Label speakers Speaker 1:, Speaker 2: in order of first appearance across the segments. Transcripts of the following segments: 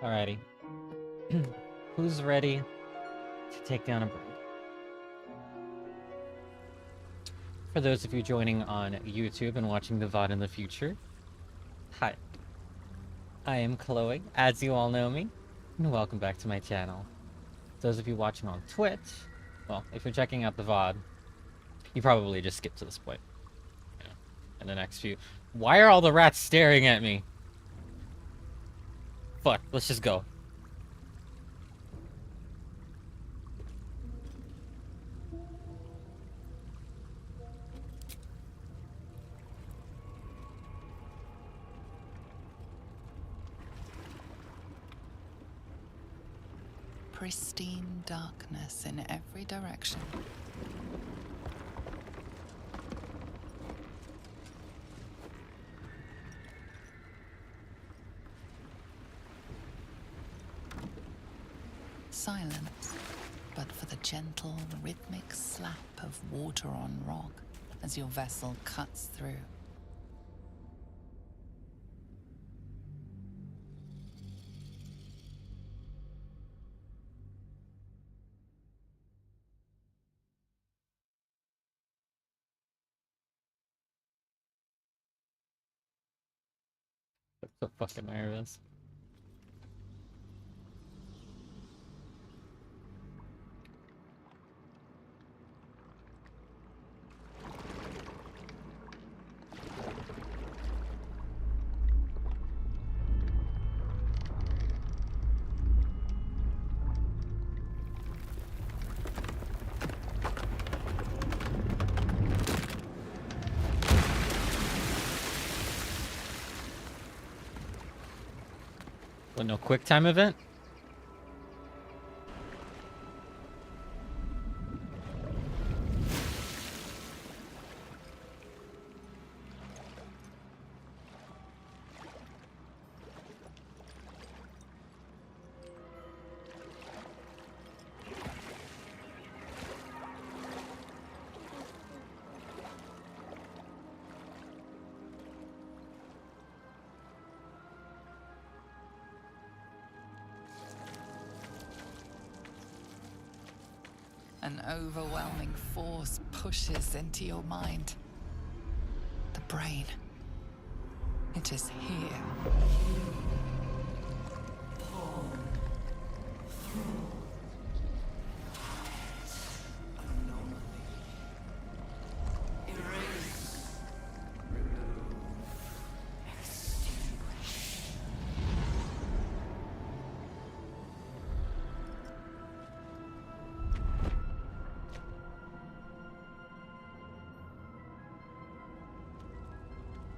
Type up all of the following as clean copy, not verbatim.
Speaker 1: Alrighty. Who's ready to take down a bird? For those of you joining on YouTube and watching the VOD in the future, hi. I am Chloe, as you all know me, and welcome back to my channel. Those of you watching on Twitch, well, if you're checking out the VOD, you probably just skipped to this point. You know, in the next few... Why are all the rats staring at me? Fuck, let's just go.
Speaker 2: Pristine darkness in every direction. Silence, but for the gentle, rhythmic slap of water on rock as your vessel cuts through.
Speaker 1: I'm so fucking nervous. What, no quick time event?
Speaker 2: An overwhelming force pushes into your mind. The brain. It is here.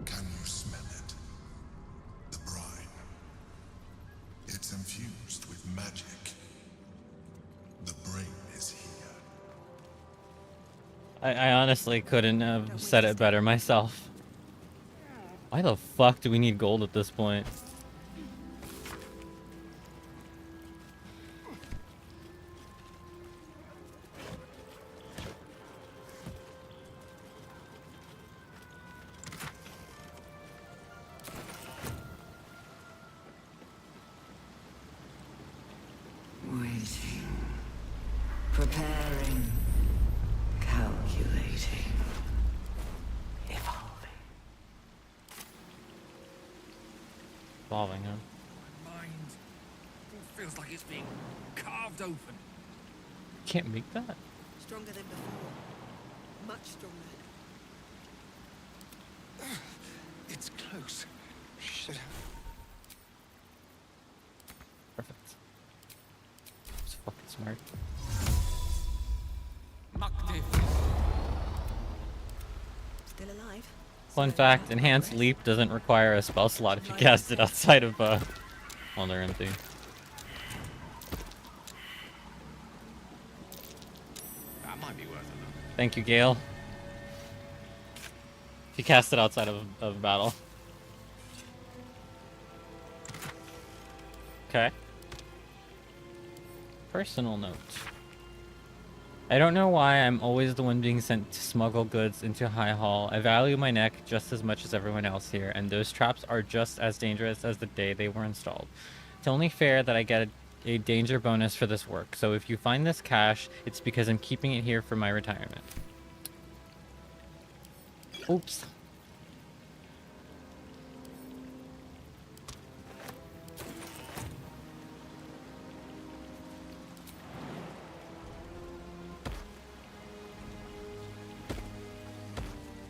Speaker 3: Can you smell it? The brine. It's infused with magic. The brain is here.
Speaker 1: I honestly couldn't have said it better myself. Why the fuck do we need gold at this point?
Speaker 4: Waiting. Preparing. Calculating. Evolving.
Speaker 1: Evolving, huh?
Speaker 5: My mind feels like it's being carved open.
Speaker 1: Can't make that?
Speaker 6: Stronger than before. Much stronger.
Speaker 5: It's close. Should have.
Speaker 1: Perfect. It's fucking smart.
Speaker 6: Still alive.
Speaker 1: Fun fact, Enhanced Leap doesn't require a spell slot if you cast it outside of, while they're empty.
Speaker 5: That might be worth it.
Speaker 1: Thank you, Gale. If you cast it outside of battle. Okay. Personal note. I don't know why I'm always the one being sent to smuggle goods into High Hall. I value my neck just as much as everyone else here, and those traps are just as dangerous as the day they were installed. It's only fair that I get a danger bonus for this work. So if you find this cache, it's because I'm keeping it here for my retirement. Oops.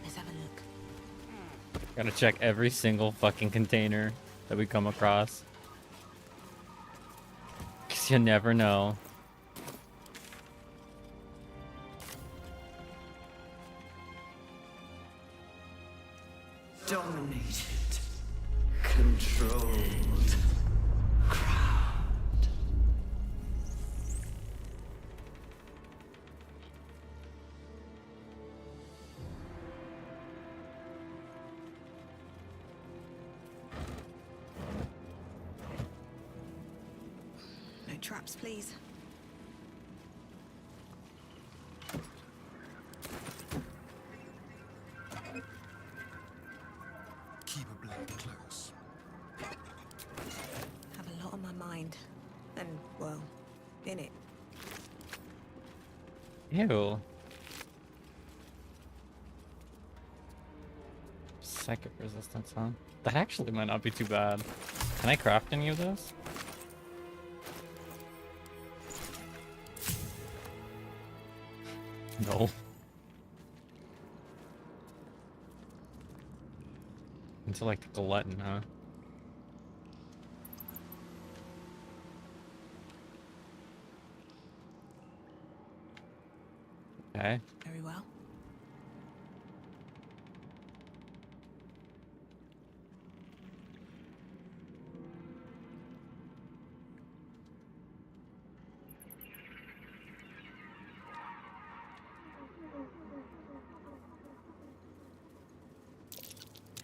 Speaker 6: Let's have a look.
Speaker 1: Gotta check every single fucking container that we come across. 'Cause you never know.
Speaker 4: Dominated. Controlled. Crowned.
Speaker 6: No traps, please.
Speaker 3: Keep a blade close.
Speaker 6: Have a lot on my mind. And, well, in it.
Speaker 1: Ew. Psychic resistance, huh? That actually might not be too bad. Can I craft any of those? No. Into like the glutton, huh? Okay.
Speaker 6: Very well.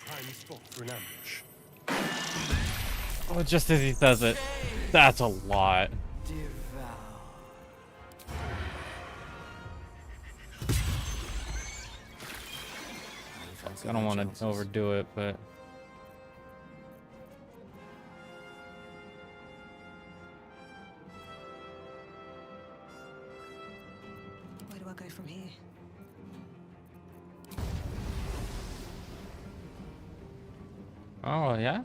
Speaker 5: Prime spot for an ambush.
Speaker 1: Oh, just as he says it. That's a lot.
Speaker 4: Devour.
Speaker 1: I don't want to overdo it, but
Speaker 6: Where do I go from here?
Speaker 1: oh yeah.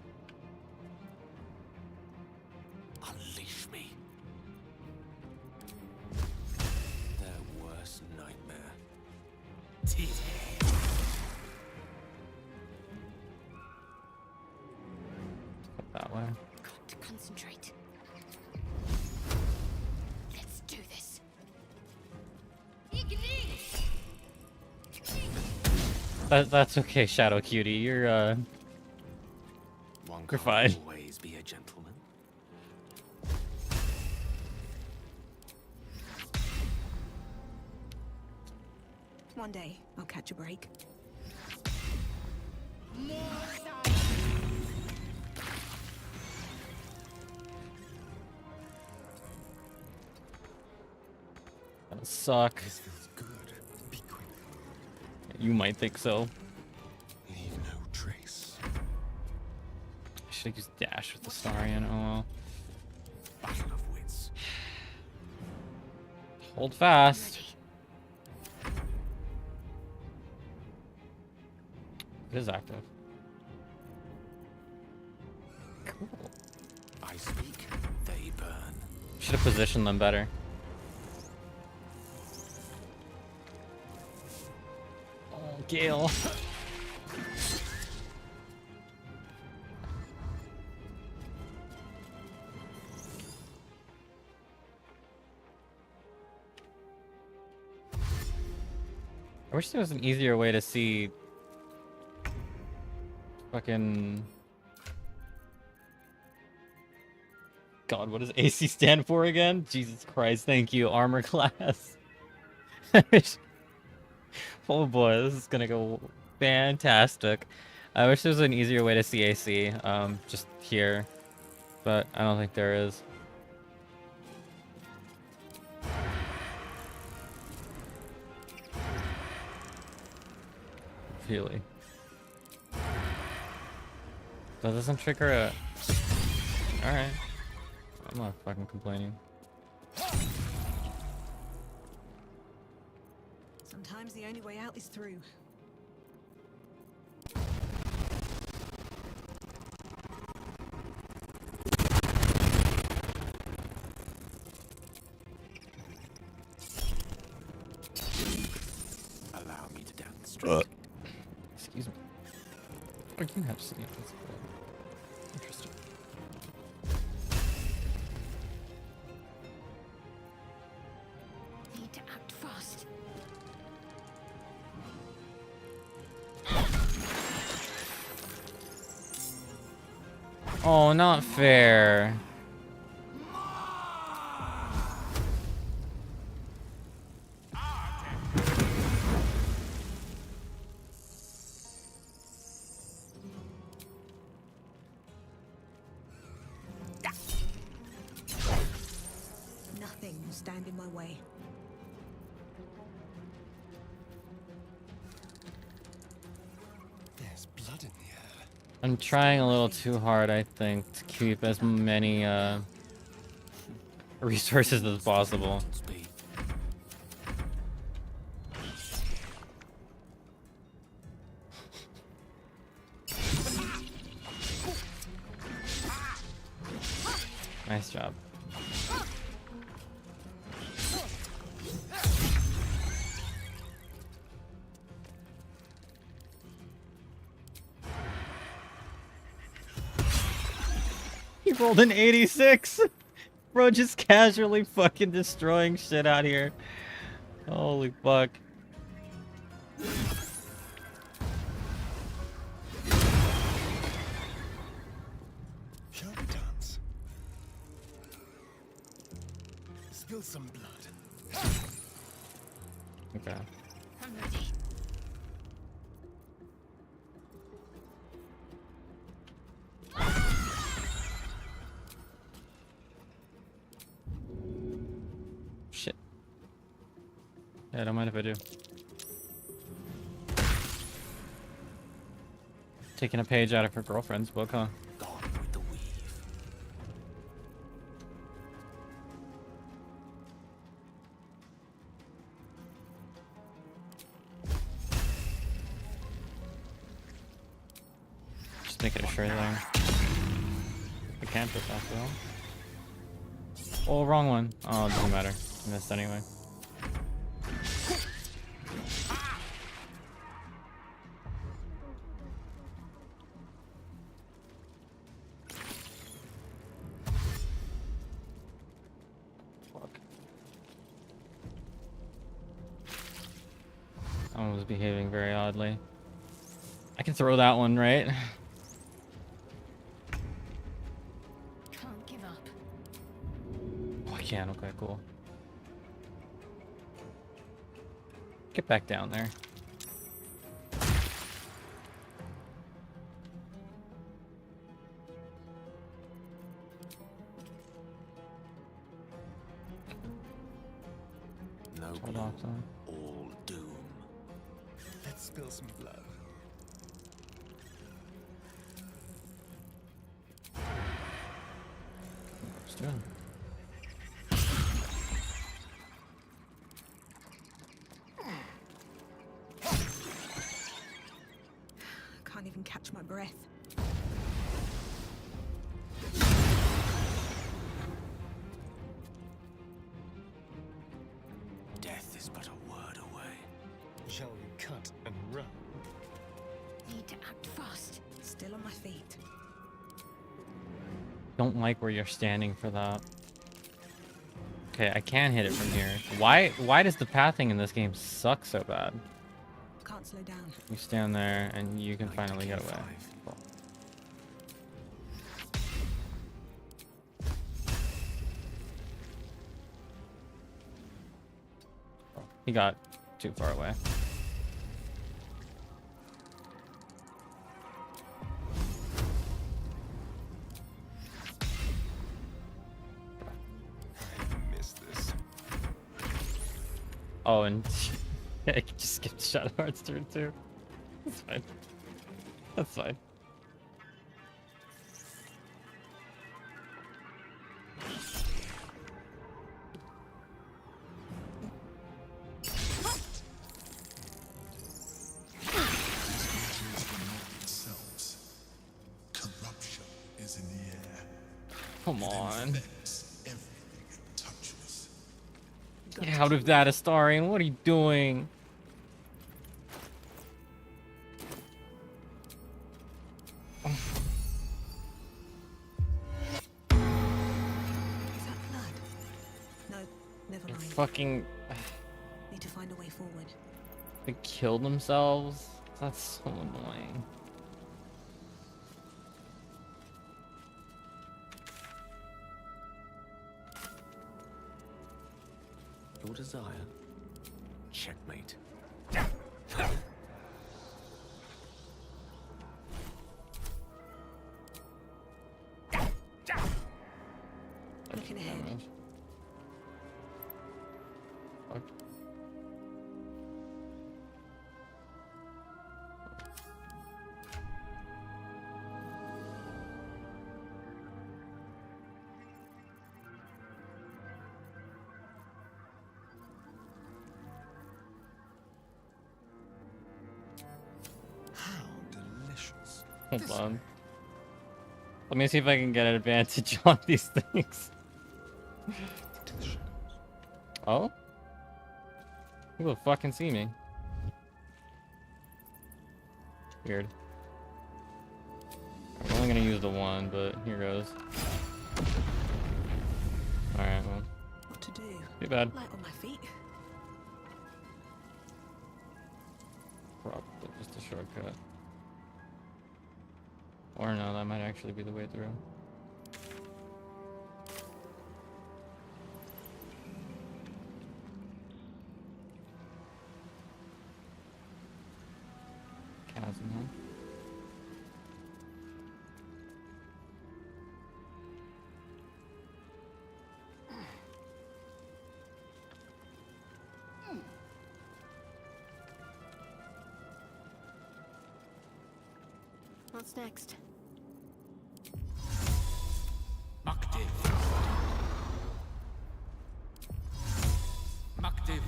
Speaker 5: Unleash me. Their worst nightmare.
Speaker 1: That way.
Speaker 6: Got to concentrate. Let's do this.
Speaker 1: That's okay, Shadow Cutie. You're
Speaker 5: One
Speaker 1: You're
Speaker 5: can't
Speaker 1: fine.
Speaker 5: always be a gentleman.
Speaker 6: One day, I'll catch a break.
Speaker 1: gonna suck.
Speaker 3: This feels good. Be quick.
Speaker 1: You might think so.
Speaker 3: Leave no trace.
Speaker 1: I should have used dash with the Starion. Oh well.
Speaker 5: Battle of wits.
Speaker 1: Hold fast. It is active. Cool.
Speaker 5: I speak, they burn.
Speaker 1: Should have positioned them better. Oh, Gale. I wish there was an easier way to see fucking... God, what does AC stand for again? Jesus Christ, thank you, armor class. Oh boy, this is gonna go fantastic. I wish there was an easier way to see AC, just here, but I don't think there is. Really. That doesn't trigger a... Alright. I'm not fucking complaining.
Speaker 6: Sometimes the only way out is through.
Speaker 5: Allow me to demonstrate.
Speaker 1: Excuse me. Oh, you can have sleep. That's cool. Interesting.
Speaker 6: Need to act fast.
Speaker 1: Oh, not fair.
Speaker 6: Nothing will stand in my way.
Speaker 5: There's blood in the air.
Speaker 1: I'm trying a little too hard, I think, to keep as many resources as possible.
Speaker 5: Speed.
Speaker 1: Nice job. He rolled an 86! Bro, just casually fucking destroying shit out here. Holy fuck.
Speaker 5: Shall we dance? Spill some blood.
Speaker 1: Okay.
Speaker 6: I'm ready.
Speaker 1: Shit. Yeah, I don't mind if I do. Taking a page out of her girlfriend's book, huh?
Speaker 5: Gone with the weave.
Speaker 1: Just making sure there. I can't put that though. Oh, wrong one. Oh, it doesn't matter. I missed anyway. Fuck. That one was behaving very oddly. I can throw that one, right?
Speaker 6: Can't give up.
Speaker 1: Oh, I can. Okay, cool. Get back down there.
Speaker 5: No
Speaker 1: Hold
Speaker 5: gloom,
Speaker 1: on, son.
Speaker 5: all doom. Let's spill some blood.
Speaker 1: Just doing.
Speaker 6: Can't even catch my breath.
Speaker 5: Death is but a word away. Shall we cut and run?
Speaker 6: Need to act fast. Still on my feet.
Speaker 1: Don't like where you're standing for that. Okay, I can hit it from here. Why does the pathing in this game suck so bad?
Speaker 6: Can't slow down.
Speaker 1: You stand there and you can
Speaker 5: Like
Speaker 1: finally
Speaker 5: to
Speaker 1: get
Speaker 5: kill
Speaker 1: away.
Speaker 5: five.
Speaker 1: Cool. He got too far away.
Speaker 5: I missed this.
Speaker 1: Oh, and I just skipped Shadowheart's turn too. That's fine. That's fine. Come on.
Speaker 3: Infects everything it touches.
Speaker 1: Get out of that, Astarion. What are you doing?
Speaker 6: Is that blood? No, never
Speaker 1: They're
Speaker 6: mind.
Speaker 1: fucking...
Speaker 6: Need to find a way forward.
Speaker 1: They killed themselves? That's so annoying.
Speaker 7: Your desire. Checkmate.
Speaker 6: Looking ahead.
Speaker 1: Fuck.
Speaker 7: How delicious.
Speaker 1: Hold on. Let me see if I can get an advantage on these things. Oh? You will fucking see me. Weird. I'm only gonna use the one, but here goes. Alright, well.
Speaker 6: What to do?
Speaker 1: Too bad.
Speaker 6: Light on my feet.
Speaker 1: Probably just a shortcut. Or no, that might actually be the way through. Chasm, huh?
Speaker 6: What's next?
Speaker 5: Maktiv. Maktiv.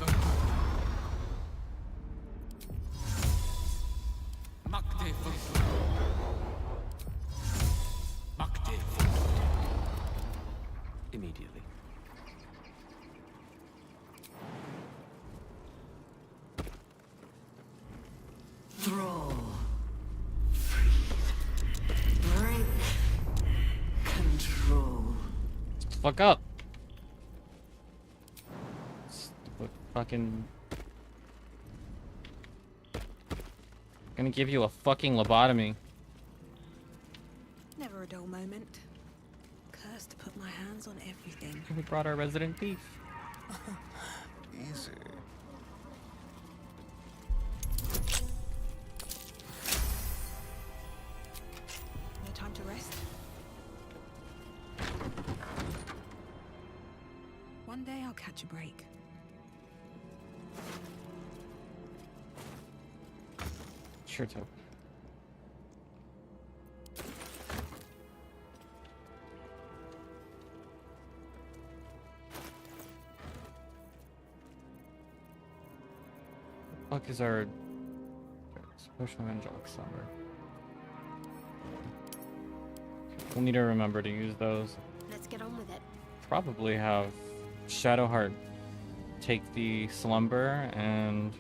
Speaker 5: Maktiv. Maktiv.
Speaker 7: Immediately.
Speaker 4: Thrall. Break. Control.
Speaker 1: Fuck up. Stupid fucking. Gonna give you a fucking lobotomy.
Speaker 6: Never a dull moment. Cursed to put my hands on everything.
Speaker 1: We brought our resident thief.
Speaker 7: Easy.
Speaker 6: No time to rest. One day I'll catch a break.
Speaker 1: Sure, Tope. Fuck is our special angelic summer? We'll need to remember to use those.
Speaker 6: Let's get on with it.
Speaker 1: Probably have Shadowheart take the slumber and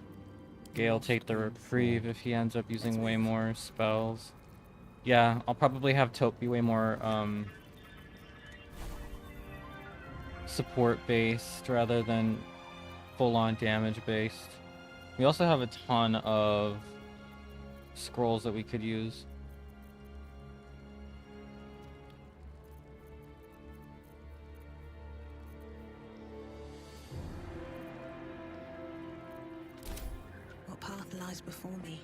Speaker 1: Gale take the reprieve if he ends up using way more spells. Yeah, I'll probably have Tope be way more support based rather than full on damage based. We also have a ton of scrolls that we could use.
Speaker 6: What path lies before me?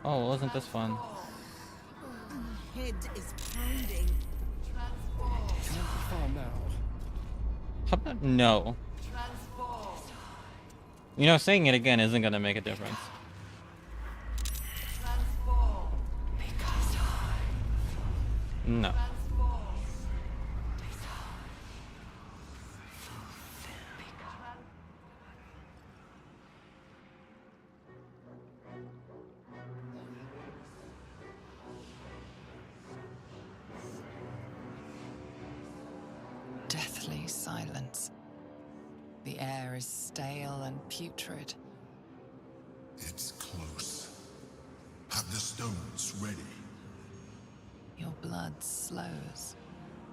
Speaker 1: Oh, wasn't this fun?
Speaker 6: Head is pounding.
Speaker 1: How about no? You know, saying it again isn't gonna make a difference. No.
Speaker 2: silence. The air is stale and putrid.
Speaker 3: It's close. Have the stones ready.
Speaker 2: Your blood slows.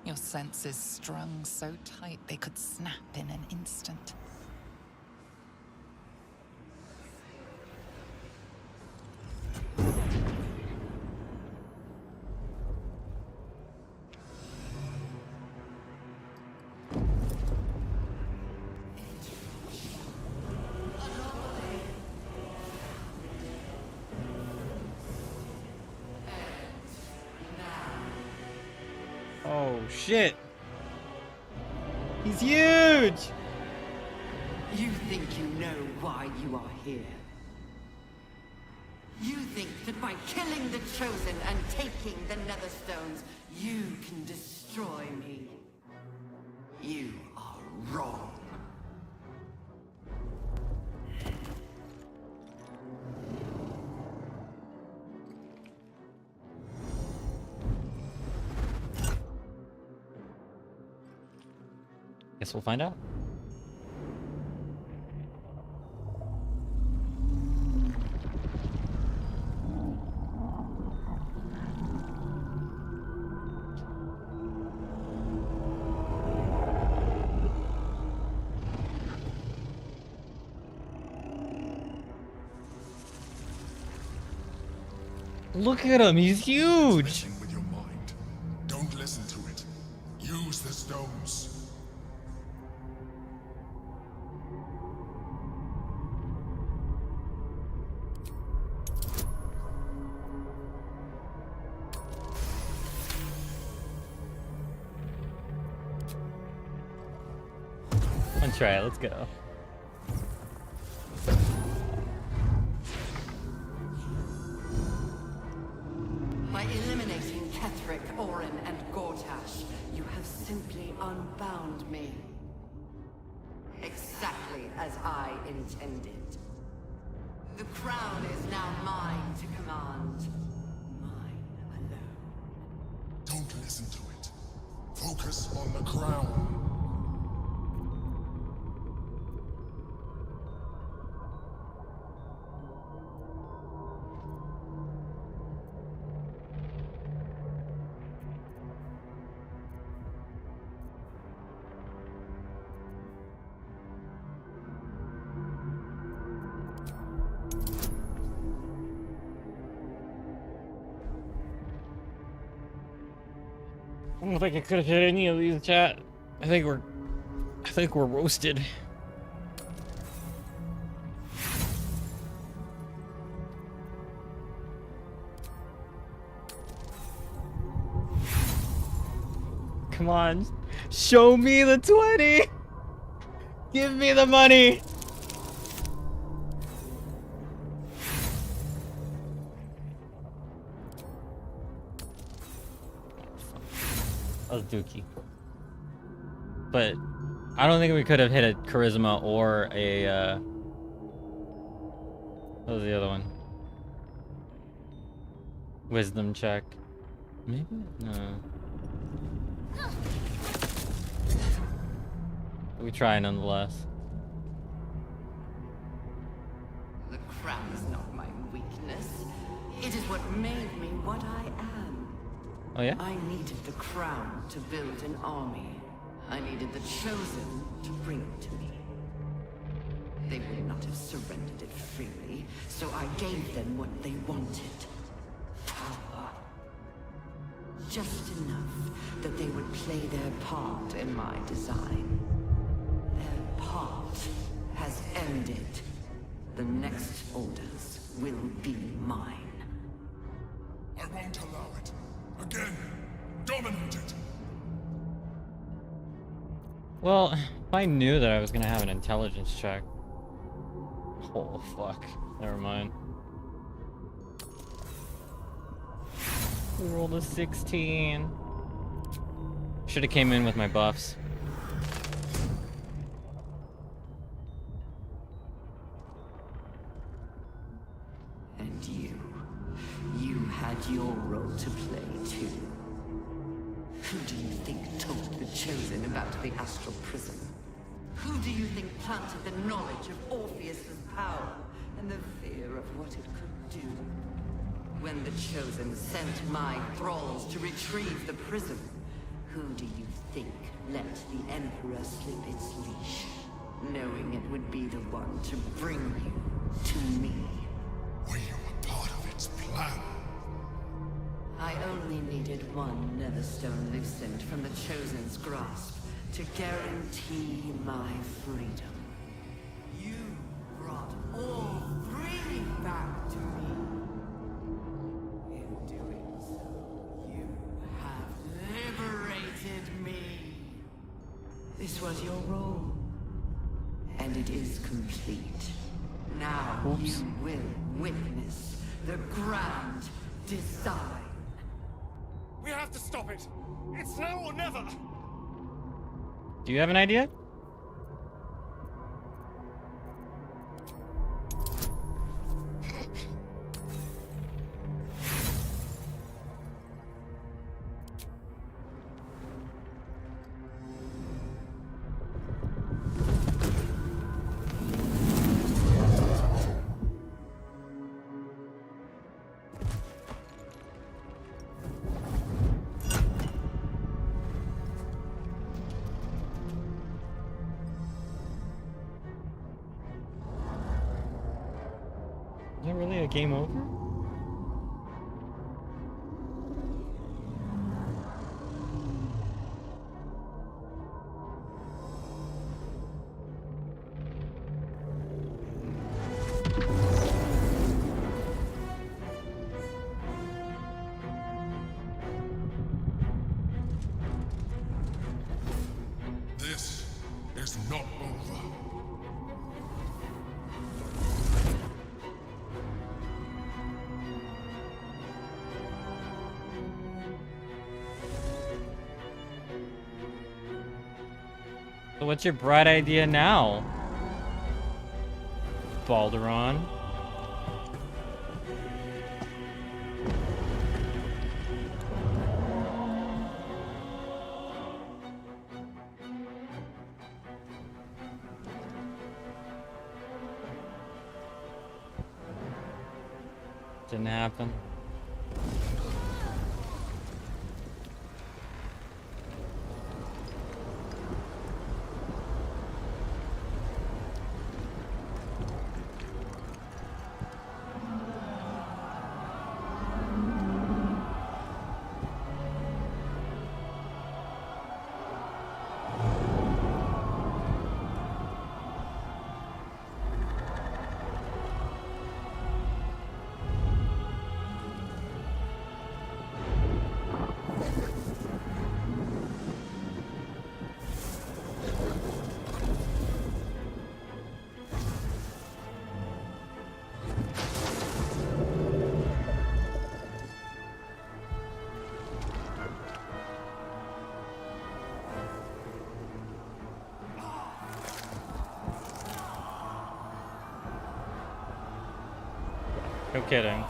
Speaker 2: Your senses strung so tight they could snap in an instant.
Speaker 1: Oh shit! He's huge!
Speaker 4: You think you know why you are here? You think that by killing the Chosen and taking the Netherstones, you can destroy me? You are wrong.
Speaker 1: Guess we'll find out. Look at him, he's huge!
Speaker 3: Messing with your mind. Don't listen to it. Use the stones.
Speaker 1: One try, let's go.
Speaker 4: By eliminating Ketheric, Orin, and Gortash, you have simply unbound me. Exactly as I intended. The crown is now mine to command. Mine alone.
Speaker 3: Don't listen to it. Focus on the crown.
Speaker 1: I don't think I could have hit any of these, chat. I think we're roasted. Come on, show me the 20. Give me the money. That was dookie. But I don't think we could have hit a charisma or a what was the other one? Wisdom check. Maybe? No. We try nonetheless.
Speaker 4: The crown is not my weakness. It is what made me what I am.
Speaker 1: Oh yeah?
Speaker 4: I needed the crown to build an army. I needed the Chosen to bring it to me. They would not have surrendered it freely, so I gave them what they wanted. Power. Just enough that they would play their part in my design. Their part has ended. The next orders will be mine.
Speaker 3: I won't allow it. Again, dominate it.
Speaker 1: Well, if I knew that I was gonna have an intelligence check. Oh fuck. Never mind. We rolled a 16. Should have came in with my buffs.
Speaker 4: And you had your role to play too. Who do you think told the Chosen about the astral prism? Who do you think planted the knowledge of Orpheus's power and the fear of what it could do? When the Chosen sent my thralls to retrieve the prism, who do you think let the Emperor slip its leash, knowing it would be the one to bring you to me?
Speaker 3: We were part of its plan.
Speaker 4: I only needed one Netherstone loosened from the Chosen's grasp to guarantee my freedom. You brought all three back to me. In doing so, you have liberated me. This was your role, and it is complete. Now you will witness the grand design.
Speaker 5: We have to stop it. It's now or never.
Speaker 1: Do you have an idea? Is that really a game over?
Speaker 3: This is not over.
Speaker 1: So what's your bright idea now, Balduron? Didn't happen. No kidding.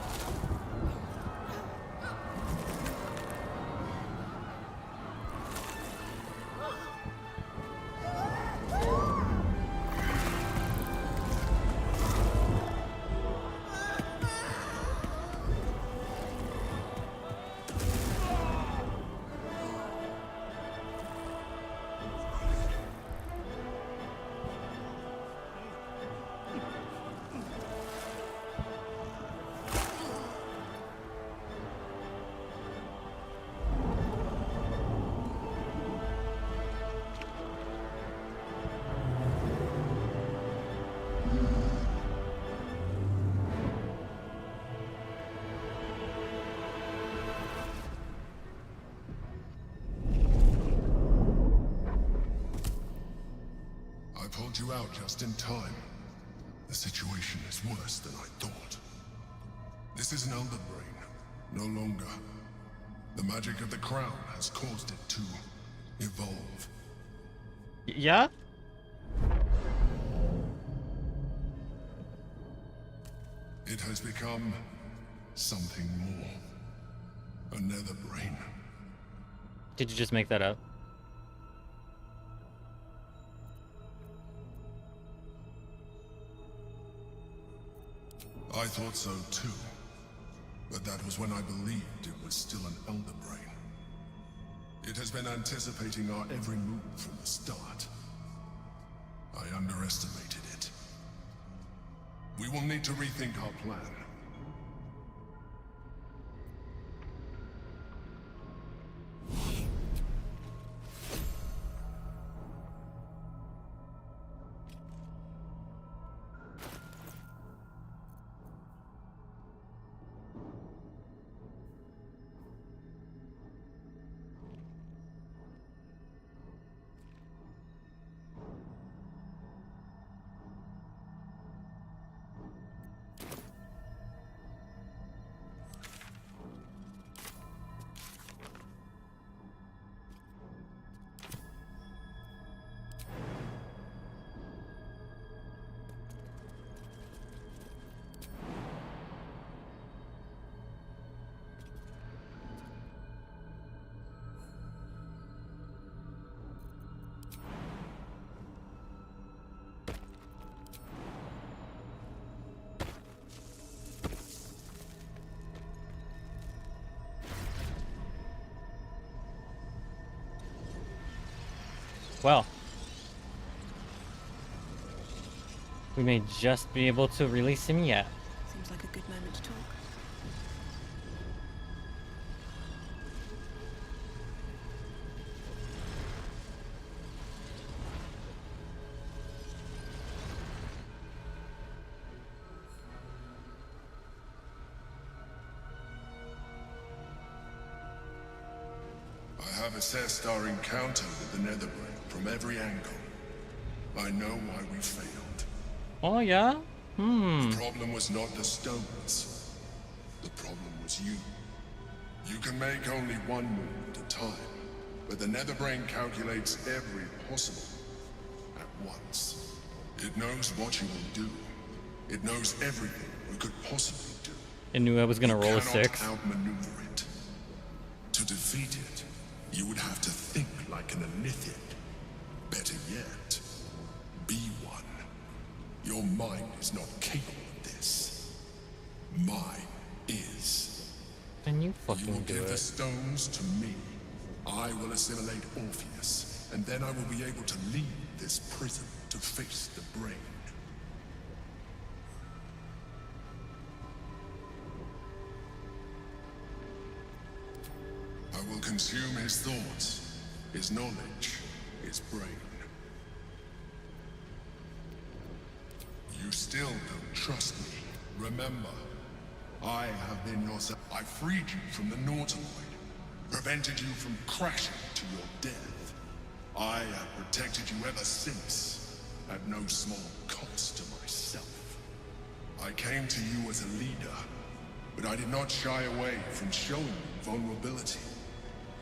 Speaker 3: I pulled you out just in time. The situation is worse than I thought. This is an Elder Brain, no longer. The magic of the crown has caused it to evolve.
Speaker 1: Yeah?
Speaker 3: It has become something more. A nether brain.
Speaker 1: Did you just make that up?
Speaker 3: I thought so too. But that was when I believed it was still an Elder Brain. It has been anticipating our every move from the start. I underestimated it. We will need to rethink our plan.
Speaker 1: Well, we may just be able to release him yet.
Speaker 6: Seems like a good moment to talk.
Speaker 3: I have assessed our encounter with the Netherbrain from every angle. I know why we failed.
Speaker 1: Oh yeah?
Speaker 3: The problem was not the stones. The problem was you. You can make only one move at a time, but the Netherbrain calculates every possible at once. It knows what you will do. It knows everything you could possibly do.
Speaker 1: I knew I was gonna roll a 6.
Speaker 3: You cannot outmaneuver it. To defeat it, you would have to think like an Elithian. Better yet, be one. Your mind is not capable of this. Mine is.
Speaker 1: Then you
Speaker 3: You
Speaker 1: fucking
Speaker 3: will
Speaker 1: do
Speaker 3: give the
Speaker 1: it.
Speaker 3: stones to me. I will assimilate Orpheus, and then I will be able to leave this prison to face the brain. I will consume his thoughts, his knowledge, his brain. You still don't trust me. Remember, I have been your I freed you from the Nautiloid, prevented you from crashing to your death. I have protected you ever since, at no small cost to myself. I came to you as a leader, but I did not shy away from showing you vulnerability.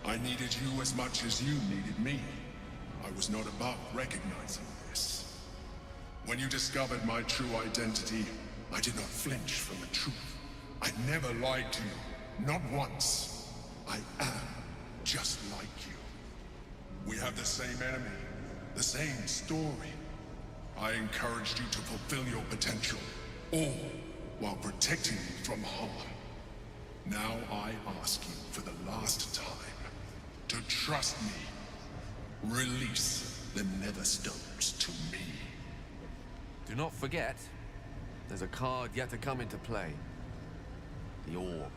Speaker 3: I needed you as much as you needed me. I was not above recognizing this. When you discovered my true identity, I did not flinch from the truth. I never lied to you, not once. I am just like you. We have the same enemy, the same story. I encouraged you to fulfill your potential, all while protecting you from harm. Now I ask you for the last time to trust me. Release the Netherstones to me.
Speaker 7: Do not forget, there's a card yet to come into play. The orb.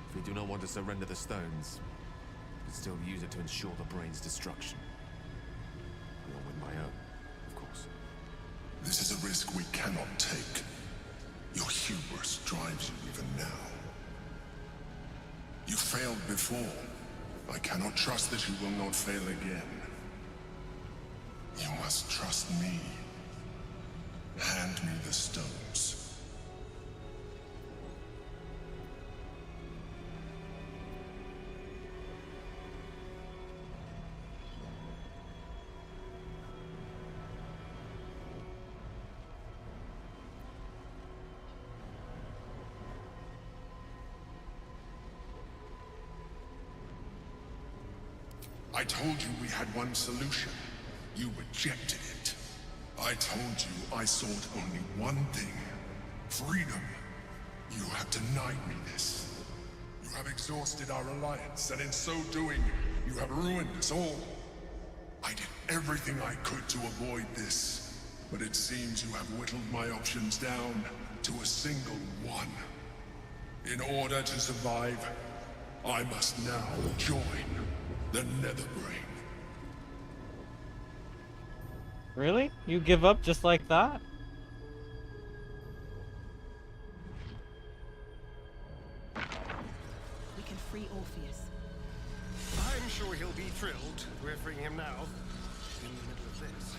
Speaker 7: If we do not want to surrender the stones, we can still use it to ensure the brain's destruction. Along with my own, of course.
Speaker 3: This is a risk we cannot take. Your hubris drives you even now. You failed before. I cannot trust that you will not fail again. You must trust me. Hand me the stones. I told you we had one solution. You rejected it. I told you I sought only one thing. Freedom. You have denied me this. You have exhausted our alliance, and in so doing, you have ruined us all. I did everything I could to avoid this, but it seems you have whittled my options down to a single one. In order to survive, I must now join the Netherbrain.
Speaker 1: Really? You give up just like that?
Speaker 6: We can free Orpheus.
Speaker 8: I'm sure he'll be thrilled. We're freeing him now. In the middle of this.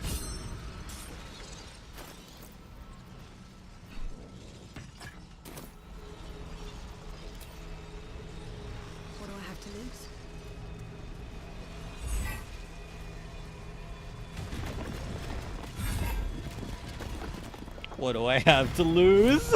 Speaker 6: What do I have to lose?
Speaker 1: What do I have to lose?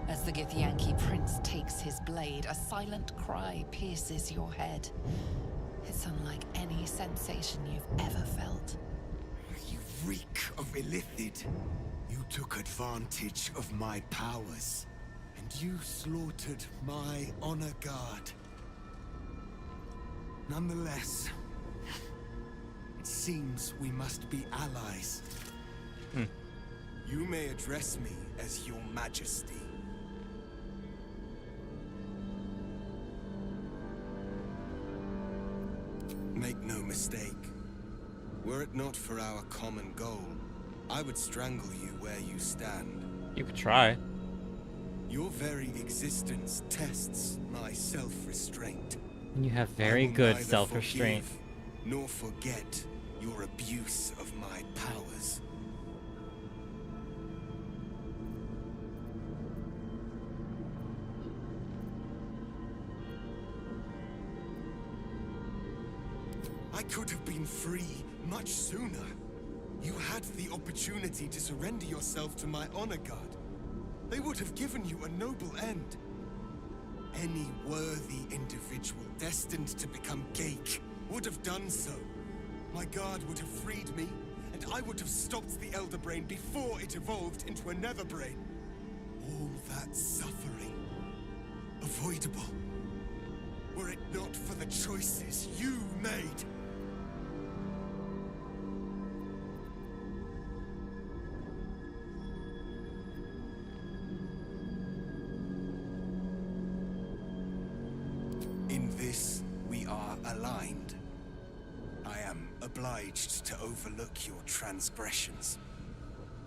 Speaker 2: As the Githyanki prince takes his blade, a silent cry pierces your head. It's unlike any sensation you've ever felt.
Speaker 9: You reek of Illithid. You took advantage of my powers, and you slaughtered my honor guard. Nonetheless, it seems we must be allies. You may address me as your majesty. Make no mistake. Were it not for our common goal, I would strangle you where you stand.
Speaker 1: You could try.
Speaker 9: Your very existence tests my self-restraint.
Speaker 1: And you have very
Speaker 9: I will
Speaker 1: good
Speaker 9: neither
Speaker 1: self-restraint.
Speaker 9: forgive nor forget your abuse of my powers. I could have been free much sooner. You had the opportunity to surrender yourself to my honor guard. They would have given you a noble end. Any worthy individual destined to become Geik would have done so. My guard would have freed me, and I would have stopped the Elder Brain before it evolved into a Nether Brain. All that suffering, avoidable, were it not for the choices you made. In this, we are aligned. I am obliged to overlook your transgressions.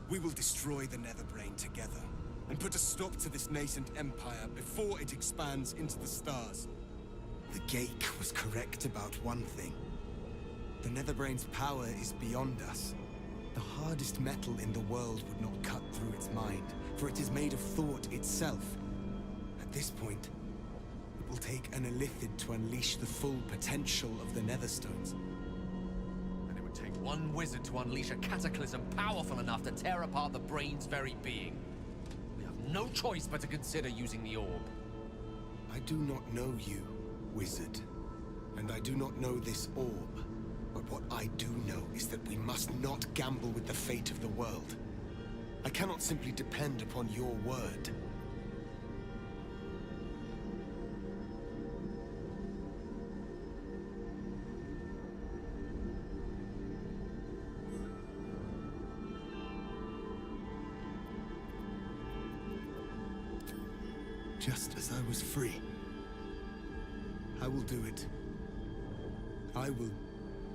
Speaker 9: We will destroy the Netherbrain together, and put a stop to this nascent empire before it expands into the stars. The Geik was correct about one thing. The Netherbrain's power is beyond us. The hardest metal in the world would not cut through its mind, for it is made of thought itself. At this point, it will take an Illithid to unleash the full potential of the Netherstones.
Speaker 7: And it would take one wizard to unleash a cataclysm powerful enough to tear apart the brain's very being. We have no choice but to consider using the orb.
Speaker 9: I do not know you, wizard, and I do not know this orb. But what I do know is that we must not gamble with the fate of the world. I cannot simply depend upon your word. Just as I was free, I will do it. I will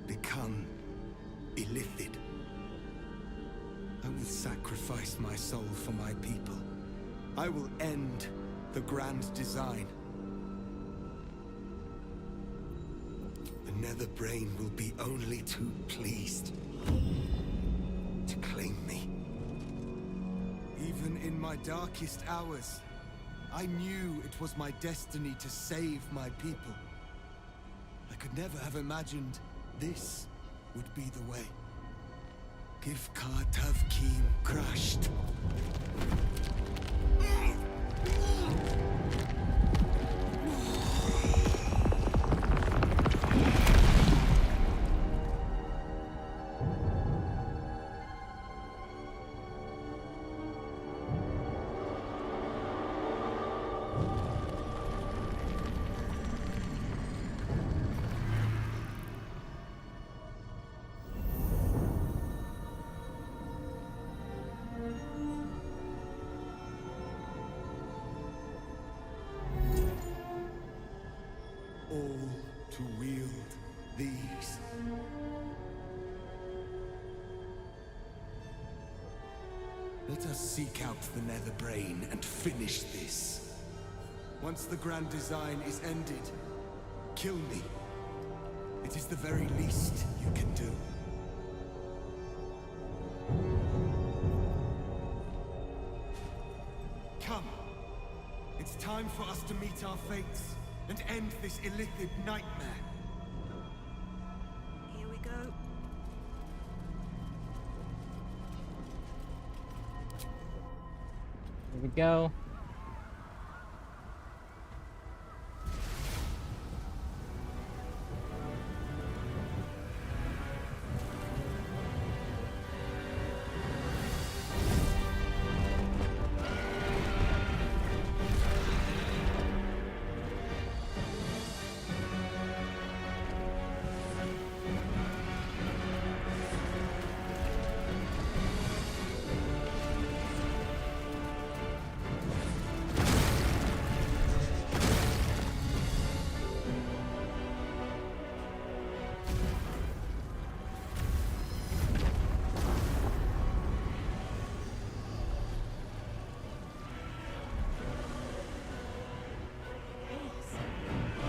Speaker 9: become Illithid. I will sacrifice my soul for my people. I will end the grand design. The Netherbrain will be only too pleased to claim me. Even in my darkest hours, I knew it was my destiny to save my people. I could never have imagined this would be the way. Gifkar Tavkim crushed. All to wield these. Let us seek out the Nether Brain and finish this. Once the Grand Design is ended, kill me. It is the very least you can do. Come. It's time for us to meet our fates and end this illithid nightmare.
Speaker 6: Here we go.
Speaker 1: Here we go.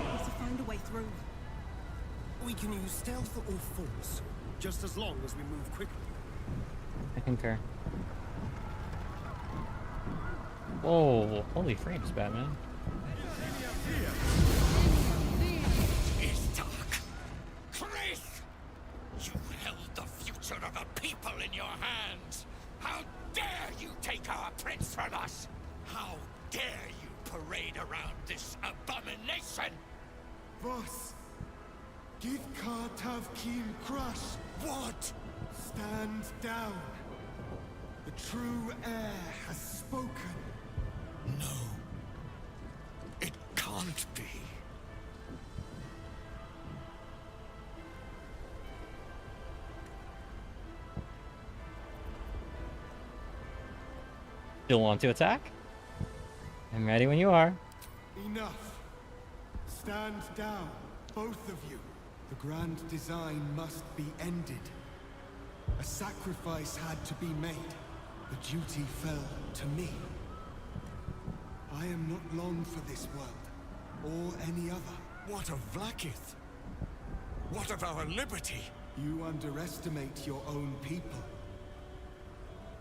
Speaker 6: Need to find a way through.
Speaker 8: We can use stealth or force, just as long as we move quickly.
Speaker 1: I concur. Whoa, holy frames, Batman.
Speaker 5: Is dark. Chris! You held the future of a people in your hands. How dare you take our prince from us? How dare you parade around this abomination?
Speaker 9: Boss, give Kartav Keem crush.
Speaker 5: What?
Speaker 9: Stand down. The true heir has spoken.
Speaker 5: No. It can't be.
Speaker 1: Still want to attack? I'm ready when you are.
Speaker 9: Enough. Stand down, both of you. The Grand Design must be ended. A sacrifice had to be made. The duty fell to me. I am not long for this world, or any other.
Speaker 5: What of Vlaakith? What of our liberty?
Speaker 9: You underestimate your own people.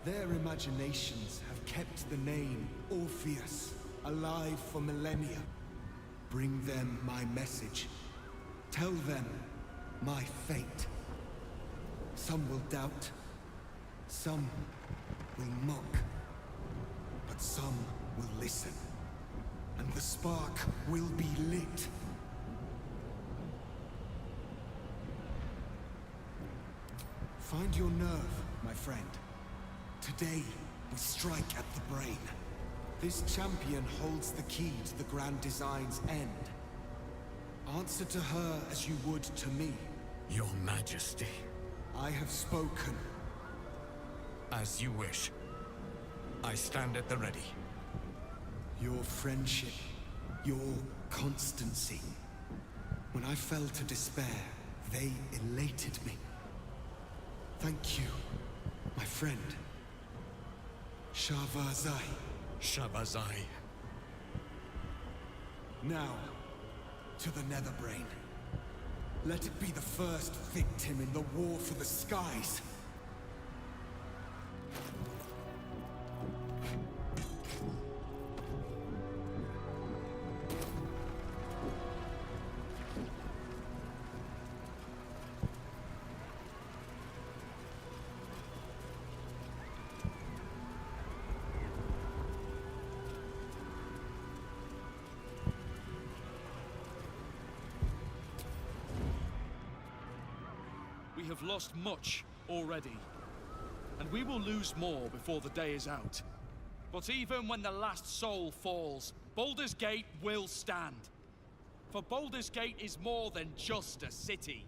Speaker 9: Their imaginations have kept the name Orpheus alive for millennia. Bring them my message. Tell them my fate. Some will doubt. Some will mock. But some will listen. And the spark will be lit. Find your nerve, my friend. Today, we strike at the brain. This champion holds the key to the Grand Design's end. Answer to her as you would to me.
Speaker 5: Your Majesty.
Speaker 9: I have spoken.
Speaker 5: As you wish. I stand at the ready.
Speaker 9: Your friendship, your constancy. When I fell to despair, they elated me. Thank you, my friend. Shavazai.
Speaker 5: Shabazai.
Speaker 9: Now, to the Netherbrain. Let it be the first victim in the war for the skies.
Speaker 10: have lost much already, and we will lose more before the day is out. But even when the last soul falls, Baldur's Gate will stand. For Baldur's Gate is more than just a city.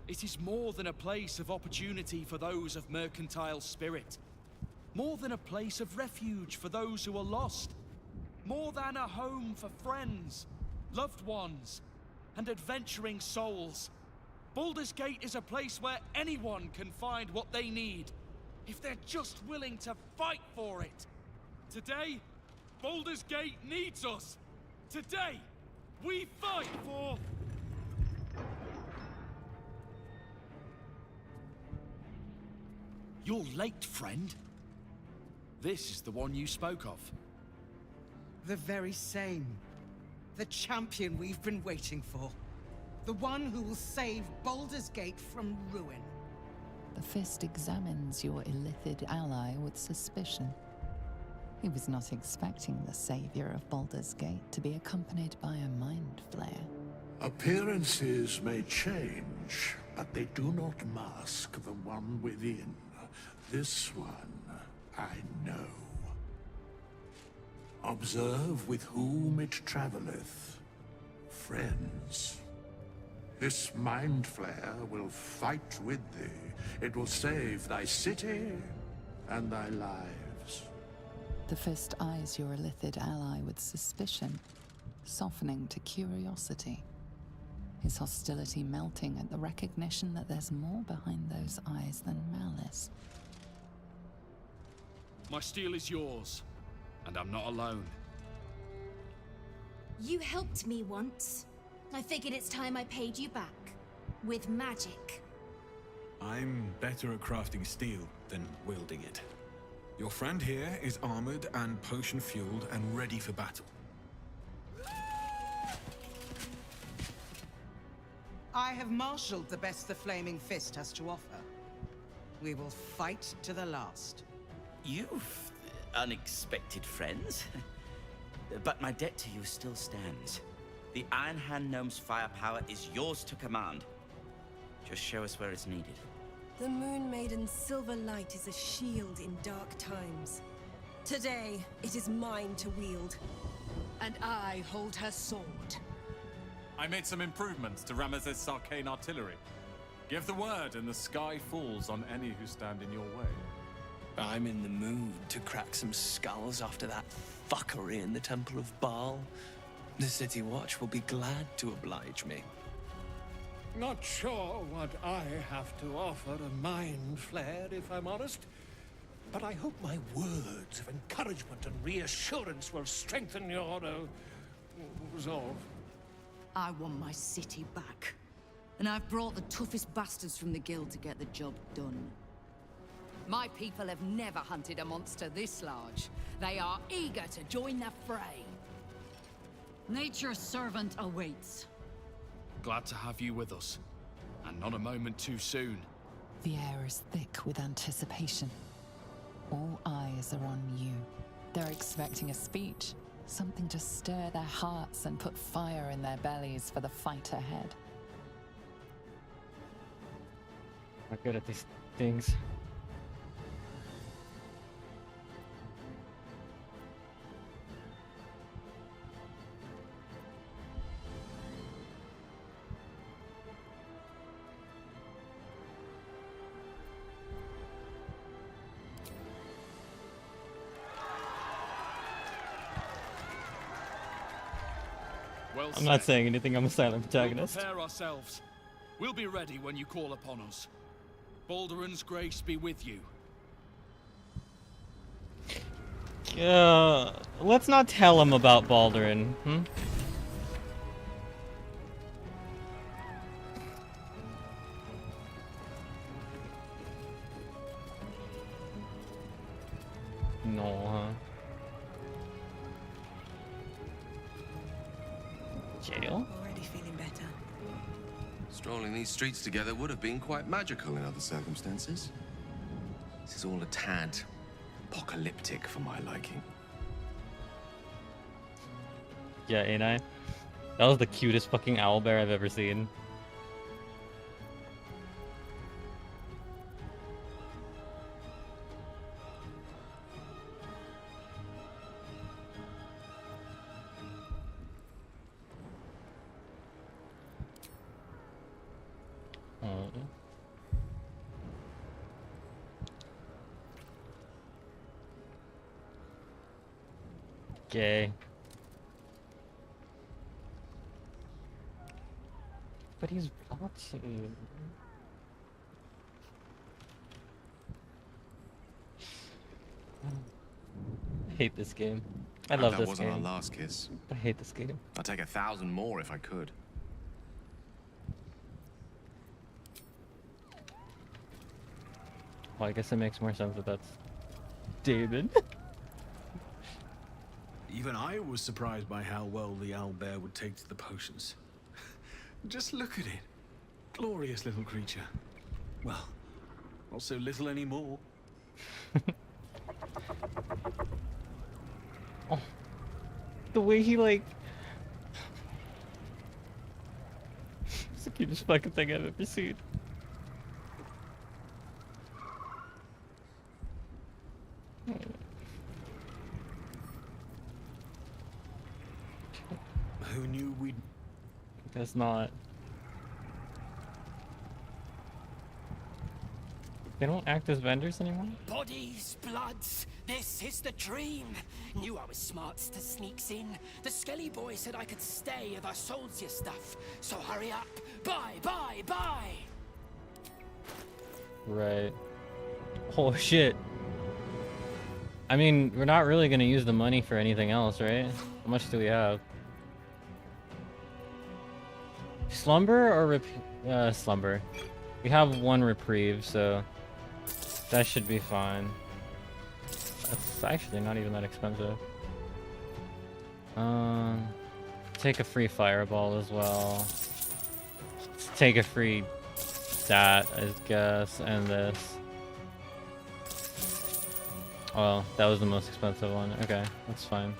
Speaker 10: It is more than a place of opportunity for those of mercantile spirit. More than a place of refuge for those who are lost. More than a home for friends, loved ones, and adventuring souls. Baldur's Gate is a place where anyone can find what they need, if they're just willing to fight for it. Today, Baldur's Gate needs us. Today, we fight for... You're late, friend. This is the one you spoke of.
Speaker 11: The very same. The champion we've been waiting for. The one who will save Baldur's Gate from ruin.
Speaker 2: The Fist examines your illithid ally with suspicion. He was not expecting the savior of Baldur's Gate to be accompanied by a mind flayer.
Speaker 12: Appearances may change, but they do not mask the one within. This one, I know. Observe with whom it traveleth. Friends. This mind flare will fight with thee. It will save thy city and thy lives.
Speaker 2: The Fist eyes your illithid ally with suspicion, softening to curiosity. His hostility melting at the recognition that there's more behind those eyes than malice.
Speaker 10: My steel is yours, and I'm not alone.
Speaker 13: You helped me once. I figured it's time I paid you back. With magic.
Speaker 14: I'm better at crafting steel than wielding it. Your friend here is armored and potion-fueled and ready for battle.
Speaker 11: I have marshaled the best the Flaming Fist has to offer. We will fight to the last.
Speaker 15: You've unexpected friends. But my debt to you still stands. The Iron Hand Gnome's firepower is yours to command. Just show us where it's needed.
Speaker 6: The Moon Maiden's silver light is a shield in dark times. Today, it is mine to wield.
Speaker 16: And I hold her sword.
Speaker 17: I made some improvements to Ramesses' arcane artillery. Give the word and the sky falls on any who stand in your way.
Speaker 18: I'm in the mood to crack some skulls after that fuckery in the Temple of Baal. The City Watch will be glad to oblige me.
Speaker 8: Not sure what I have to offer a mind flare, if I'm honest. But I hope my words of encouragement and reassurance will strengthen your resolve.
Speaker 16: I want my city back. And I've brought the toughest bastards from the guild to get the job done. My people have never hunted a monster this large. They are eager to join the fray. Nature's servant awaits.
Speaker 10: Glad to have you with us. And not a moment too soon.
Speaker 2: The air is thick with anticipation. All eyes are on you. They're expecting a speech. Something to stir their hearts and put fire in their bellies for the fight ahead.
Speaker 1: Not good at these things.
Speaker 10: Well
Speaker 1: I'm not
Speaker 10: said.
Speaker 1: saying anything, I'm a silent protagonist.
Speaker 10: We'll prepare ourselves. We'll be ready when you call upon us. Balduran's grace be with you.
Speaker 1: Let's not tell him about Baldurin, hmm? No, huh? Jail?
Speaker 6: Already feeling better.
Speaker 7: Strolling these streets together would have been quite magical in other circumstances. This is all a tad apocalyptic for my liking.
Speaker 1: Yeah, ain't I? That was the cutest fucking owlbear I've ever seen. Gay. But he's watching. I hate this game. I love
Speaker 7: that
Speaker 1: this
Speaker 7: wasn't
Speaker 1: game.
Speaker 7: our last kiss.
Speaker 1: I hate this game.
Speaker 7: I'd take 1,000 more if I could.
Speaker 1: Well, I guess it makes more sense that that's David.
Speaker 14: Even I was surprised by how well the owlbear would take to the potions. Just look at it. Glorious little creature. Well, not so little anymore.
Speaker 1: Oh, the way he like... It's the cutest fucking thing I've ever seen.
Speaker 14: Who knew we'd...
Speaker 1: Guess not. They don't act as vendors anymore?
Speaker 5: Bodies, bloods, this is the dream. Knew I was smart to sneaks in. The skelly boy said I could stay if I sold your stuff. So hurry up. Buy, buy, buy.
Speaker 1: Right. Oh shit. I mean, we're not really gonna use the money for anything else, right? How much do we have? Slumber or slumber? We have 1 reprieve, so that should be fine. That's actually not even that expensive. Take a free fireball as well. Take a free that, I guess, and this. Well, that was the most expensive one. Okay, that's fine.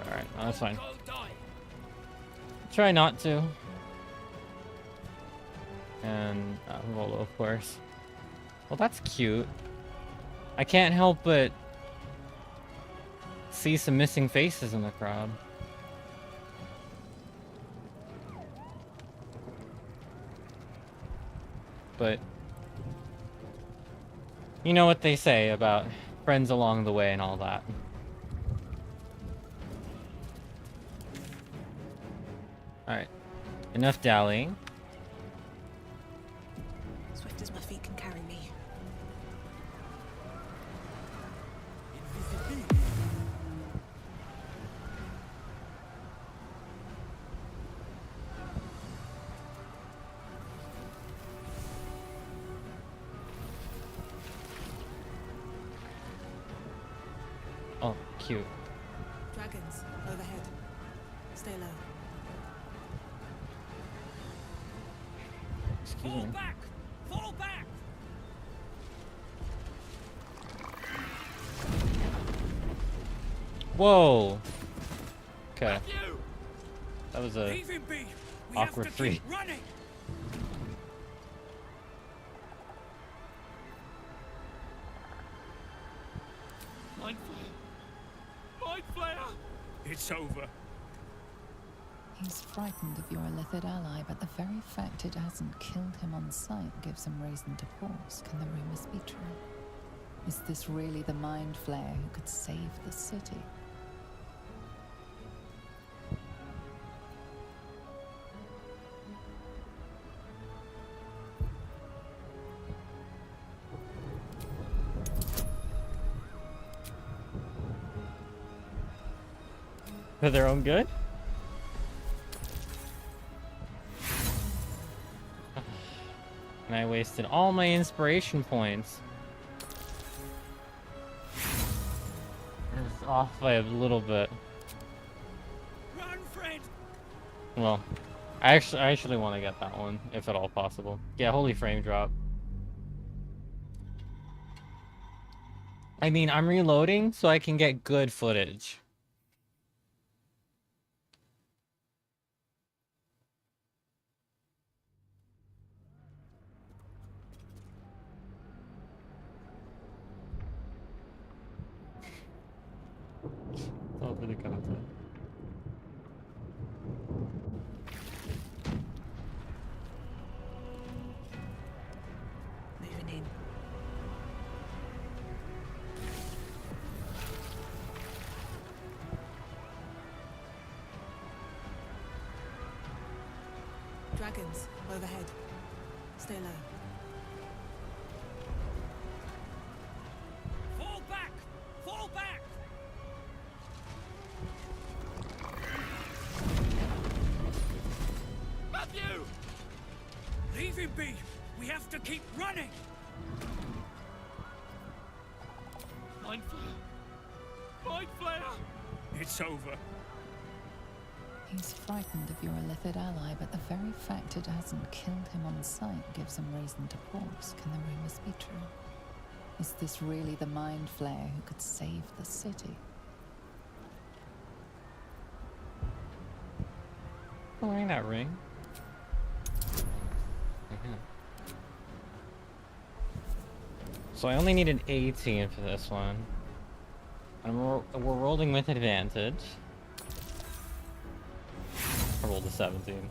Speaker 1: Alright, no, that's fine. Try not to. And Volo, of course. Well, that's cute. I can't help but see some missing faces in the crowd. But you know what they say about friends along the way and all that. Alright. Enough dallying.
Speaker 6: Swift as my feet can carry me.
Speaker 1: Oh, cute.
Speaker 6: Dragons, overhead. Stay low.
Speaker 1: Excuse me.
Speaker 5: Back! Fall back!
Speaker 1: Whoa! Okay. That was a
Speaker 5: Leave him be. We
Speaker 1: awkward
Speaker 5: have to
Speaker 1: free.
Speaker 5: keep running. Mind flayer! It's over.
Speaker 2: He's frightened of your illithid ally, but the very fact it hasn't killed him on sight gives him reason to pause. Can the rumors be true? Is this really the Mind Flayer who could save the city?
Speaker 1: For their own good? And I wasted all my inspiration points. It's off by a little bit.
Speaker 5: Run, friend!
Speaker 1: Well, I actually want to get that one, if at all possible. Yeah, holy frame drop. I mean, I'm reloading so I can get good footage. Oh, for the content.
Speaker 6: Moving in. Dragons overhead. Stay low.
Speaker 5: Fall back! Fall back! Matthew! Leave him be! We have to keep running! Mind Flayer! Mind Flayer! It's over.
Speaker 2: He's frightened of your illithid ally, but the very fact it hasn't killed him on sight gives him reason to pause. Can the rumors be true? Is this really the Mind Flayer who could save the city?
Speaker 1: I'm wearing that ring. So I only need an 18 for this one. And we're rolling with advantage. I rolled a 17.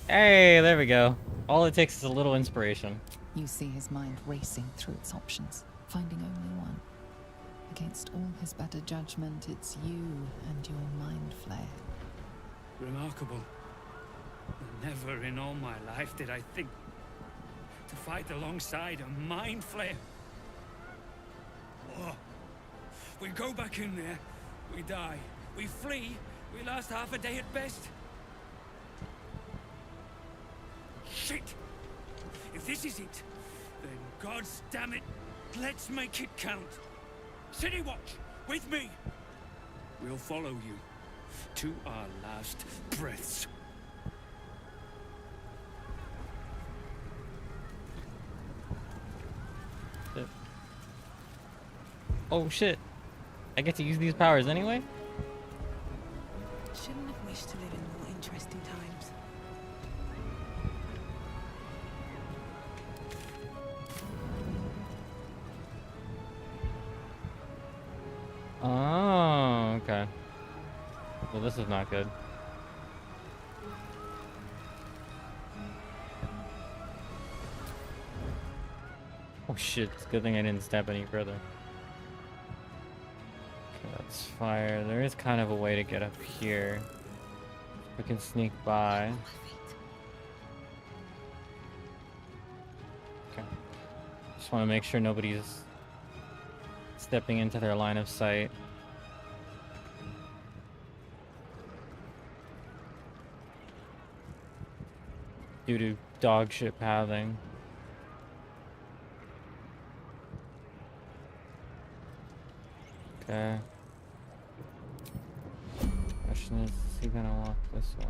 Speaker 1: Hey, there we go. All it takes is a little inspiration.
Speaker 2: You see his mind racing through its options, finding only one. Against all his better judgment, it's you and your Mind Flayer.
Speaker 5: Remarkable. Never in all my life did I think to fight alongside a Mind Flayer. Oh. We go back in there, we die. We flee, we last half a day at best. Shit! If this is it, then God's damn it, let's make it count. City Watch, with me! We'll follow you to our last breaths.
Speaker 1: Oh shit. I get to use these powers anyway?
Speaker 6: Shouldn't have wished to live in more interesting times.
Speaker 1: Oh, okay. Well, this is not good. Oh shit, it's a good thing I didn't step any further. Okay, that's fire. There is kind of a way to get up here. We can sneak by. Okay. Just want to make sure nobody's stepping into their line of sight. Due to dog shit pathing. Okay. Question is he gonna walk this way?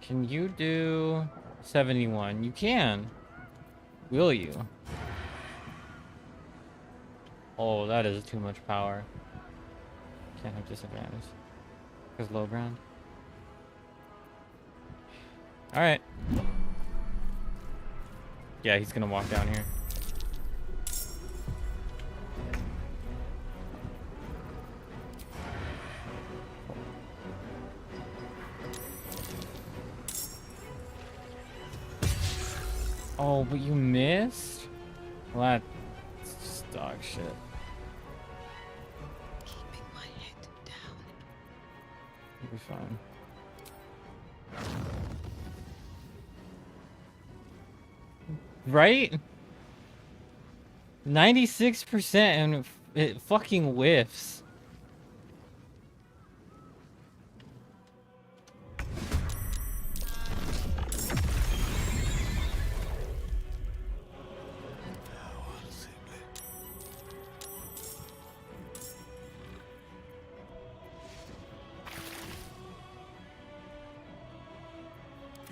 Speaker 1: Can you do 71? You can. Will you? Oh, that is too much power. Can't have disadvantage. Because low ground. Alright. Yeah, he's gonna walk down here. Oh, but you missed? Well, that's just dog shit.
Speaker 2: Keeping my head down.
Speaker 1: You'll be fine. Right? 96% and it fucking whiffs.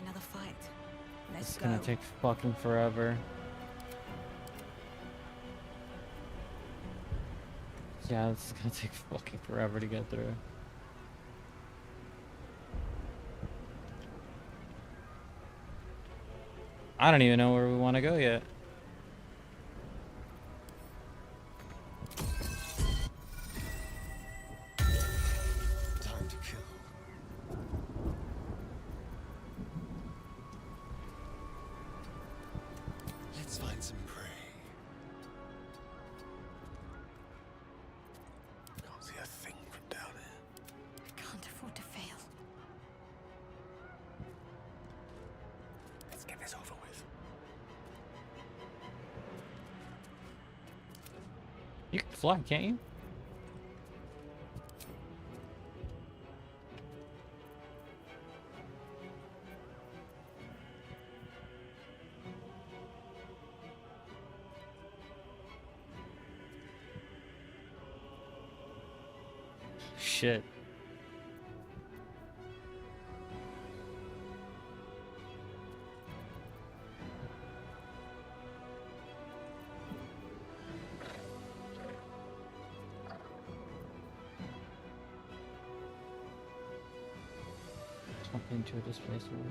Speaker 6: Another fight. Let's
Speaker 1: It's
Speaker 6: go.
Speaker 1: gonna take fucking forever. Yeah, it's gonna take fucking forever to get through. I don't even know where we want to go yet.
Speaker 9: Time to kill.
Speaker 18: this over with.
Speaker 1: You can fly, can't you? Shit. Jump into a displaced warrior.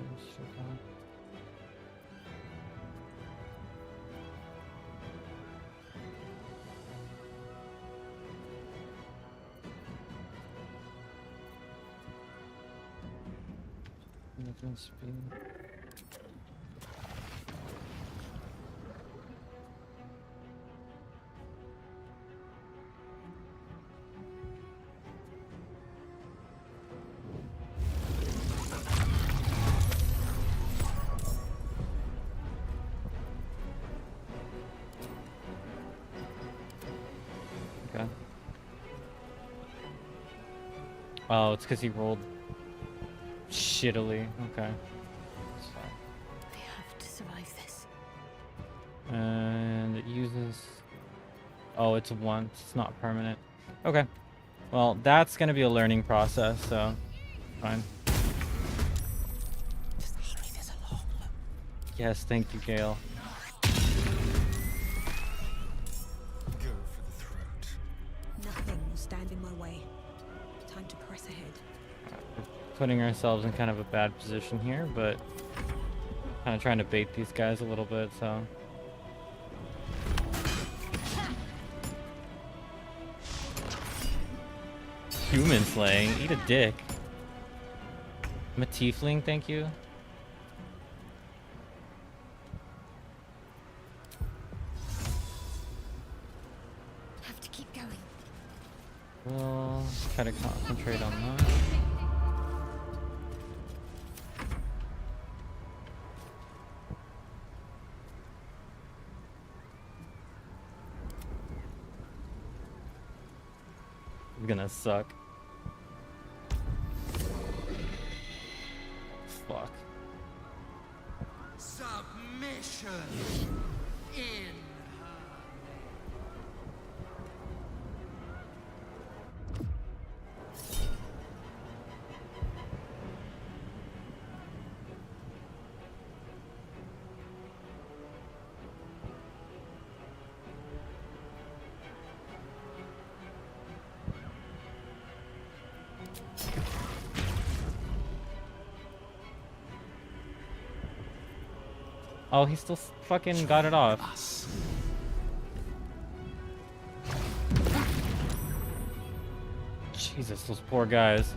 Speaker 1: Movement speed. Okay. Oh, it's because he rolled shittily. Okay. That's fine.
Speaker 13: I have to survive this.
Speaker 1: And it uses... Oh, it's once. It's not permanent. Okay. Well, that's going to be a learning process, so... Fine.
Speaker 11: Just hurry this along.
Speaker 1: Yes, thank you, Gale.
Speaker 6: Go for the throat. Nothing will stand in my way. Time to press ahead.
Speaker 1: Putting ourselves in kind of a bad position here, but kind of trying to bait these guys a little bit, so... Human slaying? Eat a dick. I'm a tiefling, thank you.
Speaker 13: Have to keep going.
Speaker 1: We'll try to concentrate on that. It's gonna suck. Fuck.
Speaker 5: Submission in
Speaker 1: Oh, he still fucking got it off. Jesus, those poor guys.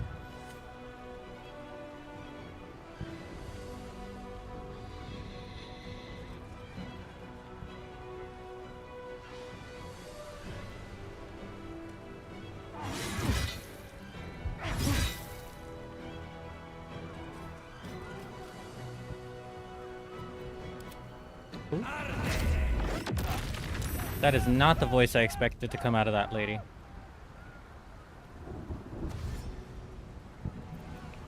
Speaker 1: That is not the voice I expected to come out of that lady.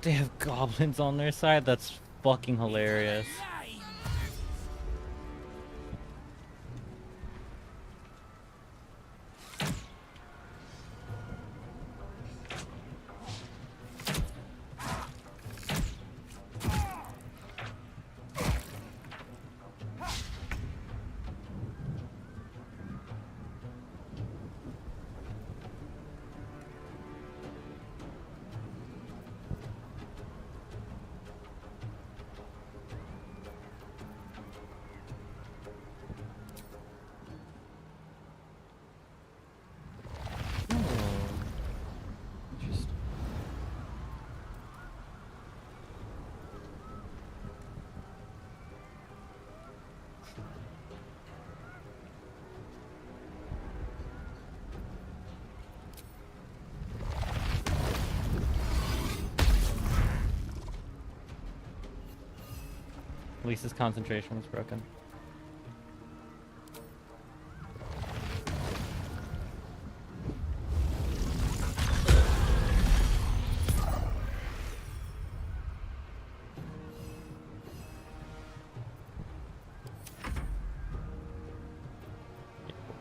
Speaker 1: They have goblins on their side? That's fucking hilarious. At least his concentration was broken.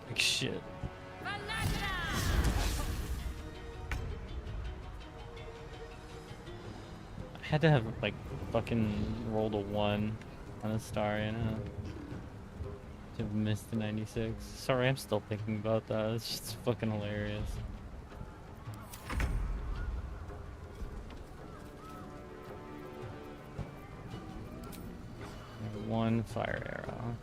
Speaker 1: Like shit. I had to have like fucking rolled a 1 on a star, you know. To have missed the 96. Sorry, I'm still thinking about that. It's just fucking hilarious. One fire arrow.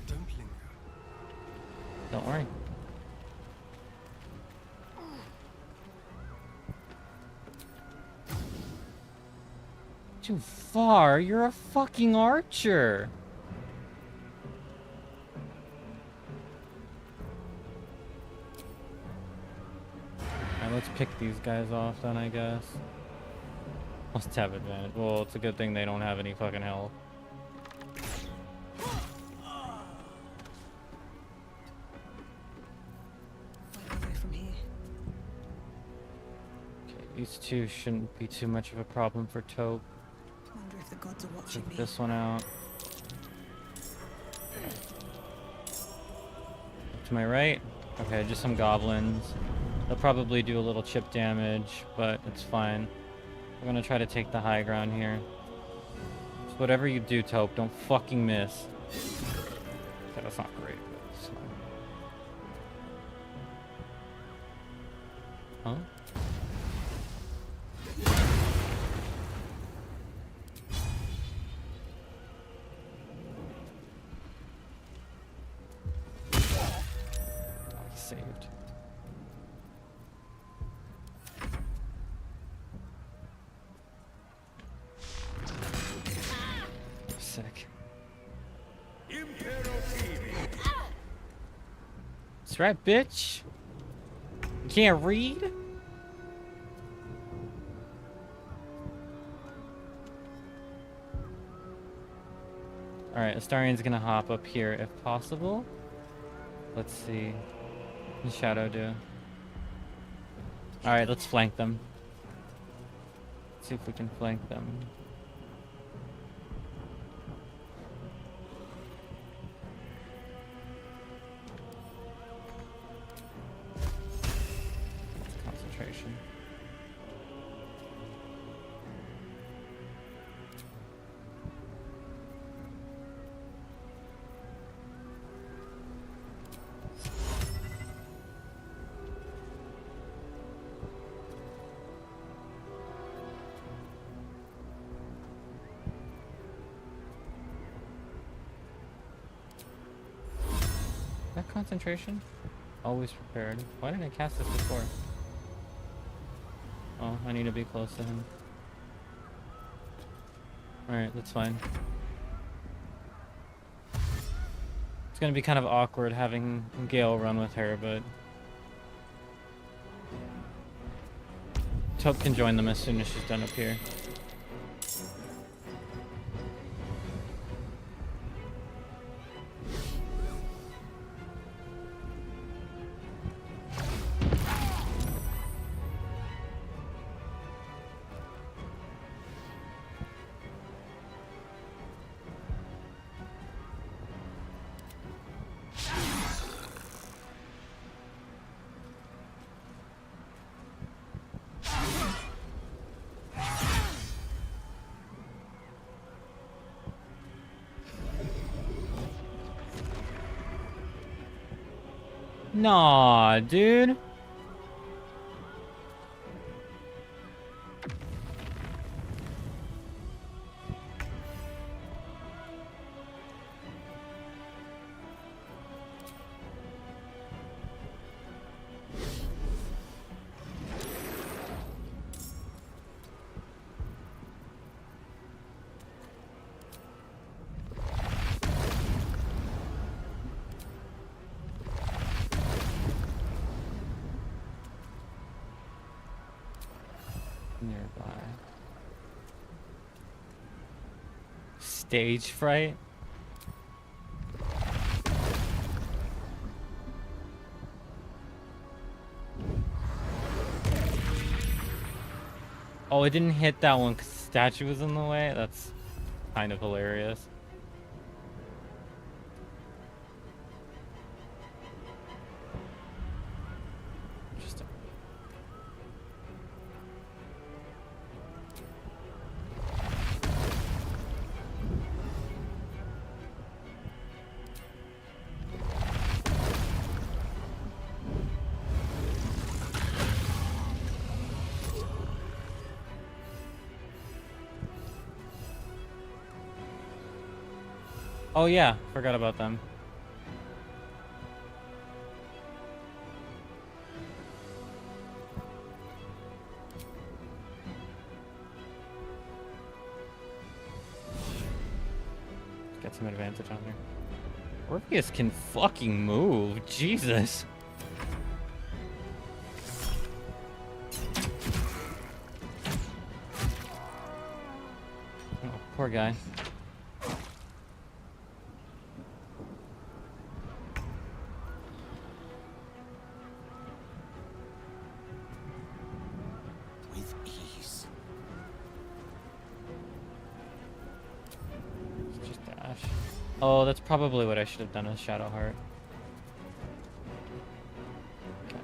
Speaker 9: Don't linger.
Speaker 1: Don't worry. Too far. You're a fucking archer. Alright, let's pick these guys off then, I guess. Must have advantage. Well, it's a good thing they don't have any fucking health. Okay, these two shouldn't be too much of a problem for Taupe.
Speaker 6: Wonder if the gods are watching
Speaker 1: Take
Speaker 6: me.
Speaker 1: this one out. To my right? Okay, just some goblins. They'll probably do a little chip damage, but it's fine. We're gonna try to take the high ground here. So whatever you do, Taupe, don't fucking miss. Okay, that's not great, but it's fine. Huh? Saved. Sick. That's right, bitch. You can't read? Alright, Astarian's gonna hop up here if possible. Let's see. What does Shadow do? Alright, let's flank them. Let's see if we can flank them. That's concentration. That concentration? Always prepared. Why didn't I cast this before? Oh, I need to be close to him. Alright, that's fine. It's gonna be kind of awkward having Gale run with her, but... Taupe can join them as soon as she's done up here. Nah, dude. nearby. Stage fright? Oh, it didn't hit that one because the statue was in the way? That's kind of hilarious. Interesting. Oh yeah, forgot about them. Get some advantage on there. Orpheus can fucking move. Jesus. Oh, poor guy.
Speaker 9: With ease.
Speaker 1: Just dash. Oh, that's probably what I should have done with Shadowheart. Okay.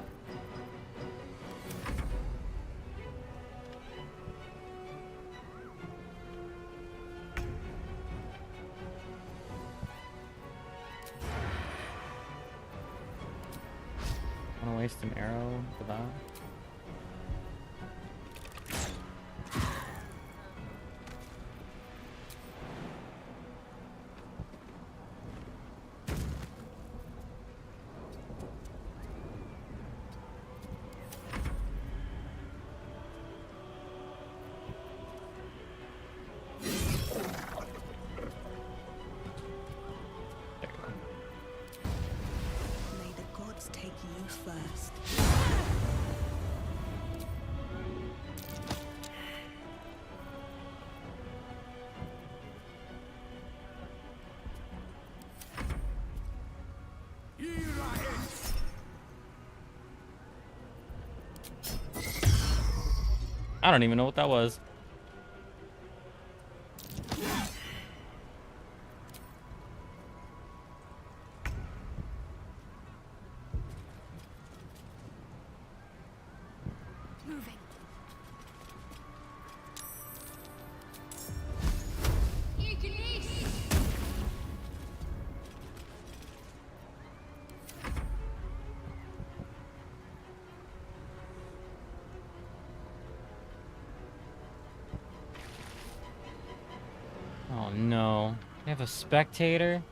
Speaker 1: Wanna waste an arrow for that?
Speaker 6: May the gods take you first.
Speaker 1: I don't even know what that was.
Speaker 13: Moving.
Speaker 1: Oh no. We have a spectator?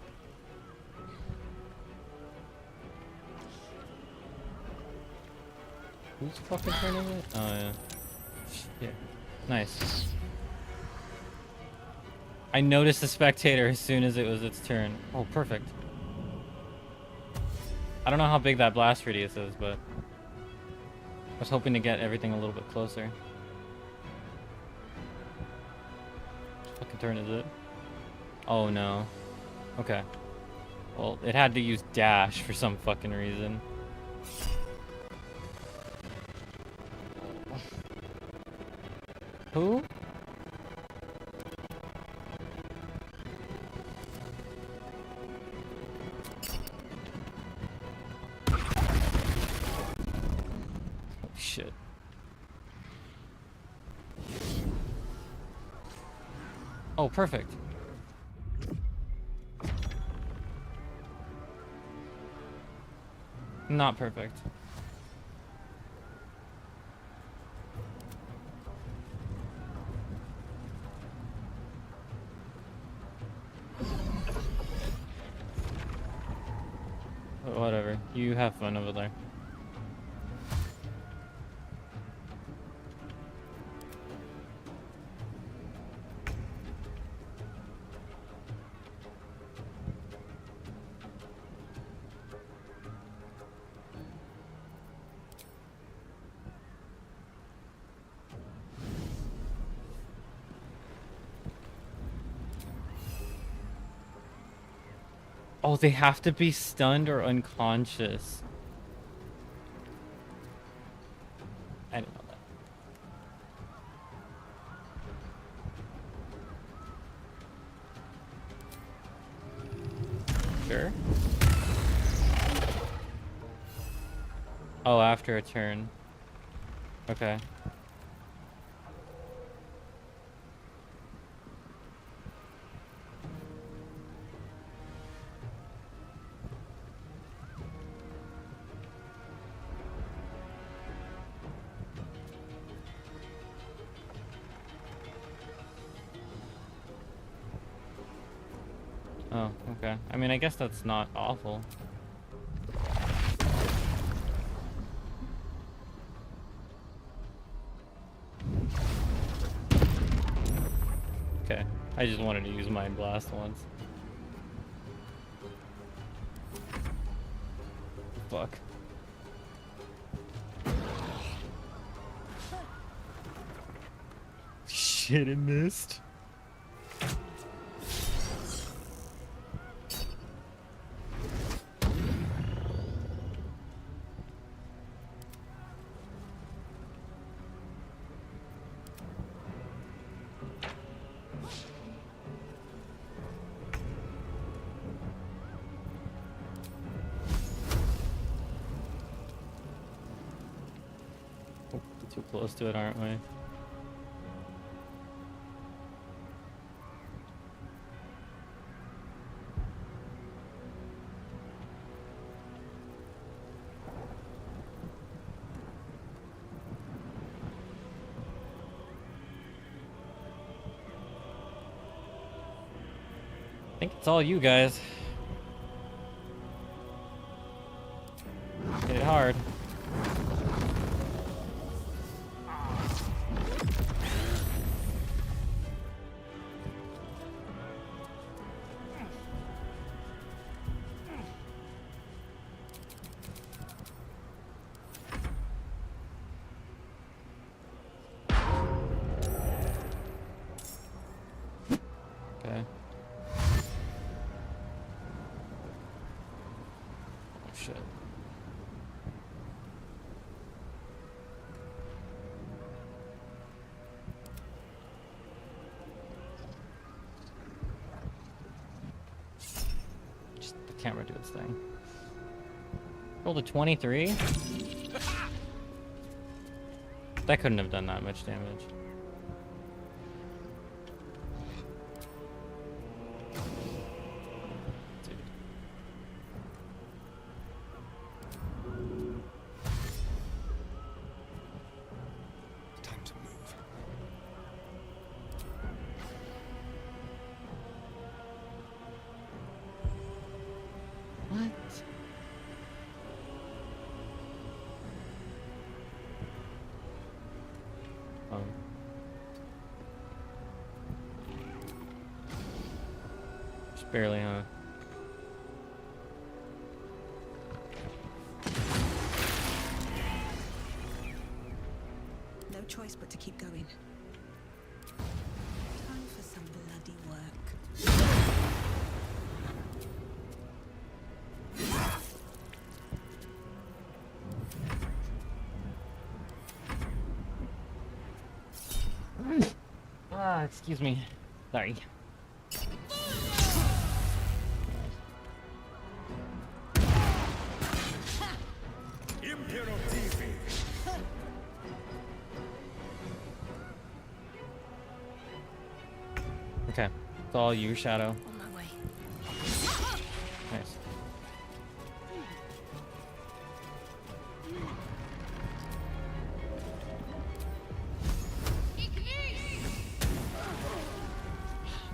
Speaker 1: Who's fucking turning it? Oh yeah. Shit. Nice. I noticed the spectator as soon as it was its turn. Oh, perfect. I don't know how big that blast radius is, but I was hoping to get everything a little bit closer. What fucking turn is it? Oh no. Okay. Well, it had to use dash for some fucking reason. Who? Oh shit. Oh, perfect. Not perfect. Whatever. You have fun over there. Oh, they have to be stunned or unconscious. I didn't know that. Sure. Oh, after a turn. Okay. Oh, okay. I mean, I guess that's not awful. Okay. I just wanted to use Mind Blast once. Fuck. Shit, it missed. Too close to it, aren't we? I think it's all you guys. Hit it hard. Okay. Oh shit. Just the camera do its thing. Rolled a 23. That couldn't have done that much damage.
Speaker 9: Time to move.
Speaker 1: What? Oh. Just barely, huh?
Speaker 6: No choice but to keep going. Time for some bloody work.
Speaker 1: Ah, excuse me. Sorry. Okay, it's all you, Shadow.
Speaker 6: On my way.
Speaker 1: Nice.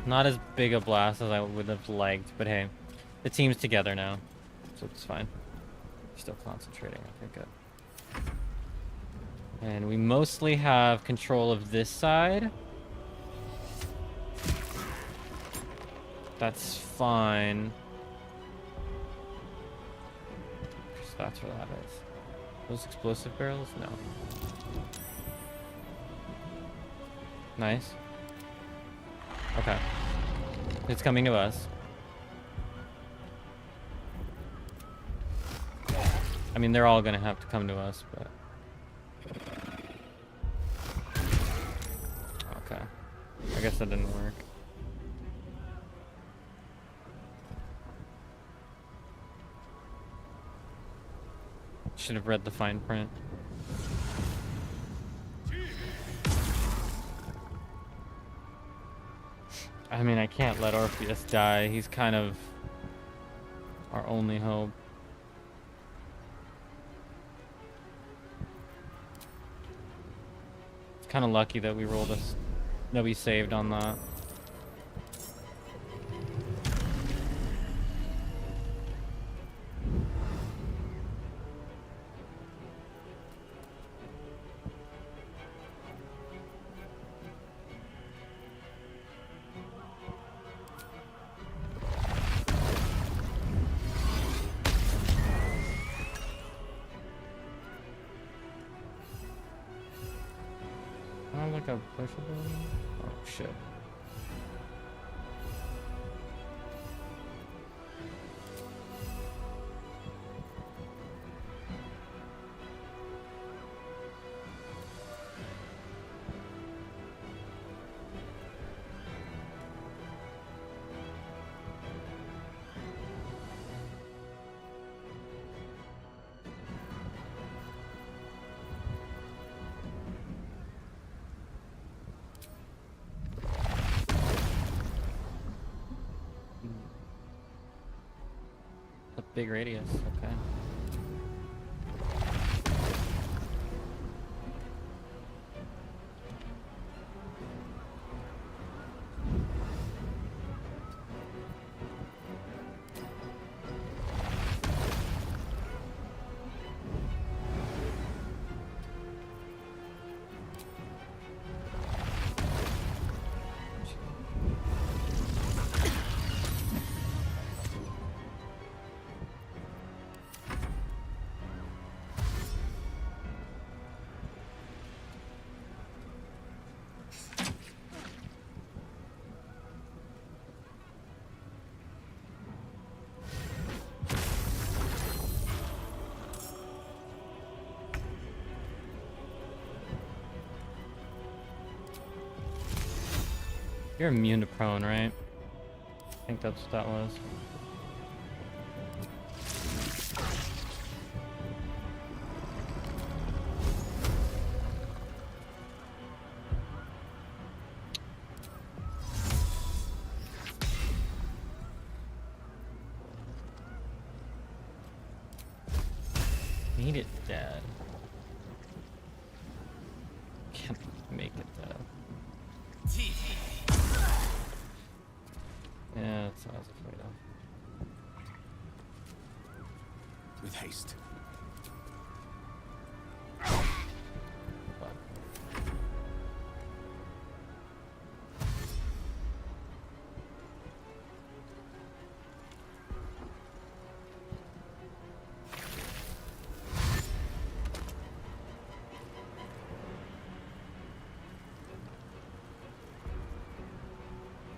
Speaker 1: Not as big a blast as I would have liked, but hey, the team's together now, so it's fine. Still concentrating. Okay, good. And we mostly have control of this side. That's fine. That's where that is. Those explosive barrels? No. Nice. Okay. It's coming to us. I mean, they're all gonna have to come to us, but... Okay. I guess that didn't work. Should have read the fine print. I mean, I can't let Orpheus die. He's kind of our only hope. It's kind of lucky that we rolled us, that we saved on that. Like a pushable? Oh shit. Big radius, okay. You're immune to prone, right? I think that's what that was. Need it dead. Can't make it dead. Yeah, that's what I was afraid of.
Speaker 9: With haste.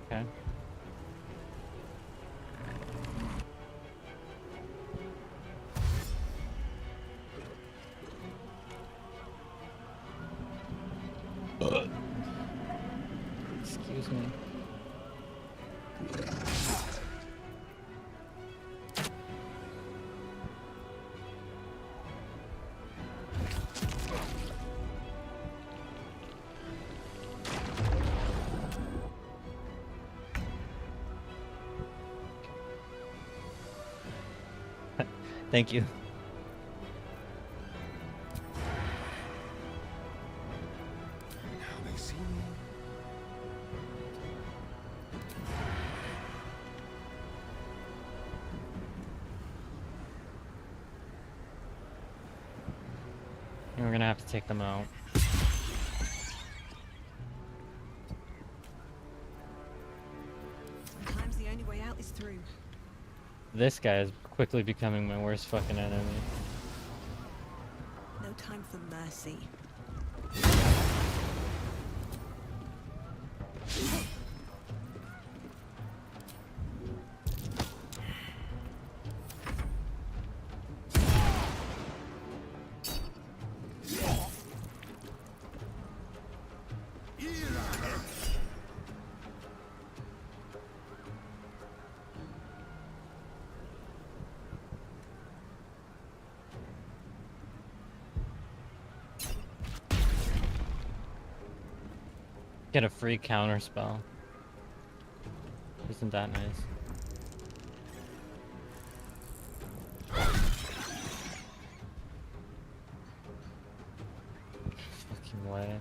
Speaker 1: Okay. Excuse me. Thank you.
Speaker 9: Now they see me.
Speaker 1: And we're gonna have to take them out.
Speaker 6: Sometimes the only way out is through.
Speaker 1: This guy is quickly becoming my worst fucking enemy.
Speaker 6: No time for mercy.
Speaker 1: Get a free counter spell. Isn't that nice? Fucking way.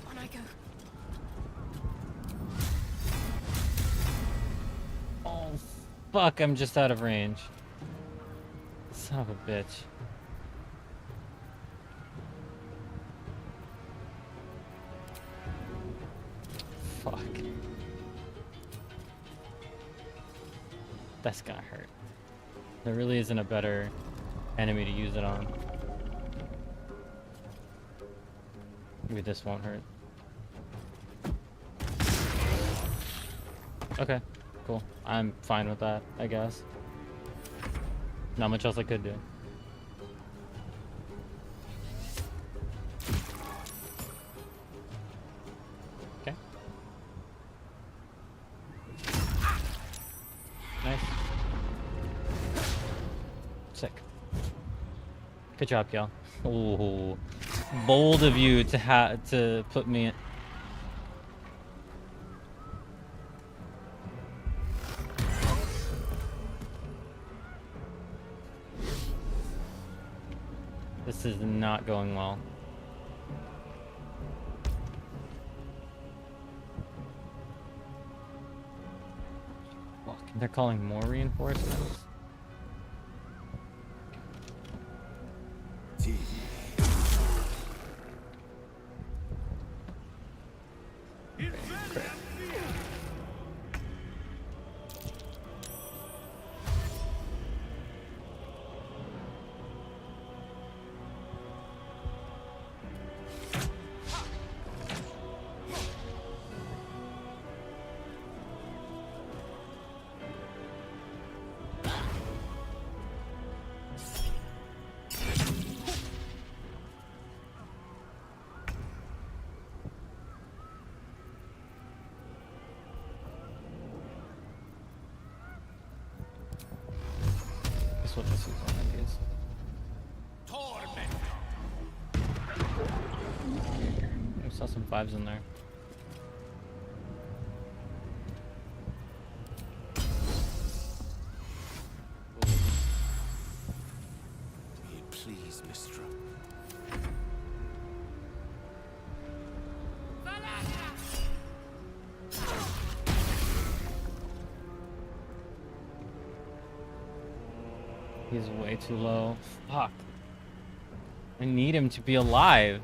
Speaker 6: On I go.
Speaker 1: Oh, fuck, I'm just out of range. Son of a bitch. Fuck. That's gonna hurt. There really isn't a better enemy to use it on. Maybe this won't hurt. Okay, cool. I'm fine with that, I guess. Not much else I could do. Okay. Nice. Sick. Good job, y'all. Ooh, bold of you to put me in. This is not going well. Fuck, they're calling more reinforcements? That's what this is on, I guess. I saw some vibes in there.
Speaker 9: Please, Mistra.
Speaker 1: He's way too low. Fuck. I need him to be alive.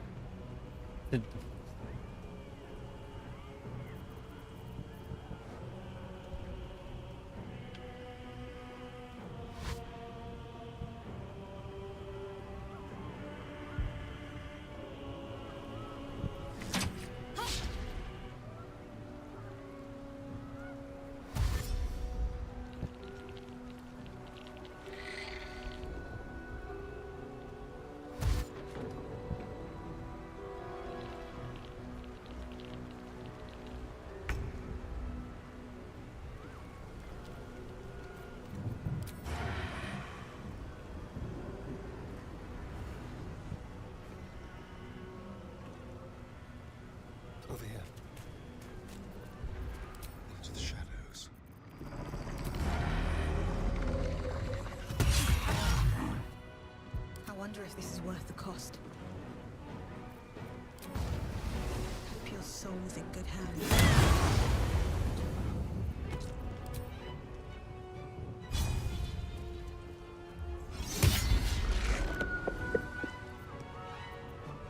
Speaker 9: Over here. Into the shadows.
Speaker 6: I wonder if this is worth the cost. Hope your soul's in good hands.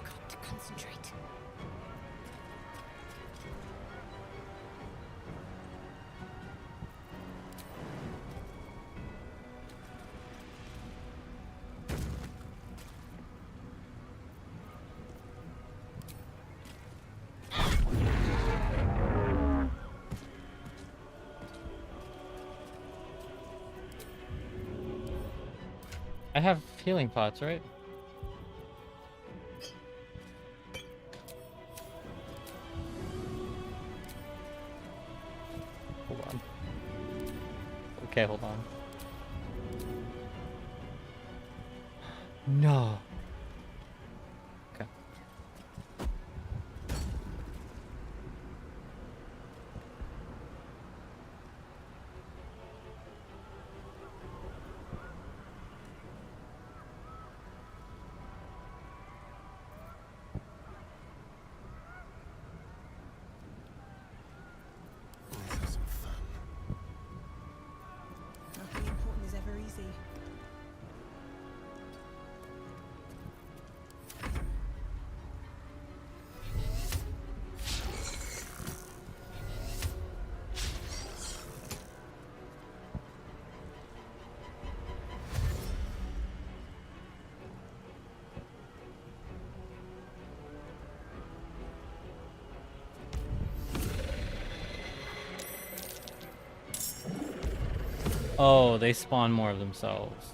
Speaker 13: Got to concentrate.
Speaker 1: I have healing pots, right? Hold on. Okay, hold on. No. Okay.
Speaker 6: Nothing important is ever easy.
Speaker 1: Oh, they spawn more of themselves.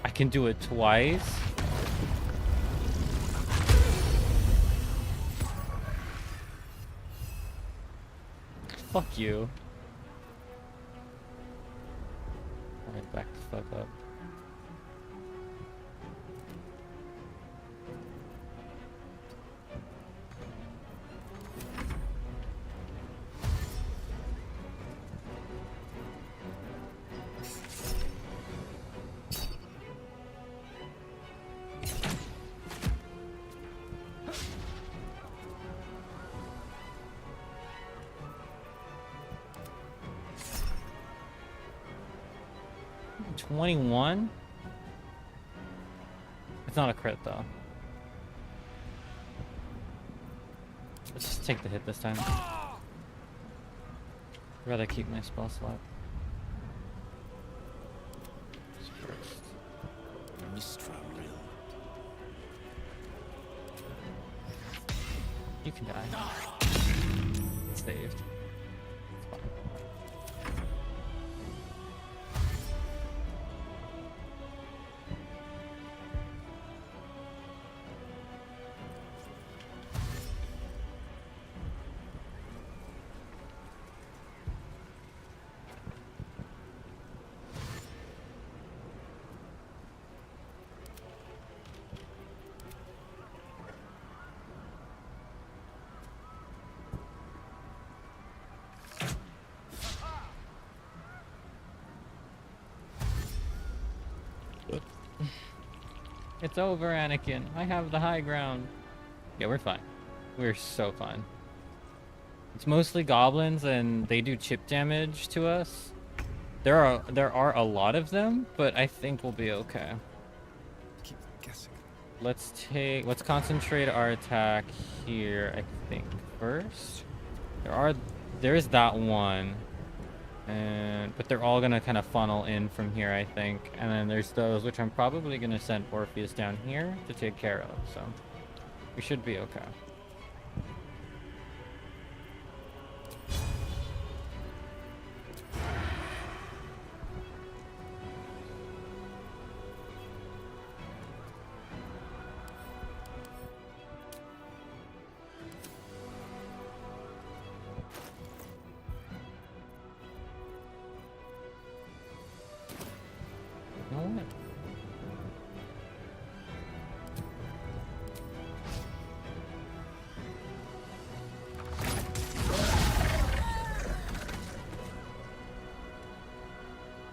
Speaker 1: I can do it twice. Fuck you. Alright, back the fuck up. $21? It's not a crit though. Let's just take the hit this time. I'd rather keep my spell slot. You can die. Saved. It's over, Anakin. I have the high ground. Yeah, we're fine. We're so fine. It's mostly goblins, and they do chip damage to us. There are a lot of them, but I think we'll be okay.
Speaker 9: Keep guessing.
Speaker 1: Let's concentrate our attack here, I think, first. There is that one. But they're all gonna kind of funnel in from here, I think. And then there's those which I'm probably gonna send Orpheus down here to take care of, so we should be okay.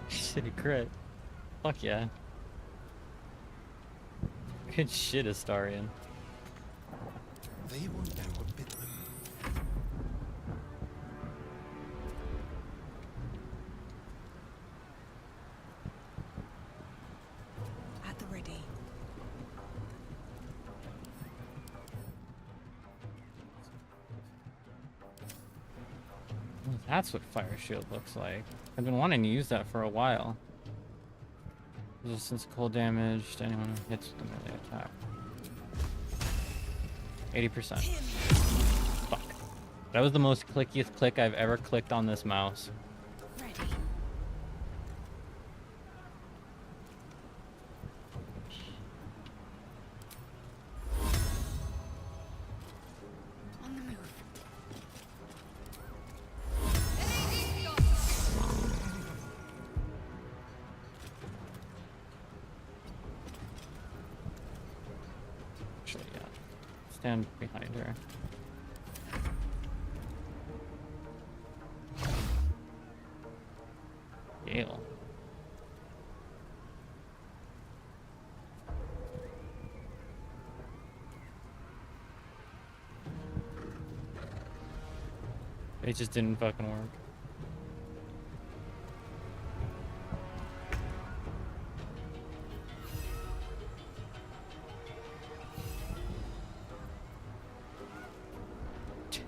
Speaker 1: Shitty crit. Fuck yeah. Good shit, Astarion.
Speaker 9: They won't know what bit them.
Speaker 6: At the ready.
Speaker 1: That's what Fire Shield looks like. I've been wanting to use that for a while. Resistance to cold damage to anyone who hits with the melee attack. 80%. Fuck. That was the most clickiest click I've ever clicked on this mouse.
Speaker 13: Ready. On the move.
Speaker 1: Actually, yeah. Stand behind her. Gale. It just didn't fucking work.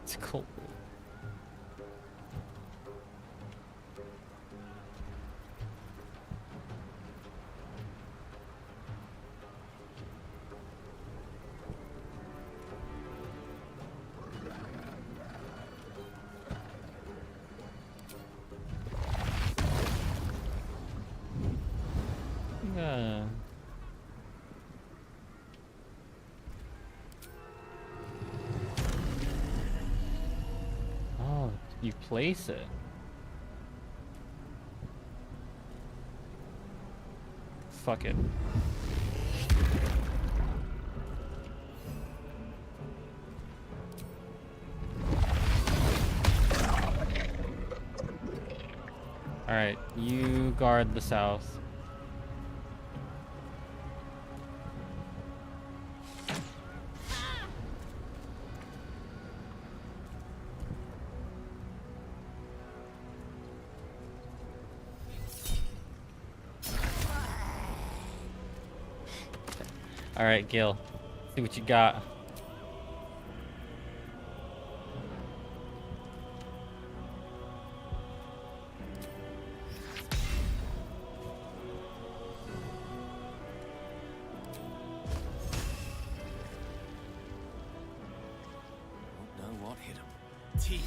Speaker 1: It's cold. Yeah. Oh, you place it. Fuck it. Alright, you guard the south. Alright, Gil. See what you got.
Speaker 18: Don't know what hit him.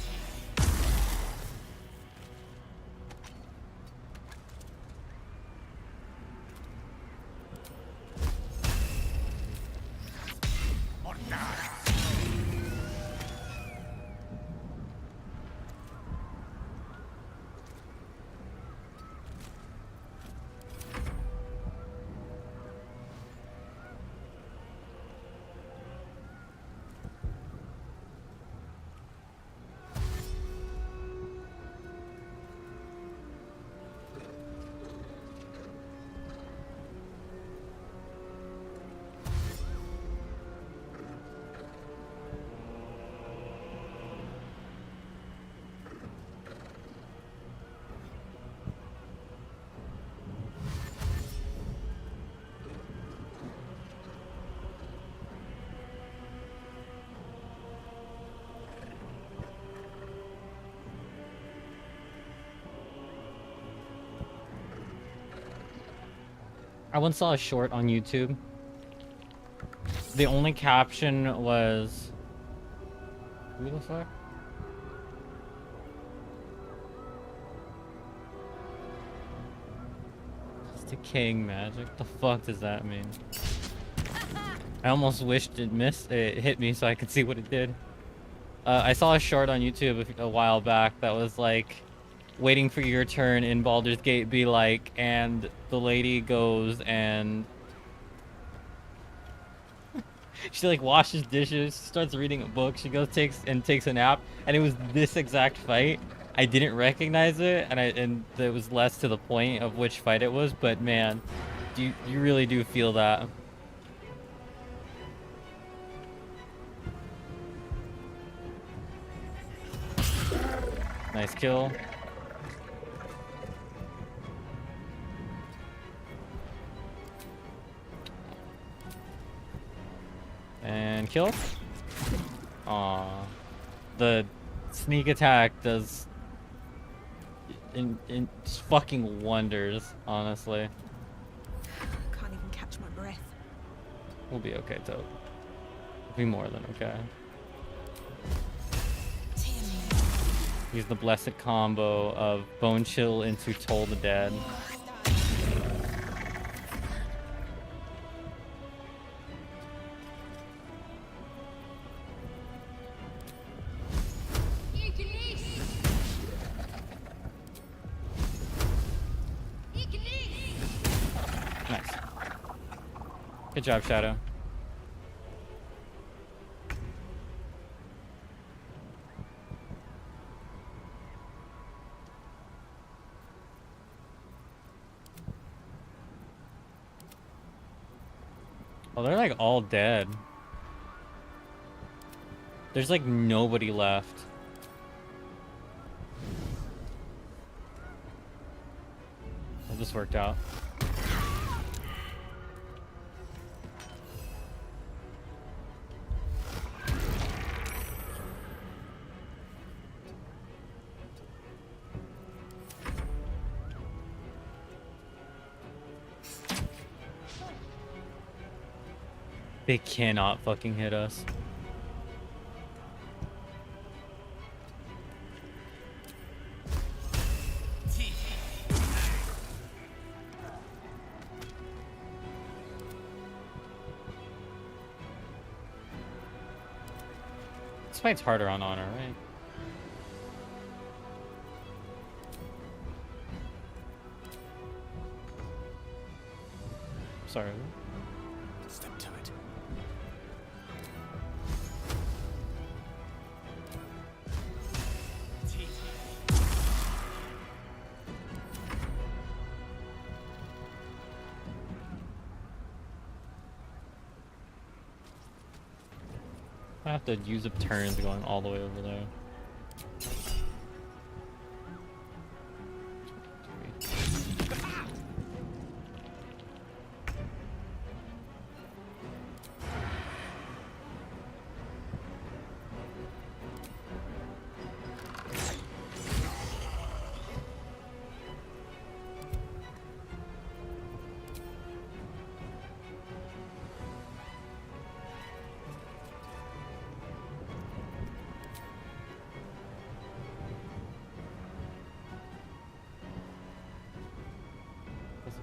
Speaker 1: I once saw a short on YouTube. The only caption was... Who the fuck? It's decaying magic. The fuck does that mean? I almost wished it hit me so I could see what it did. I saw a short on YouTube a while back that was like, waiting for your turn in Baldur's Gate be like, and the lady goes and she like washes dishes, starts reading a book, she goes takes a nap, and it was this exact fight. I didn't recognize it, and it was less to the point of which fight it was, but man, you really do feel that. Nice kill. And kill. Aww. The sneak attack does in fucking wonders, honestly.
Speaker 6: Can't even catch my breath.
Speaker 1: We'll be okay, Toad. We'll be more than okay. Use the blessed combo of Bone Chill into Toll the Dead. Nice. Good job, Shadow. Oh, they're like all dead. There's like nobody left. Well, this worked out. They cannot fucking hit us. This fight's harder on Honor, right? Sorry.
Speaker 9: Step to it.
Speaker 1: I have to use up turns going all the way over there.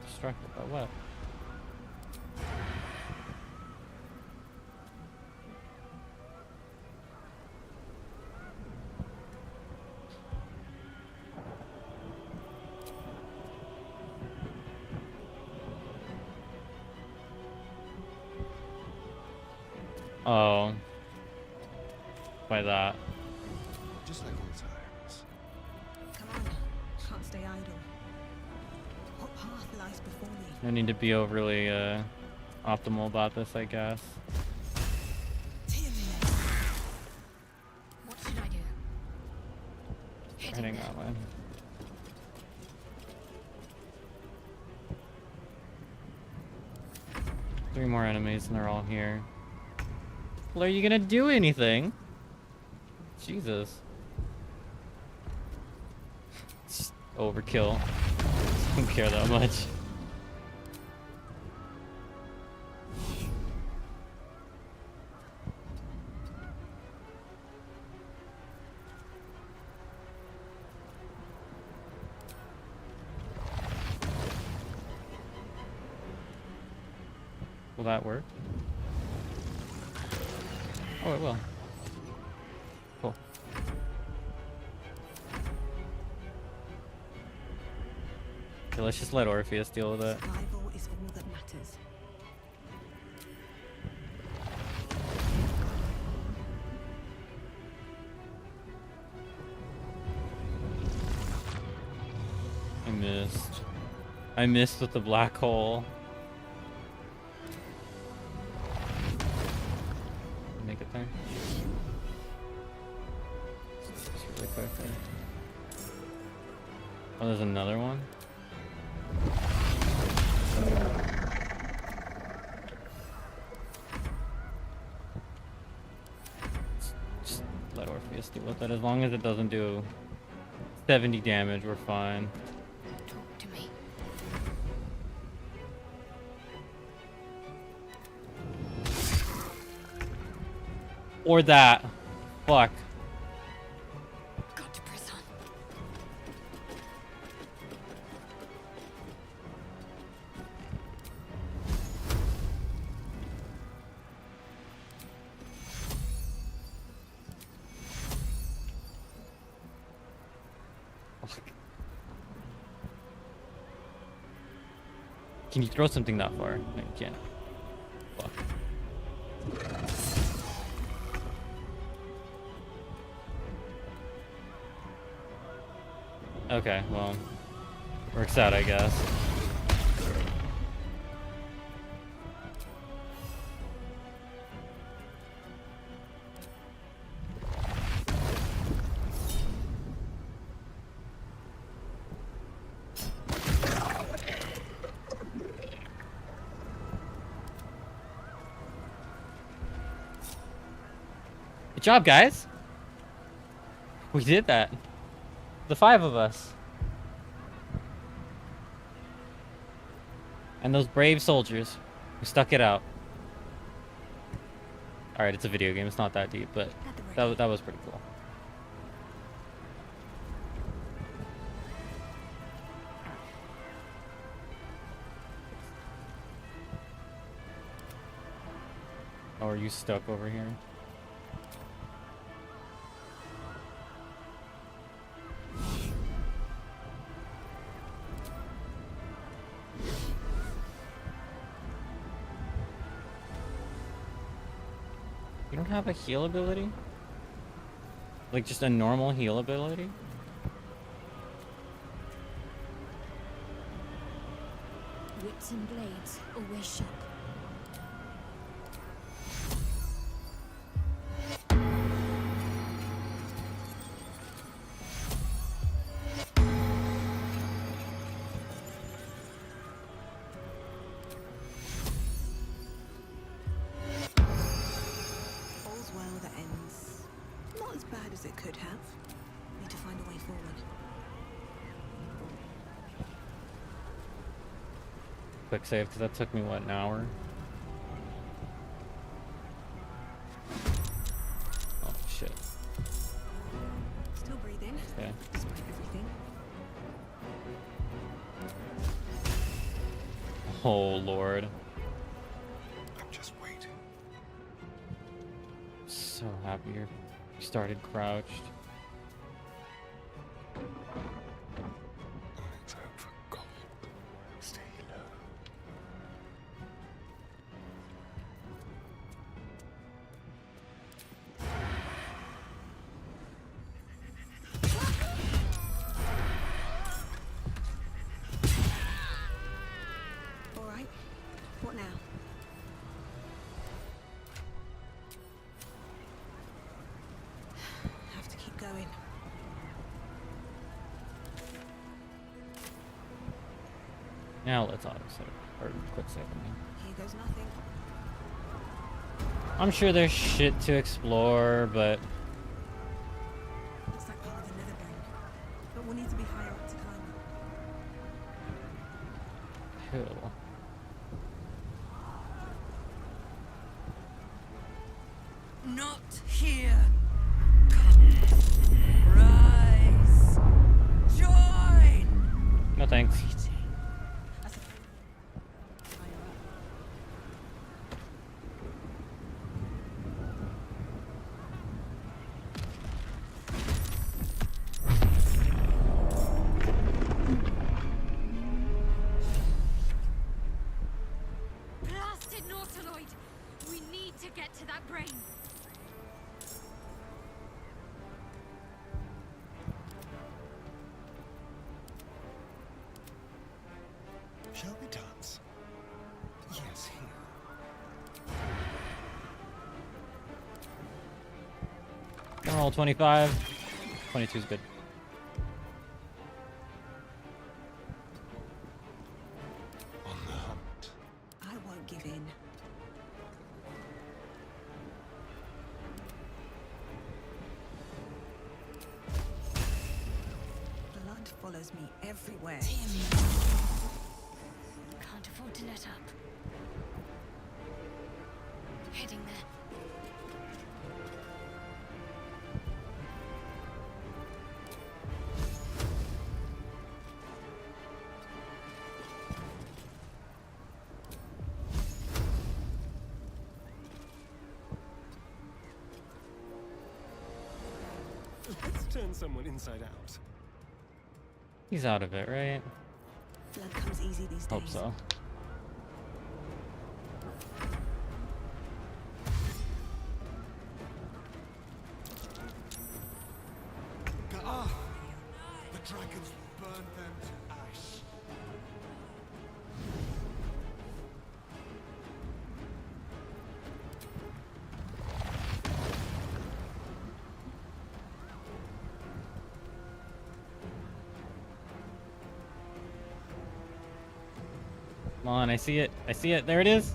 Speaker 1: Distracted by what? Oh. By that.
Speaker 9: Just like old times.
Speaker 6: Come on, can't stay idle. What path lies before me?
Speaker 1: No need to be overly optimal about this, I guess.
Speaker 13: What should I do?
Speaker 1: Heading that way. Three more enemies and they're all here. Well, are you gonna do anything? Jesus. It's overkill. Don't care that much. Will that work? Oh, it will. Cool. Okay, let's just let Orpheus deal with it.
Speaker 6: Survival is all that matters.
Speaker 1: I missed. I missed with the black hole. Make it there. Just really quick there. Oh, there's another one? Just let Orpheus deal with it, as long as it doesn't do 70 damage, we're fine.
Speaker 13: Talk to me.
Speaker 1: Or that. Fuck.
Speaker 13: Got to press on.
Speaker 1: Can you throw something that far? No, you can't. Fuck. Okay, well, works out, I guess. Good job, guys. We did that. The 5 of us. And those brave soldiers who stuck it out. Alright, it's a video game. It's not that deep, but that was pretty cool. Oh, are you stuck over here? You don't have a heal ability? Like just a normal heal ability?
Speaker 13: Whips and blades, always sharp.
Speaker 6: All's well that ends not as bad as it could have. Need to find a way forward.
Speaker 1: Quick save, because that took me, what, an hour? Oh, shit.
Speaker 6: Still breathing.
Speaker 1: Okay.
Speaker 6: Despite everything.
Speaker 1: Oh, Lord.
Speaker 9: I'm just waiting.
Speaker 1: So happy you started crouched.
Speaker 9: Let's hope for gold. Stay low.
Speaker 6: All right. What now? Have to keep going.
Speaker 1: Now let's auto save. Or quick save, I mean.
Speaker 6: Here goes nothing.
Speaker 1: I'm sure there's shit to explore, but
Speaker 6: Looks like part of the nether brain. But we'll need to be higher up to climb it.
Speaker 1: cool.
Speaker 16: Not here. Come. Rise. Join.
Speaker 1: No thanks.
Speaker 13: Blasted Nautiloid! We need to get to that brain.
Speaker 9: Shall we dance? Yes, here.
Speaker 1: Gonna roll 25. 22 is good.
Speaker 9: On the hunt.
Speaker 6: I won't give in. follows me everywhere.
Speaker 13: Can't afford to let up. Heading there.
Speaker 19: Let's turn someone inside out.
Speaker 1: He's out of it, right?
Speaker 6: Blood comes easy these days.
Speaker 1: Hope so.
Speaker 9: Ah! The dragons will burn them to ash.
Speaker 1: Come on, I see it. I see it. There it is.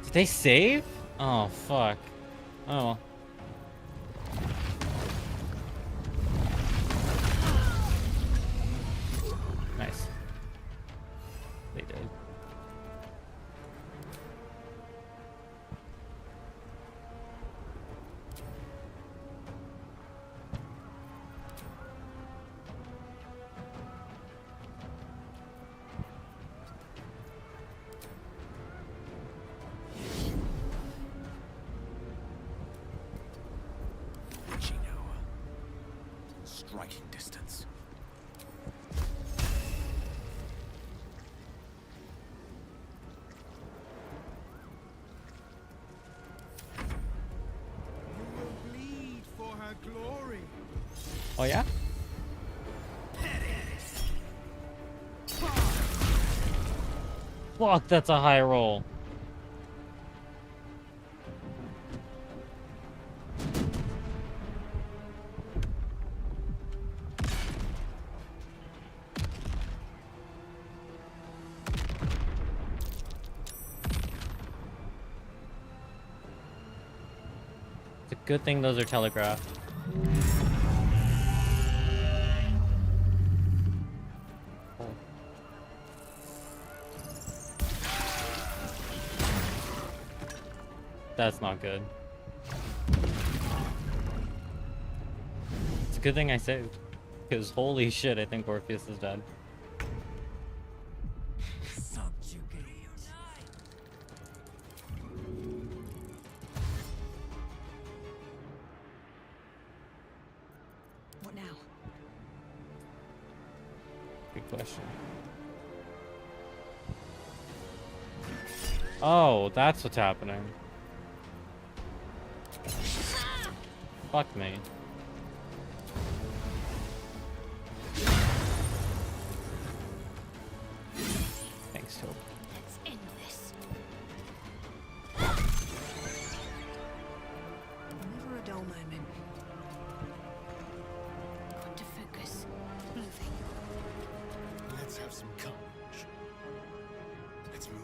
Speaker 1: Did they save? Oh, fuck. Oh. Nice. They did.
Speaker 9: Striking distance.
Speaker 11: You will bleed for her glory.
Speaker 1: Oh, yeah? Fuck, that's a high roll. It's a good thing those are telegraphed. That's not good. It's a good thing I saved. Because holy shit, I think Orpheus is dead.
Speaker 6: What now?
Speaker 1: Good question. Oh, that's what's happening. Fuck me. Thanks, Toby.
Speaker 13: Let's end this.
Speaker 6: Never a dull moment.
Speaker 13: Got to focus. Moving.
Speaker 9: Let's have some courage. Let's move.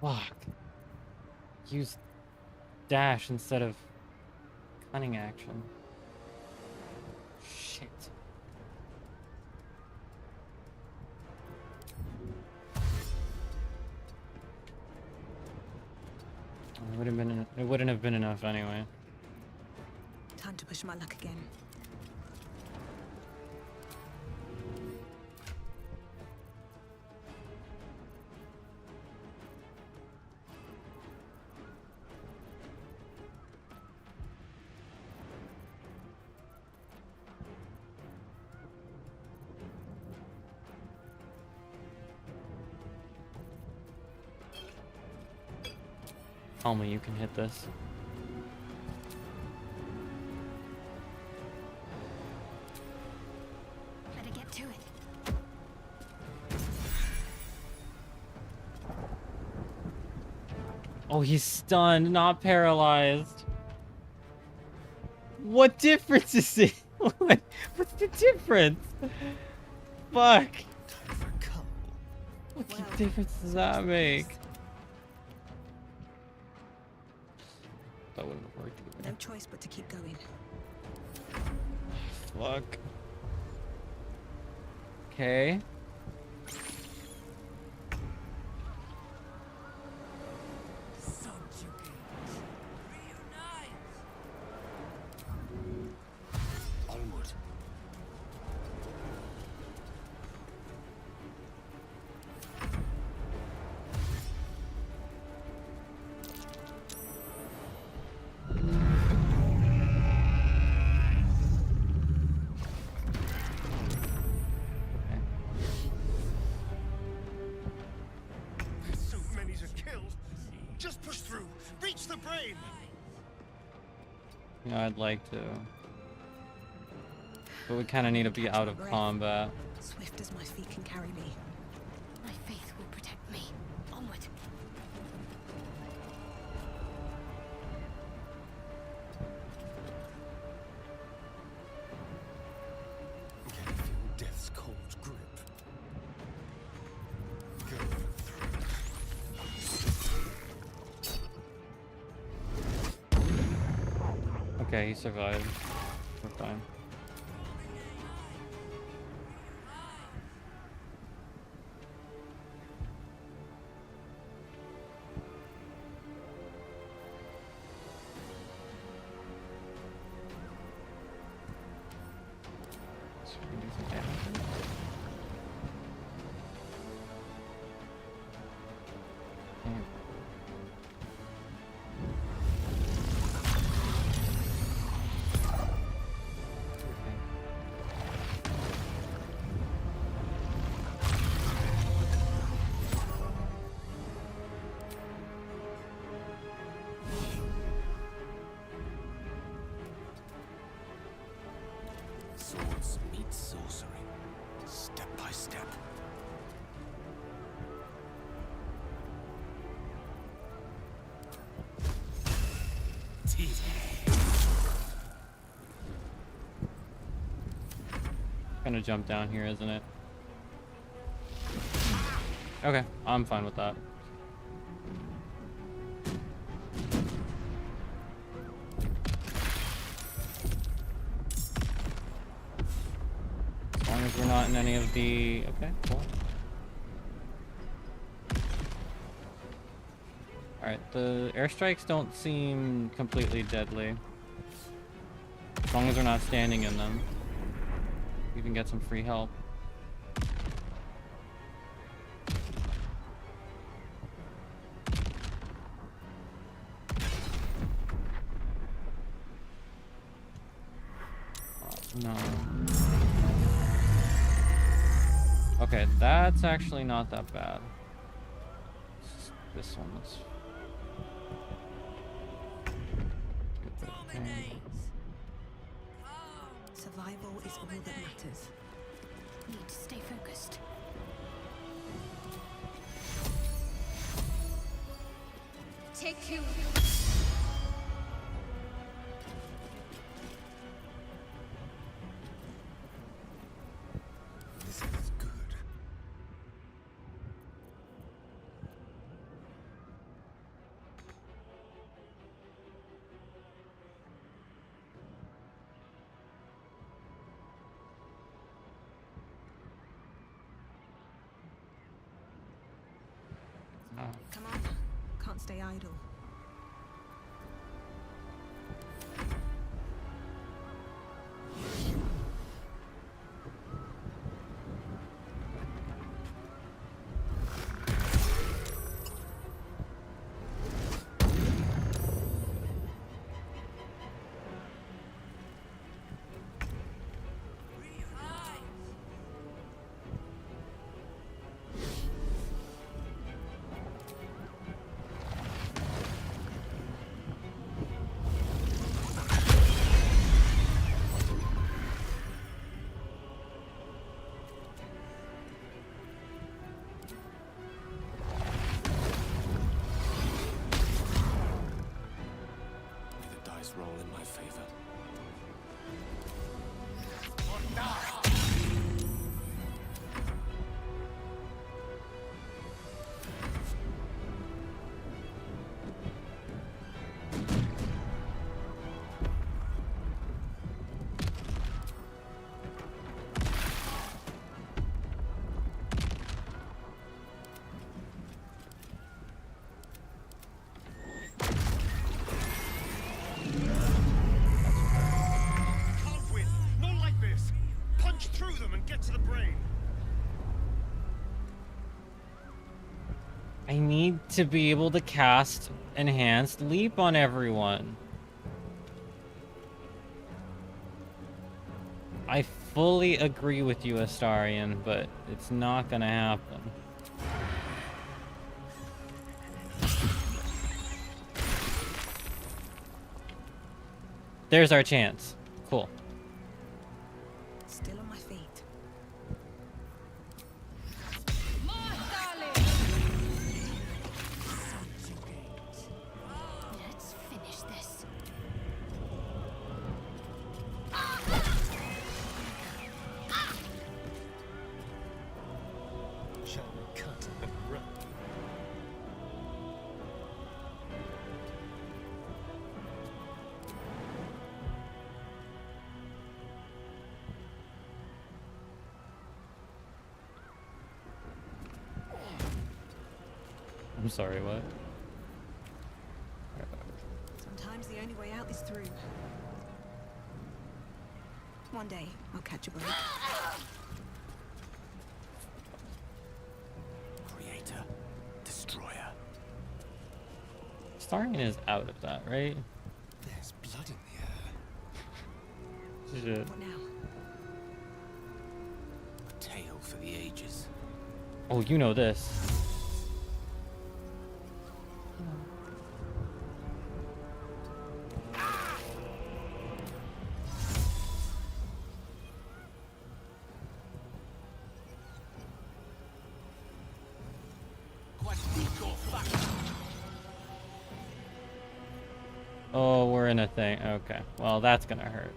Speaker 1: Fuck. Use dash instead of cunning action. Shit. It wouldn't have been enough anyway.
Speaker 6: Time to push my luck again.
Speaker 1: Tell me you can hit this.
Speaker 13: Better get to it.
Speaker 1: Oh, he's stunned, not paralyzed. What difference is it? What's the difference? Fuck. What difference does that make? That wouldn't have worked either.
Speaker 6: No choice but to keep going.
Speaker 1: Fuck. Okay.
Speaker 8: Onward. So many to kill. Just push through. Reach the brain.
Speaker 1: Yeah, I'd like to. But we kind of need to be out of combat.
Speaker 6: Swift as my feet can carry me.
Speaker 13: My faith will protect me. Onward.
Speaker 8: Can you feel death's cold grip? Go
Speaker 1: Okay, he survived. We're fine. So we can do some damage. Damn.
Speaker 9: Swords meet sorcery, step by step.
Speaker 1: Gonna jump down here, isn't it? Okay, I'm fine with that. As long as we're not in any of the... Okay, cool. Alright, the airstrikes don't seem completely deadly. As long as we're not standing in them. We can get some free help. No. Okay, that's actually not that bad. This one is...
Speaker 6: Survival is all that matters.
Speaker 13: Need to stay focused. Take two.
Speaker 8: This is good.
Speaker 6: Come on. Can't stay idle.
Speaker 9: May the dice roll in my favor.
Speaker 19: Can't win. Not like this. Punch through them and get to the brain.
Speaker 1: I need to be able to cast Enhanced Leap on everyone. I fully agree with you, Astarion, but it's not gonna happen. There's our chance. Cool.
Speaker 6: Still on my feet.
Speaker 13: Let's finish this.
Speaker 19: Shall we cut and run?
Speaker 1: I'm sorry, what?
Speaker 6: Sometimes the only way out is through. One day, I'll catch a break.
Speaker 18: Creator, destroyer.
Speaker 1: Astarion is out of that, right?
Speaker 19: There's blood in the air.
Speaker 1: Shit.
Speaker 6: What now?
Speaker 18: A tale for the ages.
Speaker 1: Oh, you know this. Oh, we're in a thing. Okay. Well, that's gonna hurt.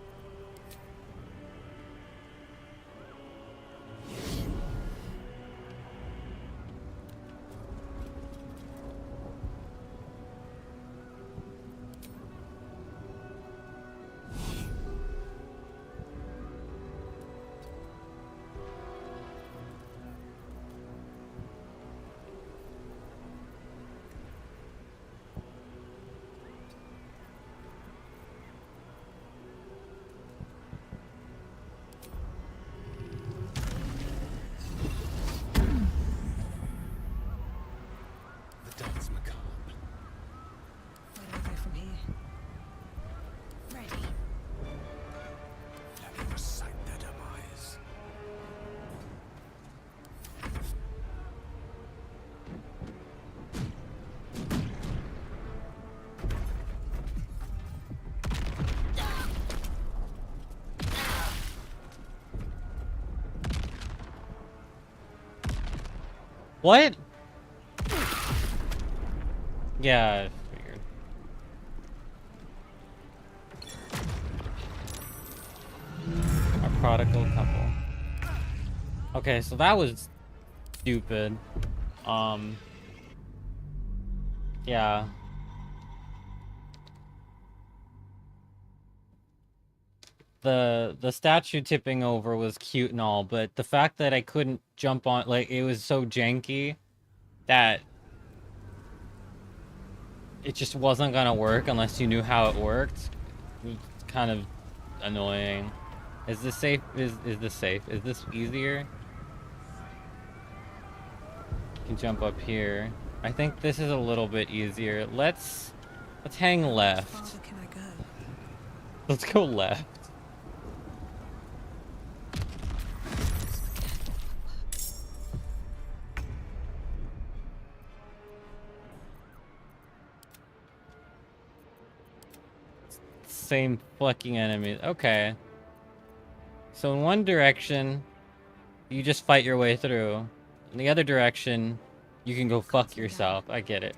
Speaker 19: The dance macabre.
Speaker 6: Where do I go from here?
Speaker 13: Ready.
Speaker 18: Let me recite their demise.
Speaker 1: What? Yeah, I figured. Our prodigal couple. Okay, so that was stupid. Yeah. The statue tipping over was cute and all, but the fact that I couldn't jump on, like, it was so janky that it just wasn't gonna work unless you knew how it worked. It's kind of annoying. Is this safe? Is this safe? Is this easier? You can jump up here. I think this is a little bit easier. Let's hang left.
Speaker 6: How far can I go?
Speaker 1: Let's go left. Same fucking enemies. Okay. So in one direction, you just fight your way through. In the other direction, you can go fuck yourself. I get it.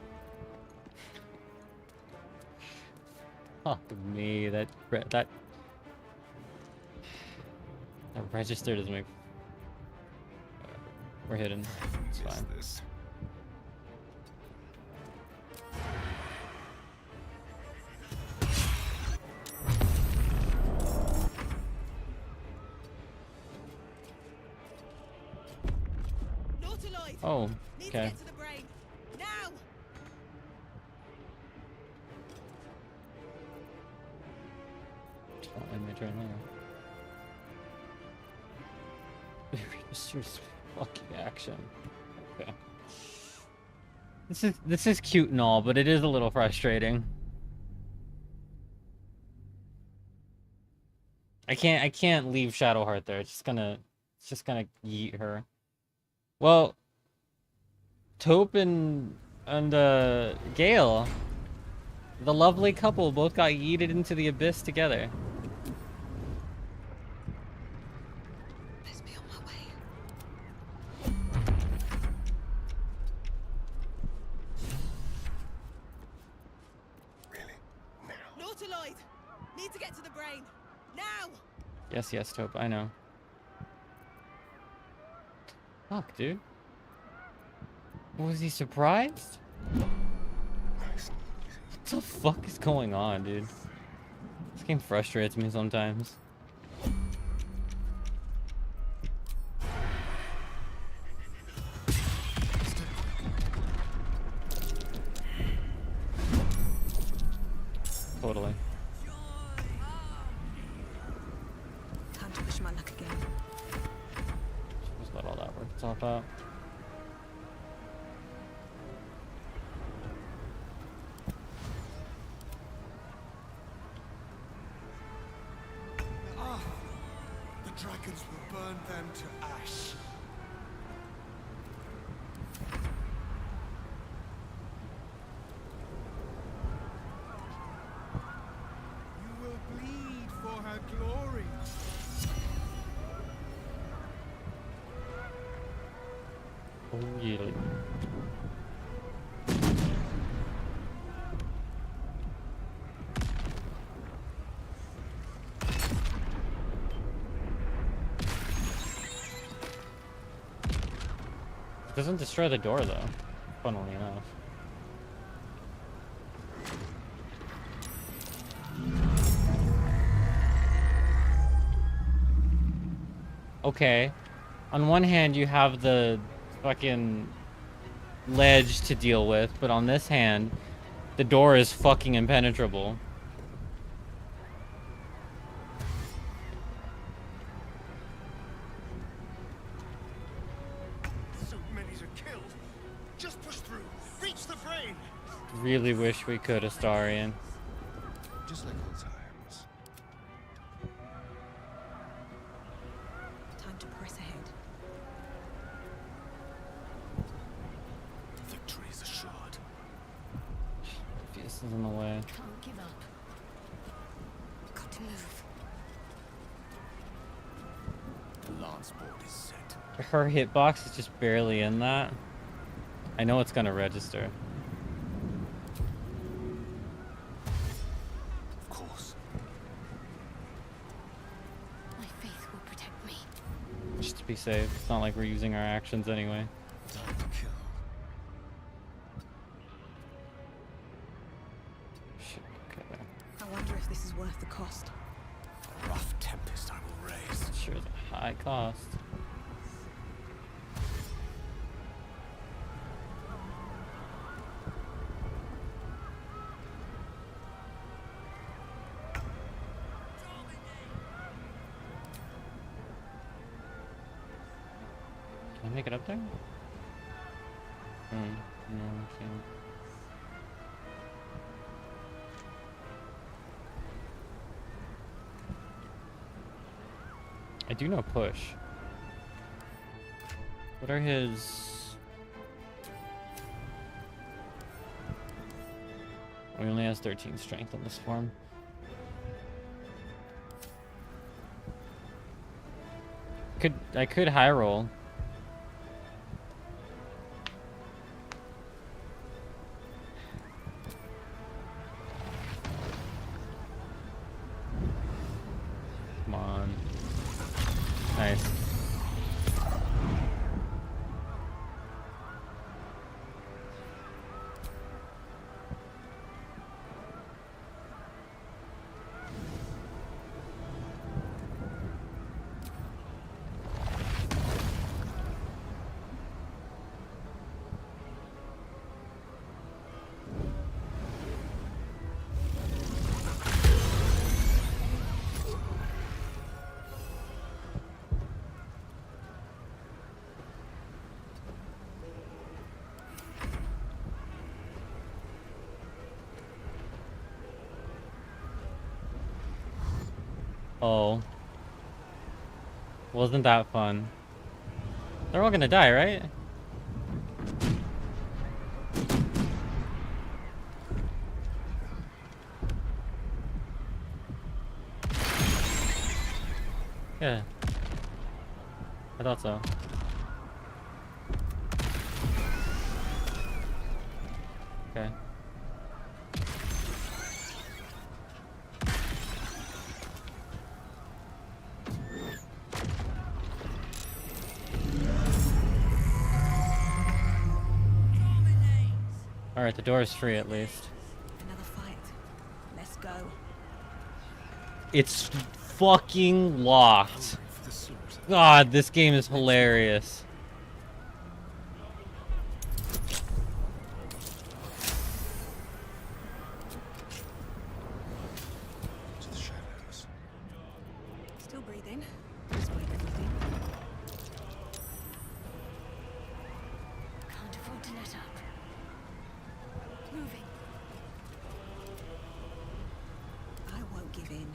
Speaker 1: Fuck me. That The register doesn't make... We're hidden. It's fine. Oh, okay. Don't let me turn there. Register's fucking action. Okay. This is cute and all, but it is a little frustrating. I can't leave Shadowheart there. It's just gonna yeet her. Well, Taupe and Gale, the lovely couple, both got yeeted into the abyss together.
Speaker 2: Let's be on my way.
Speaker 6: Nautiloid! Need to get to the brain. Now!
Speaker 1: Yes, yes, Taupe, I know. Fuck, dude. Was he surprised? What the fuck is going on, dude? This game frustrates me sometimes. Totally.
Speaker 6: Time to push my luck again.
Speaker 1: Just let all that work itself out.
Speaker 9: The dragons will burn them to ash. You will bleed for her glory.
Speaker 1: Oh, yeah. Doesn't destroy the door though, funnily enough. Okay. On one hand you have the fucking ledge to deal with, but on this hand, the door is fucking impenetrable. Really wish we could, Astarion.
Speaker 9: Just like old times.
Speaker 6: Time to press ahead.
Speaker 9: Victory is assured.
Speaker 1: This is in the way.
Speaker 13: Can't give up. Got to move.
Speaker 9: The lance board is set.
Speaker 1: Her hitbox is just barely in that. I know it's gonna register. Just to be safe. It's not like we're using our actions anyway. Shit, okay.
Speaker 6: I wonder if this is worth the cost.
Speaker 9: A rough tempest I will raise.
Speaker 1: Sure, it's a high cost. Can I make it up there? No, I can't. I do know push. What are his... He only has 13 strength on this form. I could high roll. Come on. Oh. Wasn't that fun? They're all gonna die, right? Yeah. I thought so. Okay. Alright, the door is free at least.
Speaker 6: Another fight. Let's go.
Speaker 1: It's fucking locked. God, this game is hilarious.
Speaker 9: To the shadows.
Speaker 6: Still breathing. Despite everything.
Speaker 13: Can't afford to let up. Moving.
Speaker 6: I won't give in.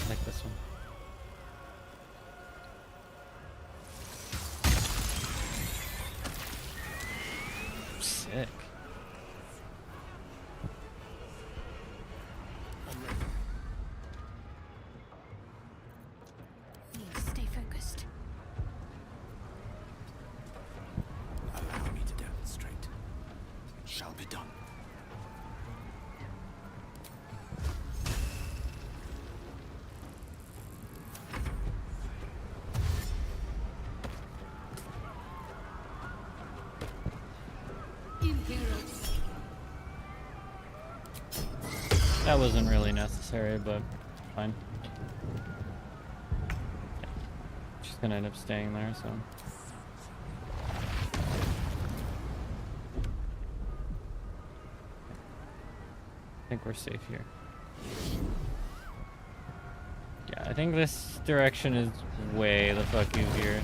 Speaker 1: I like this one. Sick.
Speaker 13: Need to stay focused.
Speaker 9: Allow me to demonstrate. It shall be done.
Speaker 1: That wasn't really necessary, but fine. She's gonna end up staying there, so. I think we're safe here. Yeah, I think this direction is way the fuck easier.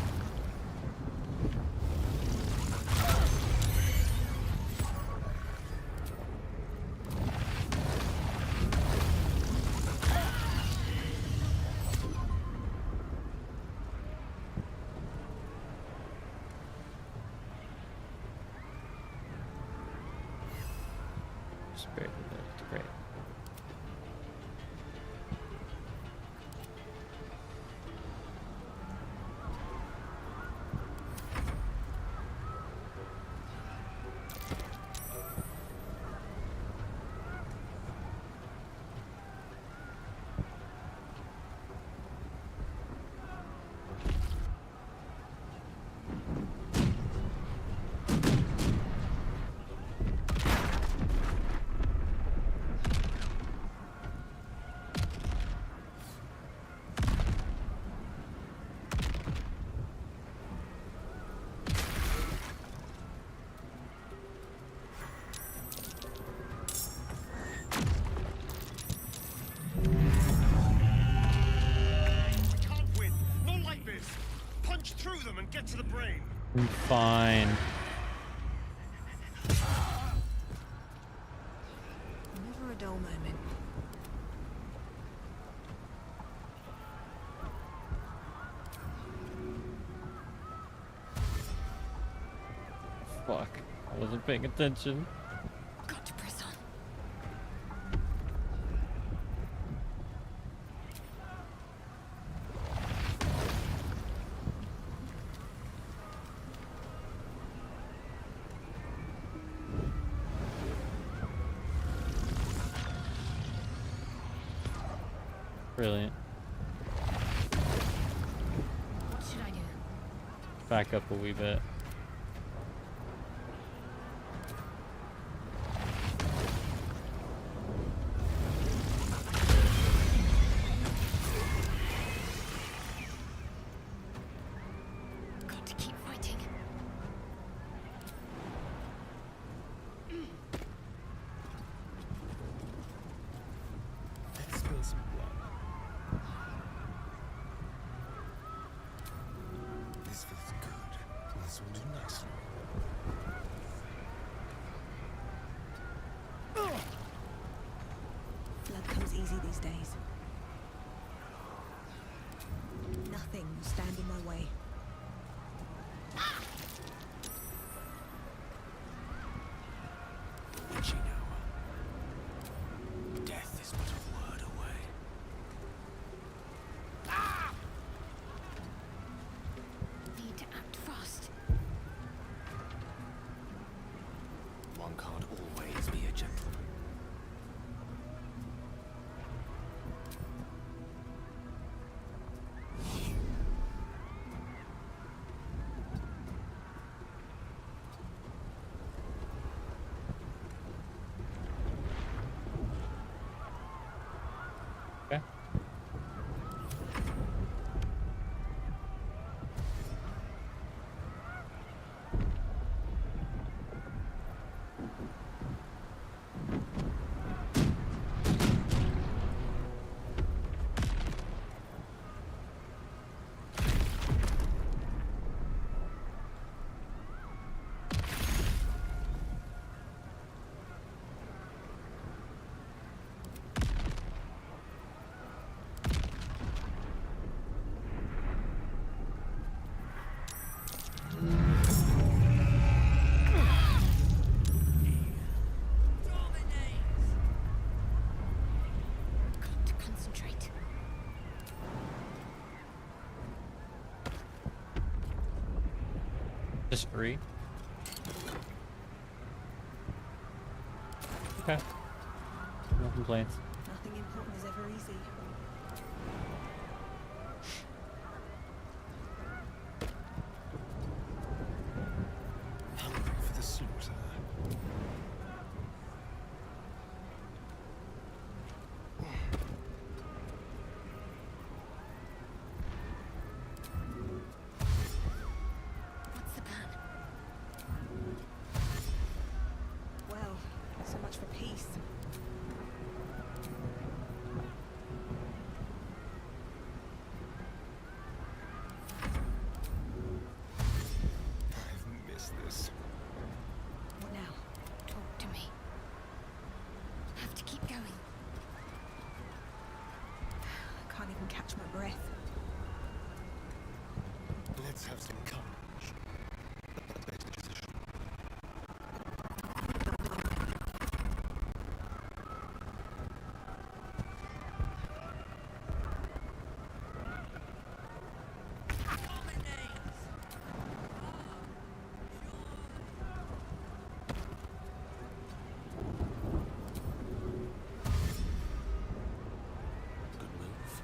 Speaker 1: Great, great.
Speaker 19: Can't win. Not like this. Punch through them and get to the brain.
Speaker 1: I'm fine.
Speaker 6: Never a dull moment.
Speaker 1: Fuck. I wasn't paying attention.
Speaker 13: Got to press on.
Speaker 1: Brilliant.
Speaker 13: What should I do?
Speaker 1: Back up a wee bit.
Speaker 13: Got to keep fighting.
Speaker 6: eyes. Nothing will stand in my way.
Speaker 18: Witching hour. Death is but a word away.
Speaker 13: Need to act fast.
Speaker 18: One can't always be a gentleman.
Speaker 1: Okay.
Speaker 13: Got to concentrate.
Speaker 1: Just free. Okay. No complaints.
Speaker 6: Nothing important is ever easy.
Speaker 9: Hungry for the slaughter.
Speaker 13: What's the plan?
Speaker 6: Well, so much for peace.
Speaker 9: I've missed this.
Speaker 6: What now?
Speaker 13: Talk to me. Have to keep going.
Speaker 6: I can't even catch my breath.
Speaker 9: Let's have some courage.
Speaker 18: Good move.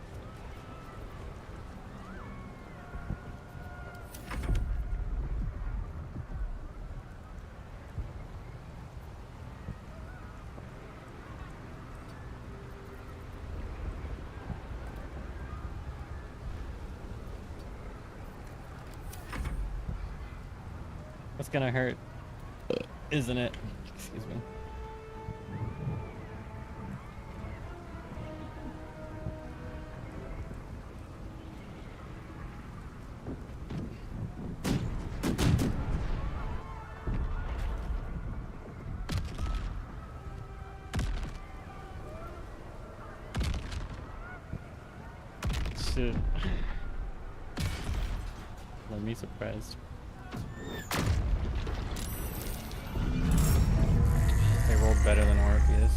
Speaker 1: That's gonna hurt, isn't it? Excuse me. Shit. Let me surprised. They rolled better than Orpheus.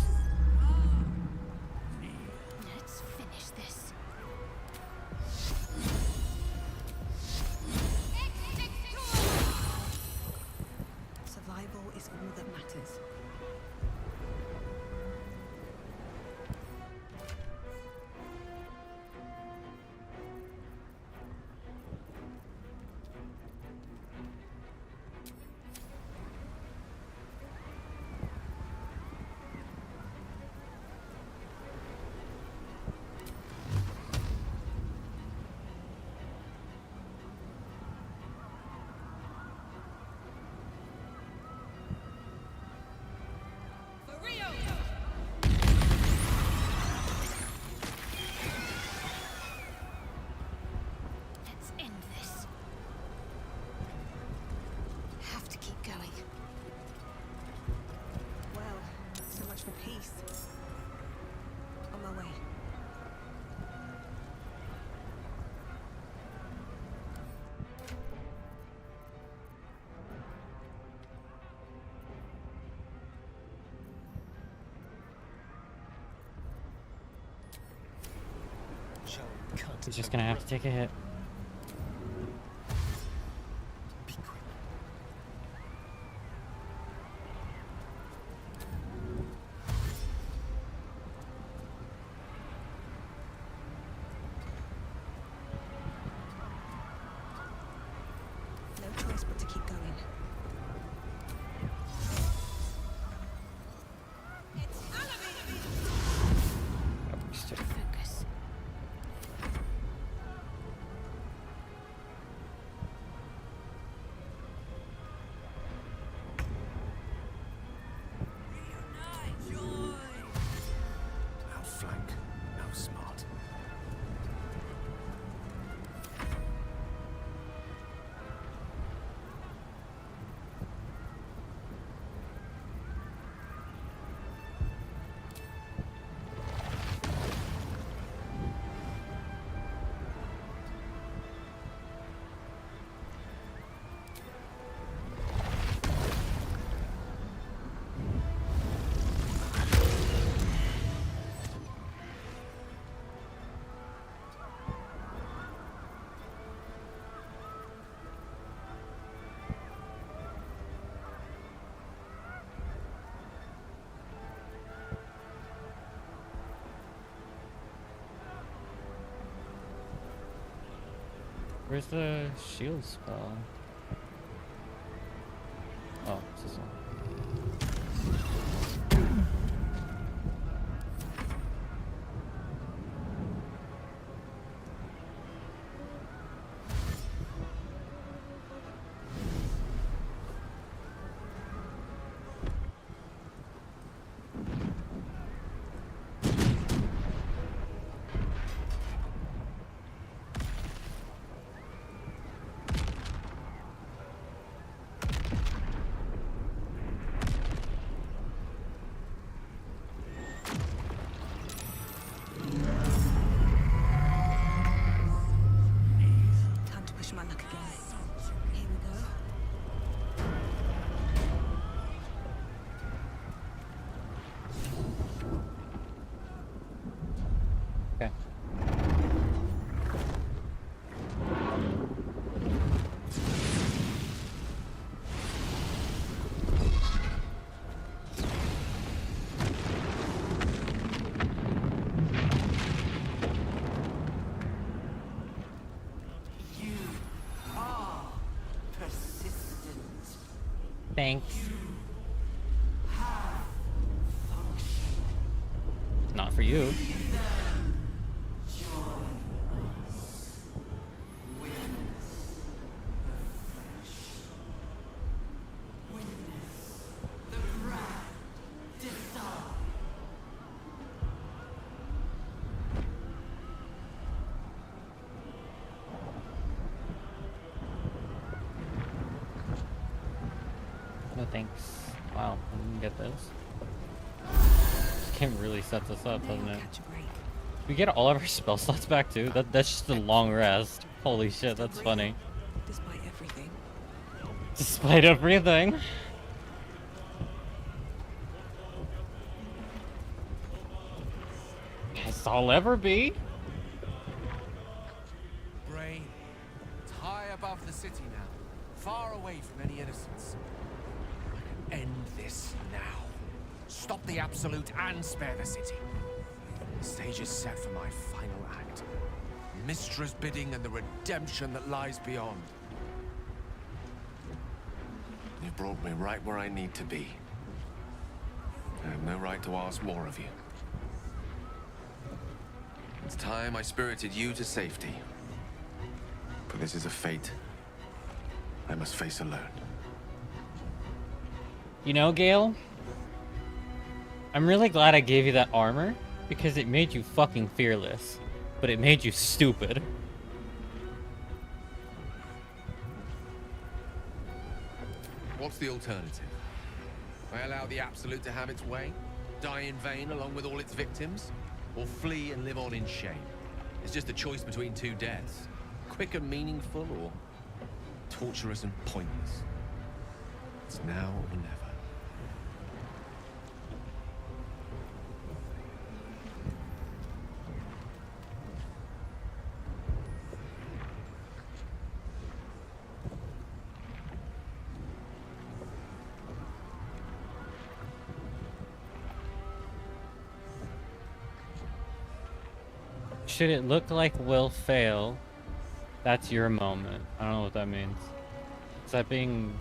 Speaker 13: Let's finish this.
Speaker 6: Survival is all that matters.
Speaker 1: He's just gonna have to take a hit.
Speaker 6: No choice but to keep going.
Speaker 13: Focus.
Speaker 14: Outflank. No smart.
Speaker 1: Where's the shield spell? Oh, it's this one.
Speaker 6: Time to push my luck again. Here we go.
Speaker 1: Okay. Thanks. Not for you. No thanks. Wow, we can get this. This game really sets us up, doesn't it? We get all of our spell slots back too? That's just a long rest. Holy shit, that's funny.
Speaker 6: Despite everything.
Speaker 1: Despite everything. Guess I'll ever be.
Speaker 7: Brain, it's high above the city now, far away from any innocence. I can end this now. Stop the Absolute and spare the city. The stage is set for my final act. Mistra's bidding and the redemption that lies beyond. You brought me right where I need to be. I have no right to ask more of you. It's time I spirited you to safety. But this is a fate I must face alone.
Speaker 1: You know, Gale? I'm really glad I gave you that armor, because it made you fucking fearless. But it made you stupid.
Speaker 7: What's the alternative? I allow the Absolute to have its way? Die in vain along with all its victims? Or flee and live on in shame? It's just a choice between two deaths. Quick and meaningful, or torturous and pointless. It's now or never.
Speaker 1: should it look like will fail, that's your moment. I don't know what that means. Is that being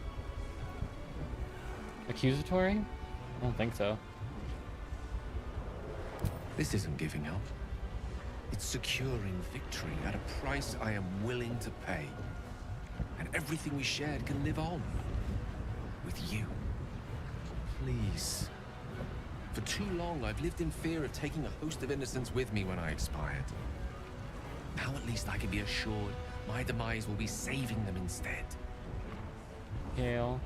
Speaker 1: accusatory? I don't think so.
Speaker 7: This isn't giving up. It's securing victory at a price I am willing to pay. And everything we shared can live on. With you. Please. For too long, I've lived in fear of taking a host of innocents with me when I expired. Now at least I can be assured my demise will be saving them instead.
Speaker 1: Gale.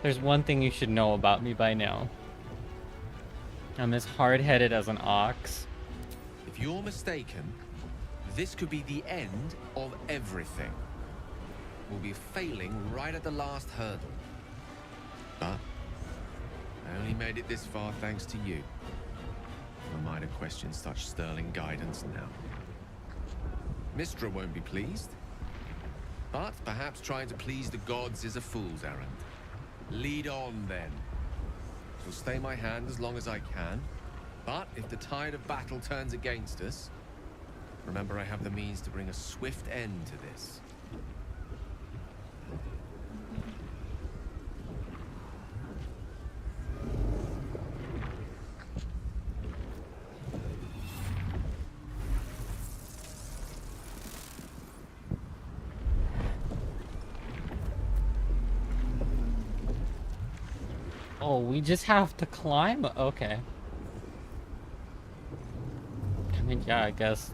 Speaker 1: There's one thing you should know about me by now. I'm as hard-headed as an ox.
Speaker 7: If you're mistaken, this could be the end of everything. We'll be failing right at the last hurdle. But I only made it this far thanks to you. I might have questioned such sterling guidance now. Mistra won't be pleased. But perhaps trying to please the gods is a fool's errand. Lead on, then. She'll stay my hand as long as I can. But if the tide of battle turns against us, remember I have the means to bring a swift end to this.
Speaker 1: Oh, we just have to climb? Okay. I mean, yeah, I guess.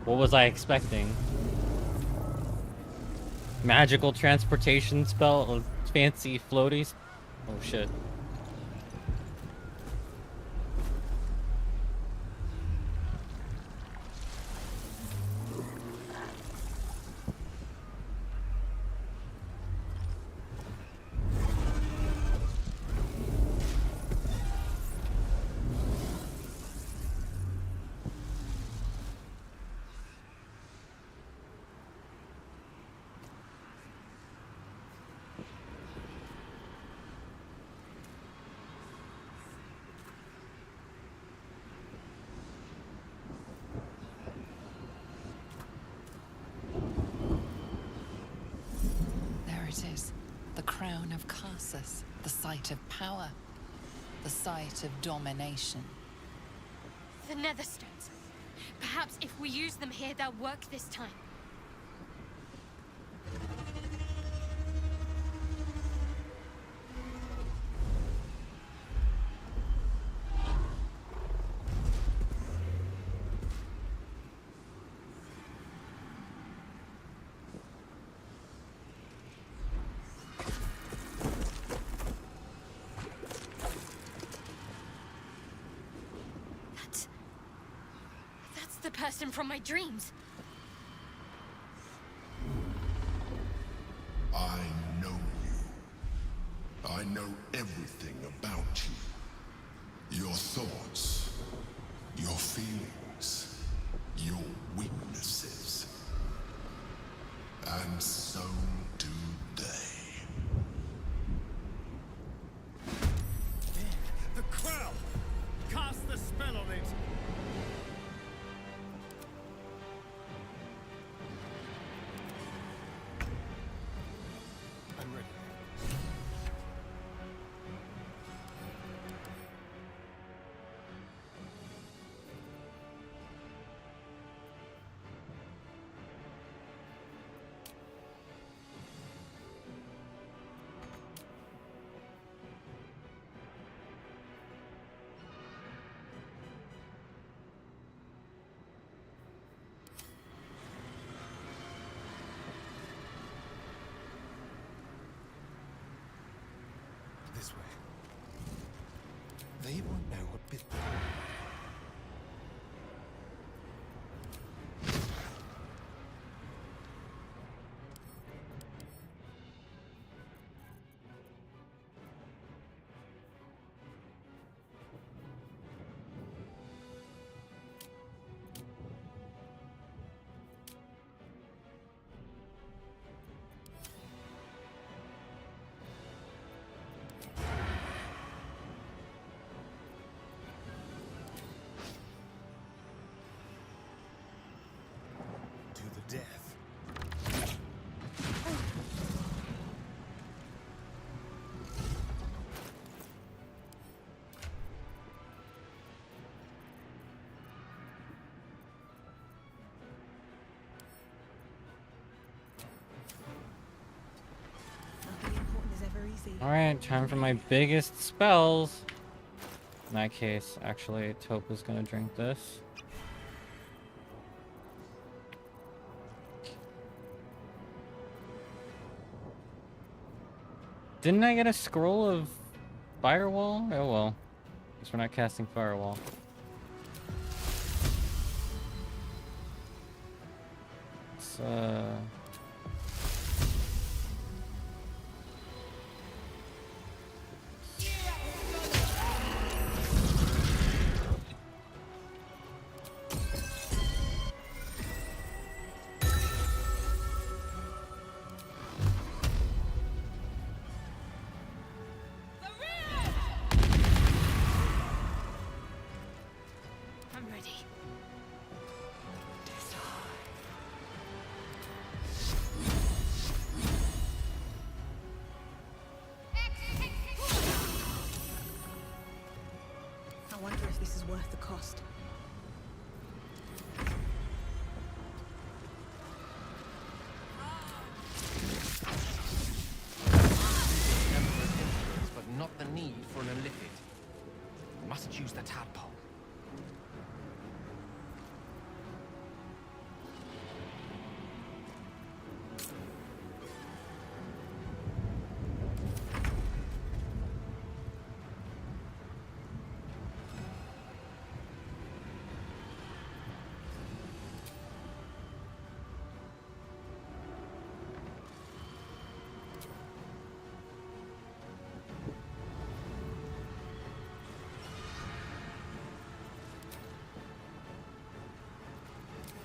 Speaker 1: What was I expecting? Magical transportation spell? Fancy floaties? Oh, shit.
Speaker 2: It is the crown of Karsus, the site of power, the site of domination.
Speaker 20: The Netherstones. Perhaps if we use them here, they'll work this time. The person from my dreams.
Speaker 3: I know you. I know everything about you. Your thoughts, your feelings, your weaknesses. And so do they.
Speaker 19: The crown! Cast the spell on it! This way. They will know a bit more.
Speaker 1: Alright, time for my biggest spells. In that case, actually, Taupe is gonna drink this. Didn't I get a scroll of Firewall? Oh well. Guess we're not casting Firewall. Let's,
Speaker 20: I'm ready.
Speaker 6: I wonder if this is worth the cost.
Speaker 7: But not the need for an illithid. You must use the tadpole.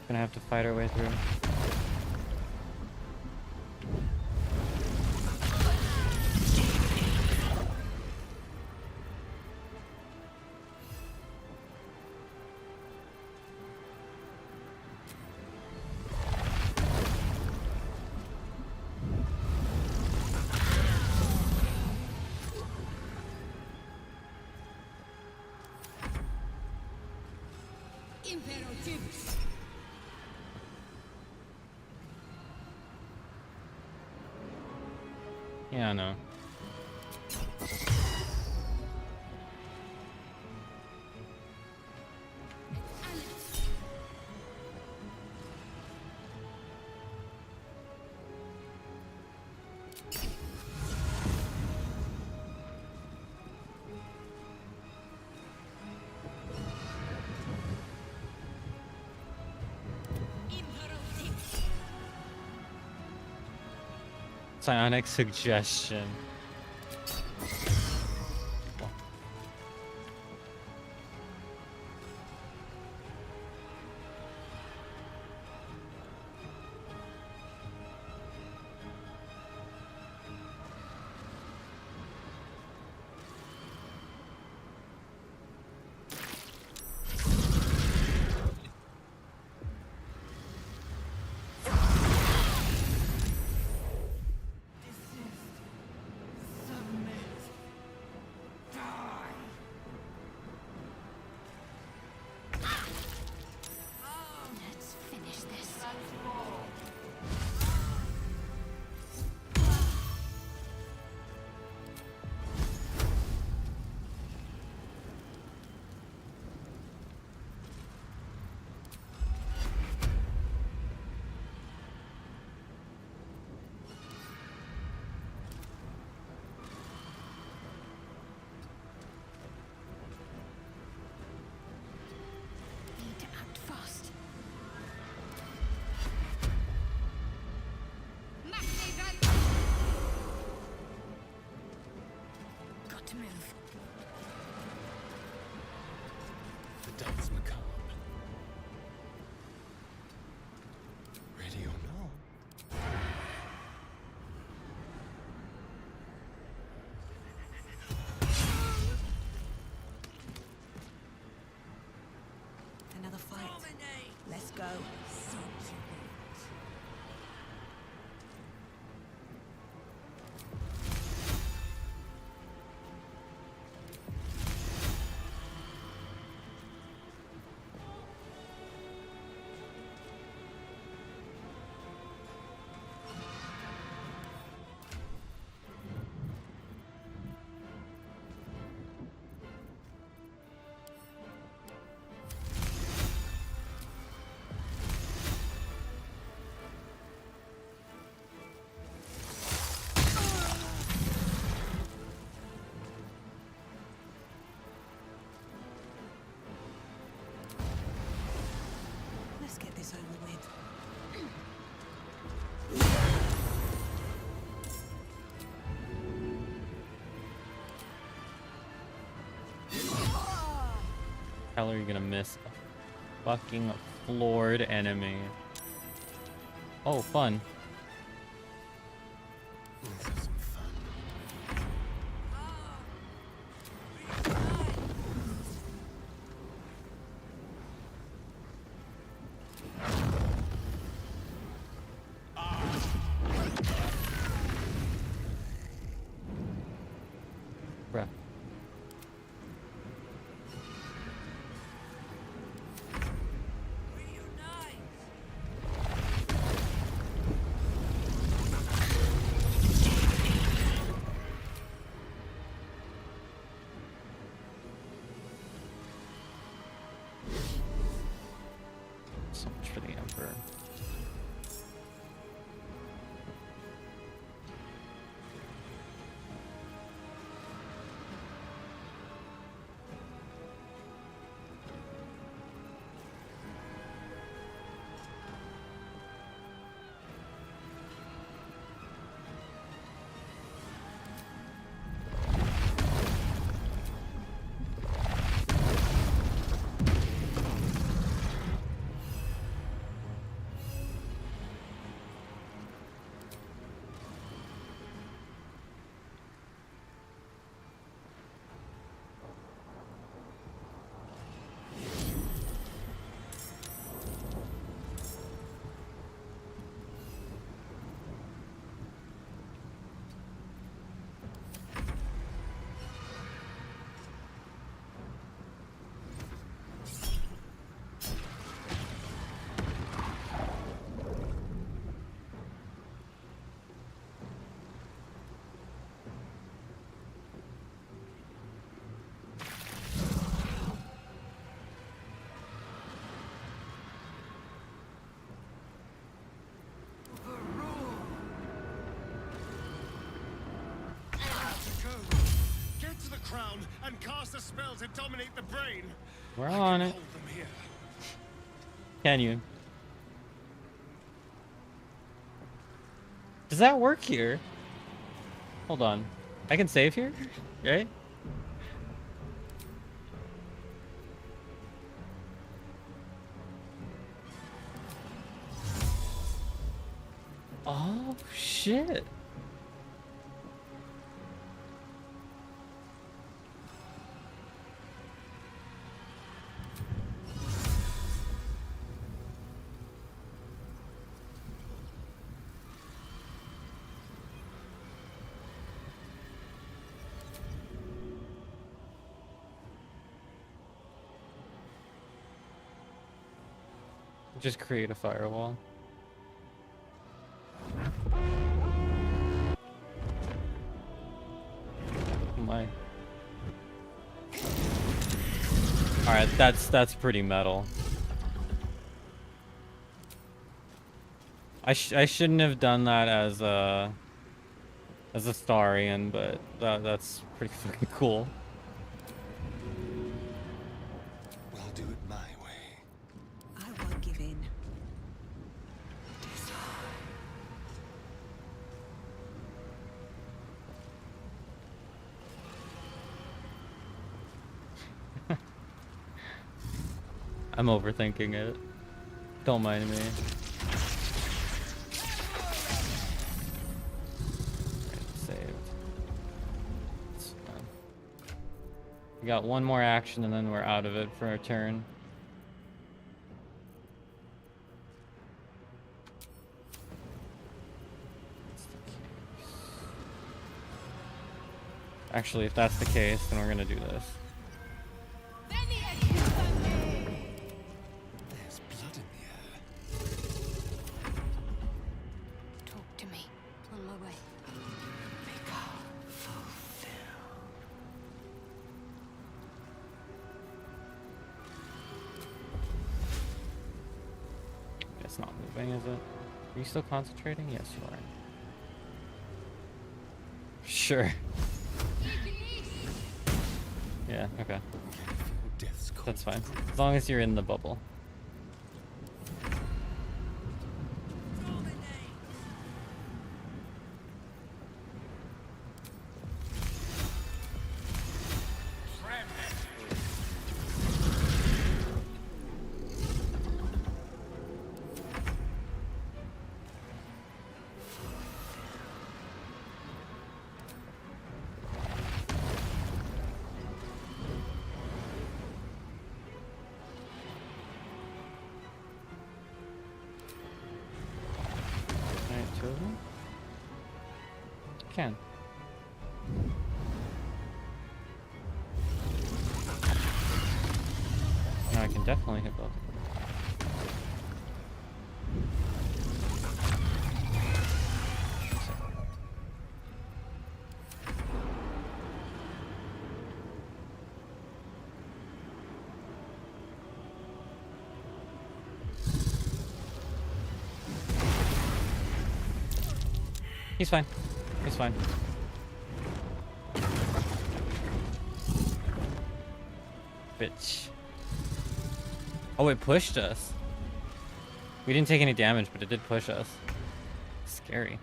Speaker 1: Gonna have to fight our way through.
Speaker 16: Imperative.
Speaker 1: Yeah, I know. Psionic suggestion.
Speaker 20: Let's finish this. Need to act fast. Got to move.
Speaker 18: The dance macabre. Ready or not?
Speaker 6: Another fight. Let's go.
Speaker 1: hell are you gonna miss a fucking floored enemy? Oh, fun. Bruh. So much for the Emperor.
Speaker 19: Get to the crown and cast a spell to dominate the brain.
Speaker 1: We're on it.
Speaker 19: Hold them here.
Speaker 1: Can you? Does that work here? Hold on. I can save here? Right? Oh, shit. Just create a firewall. Oh my. Alright, that's pretty metal. I shouldn't have done that as a Starian, but that's pretty fucking cool.
Speaker 9: We'll do it my way.
Speaker 6: I won't give in.
Speaker 1: I'm overthinking it. Don't mind me. Saved. It's fine. We got one more action and then we're out of it for our turn. Actually, if that's the case, then we're gonna do this.
Speaker 9: There's blood in the air.
Speaker 20: Talk to me. On my way.
Speaker 1: It's not moving, is it? Are you still concentrating? Yes, you are. Sure. Yeah, okay. That's fine. As long as you're in the bubble. Baldur? Can. No, I can definitely hit Baldur. He's fine. He's fine. Bitch. Oh, it pushed us. We didn't take any damage, but it did push us. Scary.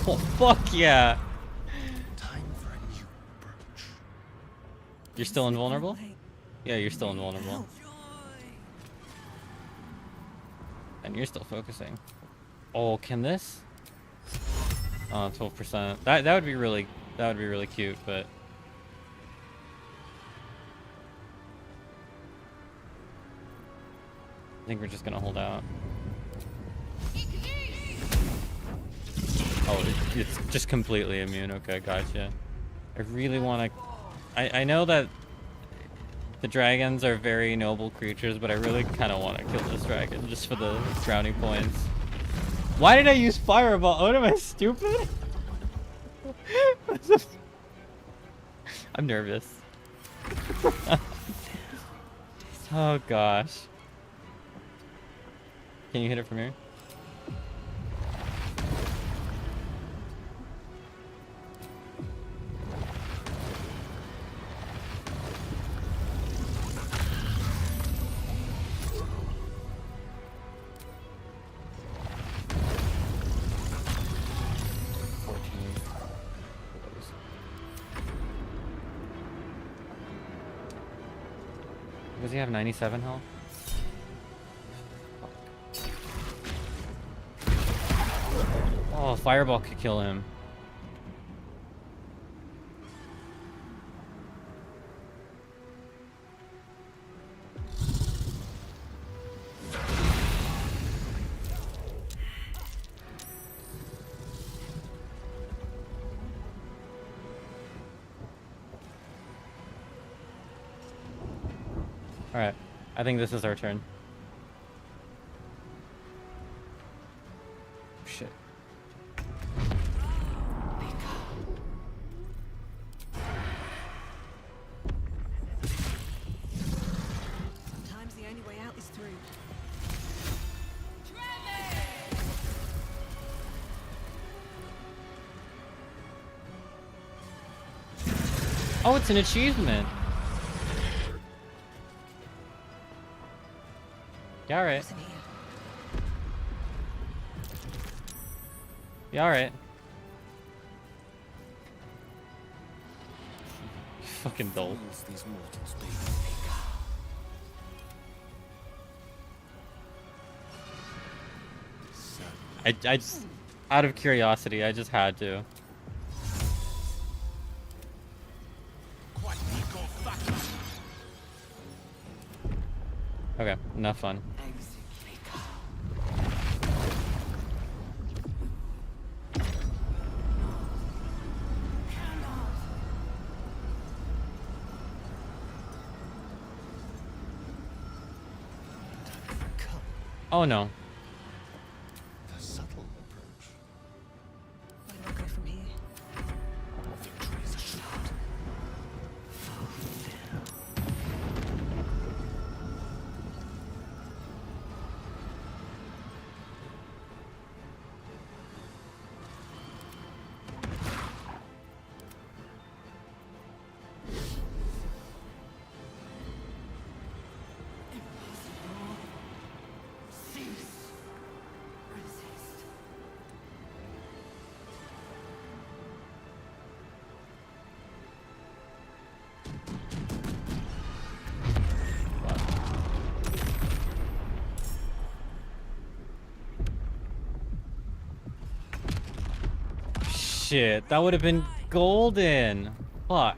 Speaker 1: Oh, fuck yeah.
Speaker 18: Time for a new approach.
Speaker 1: You're still invulnerable? Yeah, you're still invulnerable. And you're still focusing. Oh, can this? Oh, 12%. That would be really cute, but I think we're just gonna hold out. Oh, it's just completely immune. Okay, gotcha. I really want to. I know that the dragons are very noble creatures, but I really kind of want to kill this dragon just for the brownie points. Why did I use fireball? What am I, stupid? I'm nervous. Oh gosh. Can you hit it from here? Does he have 97 health? Oh, fireball could kill him. Alright, I think this is our turn. Shit.
Speaker 6: Sometimes the only way out is through.
Speaker 1: Oh, it's an achievement. Yeah, alright. Yeah, alright. Fucking dull.
Speaker 18: These mortals be.
Speaker 1: I just, out of curiosity, I just had to. Okay, enough fun. Oh no.
Speaker 18: The subtle approach.
Speaker 6: Where do I go from here?
Speaker 18: Victory is assured.
Speaker 1: Shit, that would have been golden. Fuck.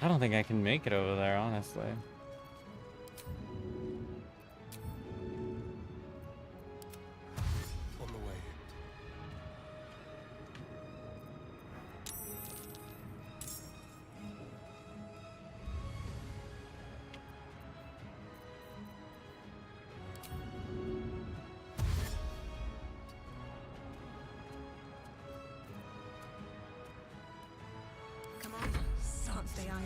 Speaker 1: I don't think I can make it over there, honestly.
Speaker 19: On the way.
Speaker 6: Come on, can't stay idle.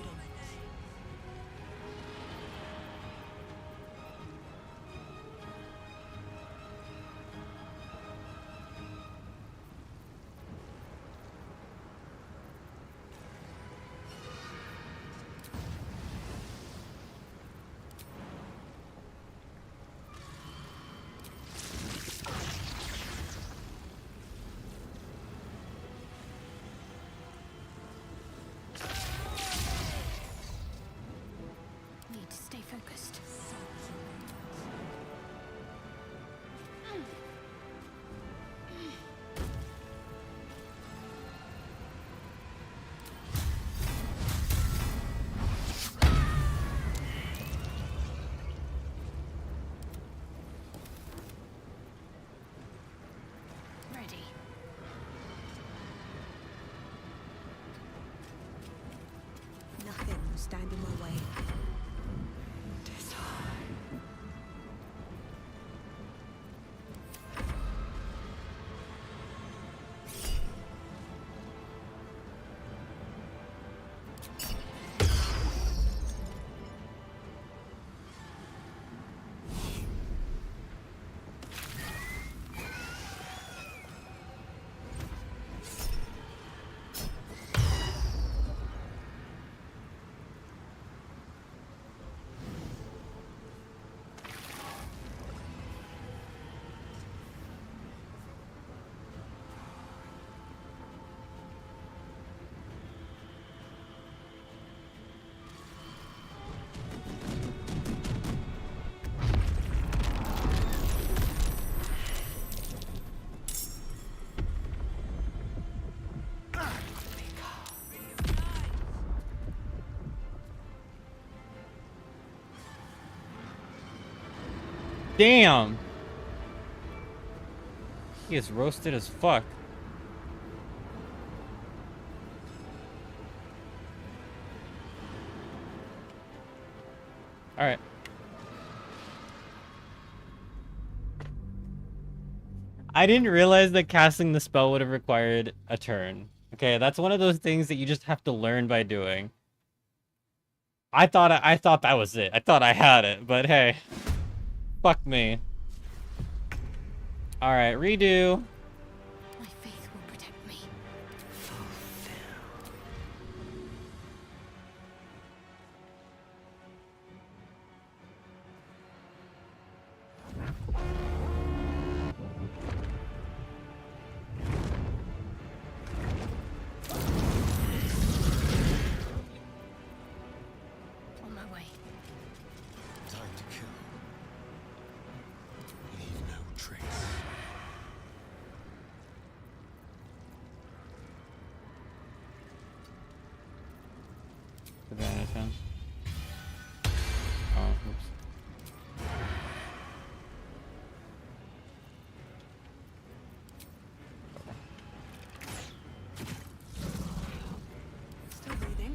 Speaker 20: Need to stay focused. Ready.
Speaker 6: Nothing will stand in my way.
Speaker 1: Damn! He is roasted as fuck. Alright. I didn't realize that casting the spell would have required a turn. Okay, that's one of those things that you just have to learn by doing. I thought that was it. I thought I had it, but hey. Fuck me. Alright, redo.
Speaker 20: My faith will protect me. On my way.
Speaker 19: Time to kill. Leave no trace.
Speaker 1: Advantage, huh? Oh, oops.
Speaker 6: Still breathing,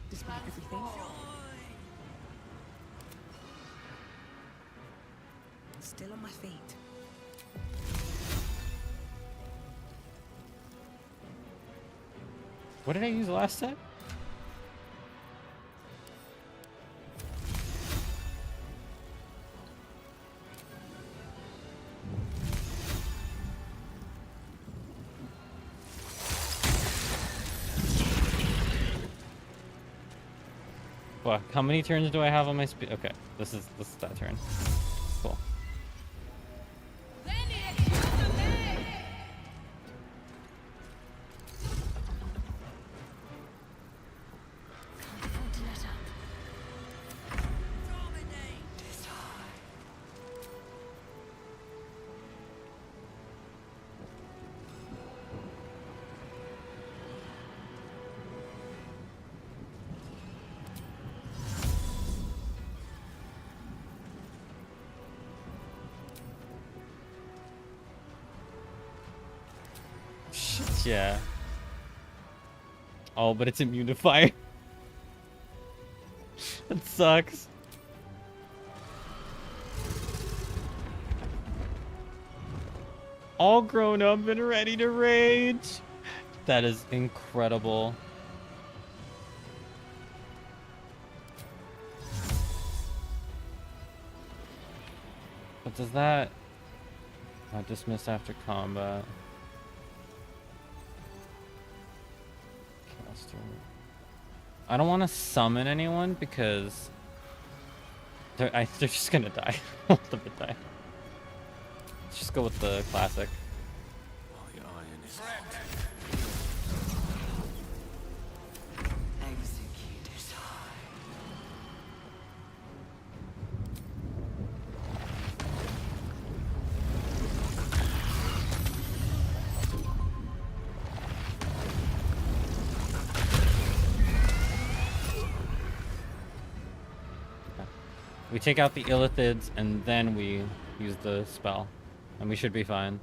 Speaker 6: despite everything. Still on my feet.
Speaker 1: What did I use last set? Fuck, how many turns do I have on my speed? Okay, this is that turn. Cool. Yeah. Oh, but it's immune to fire. That sucks. All grown up and ready to rage. That is incredible. But does that... dismiss after combat. I don't want to summon anyone because they're just gonna die. All of them die. Let's just go with the classic. We take out the illithids and then we use the spell, and we should be fine.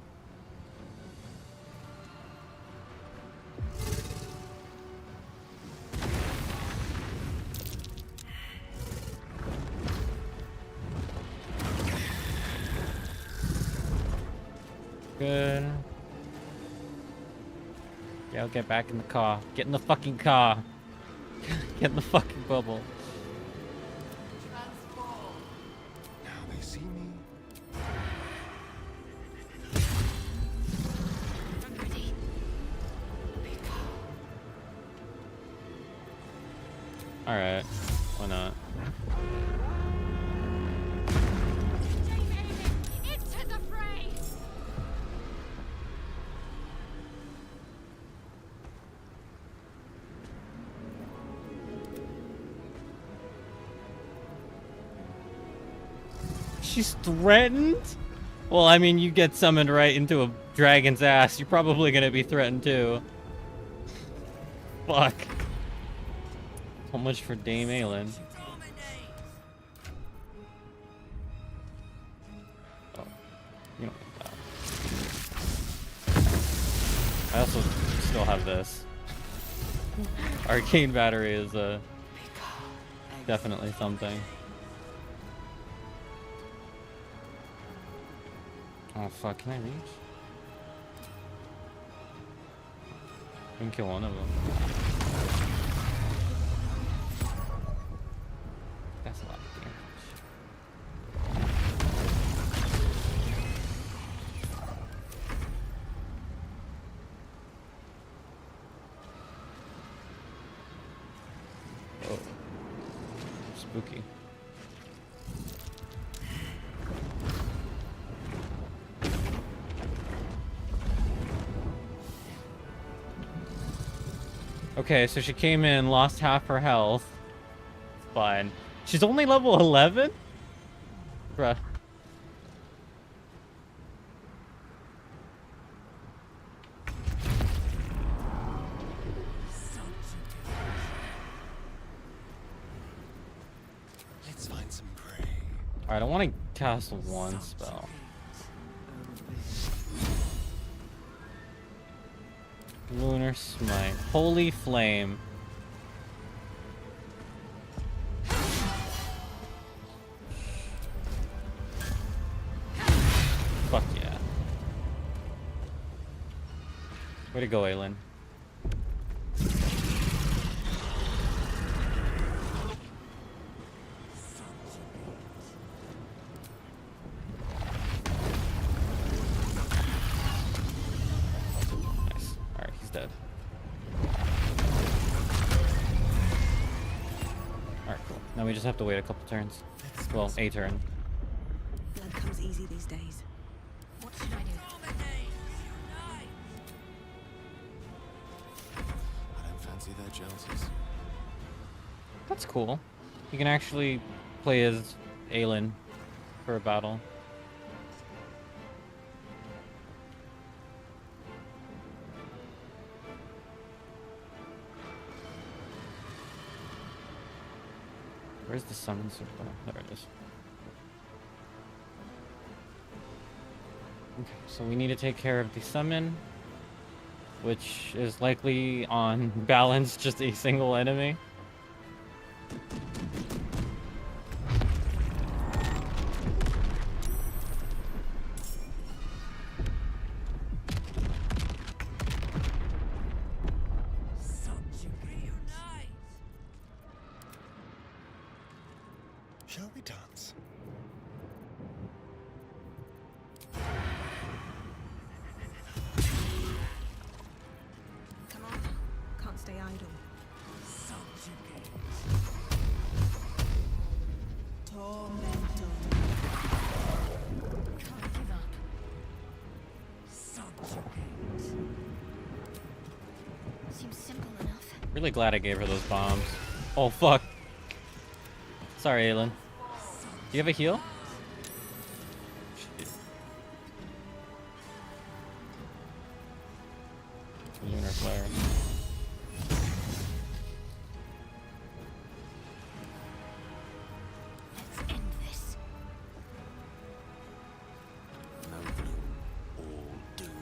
Speaker 1: Good. Yeah, I'll get back in the car. Get in the fucking car. Get in the fucking bubble. Alright, why not?
Speaker 20: Into the fray!
Speaker 1: She's threatened? Well, I mean, you get summoned right into a dragon's ass. You're probably gonna be threatened too. Fuck. How much for Dame Aelin? Oh, you don't need that. I also still have this. Arcane Battery is definitely something. Oh fuck, can I reach? I can kill one of them. That's a lot of damage. Oh. Spooky. Okay, so she came in, lost half her health. Fine. She's only level 11? Bruh.
Speaker 9: Let's find some prey.
Speaker 1: Alright, I want to cast one spell. Lunar Smite. Holy Flame. Fuck yeah. Way to go, Aelin. Nice. Alright, he's dead. Alright, cool. Now we just have to wait a couple turns. Well, a turn.
Speaker 6: Blood comes easy these days.
Speaker 20: What should I do?
Speaker 9: I don't fancy their jealousies.
Speaker 1: That's cool. You can actually play as Aelin for a battle. Where's the summon circle? There it is. Okay, so we need to take care of the summon. which is likely on balance just a single enemy.
Speaker 19: Shall we dance?
Speaker 6: Come on. Can't stay idle. Tormentor.
Speaker 20: Can't give up. Seems simple enough.
Speaker 1: Really glad I gave her those bombs. Oh fuck. Sorry, Aelin. Do you have a heal? Shit. Lunar flare.
Speaker 20: Let's end this.
Speaker 12: No gloom, all doom.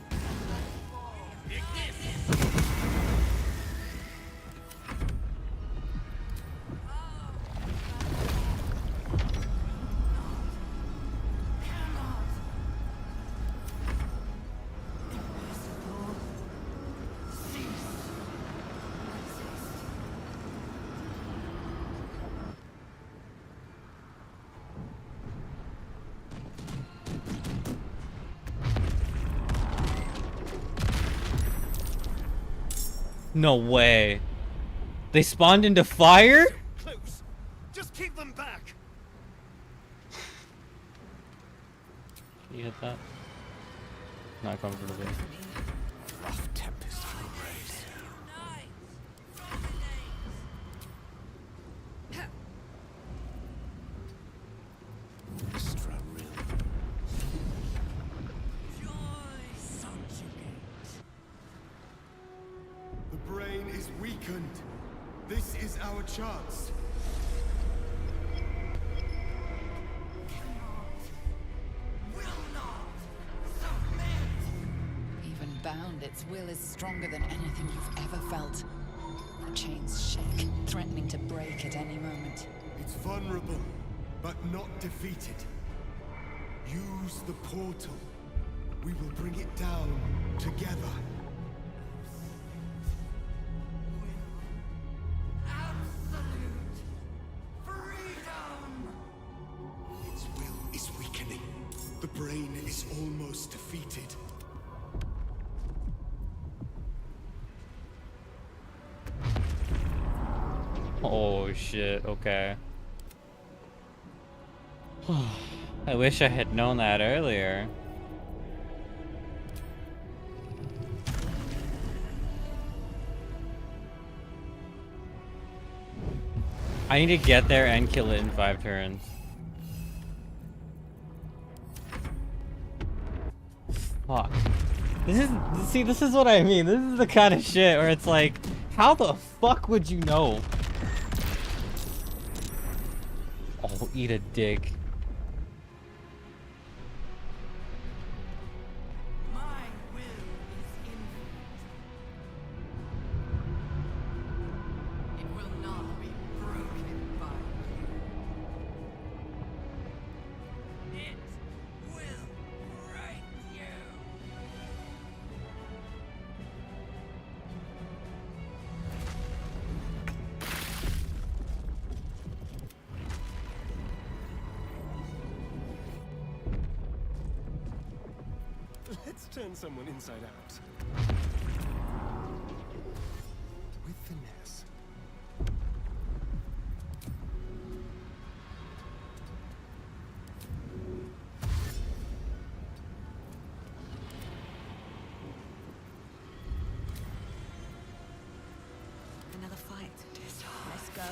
Speaker 1: No way. They spawned into fire?
Speaker 19: Close. Just keep them back.
Speaker 1: Can you hit that? Not comfortably.
Speaker 12: Rough tempest for the race. Mistra Rill.
Speaker 21: The brain is weakened. This is our chance.
Speaker 2: Even bound, its will is stronger than anything you've ever felt. The chains shake, threatening to break at any moment.
Speaker 21: It's vulnerable, but not defeated. Use the portal. We will bring it down together. Its will is weakening. The brain is almost defeated.
Speaker 1: Oh shit, okay. I wish I had known that earlier. I need to get there and kill it in 5 turns. Fuck. This is what I mean. This is the kind of shit where it's like, how the fuck would you know? Oh, eat a dick.
Speaker 19: Let's turn someone inside out. With finesse.
Speaker 6: Another fight. Let's go.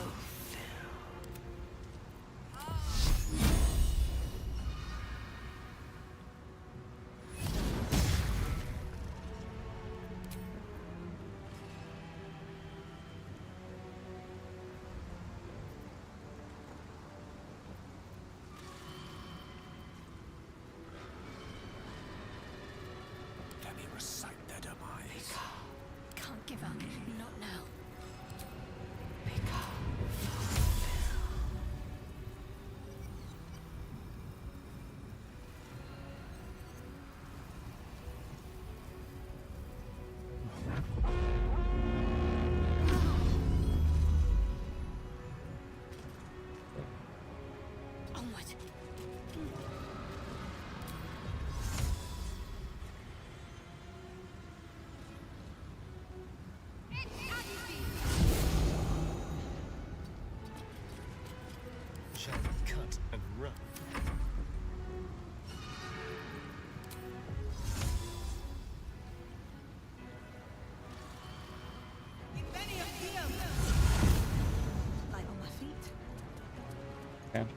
Speaker 12: Let me recite their demise.
Speaker 1: Okay.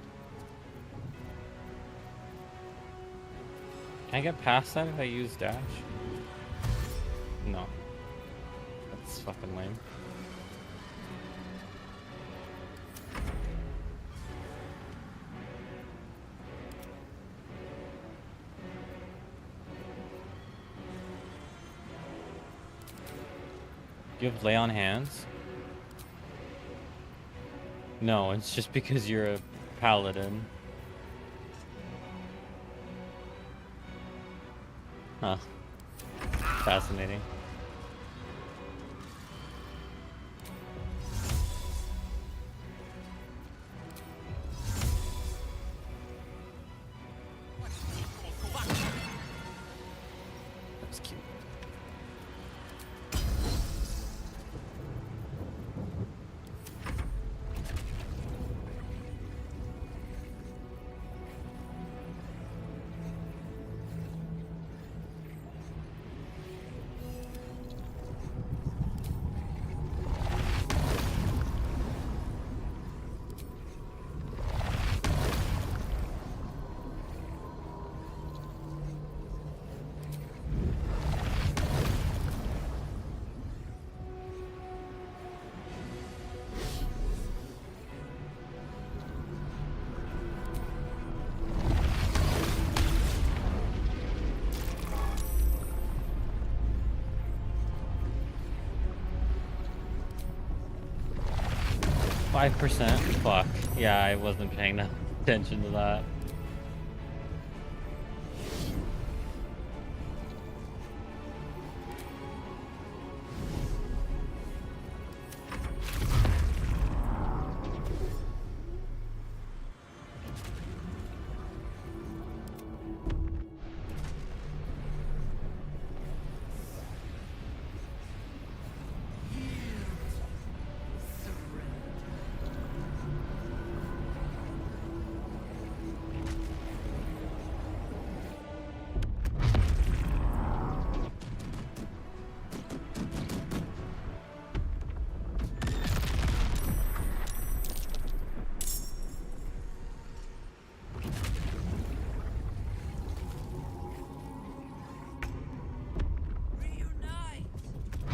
Speaker 1: Can I get past that if I use dash? No. That's fucking lame. Do you have lay on hands? No, it's just because you're a paladin. Huh. Fascinating. That's cute. %? Fuck. Yeah, I wasn't paying attention to that.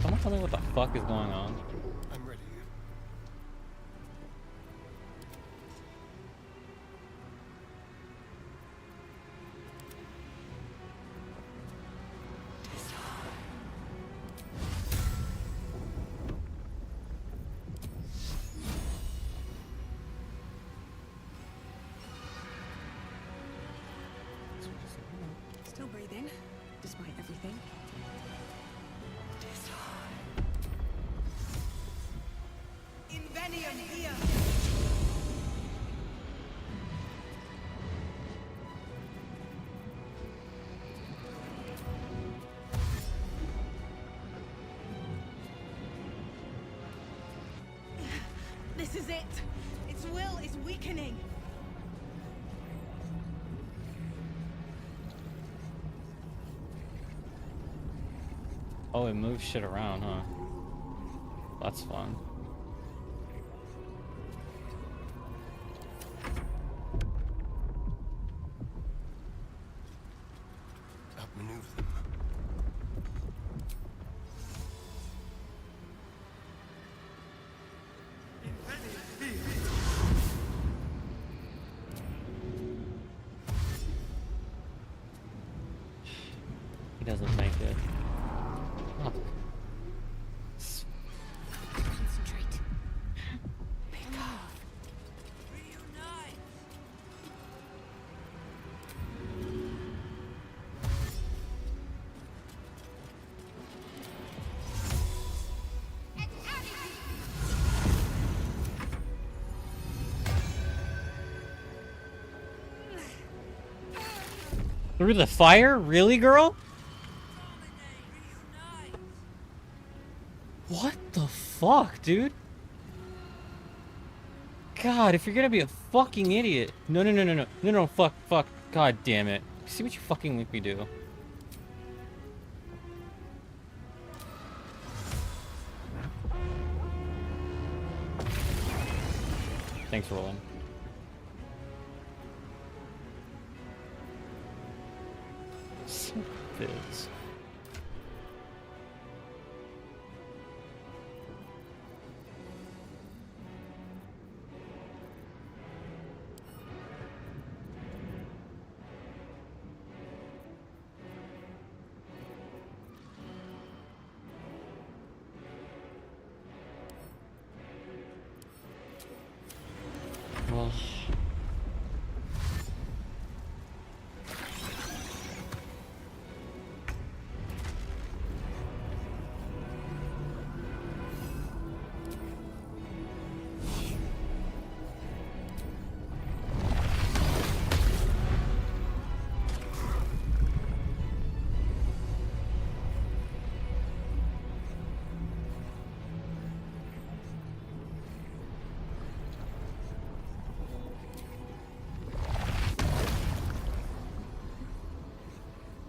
Speaker 1: Someone tell me what the fuck is going on?
Speaker 19: I'm ready.
Speaker 6: Still breathing, despite everything.
Speaker 11: Invenium here!
Speaker 6: This is it! Its will is weakening!
Speaker 1: Oh, it moves shit around, huh? That's fun.
Speaker 19: Outmaneuver them.
Speaker 1: He doesn't make it. Fuck.
Speaker 20: Concentrate. Pick up.
Speaker 1: Through the fire? Really, girl? What the fuck, dude? God, if you're gonna be a fucking idiot. No, fuck, god damn it. See what you fucking make me do. Thanks, Roland. Fizz. Well,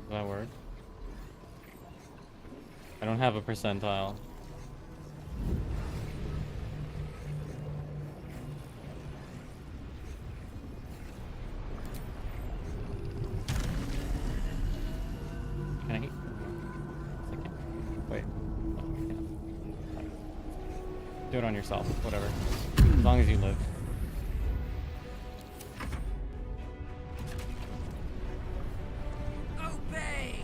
Speaker 1: does that work? I don't have a percentile. Can I? Second. Wait. Oh, I can't. Do it on yourself. Whatever. As long as you live.
Speaker 5: Obey!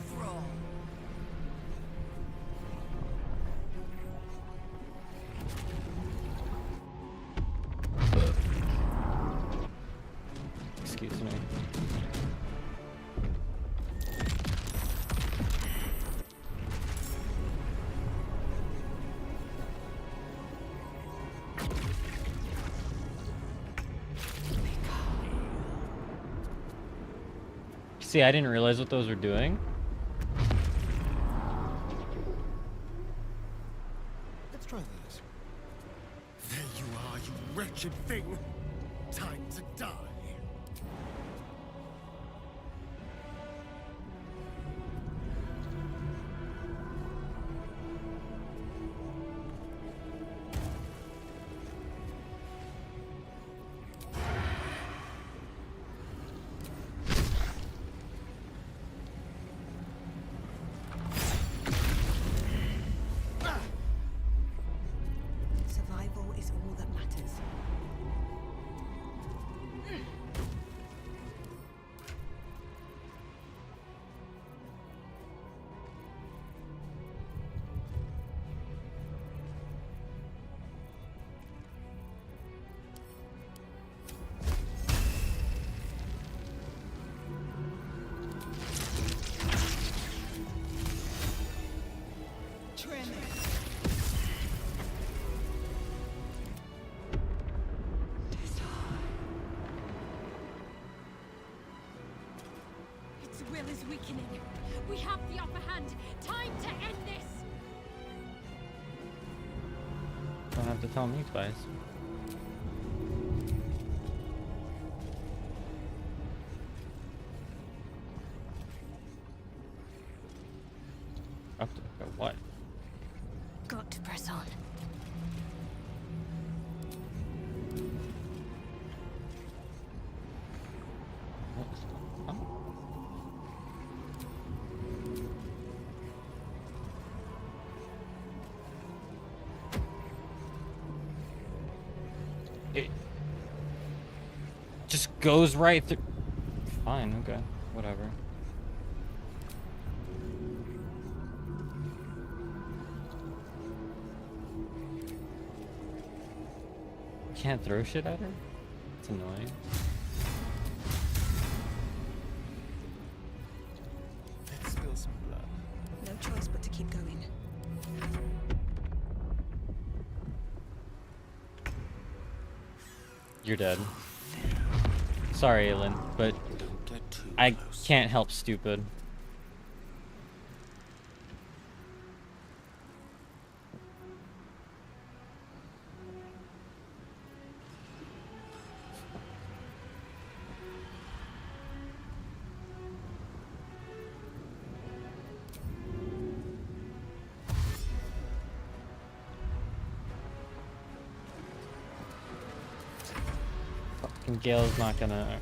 Speaker 5: Thrall.
Speaker 1: Excuse me. See, I didn't realize what those were doing.
Speaker 21: Let's try this. There you are, you wretched thing. Time to die.
Speaker 6: Survival is all that matters.
Speaker 11: Trim.
Speaker 20: Its will is weakening. We have the upper hand. Time to end this.
Speaker 1: Don't have to tell me twice. Up to what?
Speaker 20: Got to press on.
Speaker 1: Huh? It just goes right through. Fine, okay, whatever. Can't throw shit at her? It's annoying.
Speaker 18: Let's spill some blood.
Speaker 6: No choice but to keep going.
Speaker 1: You're dead. Sorry, Aelin, but I can't help stupid. Fucking Gale's not gonna.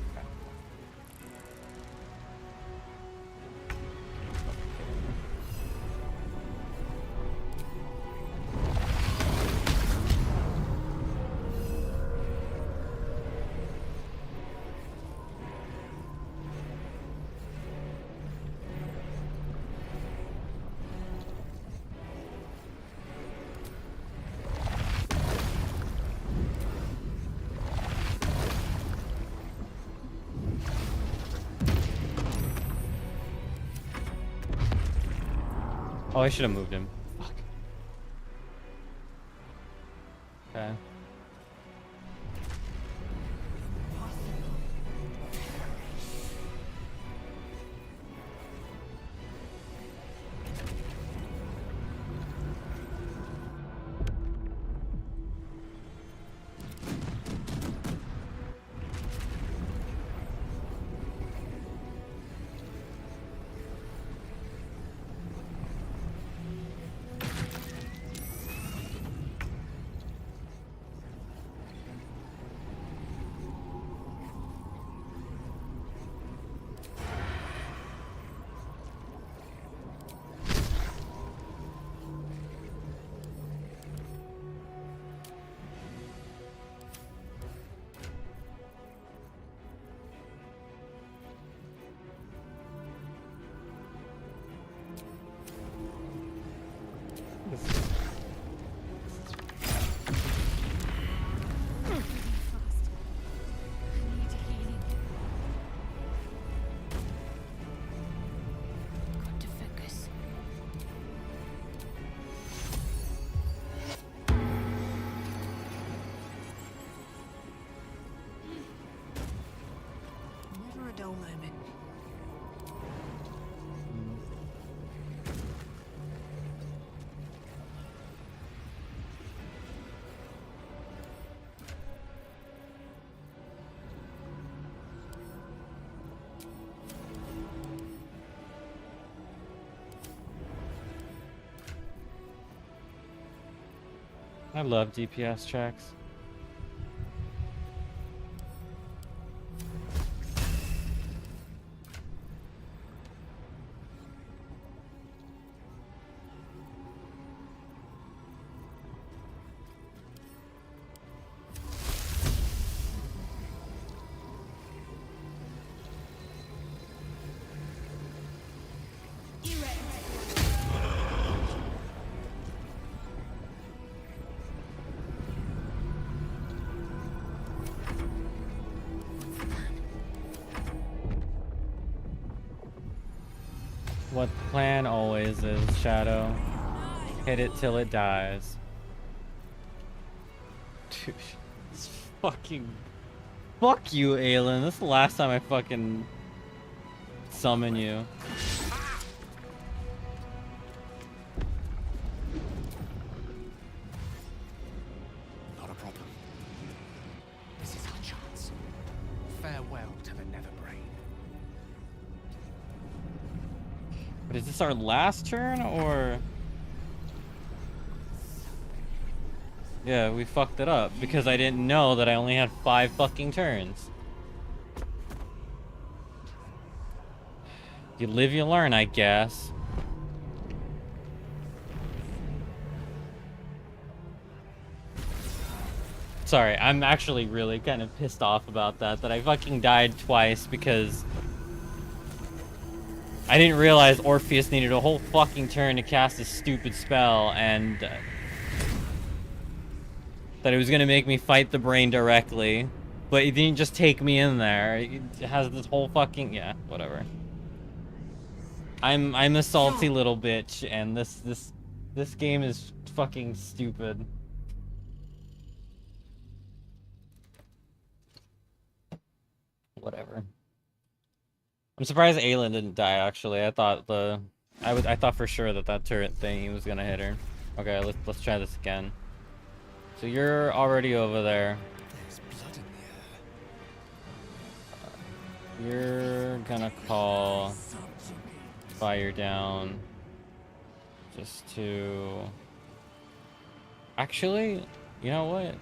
Speaker 1: Oh, I should have moved him. Fuck. Okay.
Speaker 6: Never a dull moment.
Speaker 1: I love DPS checks. What the plan always is, Shadow. Hit it till it dies. Dude, it's fucking... Fuck you, Aelin. This is the last time I fucking summon you.
Speaker 9: Not a problem. This is our chance. Farewell to the Netherbrain.
Speaker 1: But is this our last turn, or...? Yeah, we fucked it up, because I didn't know that I only had 5 fucking turns. You live, you learn, I guess. Sorry, I'm actually really kind of pissed off about that I fucking died twice because I didn't realize Orpheus needed a whole fucking turn to cast a stupid spell, and that it was gonna make me fight the brain directly, but it didn't just take me in there. It has this whole fucking... yeah, whatever. I'm a salty little bitch, and this game is fucking stupid. Whatever. I'm surprised Aelin didn't die, actually. I thought I thought for sure that turret thing was gonna hit her. Okay, let's try this again. So you're already over there.
Speaker 9: There's blood in the air.
Speaker 1: You're gonna call fire down just to... Actually, you know what?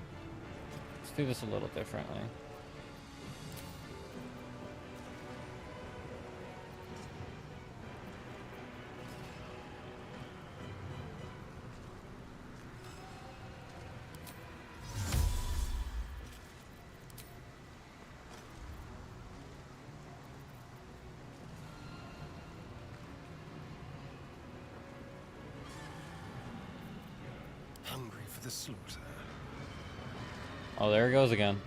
Speaker 1: Let's do this a little differently.
Speaker 9: Hungry for the slaughter.
Speaker 1: Oh, there it goes again.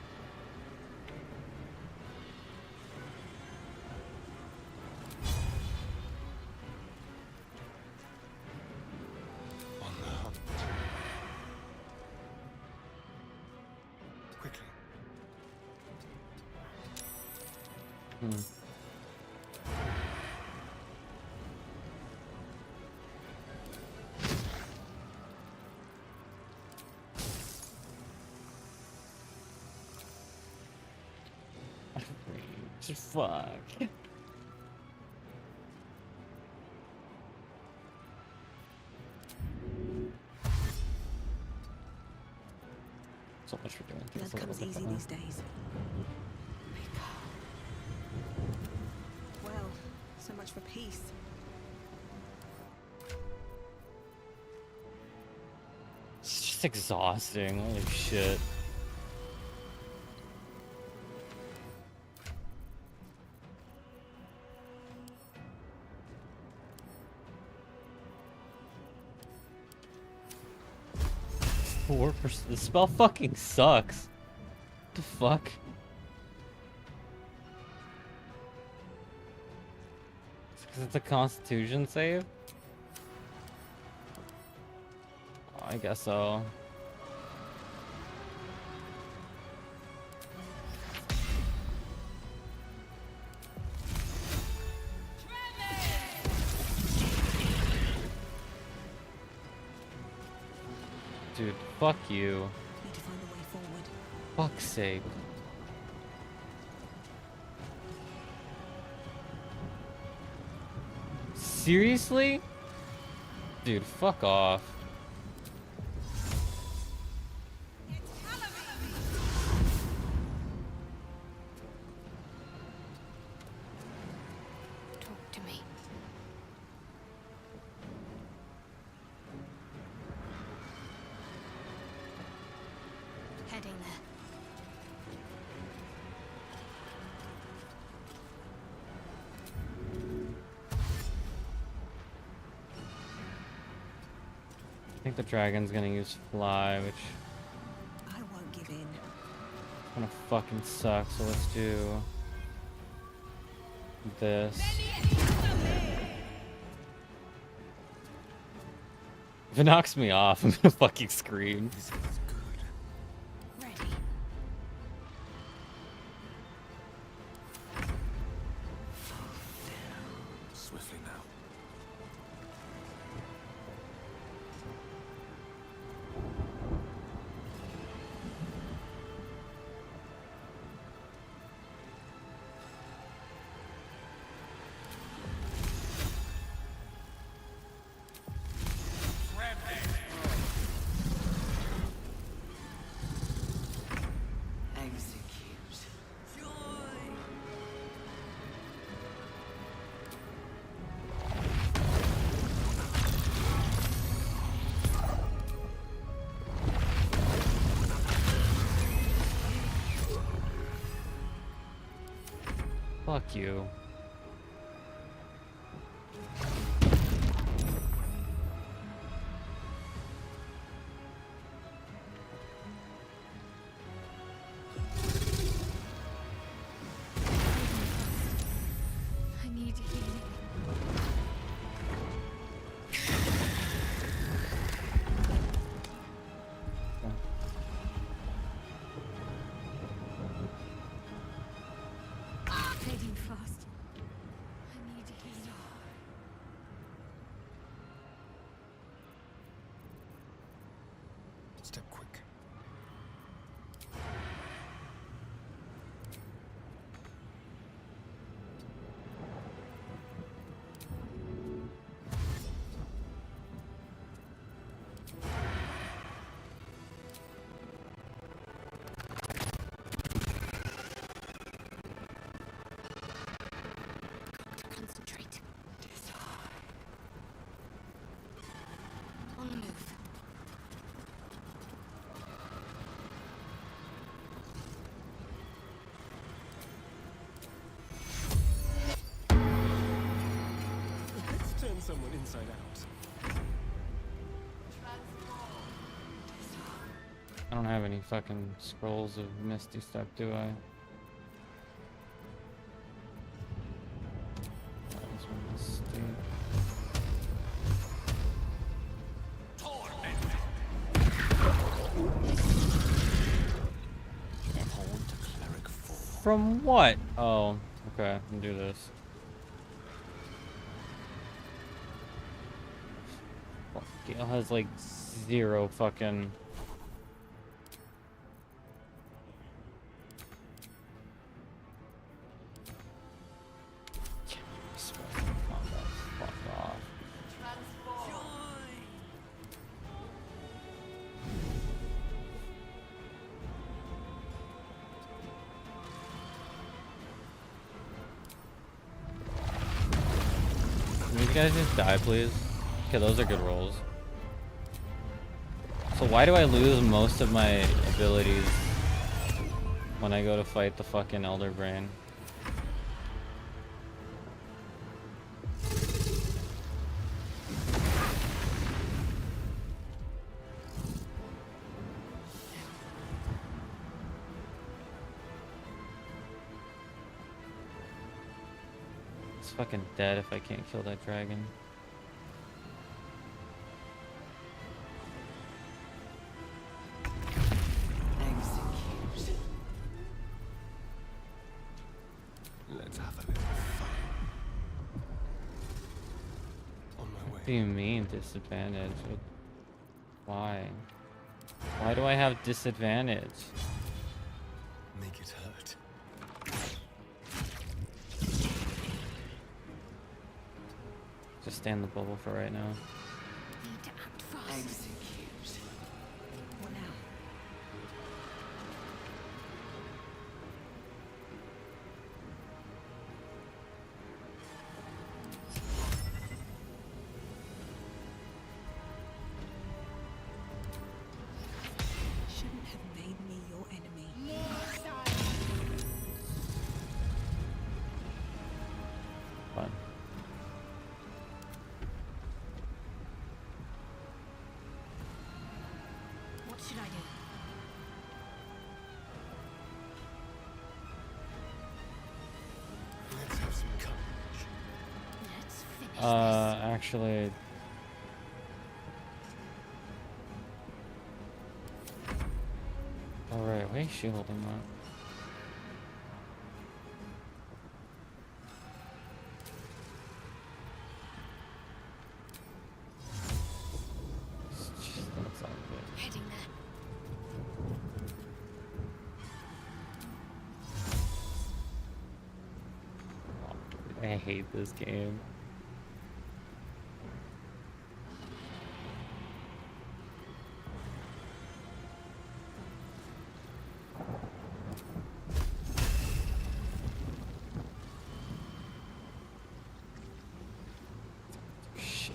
Speaker 1: Hmm. Fuck. So much for doing things.
Speaker 6: Blood comes easy these days. Well, so much for peace.
Speaker 1: It's just exhausting. Holy shit. The spell fucking sucks. What the fuck? Because it's a Constitution save? I guess so. Dude, fuck you.
Speaker 6: Need to find a way forward.
Speaker 1: Fuck's sake. Seriously? Dude, fuck off.
Speaker 20: Talk to me. Heading there.
Speaker 1: I think the dragon's gonna use fly, which
Speaker 6: I won't give in.
Speaker 1: gonna fucking suck, so let's do this. If it knocks me off, I'm gonna fucking scream.
Speaker 7: Swiftly now.
Speaker 16: Execute.
Speaker 1: Fuck you.
Speaker 20: I need healing. Fading fast. I need healing.
Speaker 9: Step quick.
Speaker 20: Concentrate. On the move.
Speaker 19: Let's turn someone inside out.
Speaker 1: I don't have any fucking scrolls of Misty stuff, do I? That was a mistake. From what? Oh, Okay, I can do this. Fuck, Gale has like 0 fucking... Fuck off. Can these guys just die, please? Okay, those are good rolls. So why do I lose most of my abilities when I go to fight the fucking Elder Brain? It's fucking dead if I can't kill that dragon.
Speaker 9: Let's have a little fun. On my way.
Speaker 1: What do you mean disadvantage? Why? Why do I have disadvantage?
Speaker 9: Make it hurt.
Speaker 1: Just stay in the bubble for right now.
Speaker 20: Need to act fast.
Speaker 11: Execute. What now?
Speaker 6: Shouldn't have made me your enemy.
Speaker 1: Fine.
Speaker 20: What should I do?
Speaker 9: Let's have some courage.
Speaker 20: Let's finish
Speaker 1: Actually... Alright, why is she holding that? That's not good.
Speaker 20: this. Heading there.
Speaker 1: I hate this game. Shit.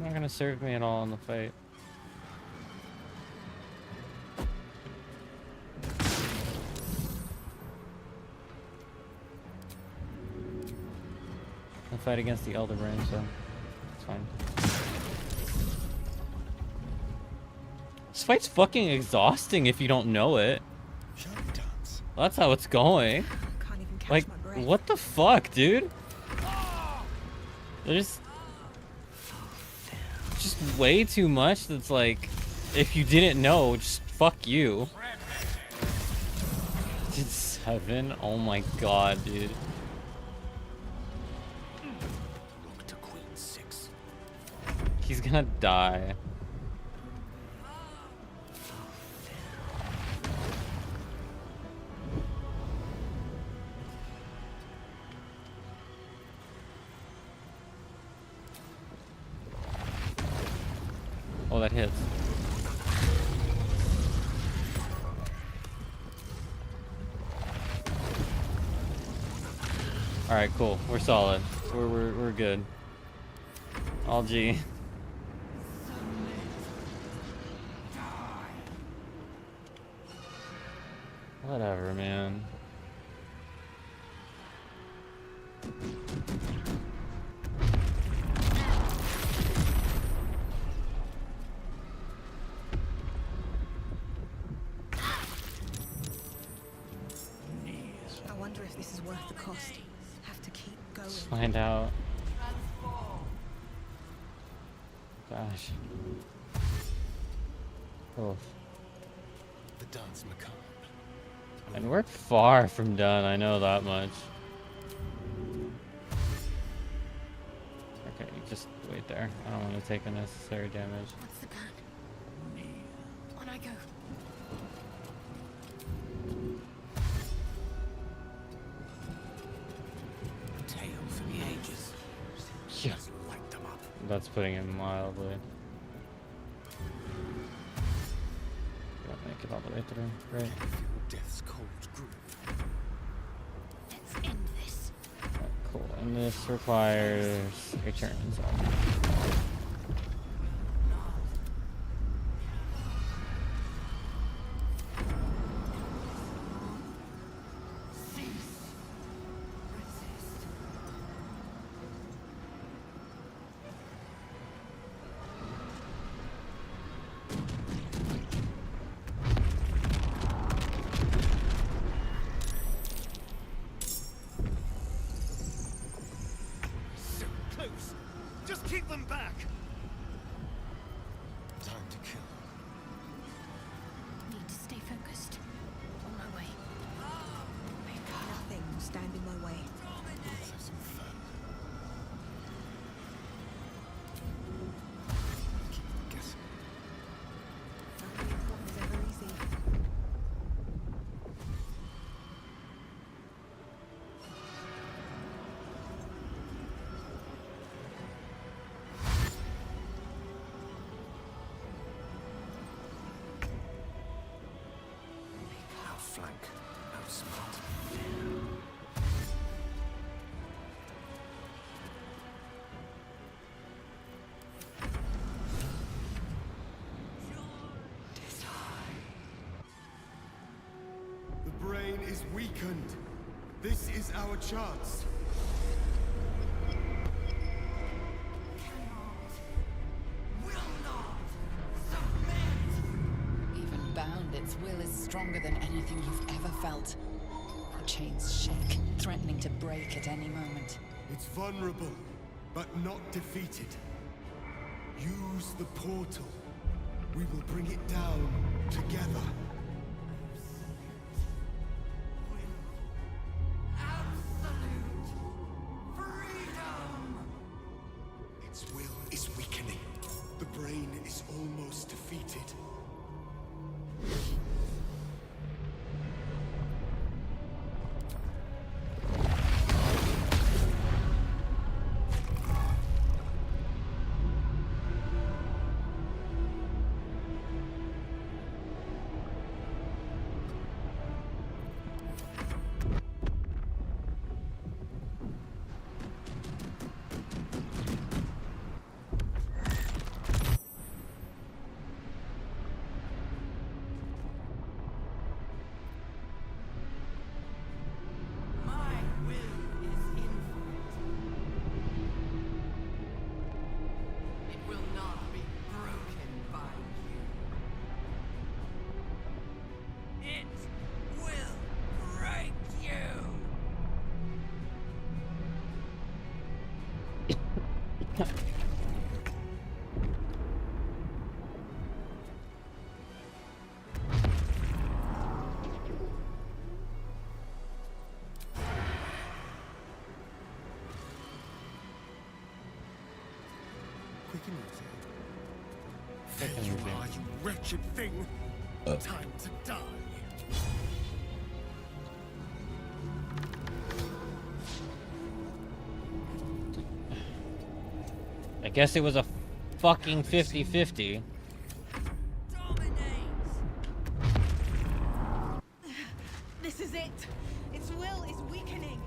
Speaker 1: Not gonna serve me at all in the fight. I'll fight against the Elder Brain, so it's fine. This fight's fucking exhausting if you don't know it. Well, that's how it's going.
Speaker 6: Can't even catch
Speaker 1: Like,
Speaker 6: my breath.
Speaker 1: what the fuck, dude? There's just way too much that's like, if you didn't know, just fuck you. Did 7? Oh my god, dude.
Speaker 9: Rook to Queen 6.
Speaker 1: He's gonna die. Oh, that hits. All right, cool. We're solid. We're good. All G. Whatever, man.
Speaker 6: worth the cost. Have to keep going.
Speaker 1: Let's find out. Gosh. Oh.
Speaker 9: The dance macabre.
Speaker 1: And we're far from done, I know that much. Okay, you just wait there. I don't want to take unnecessary damage.
Speaker 20: What's the plan? On I go.
Speaker 9: Tale for the ages.
Speaker 1: Yeah.
Speaker 9: Just light them up.
Speaker 1: That's putting it mildly. Don't make it all the way through. Great.
Speaker 9: Death's cold groove.
Speaker 20: Let's end this.
Speaker 1: Cool. And this requires a turn. So.
Speaker 19: So close. Just keep them back.
Speaker 9: Time to kill.
Speaker 20: Need to stay focused. On my way.
Speaker 6: Nothing will stand in my way.
Speaker 9: Let's have some fun. Keep them guessing.
Speaker 6: Nothing important is ever easy.
Speaker 9: Outflank. Outsmart.
Speaker 21: The brain is weakened. This is our chance.
Speaker 2: Even bound, its will is stronger than anything you've ever felt. The chains shake, threatening to break at any moment.
Speaker 21: It's vulnerable, but not defeated. Use the portal. We will bring it down together. Its will is weakening. The brain is almost defeated.
Speaker 19: Quicken your
Speaker 21: There
Speaker 1: Quicken
Speaker 21: you
Speaker 1: your
Speaker 21: are, you wretched thing. Time to die.
Speaker 1: I guess it was a fucking 50-50.
Speaker 6: This is it. Its will is weakening.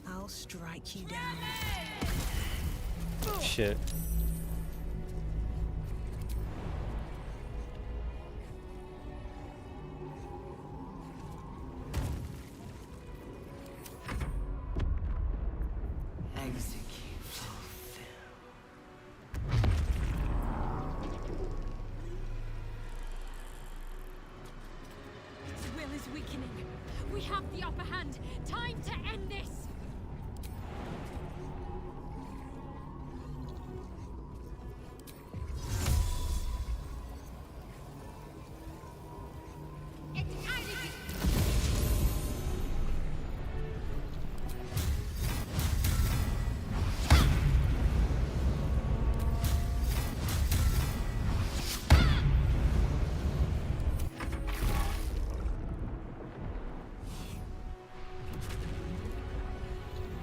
Speaker 6: I'll strike you down.
Speaker 1: Shit.
Speaker 20: is weakening. We have the upper hand. Time to end this.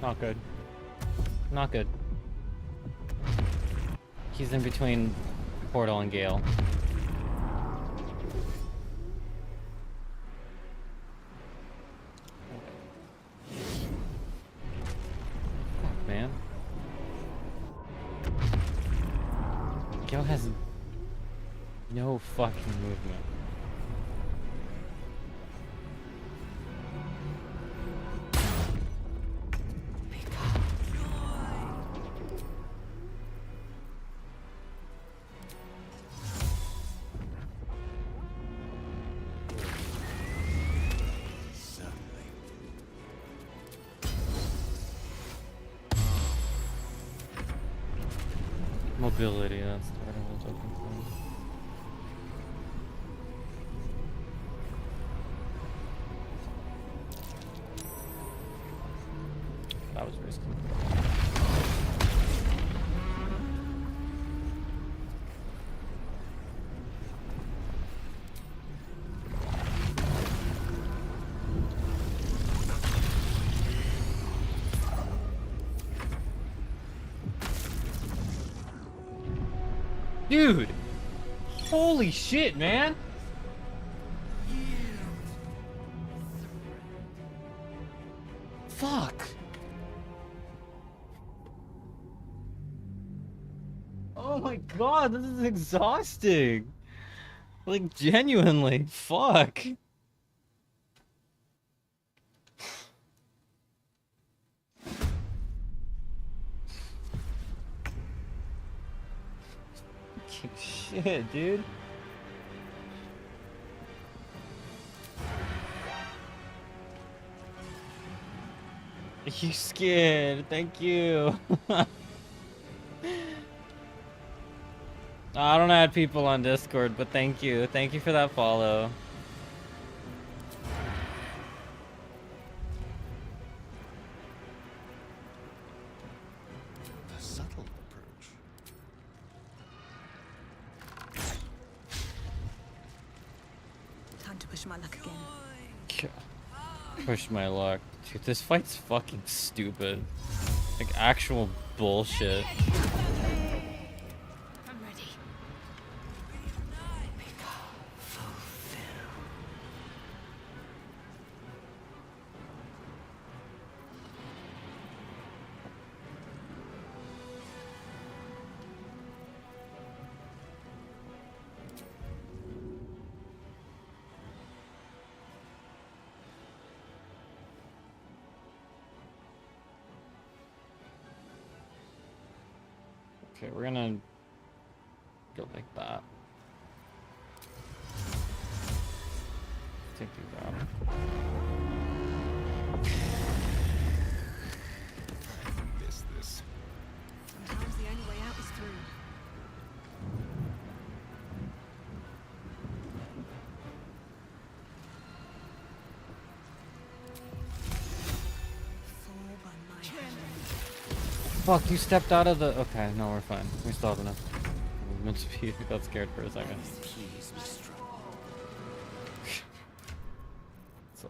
Speaker 1: Not good. Not good. He's in between Portal and Gale. Fuck, man. Gale has no fucking movement. Mobility, that's the word I was looking for. That was risky. Dude! Holy shit, man! Fuck! Oh my god, this is exhausting! Like, genuinely, fuck! Shit, dude. You scared. Thank you. I don't add people on Discord, but thank you. Thank you for that follow.
Speaker 9: A subtle approach.
Speaker 6: Time to push my luck again.
Speaker 1: Push my luck. Dude, this fight's fucking stupid. Like, actual bullshit.
Speaker 20: I'm ready.
Speaker 1: Okay, we're gonna go like that. Take these out.
Speaker 9: Missed this.
Speaker 6: Sometimes the only way out is through. Fall by my hand.
Speaker 1: Fuck, you stepped out of the... Okay, no, we're fine. We still have enough movement speed. I got scared for a second. It's a...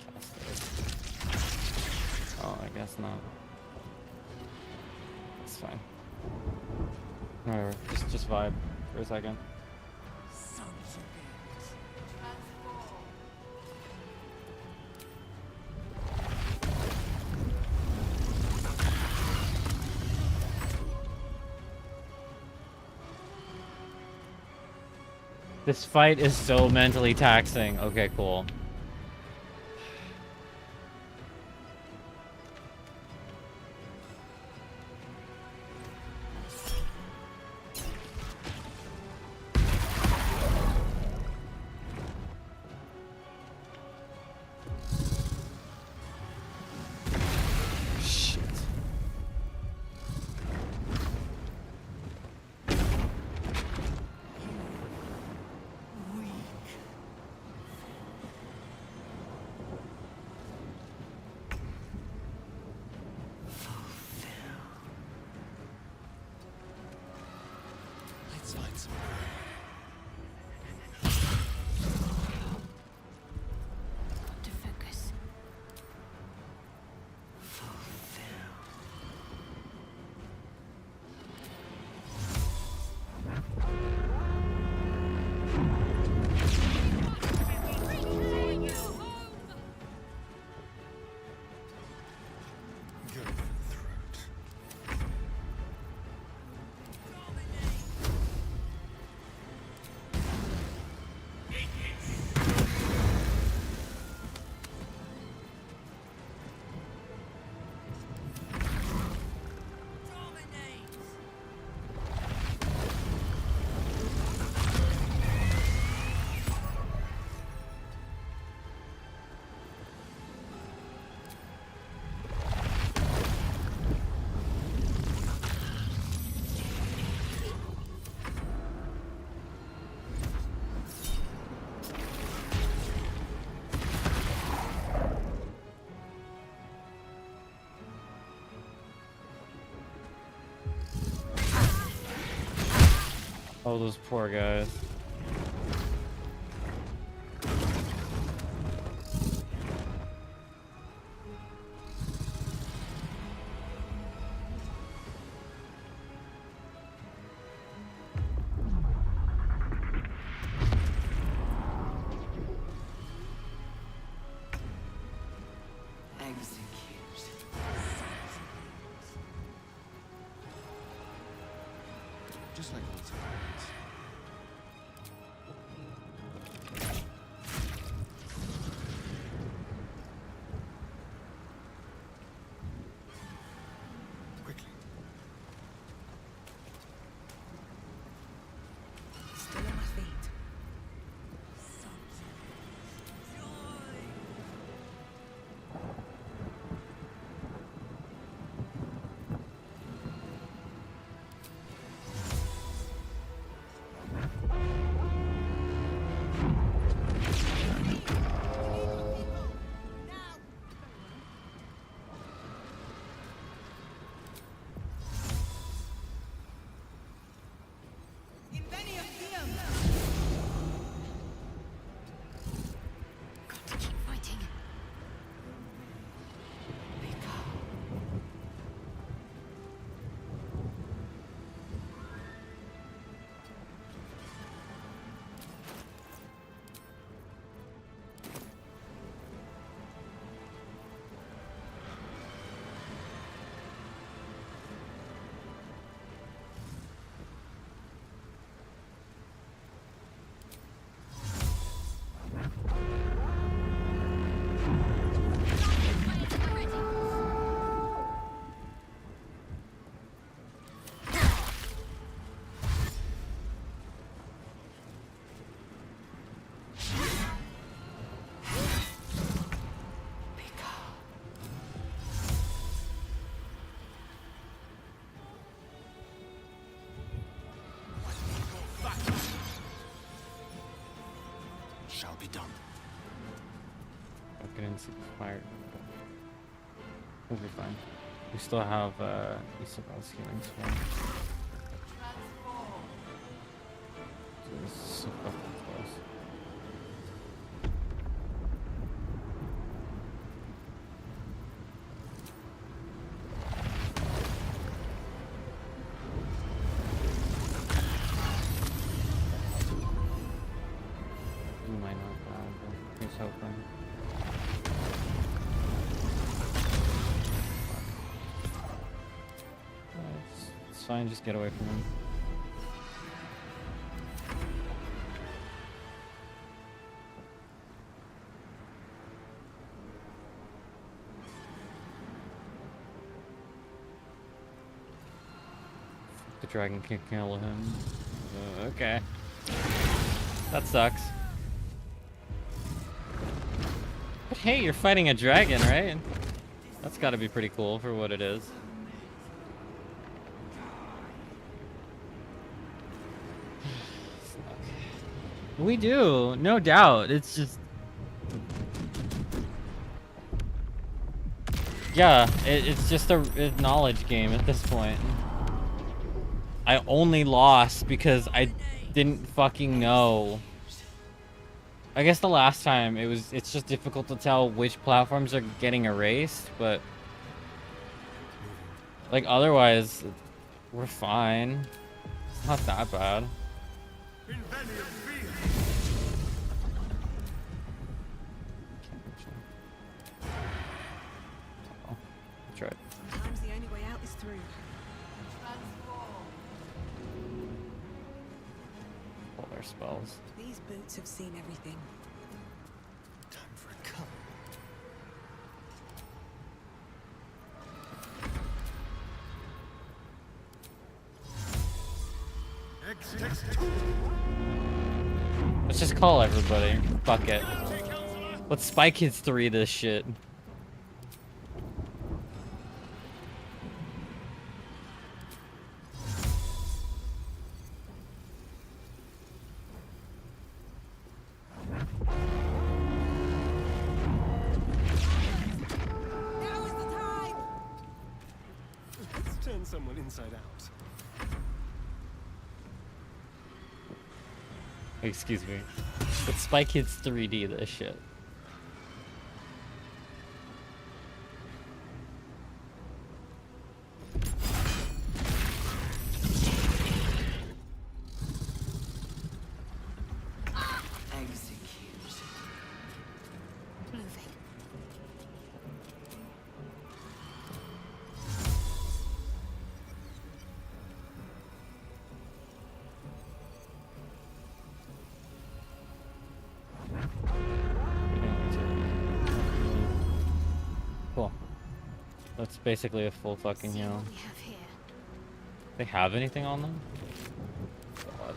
Speaker 1: cast it. Oh, I guess not. It's fine. Whatever, just vibe for a second. This fight is so mentally taxing. Okay, cool. Oh, those poor guys.
Speaker 9: Just like old times. Quickly.
Speaker 6: Still on my feet.
Speaker 9: Shall be done.
Speaker 1: Fucking inspired. We'll be fine. We still have Isabel's healing spell. So this is so fucking close. We might not die, but here's hoping. It's fine, just get away from him. The dragon can kill him. Okay. That sucks. But hey, you're fighting a dragon, right? That's gotta be pretty cool for what it is. We do, no doubt. It's just... Yeah, it's just a knowledge game at this point. I only lost because I didn't fucking know. I guess the last time it's just difficult to tell which platforms are getting erased, but like otherwise we're fine. It's not that bad. Oh, that's right.
Speaker 6: Sometimes the only way out is through.
Speaker 1: All their spells.
Speaker 6: These boots have seen everything.
Speaker 9: Time for a cut.
Speaker 1: Let's just call everybody. Fuck it. Let's Spy Kids 3 this shit.
Speaker 19: Let's turn someone inside out.
Speaker 1: Excuse me. It's Spy Kids 3D, this shit. Cool. That's basically a full fucking heal. They have anything on them? God.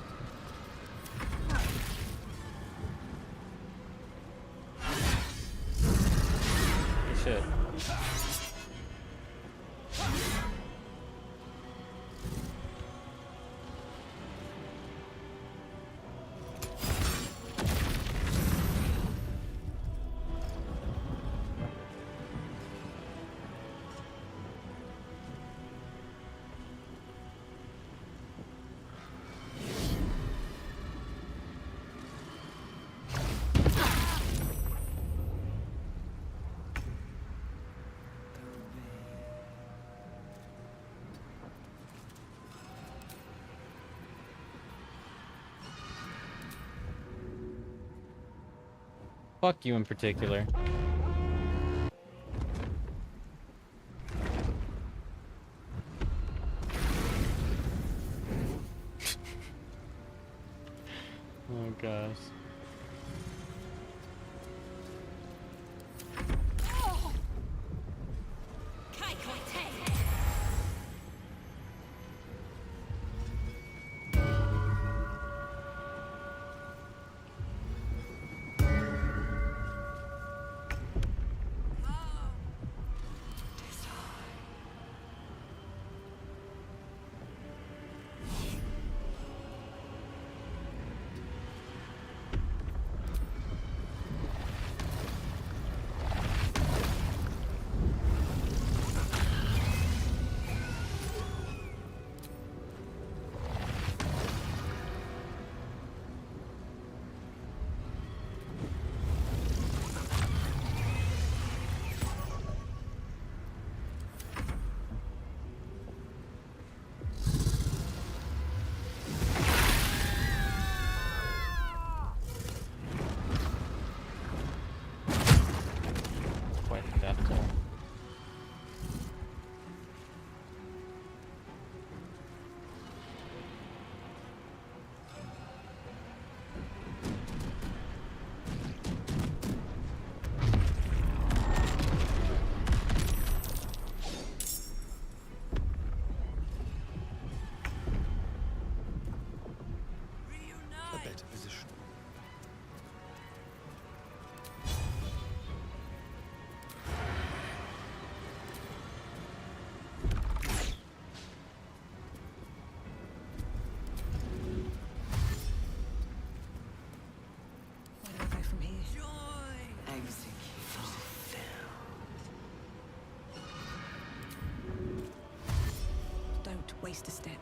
Speaker 1: Good shit. Fuck you in particular. Oh gosh.
Speaker 6: Waste a step.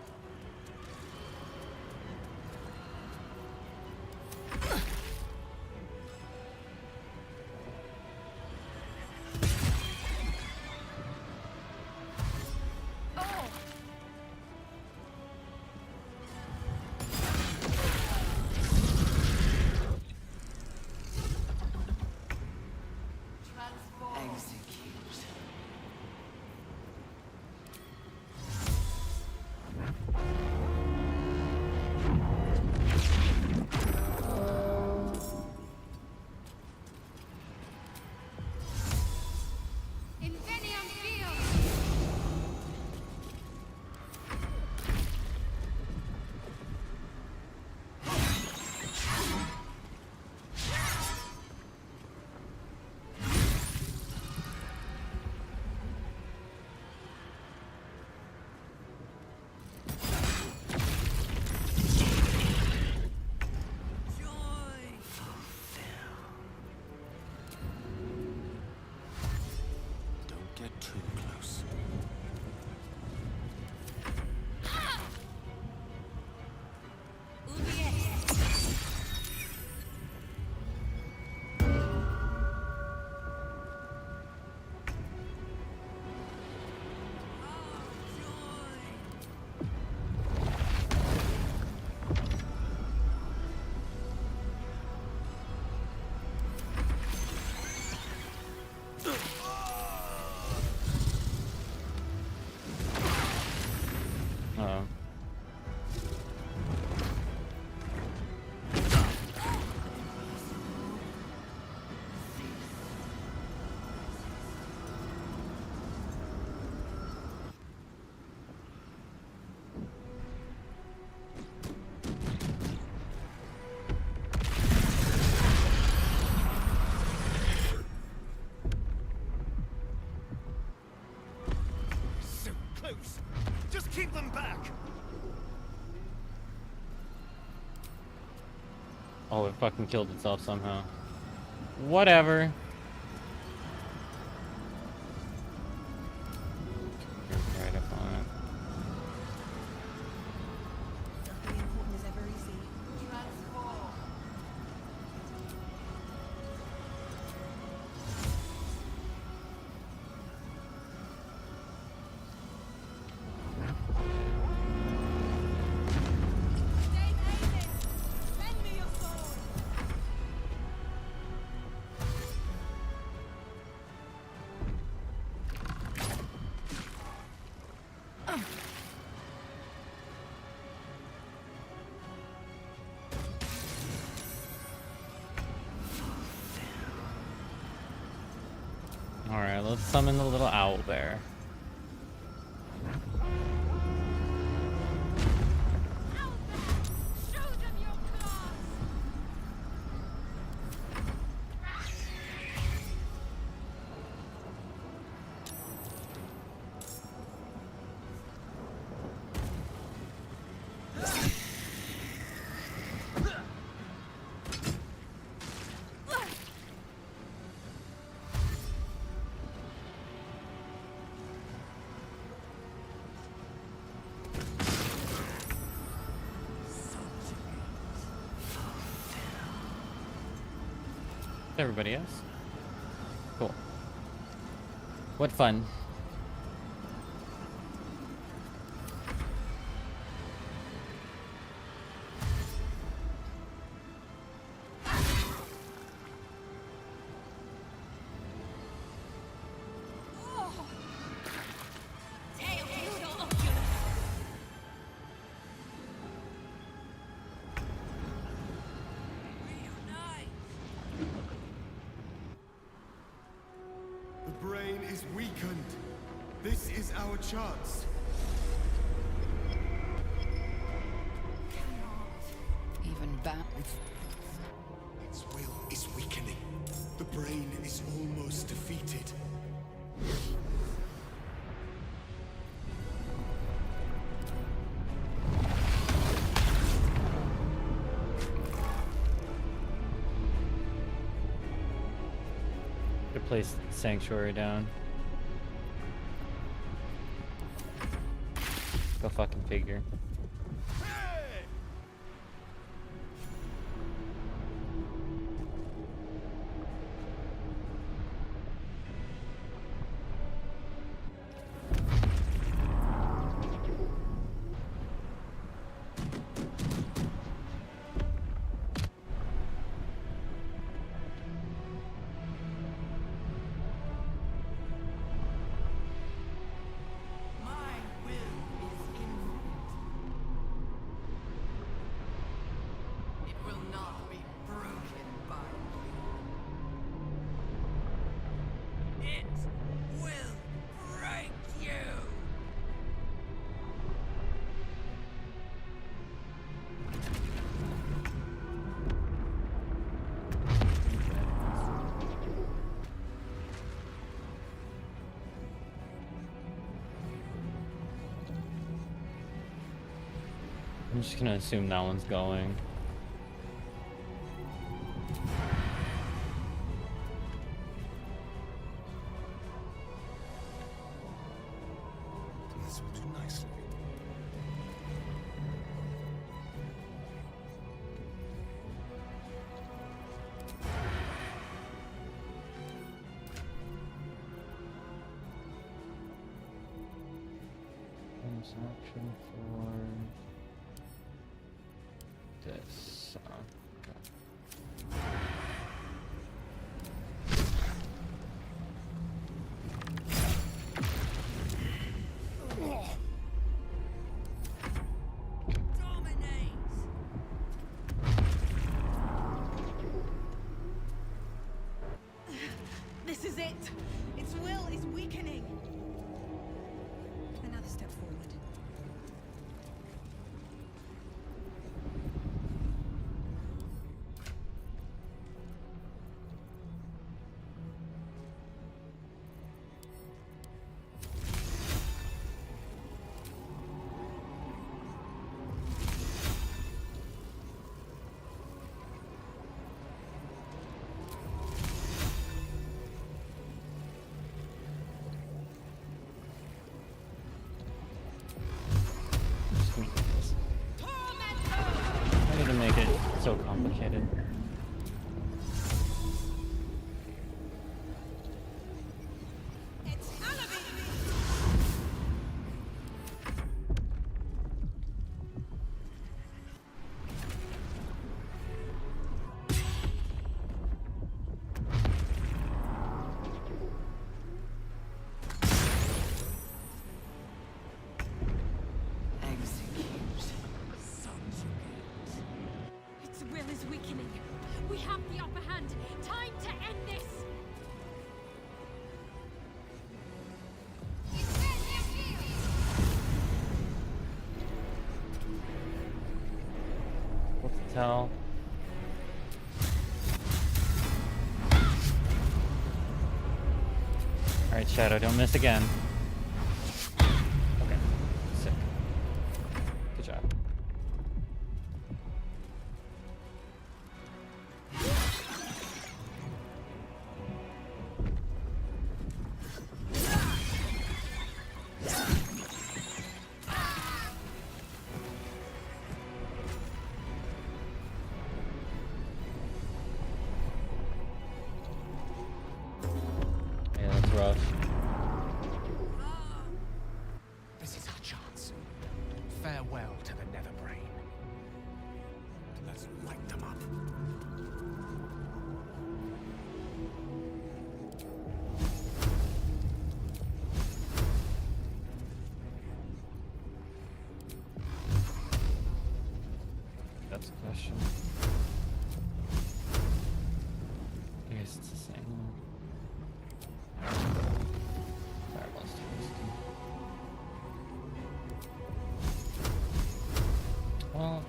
Speaker 19: loose. Just keep them back.
Speaker 1: Oh, it fucking killed itself somehow. Whatever. Right up on it.
Speaker 6: Nothing important is ever easy.
Speaker 1: Alright, let's summon the little owl bear. Everybody else? Cool. What fun.
Speaker 21: The brain is weakened. This is our chance.
Speaker 2: Even back.
Speaker 21: Its will is weakening. The brain is almost defeated.
Speaker 1: Could place Sanctuary down. Go fucking figure. I'm just gonna assume that one's going.
Speaker 21: This will do nicely.
Speaker 1: Bonus action for this.
Speaker 6: This is it. Its will is weakening. Another step forward.
Speaker 1: tell. Alright, Shadow, don't miss again. Okay, sick. Good job. Yeah, that's rough.
Speaker 8: This is our chance. Farewell to the Nether Brain. Let's light them up.
Speaker 1: That's a question. I guess it's the same. Fireball's too risky. Well,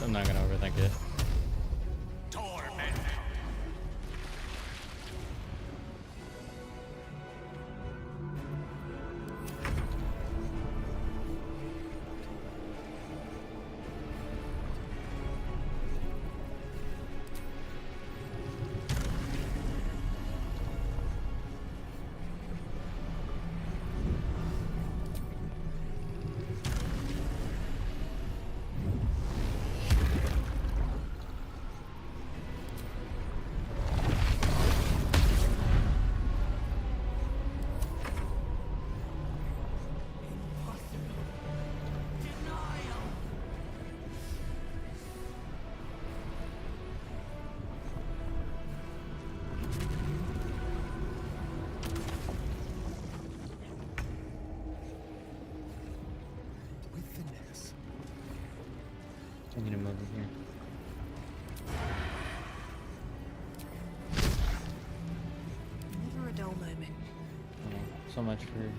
Speaker 1: I'm not gonna overthink it. I need to move in here.
Speaker 6: Never a dull moment.
Speaker 1: Oh, so much for...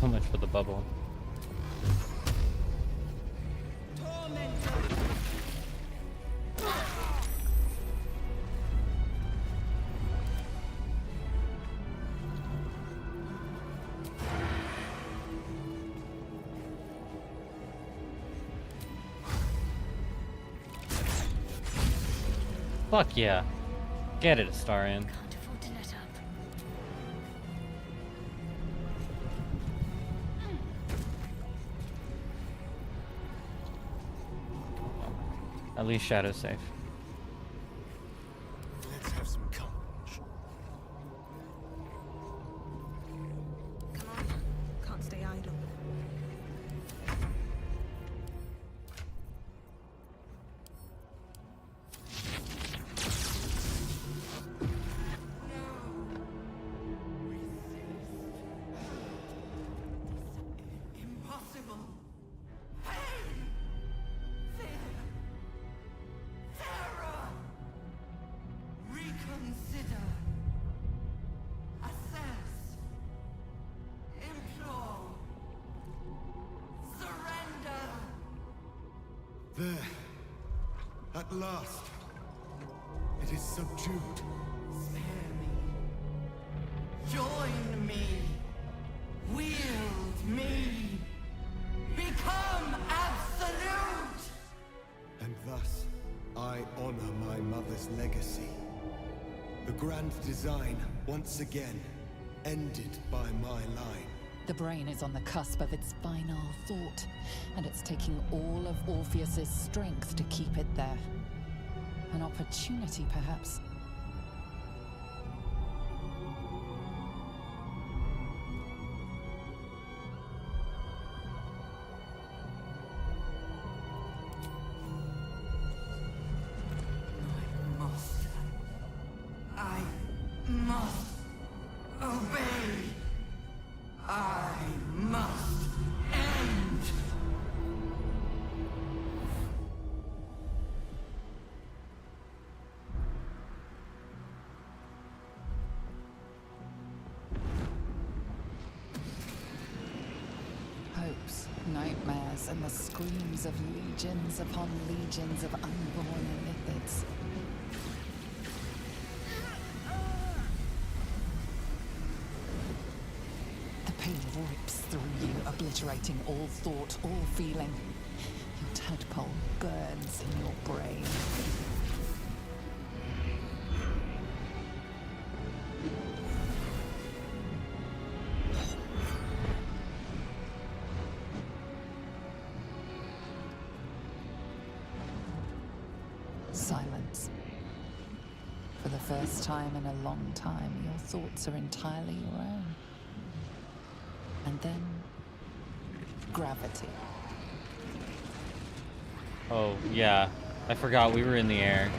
Speaker 1: So much for the bubble. Fuck yeah. Get it, Astarion.
Speaker 20: Can't afford to let up.
Speaker 1: At least Shadow's safe.
Speaker 8: Let's have some courage.
Speaker 6: Come on. Can't stay idle.
Speaker 4: Impossible. Pain. Fear. Terror. Reconsider. Assess. Implore. Surrender.
Speaker 21: There. At last. It is subdued.
Speaker 4: Spare me. Join me. Wield me. Become absolute.
Speaker 21: And thus, I honor my mother's legacy. The grand design, once again, ended by my line.
Speaker 2: The brain is on the cusp of its final thought, and it's taking all of Orpheus's strength to keep it there. An opportunity, perhaps.
Speaker 4: I must obey. I must end.
Speaker 2: nightmares and the screams of legions upon legions of unborn Illithids. The pain rips through you, obliterating all thought, all feeling. Your tadpole burns in your brain. Silence. For the first time in a long time, your thoughts are entirely your own. And then, gravity.
Speaker 1: Oh, yeah. I forgot we were in the air.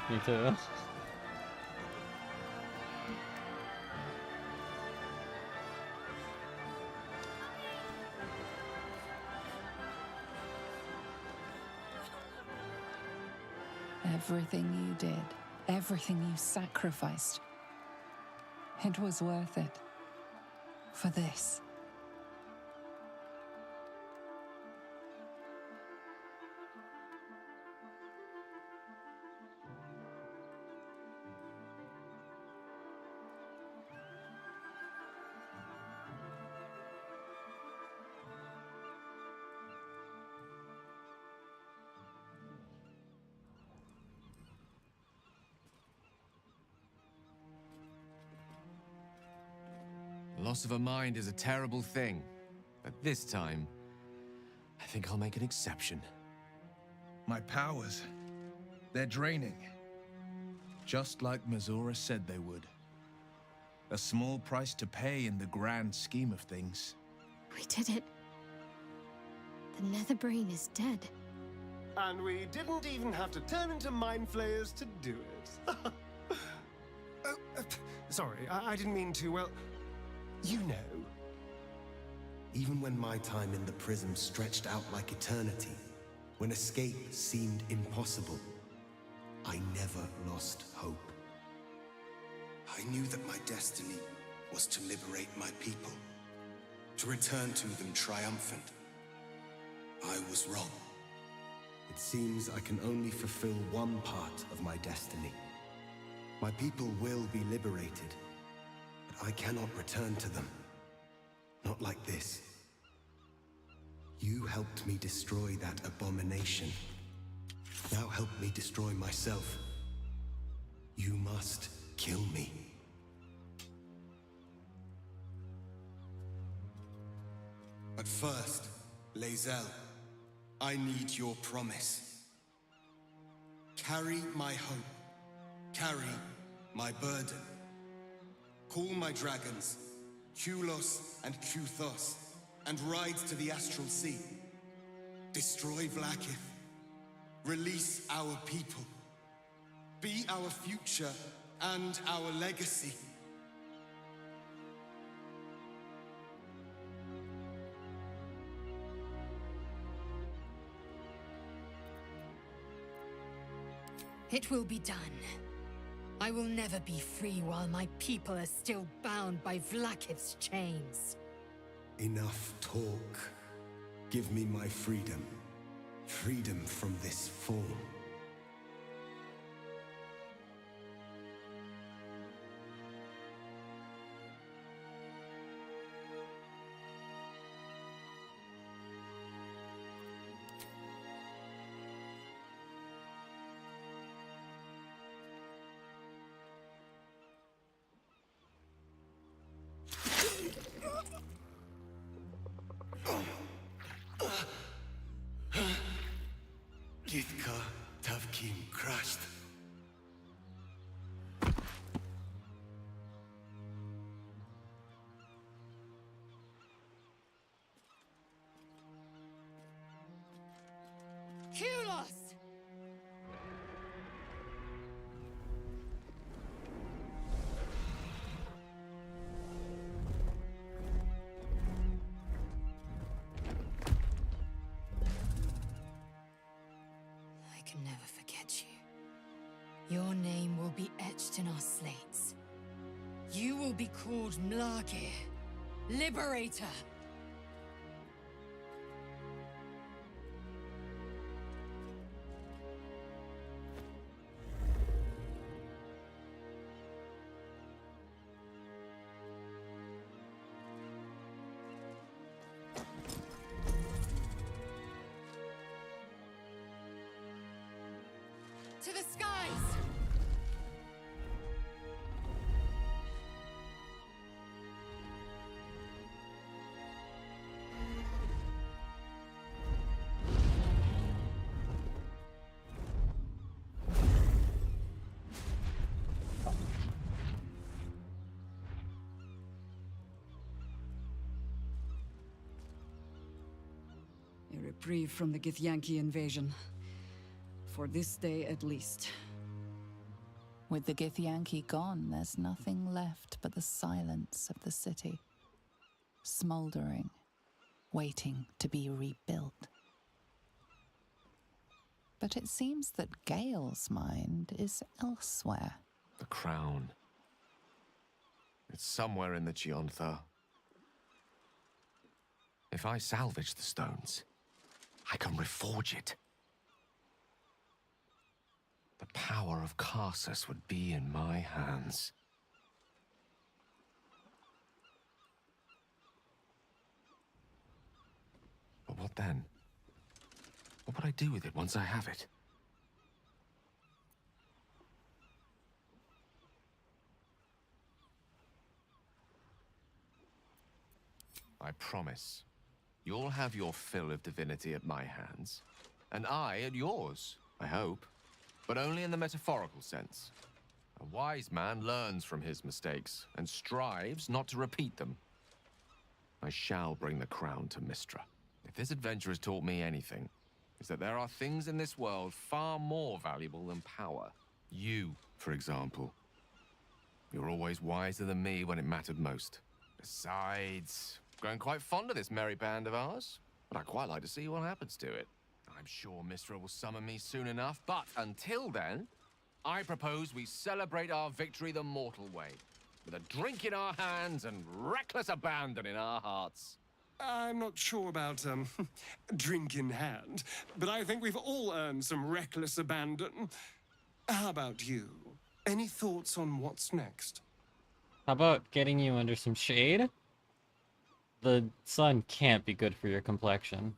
Speaker 1: Me too.
Speaker 2: Everything you did, everything you sacrificed, it was worth it. For this.
Speaker 7: The loss of a mind is a terrible thing, but this time, I think I'll make an exception.
Speaker 9: My powers, they're draining. Just like Mazora said they would. A small price to pay in the grand scheme of things.
Speaker 20: We did it. The Nether Brain is dead.
Speaker 19: And we didn't even have to turn into mind flayers to do it. Sorry, I didn't mean to, well, you know.
Speaker 21: Even when my time in the prism stretched out like eternity, when escape seemed impossible, I never lost hope.
Speaker 9: I knew that my destiny was to liberate my people, to return to them triumphant. I was wrong.
Speaker 21: It seems I can only fulfill one part of my destiny. My people will be liberated, but I cannot return to them. Not like this. You helped me destroy that abomination. Now help me destroy myself. You must kill me.
Speaker 9: But first, Lae'zel, I need your promise. Carry my hope. Carry my burden. Call my dragons, Kulos and Kuthos, and ride to the Astral Sea. Destroy Vlaakith. Release our people. Be our future and our legacy.
Speaker 16: It will be done. I will never be free while my people are still bound by Vlaakith's chains.
Speaker 21: Enough talk. Give me my freedom. Freedom from this form. Githka Tavkim crashed.
Speaker 16: Kulos! I can never forget you. Your name will be etched in our slates. You will be called Mlagir, Liberator. To the skies!
Speaker 15: A reprieve from the Githyanki invasion. For this day at least.
Speaker 2: With the Githyanki gone, there's nothing left but the silence of the city. Smoldering, waiting to be rebuilt. But it seems that Gale's mind is elsewhere.
Speaker 7: The crown. It's somewhere in the Giontha. If I salvage the stones, I can reforge it. The power of Karsus would be in my hands. But what then? What would I do with it once I have it? I promise. You'll have your fill of divinity at my hands, and I at yours, I hope. But only in the metaphorical sense. A wise man learns from his mistakes, and strives not to repeat them. I shall bring the crown to Mystra. If this adventure has taught me anything, it's that there are things in this world far more valuable than power. You, for example. You're always wiser than me when it mattered most. Besides, grown quite fond of this merry band of ours, and I'd quite like to see what happens to it. I'm sure Mystra will summon me soon enough, but until then, I propose we celebrate our victory the mortal way, with a drink in our hands and reckless abandon in our hearts.
Speaker 9: I'm not sure about, drink in hand, but I think we've all earned some reckless abandon. How about you? Any thoughts on what's next?
Speaker 1: How about getting you under some shade? The sun can't be good for your complexion.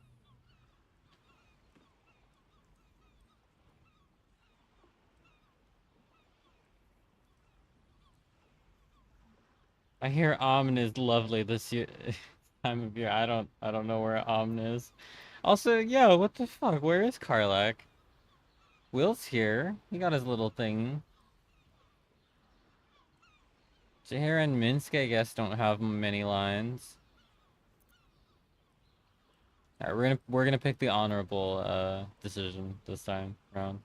Speaker 1: I hear Amn is lovely this year, time of year. I don't know where Amn is. Also, yo, what the fuck? Where is Karlak? Will's here. He got his little thing. Jaehaer and Minsk, I guess, don't have many lines. Alright, we're gonna pick the honorable decision this time around.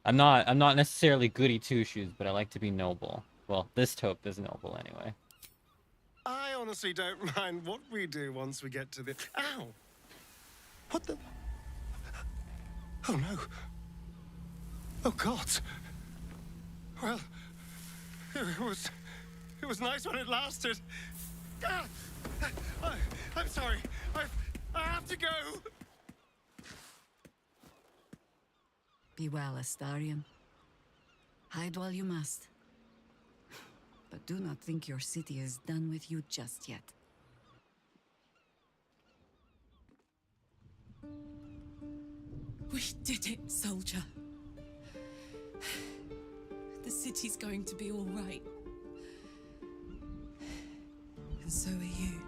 Speaker 1: I'm not necessarily goody two shoes, but I like to be noble. Well, this taupe is noble anyway.
Speaker 9: I honestly don't mind what we do once we get to the... Ow! What the... Oh no. Oh God. Well, it was nice when it lasted. Ah! I'm sorry. I have to go.
Speaker 15: Be well, Astarion. Hide while you must. But do not think your city is done with you just yet.
Speaker 17: We did it, soldier. The city's going to be all right. And so are you.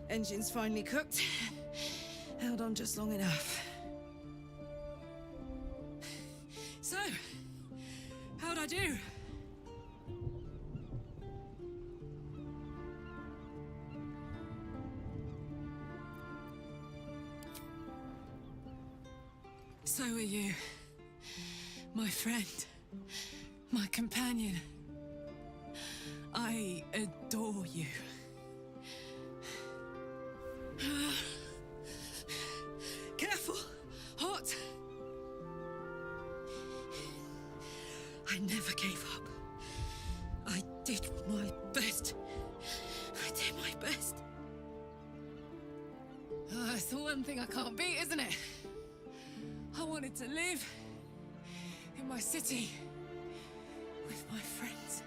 Speaker 17: Engine's finally cooked. Held on just long enough. So, how'd I do? So are you, my friend, my companion. I adore you. Careful! Hot! I never gave up. I did my best. I did my best. It's the one thing I can't beat, isn't it? I wanted to live in my city with my friends.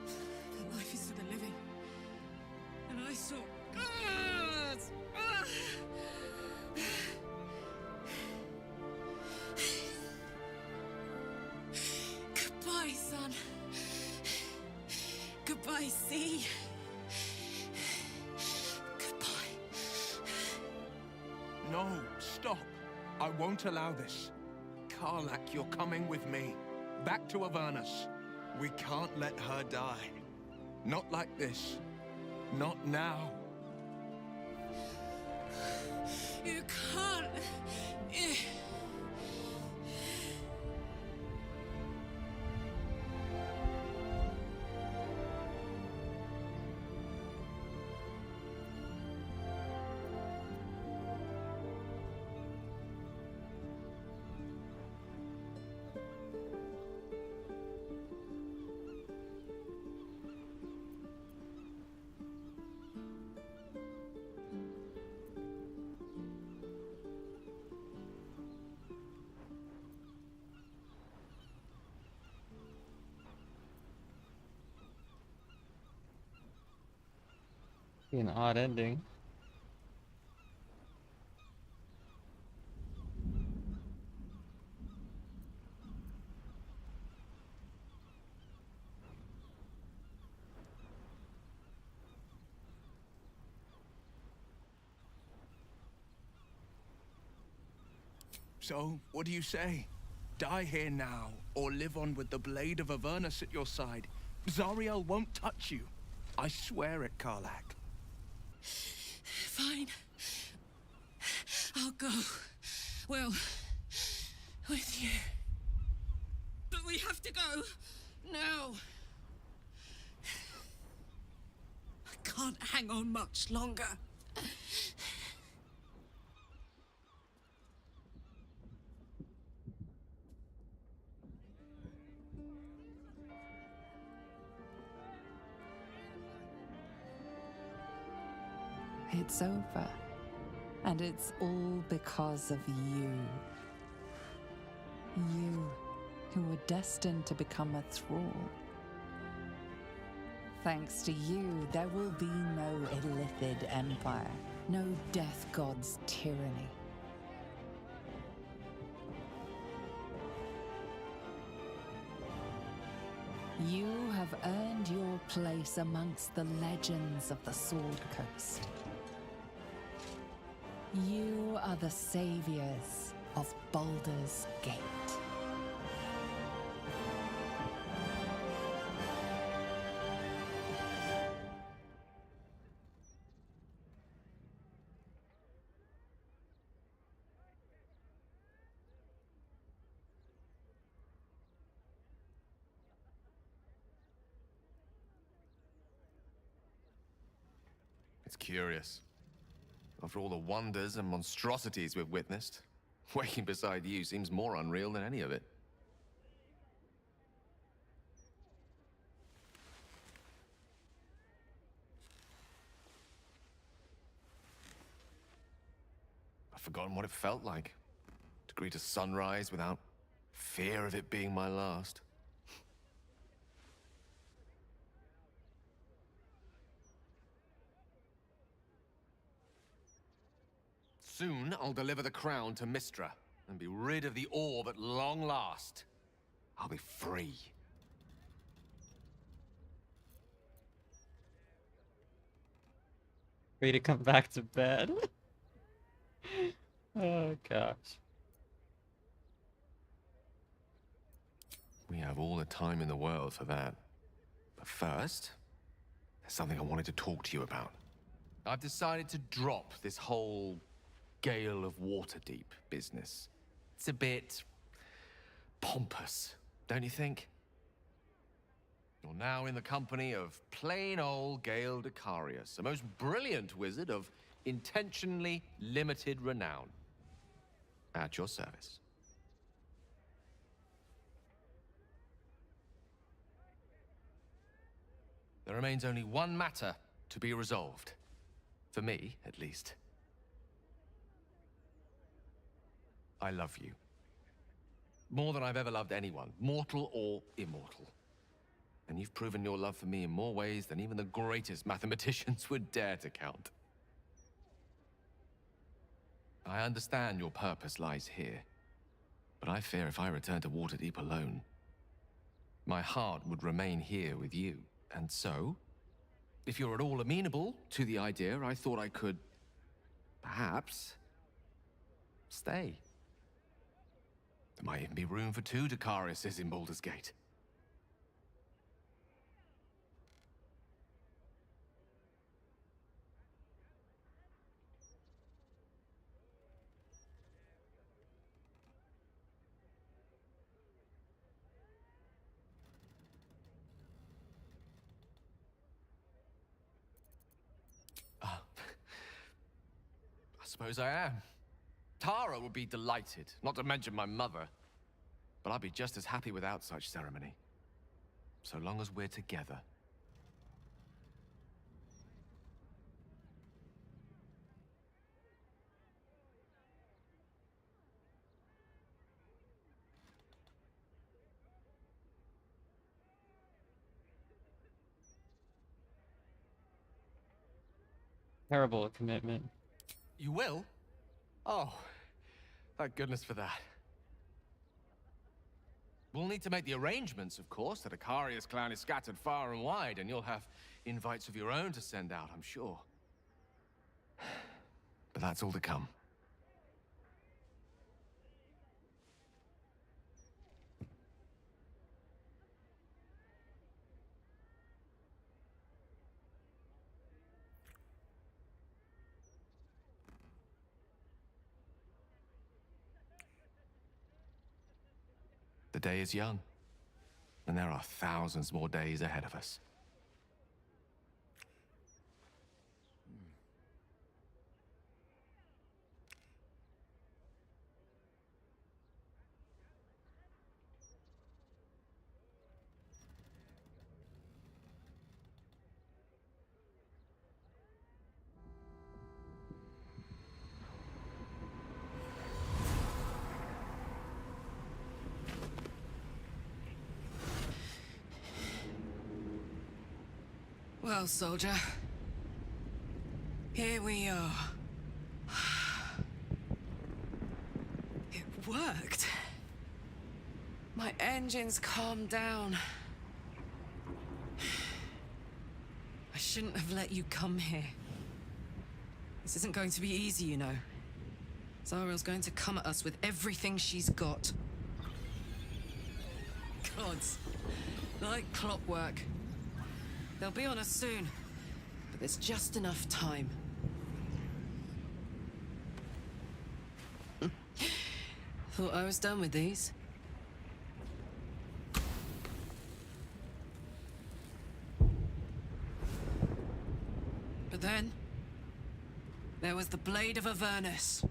Speaker 17: But life is for the living. And I saw... Goodbye, son. Goodbye, sea. Goodbye.
Speaker 5: No, stop. I won't allow this. Karlak, you're coming with me. Back to Avernus.
Speaker 18: We can't let her die.
Speaker 5: Not like this. Not now.
Speaker 17: You can't.
Speaker 1: Be an odd ending.
Speaker 5: So, what do you say? Die here now, or live on with the blade of Avernus at your side. Zariel won't touch you. I swear it, Karlak.
Speaker 17: Fine. I'll go. Well, with you. But we have to go now. can't hang on much longer.
Speaker 2: It's over. And it's all because of you. You, who were destined to become a thrall. Thanks to you, there will be no Illithid Empire, no Death God's tyranny. You have earned your place amongst the legends of the Sword Coast. You are the saviors of Baldur's Gate.
Speaker 7: It's curious. After all the wonders and monstrosities we've witnessed, waking beside you seems more unreal than any of it. I've forgotten what it felt like to greet a sunrise without fear of it being my last. Soon, I'll deliver the crown to Mystra and be rid of the orb at long last. I'll be free.
Speaker 1: Free to come back to bed. Oh, gosh.
Speaker 7: We have all the time in the world for that. But first, there's something I wanted to talk to you about. I've decided to drop this whole Gale of Waterdeep business. It's a bit pompous, don't you think? You're now in the company of plain old Gale Decarius, a most brilliant wizard of intentionally limited renown. At your service. There remains only one matter to be resolved. For me, at least. I love you. More than I've ever loved anyone, mortal or immortal. And you've proven your love for me in more ways than even the greatest mathematicians would dare to count. I understand your purpose lies here, but I fear if I return to Waterdeep alone, my heart would remain here with you. And so, if you're at all amenable to the idea, I thought I could, perhaps, stay. There might even be room for 2 Decariuses in Baldur's Gate. I suppose I am. Tara would be delighted, not to mention my mother. But I'd be just as happy without such ceremony. So long as we're together.
Speaker 1: Terrible commitment.
Speaker 7: You will? Oh, thank goodness for that. We'll need to make the arrangements, of course. The Decarius clan is scattered far and wide, and you'll have invites of your own to send out, I'm sure. But that's all to come. The day is young, and there are thousands more days ahead of us.
Speaker 17: Well, soldier. Here we are. It worked. My engines calmed down. I shouldn't have let you come here. This isn't going to be easy, you know. Zariel's going to come at us with everything she's got. Gods. Like clockwork. They'll be on us soon. But there's just enough time. Thought I was done with these. But then, there was the Blade of Avernus.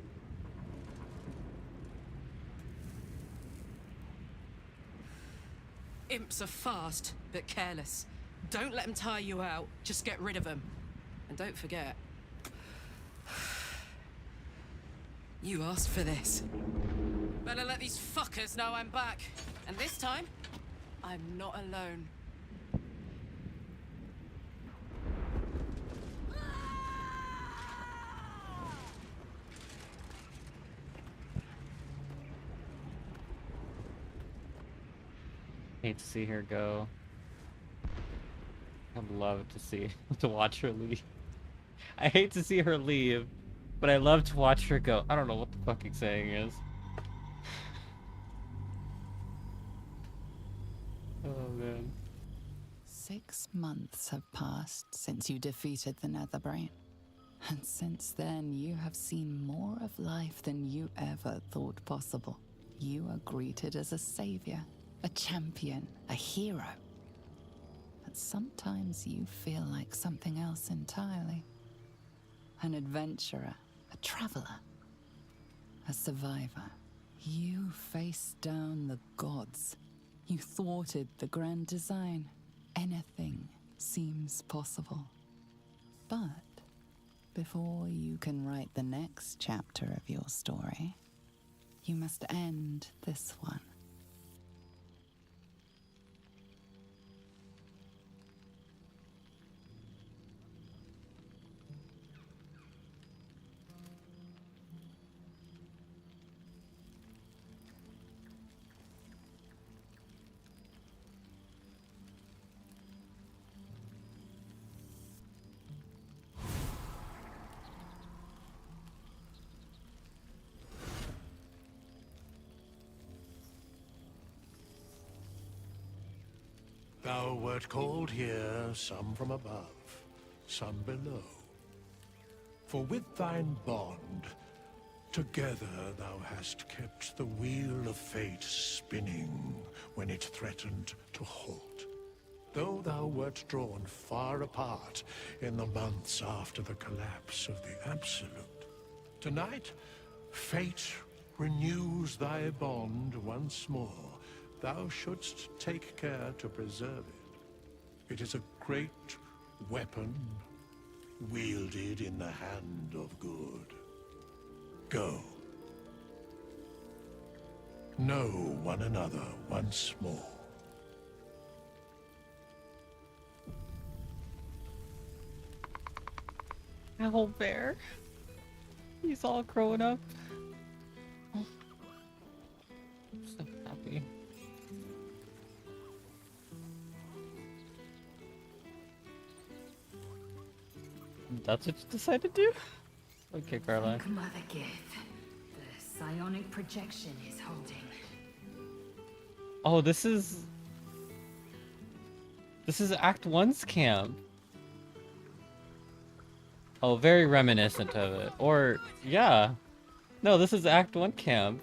Speaker 17: Imps are fast, but careless. Don't let them tire you out, just get rid of them. And don't forget, you asked for this. Better let these fuckers know I'm back. And this time, I'm not alone.
Speaker 1: Hate to see her go. I'd love to watch her leave. I hate to see her leave, but I love to watch her go. I don't know what the fucking saying is. Oh man.
Speaker 2: 6 months have passed since you defeated the Netherbrain. And since then, you have seen more of life than you ever thought possible. You are greeted as a savior, a champion, a hero. But sometimes you feel like something else entirely. An adventurer, a traveler, a survivor. You faced down the gods. You thwarted the grand design. Anything seems possible. But before you can write the next chapter of your story, you must end this one.
Speaker 12: Thou wert called here, some from above, some below. For with thine bond, together thou hast kept the wheel of fate spinning when it threatened to halt. Though thou wert drawn far apart in the months after the collapse of the Absolute, tonight, fate renews thy bond once more. Thou shouldst take care to preserve it. It is a great weapon, wielded in the hand of good. Go. Know one another once more.
Speaker 1: Owlbear. He's all grown up. Oh. I'm so happy. That's what you decided to do? Okay, Carla.
Speaker 10: Mother Gith. The psionic projection is holding.
Speaker 1: Oh, this is Act 1's camp. Oh, very reminiscent of it. Or, yeah. No, this is Act 1 camp.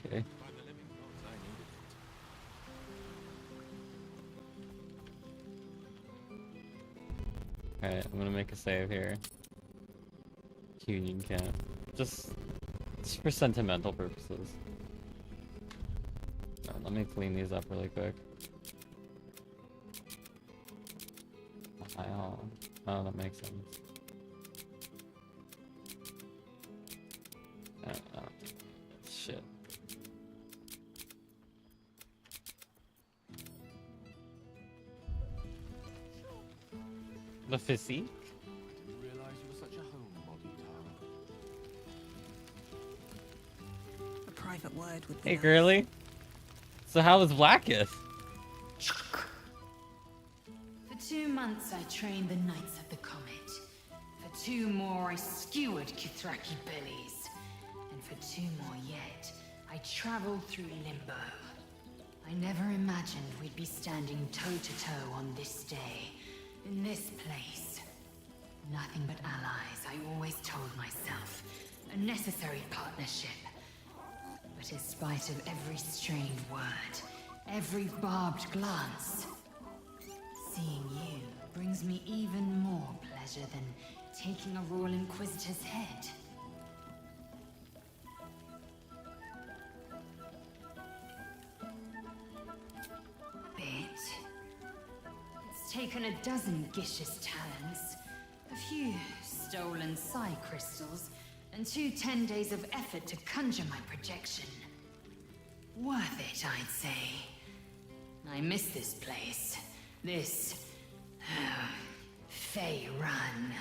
Speaker 1: Okay. Alright, I'm gonna make a save here. Union camp. Just for sentimental purposes. Alright, let me clean these up really quick. Oh, that makes sense. The physique?
Speaker 7: I didn't realize you were such a homebody, Tara.
Speaker 11: A private word would be
Speaker 1: Hey,
Speaker 11: nice.
Speaker 1: girly. So how was Blacketh?
Speaker 10: For 2 months I trained the Knights of the Comet. For 2 more I skewered Kithraki bellies. And for 2 more yet, I traveled through Limbo. I never imagined we'd be standing toe-to-toe on this day, in this place. Nothing but allies, I always told myself. A necessary partnership. But in spite of every strained word, every barbed glance, seeing you brings me even more pleasure than taking a Royal Inquisitor's head. It's taken a dozen Gish's talents, a few stolen psi crystals, and 2 10 days of effort to conjure my projection. Worth it, I'd say. I miss this place. This... Fey Run.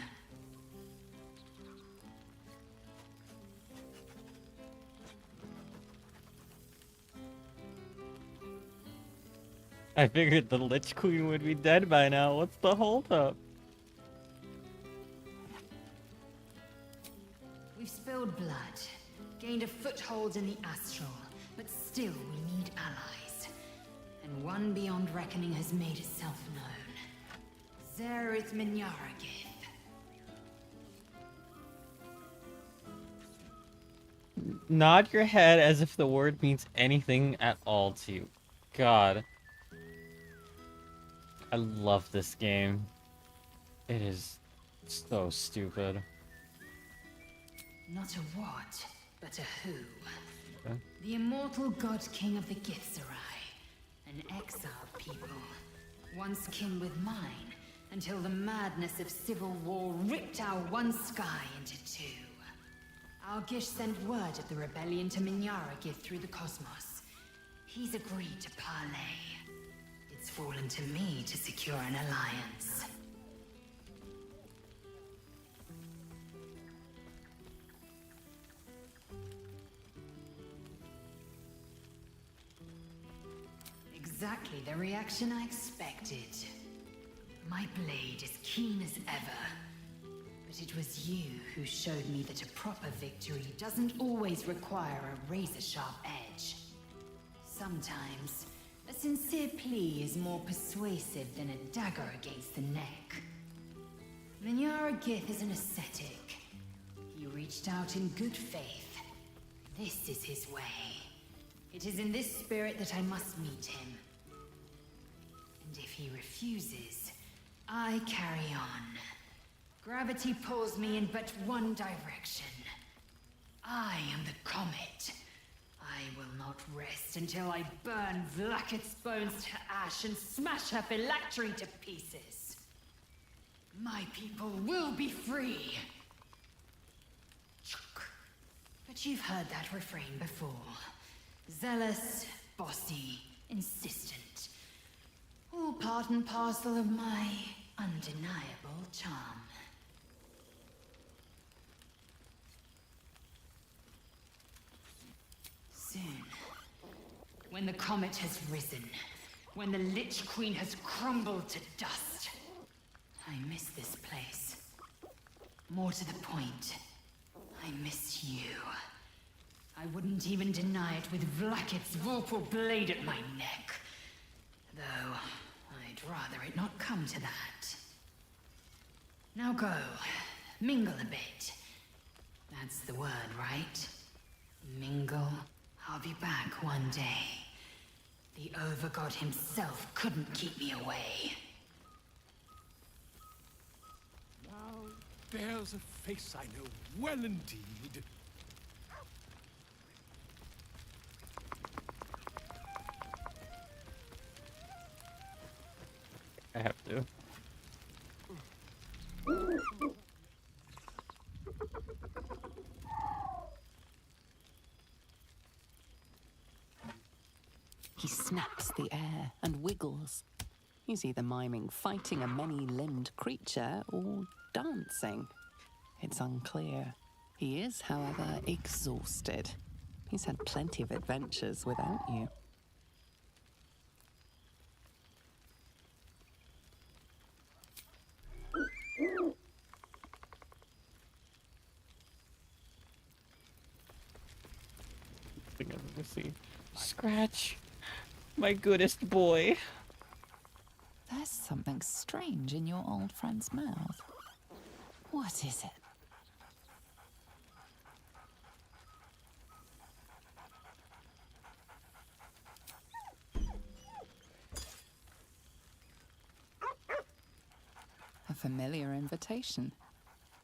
Speaker 1: I figured the Lich Queen would be dead by now. What's the holdup?
Speaker 10: We've spilled blood, gained a foothold in the astral, but still we need allies. And one beyond reckoning has made itself known. Zerith Minyaragith.
Speaker 1: Nod your head as if the word means anything at all to you. God. I love this game. It is so stupid.
Speaker 10: Not a what, but a who.
Speaker 1: Okay.
Speaker 10: The immortal god king of the Githzerai. An exiled people. Once kin with mine, until the madness of civil war ripped our one sky into 2. Our Gish sent word of the rebellion to Minyaragith through the cosmos. He's agreed to parley. It's fallen to me to secure an alliance. Exactly the reaction I expected. My blade is keen as ever. But it was you who showed me that a proper victory doesn't always require a razor-sharp edge. Sometimes, a sincere plea is more persuasive than a dagger against the neck. Minyaragith is an ascetic. He reached out in good faith. This is his way. It is in this spirit that I must meet him. And if he refuses, I carry on. Gravity pulls me in but one direction. I am the comet. I will not rest until I burn Vlaakith's bones to ash and smash her phylactery to pieces. My people will be free. But you've heard that refrain before. Zealous, bossy, insistent. All part and parcel of my undeniable charm. Soon, when the comet has risen, when the Lich Queen has crumbled to dust, I miss this place. More to the point, I miss you. I wouldn't even deny it with Vlaakith's vorpal blade at my neck. Though, I'd rather it not come to that. Now go, mingle a bit. That's the word, right? Mingle. I'll be back one day. The Overgod himself couldn't keep me away.
Speaker 8: Now, there's a face I know well indeed.
Speaker 1: I have to.
Speaker 2: He snaps the air and wiggles. He's either miming fighting a many-limbed creature or dancing. It's unclear. He is, however, exhausted. He's had plenty of adventures without you.
Speaker 1: Thing I've ever seen. Scratch, my goodest boy.
Speaker 2: There's something strange in your old friend's mouth. What is it? A familiar invitation.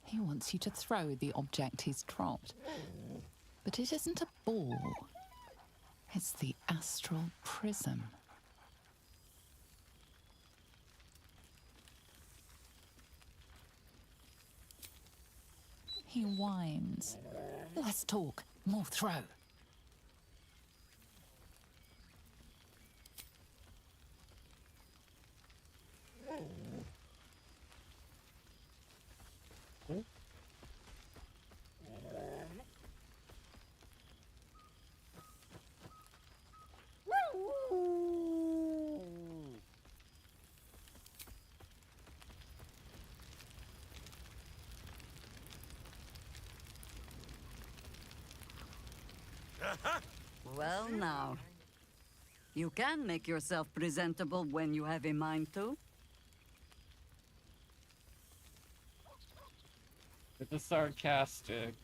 Speaker 2: He wants you to throw the object he's dropped. But it isn't a ball. It's the astral prism. He whines. Less talk, more throw.
Speaker 15: Well, now. You can make yourself presentable when you have a mind to.
Speaker 1: It's sarcastic.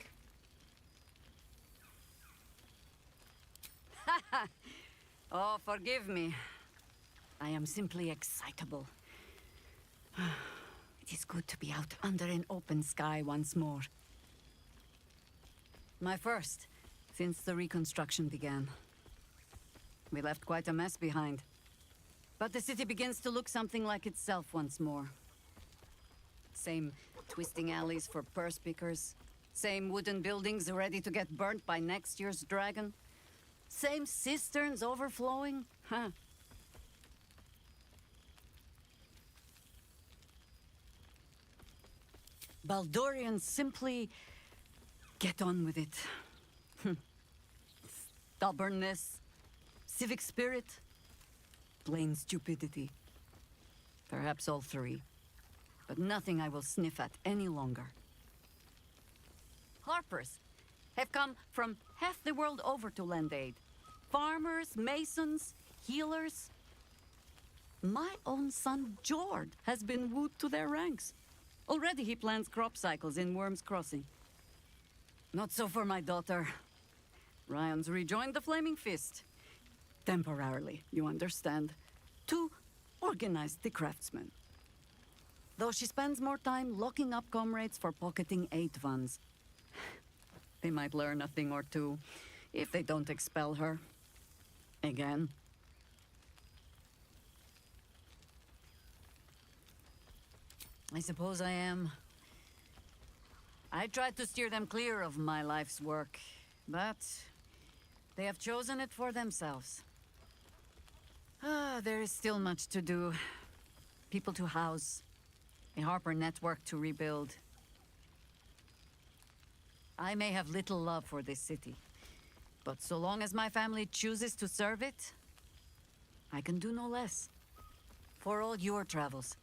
Speaker 15: Oh, forgive me. I am simply excitable. It is good to be out under an open sky once more. My first, since the reconstruction began. We left quite a mess behind. But the city begins to look something like itself once more. Same twisting alleys for purse pickers. Same wooden buildings ready to get burnt by next year's dragon. Same cisterns overflowing. Huh. Baldurians simply get on with it. Stubbornness, civic spirit, plain stupidity. Perhaps all three. But nothing I will sniff at any longer. Harpers have come from half the world over to lend aid. Farmers, masons, healers. My own son, Jord, has been wooed to their ranks. Already he plans crop cycles in Worm's Crossing. Not so for my daughter. Ryan's rejoined the Flaming Fist. Temporarily, you understand. To organize the craftsmen. Though she spends more time locking up comrades for pocketing aid funds. They might learn a thing or two, if they don't expel her. Again. I suppose I am. I tried to steer them clear of my life's work, but they have chosen it for themselves. There is still much to do. People to house, a Harper network to rebuild. I may have little love for this city, but so long as my family chooses to serve it, I can do no less. For all your travels,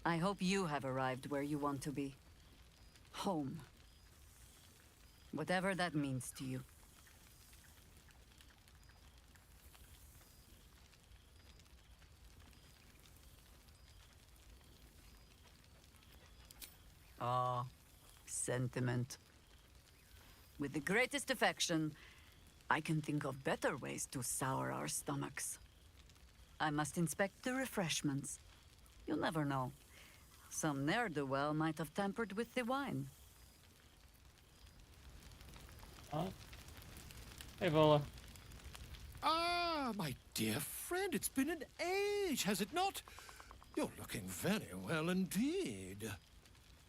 Speaker 15: I hope you have arrived where you want to be. Home. Whatever that means to you. Ah, sentiment. With the greatest affection, I can think of better ways to sour our stomachs. I must inspect the refreshments. You'll never know. Some ne'er-do-well might have tampered with the wine.
Speaker 1: Hey, Vola.
Speaker 8: Ah, my dear friend, it's been an age, has it not? You're looking very well indeed.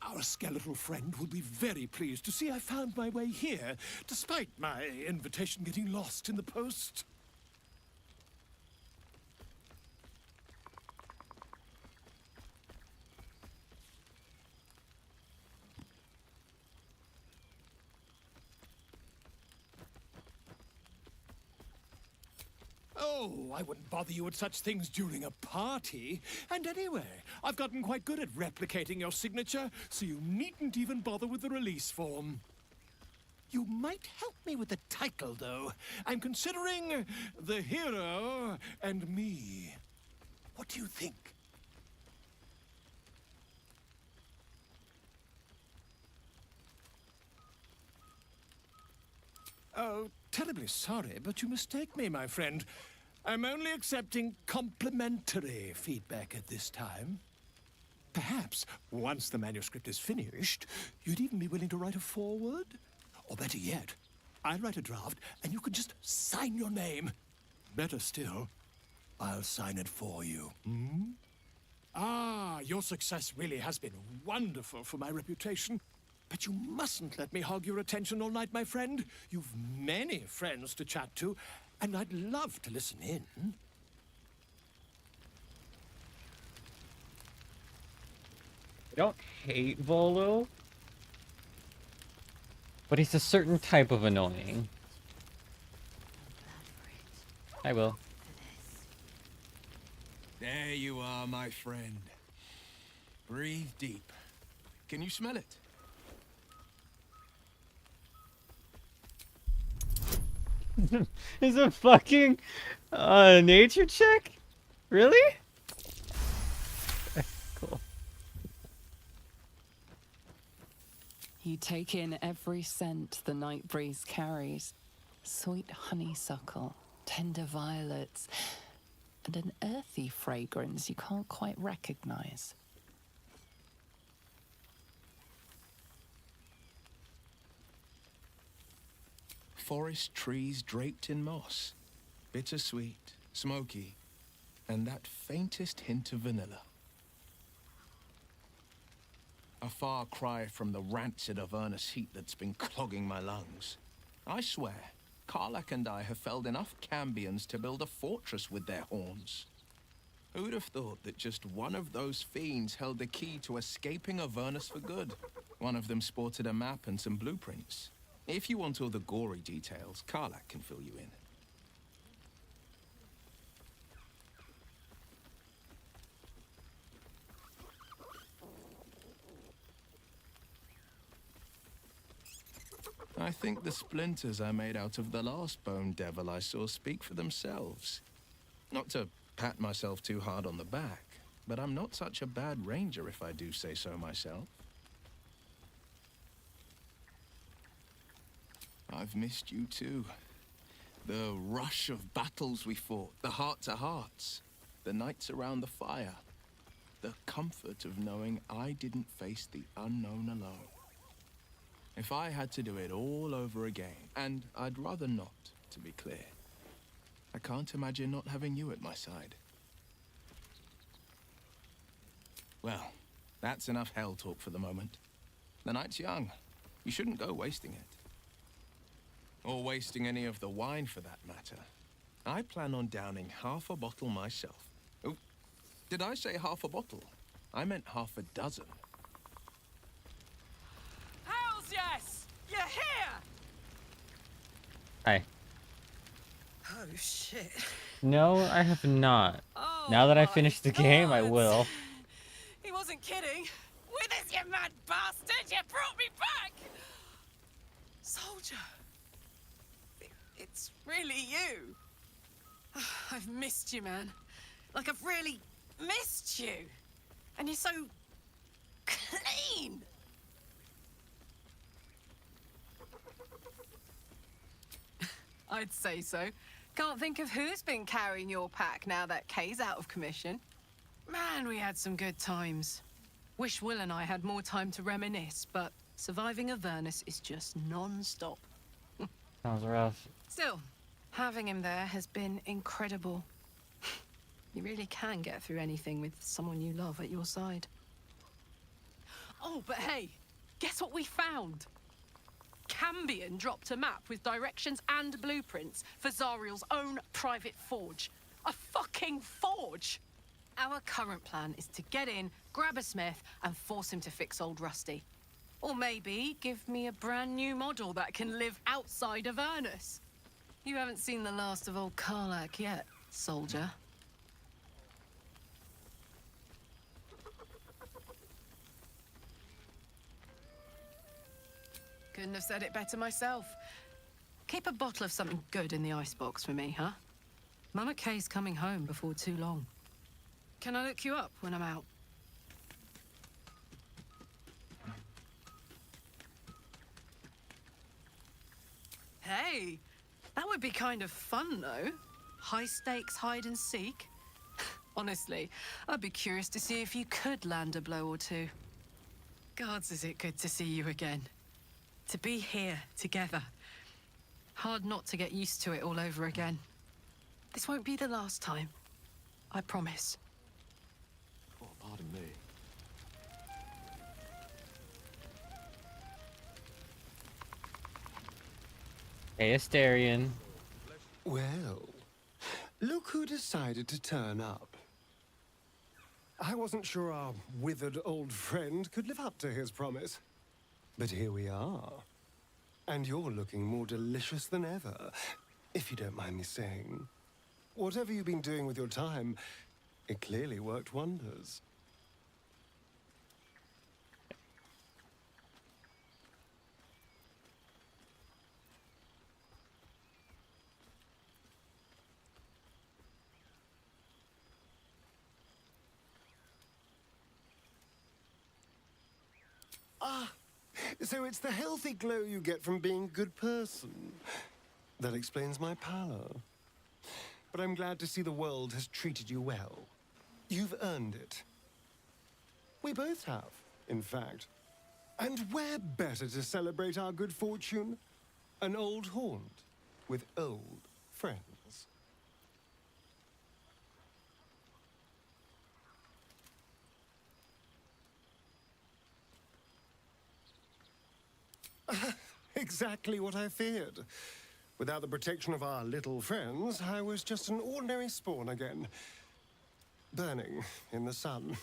Speaker 8: Our skeletal friend will be very pleased to see I found my way here, despite my invitation getting lost in the post. Oh, I wouldn't bother you with such things during a party. And anyway, I've gotten quite good at replicating your signature, so you needn't even bother with the release form. You might help me with the title, though. I'm considering The Hero and Me. What do you think? Oh, terribly sorry, but you mistake me, my friend. I'm only accepting complimentary feedback at this time. Perhaps, once the manuscript is finished, you'd even be willing to write a foreword? Or better yet, I'll write a draft and you can just sign your name. Better still, I'll sign it for you. Hmm? Ah, your success really has been wonderful for my reputation. But you mustn't let me hog your attention all night, my friend. You've many friends to chat to, and I'd love to listen in.
Speaker 1: I don't hate Volo, but he's a certain type of annoying. I will.
Speaker 9: There you are, my friend. Breathe deep. Can you smell it?
Speaker 1: Is a fucking nature check? Really? Cool.
Speaker 2: You take in every scent the night breeze carries. Sweet honeysuckle, tender violets, and an earthy fragrance you can't quite recognize.
Speaker 9: Forest trees draped in moss. Bittersweet, smoky, and that faintest hint of vanilla. A far cry from the rancid Avernus heat that's been clogging my lungs. I swear, Karlach and I have felled enough cambions to build a fortress with their horns. Who'd have thought that just one of those fiends held the key to escaping Avernus for good? One of them sported a map and some blueprints. If you want all the gory details, Karlach can fill you in. I think the splinters I made out of the last bone devil I saw speak for themselves. Not to pat myself too hard on the back, but I'm not such a bad ranger if I do say so myself. I've missed you too. The rush of battles we fought, the heart-to-hearts, the nights around the fire, the comfort of knowing I didn't face the unknown alone. If I had to do it all over again, and I'd rather not, to be clear, I can't imagine not having you at my side. Well, that's enough hell talk for the moment. The night's young. You shouldn't go wasting it. Or wasting any of the wine, for that matter. I plan on downing half a bottle myself. Oh, did I say half a bottle? I meant half a dozen.
Speaker 17: Hells yes! You're here!
Speaker 1: Hi.
Speaker 17: Oh, shit.
Speaker 1: No, I have not.
Speaker 17: Oh,
Speaker 1: now that I finished the game, I will.
Speaker 17: He wasn't kidding. Withers, you mad bastard! You brought me back! Soldier. It's really you. I've missed you, man. Like, I've really missed you. And you're so clean. I'd say so. Can't think of who's been carrying your pack now that Kay's out of commission. Man, we had some good times. Wish Will and I had more time to reminisce, but surviving Avernus is just non-stop.
Speaker 1: Sounds rough.
Speaker 17: Still, having him there has been incredible. You really can get through anything with someone you love at your side. Oh, but hey, guess what we found? Cambion dropped a map with directions and blueprints for Zariel's own private forge. A fucking forge! Our current plan is to get in, grab a smith, and force him to fix old Rusty. Or maybe give me a brand new model that can live outside of Avernus. You haven't seen the last of old Karlak yet, soldier. Couldn't have said it better myself. Keep a bottle of something good in the icebox for me, huh? Mama Kay's coming home before too long. Can I look you up when I'm out? Hey, that would be kind of fun, though. High stakes hide and seek. Honestly, I'd be curious to see if you could land a blow or two. Gods, is it good to see you again. To be here, together. Hard not to get used to it all over again. This won't be the last time. I promise.
Speaker 7: Oh, pardon me.
Speaker 1: Hey, Asterion.
Speaker 21: Well, look who decided to turn up. I wasn't sure our withered old friend could live up to his promise. But here we are. And you're looking more delicious than ever, if you don't mind me saying. Whatever you've been doing with your time, it clearly worked wonders. Ah, so it's the healthy glow you get from being a good person. That explains my pallor. But I'm glad to see the world has treated you well. You've earned it. We both have, in fact. And where better to celebrate our good fortune? An old haunt with old friends. Exactly what I feared. Without the protection of our little friends, I was just an ordinary spawn again. Burning in the sun.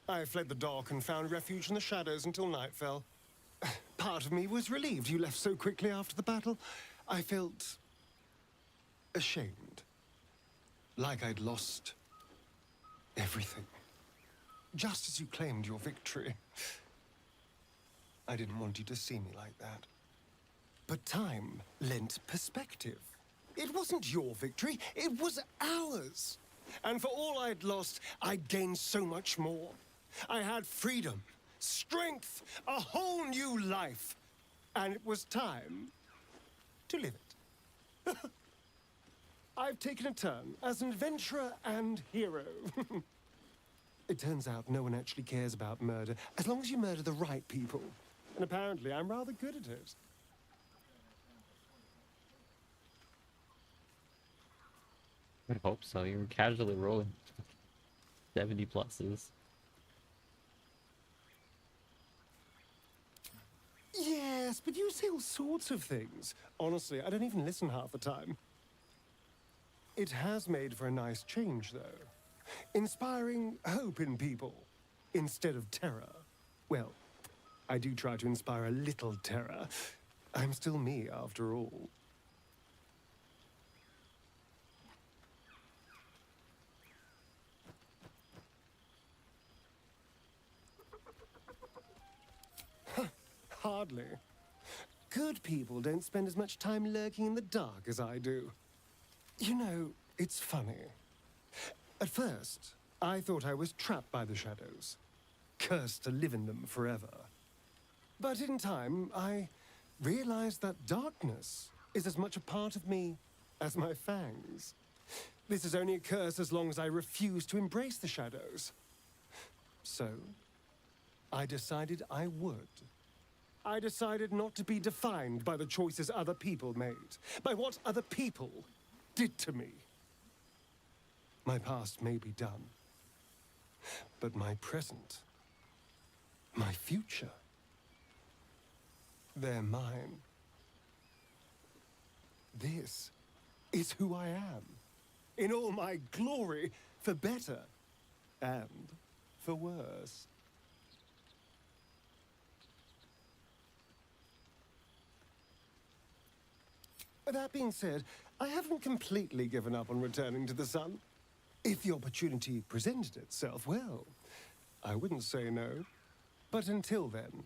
Speaker 21: I fled the dock and found refuge in the shadows until night fell. Part of me was relieved you left so quickly after the battle. I felt ashamed. Like I'd lost everything. Just as you claimed your victory. I didn't want you to see me like that. But time lent perspective. It wasn't your victory, it was ours. And for all I'd lost, I'd gained so much more. I had freedom, strength, a whole new life. And it was time to live it. I've taken a turn as an adventurer and hero. It turns out no one actually cares about murder, as long as you murder the right people. And apparently I'm rather good at it.
Speaker 1: I would hope so. You're casually rolling 70 pluses.
Speaker 21: Yes, but you say all sorts of things. Honestly, I don't even listen half the time. It has made for a nice change, though. Inspiring hope in people, instead of terror. Well, I do try to inspire a little terror. I'm still me, after all. Hardly. Good people don't spend as much time lurking in the dark as I do. You know, it's funny. At first, I thought I was trapped by the shadows, cursed to live in them forever. But in time, I realized that darkness is as much a part of me as my fangs. This is only a curse as long as I refuse to embrace the shadows. So, I decided I would. I decided not to be defined by the choices other people made, by what other people did to me. My past may be done, but my present, my future, they're mine. This is who I am, in all my glory, for better and for worse.
Speaker 13: That being said, I haven't completely given up on returning to the sun. If the opportunity presented itself, well, I wouldn't say no. But until then,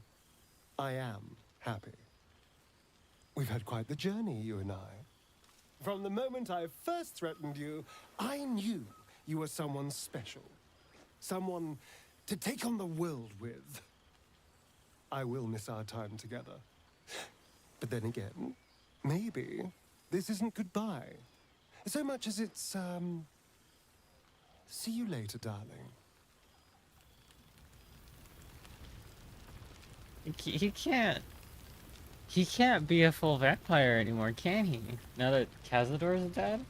Speaker 13: I am happy. We've had quite the journey, you and I. From the moment I first threatened you, I knew you were someone special. Someone to take on the world with. I will miss our time together. But then again, maybe this isn't goodbye. So much as it's, see you later, darling.
Speaker 1: He can't. He can't be a full vampire anymore, can he? Now that Cazador's dead?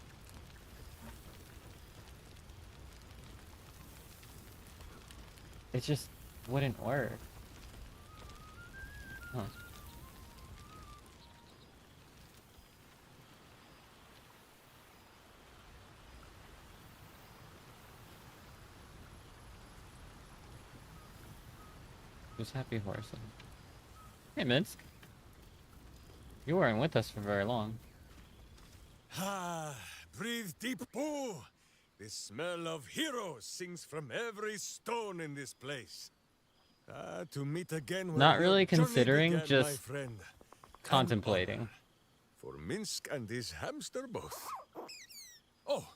Speaker 1: It just wouldn't work. Huh. Who's happy horsing? Hey, Minsk. You weren't with us for very long.
Speaker 22: Ah, breathe deep, Boo. The smell of heroes sings from every stone in this place. To meet again.
Speaker 1: Not really
Speaker 22: your journey
Speaker 1: considering,
Speaker 22: began,
Speaker 1: just
Speaker 22: my friend.
Speaker 1: contemplating.
Speaker 22: For Minsk and his hamster both. Oh,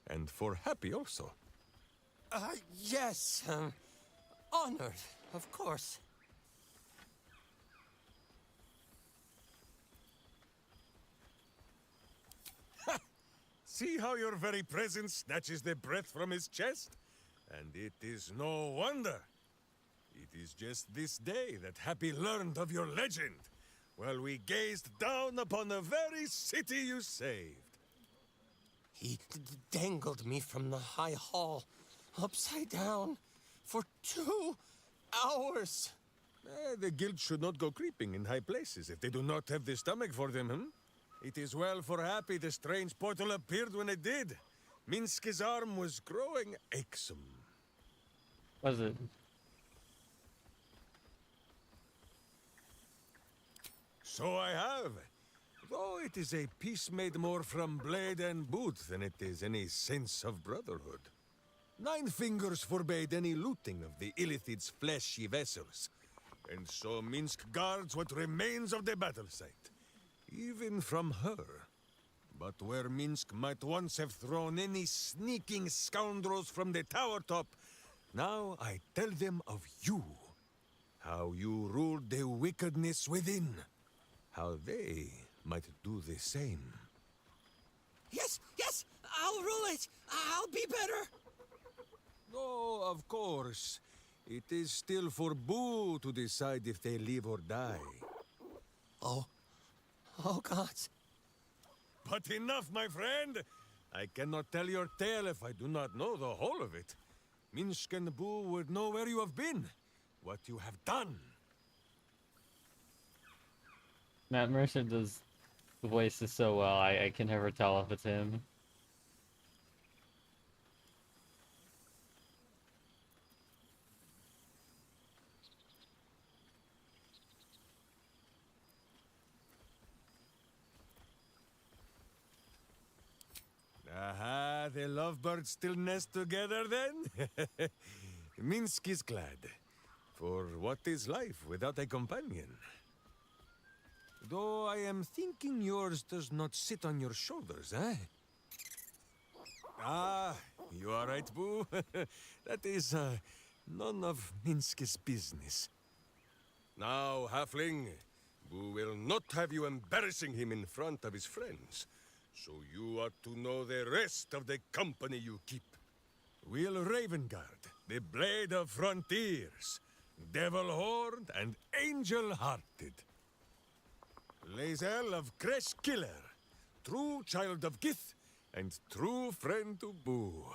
Speaker 22: and for Happy also.
Speaker 5: Yes. Honored, of course.
Speaker 22: See how your very presence snatches the breath from his chest? And it is no wonder. It is just this day that Happy learned of your legend, while we gazed down upon the very city you saved.
Speaker 5: He dangled me from the high hall, upside down, for 2 hours.
Speaker 22: The guild should not go creeping in high places if they do not have the stomach for them, hmm? It is well for Happy the strange portal appeared when it did. Minsk's arm was growing achesome.
Speaker 1: Was it?
Speaker 22: So I have. Though it is a piece made more from blade and boot than it is any sense of brotherhood. 9 fingers forbade any looting of the Illithid's fleshy vessels. And so Minsk guards what remains of the battle site. Even from her. But where Minsk might once have thrown any sneaking scoundrels from the tower top, now I tell them of you. How you ruled the wickedness within. How they might do the same.
Speaker 5: Yes, I'll rule it. I'll be better.
Speaker 22: Oh, of course. It is still for Boo to decide if they live or die.
Speaker 5: Oh, gods.
Speaker 22: But enough, my friend! I cannot tell your tale if I do not know the whole of it. Minsk and Boo would know where you have been, what you have done.
Speaker 1: Matt Mercer does the voices so well, I can never tell if it's him.
Speaker 22: Aha, the lovebirds still nest together then? Minsk is glad. For what is life without a companion? Though I am thinking yours does not sit on your shoulders, eh? Ah, you are right, Boo. That is, none of Minsk's business. Now, Halfling, Boo will not have you embarrassing him in front of his friends. So you ought to know the rest of the company you keep. Will Ravengard, the Blade of Frontiers, Devil-Horned and Angel-Hearted. Lae'zel of Creshkiller, true child of Gith and true friend to Boo.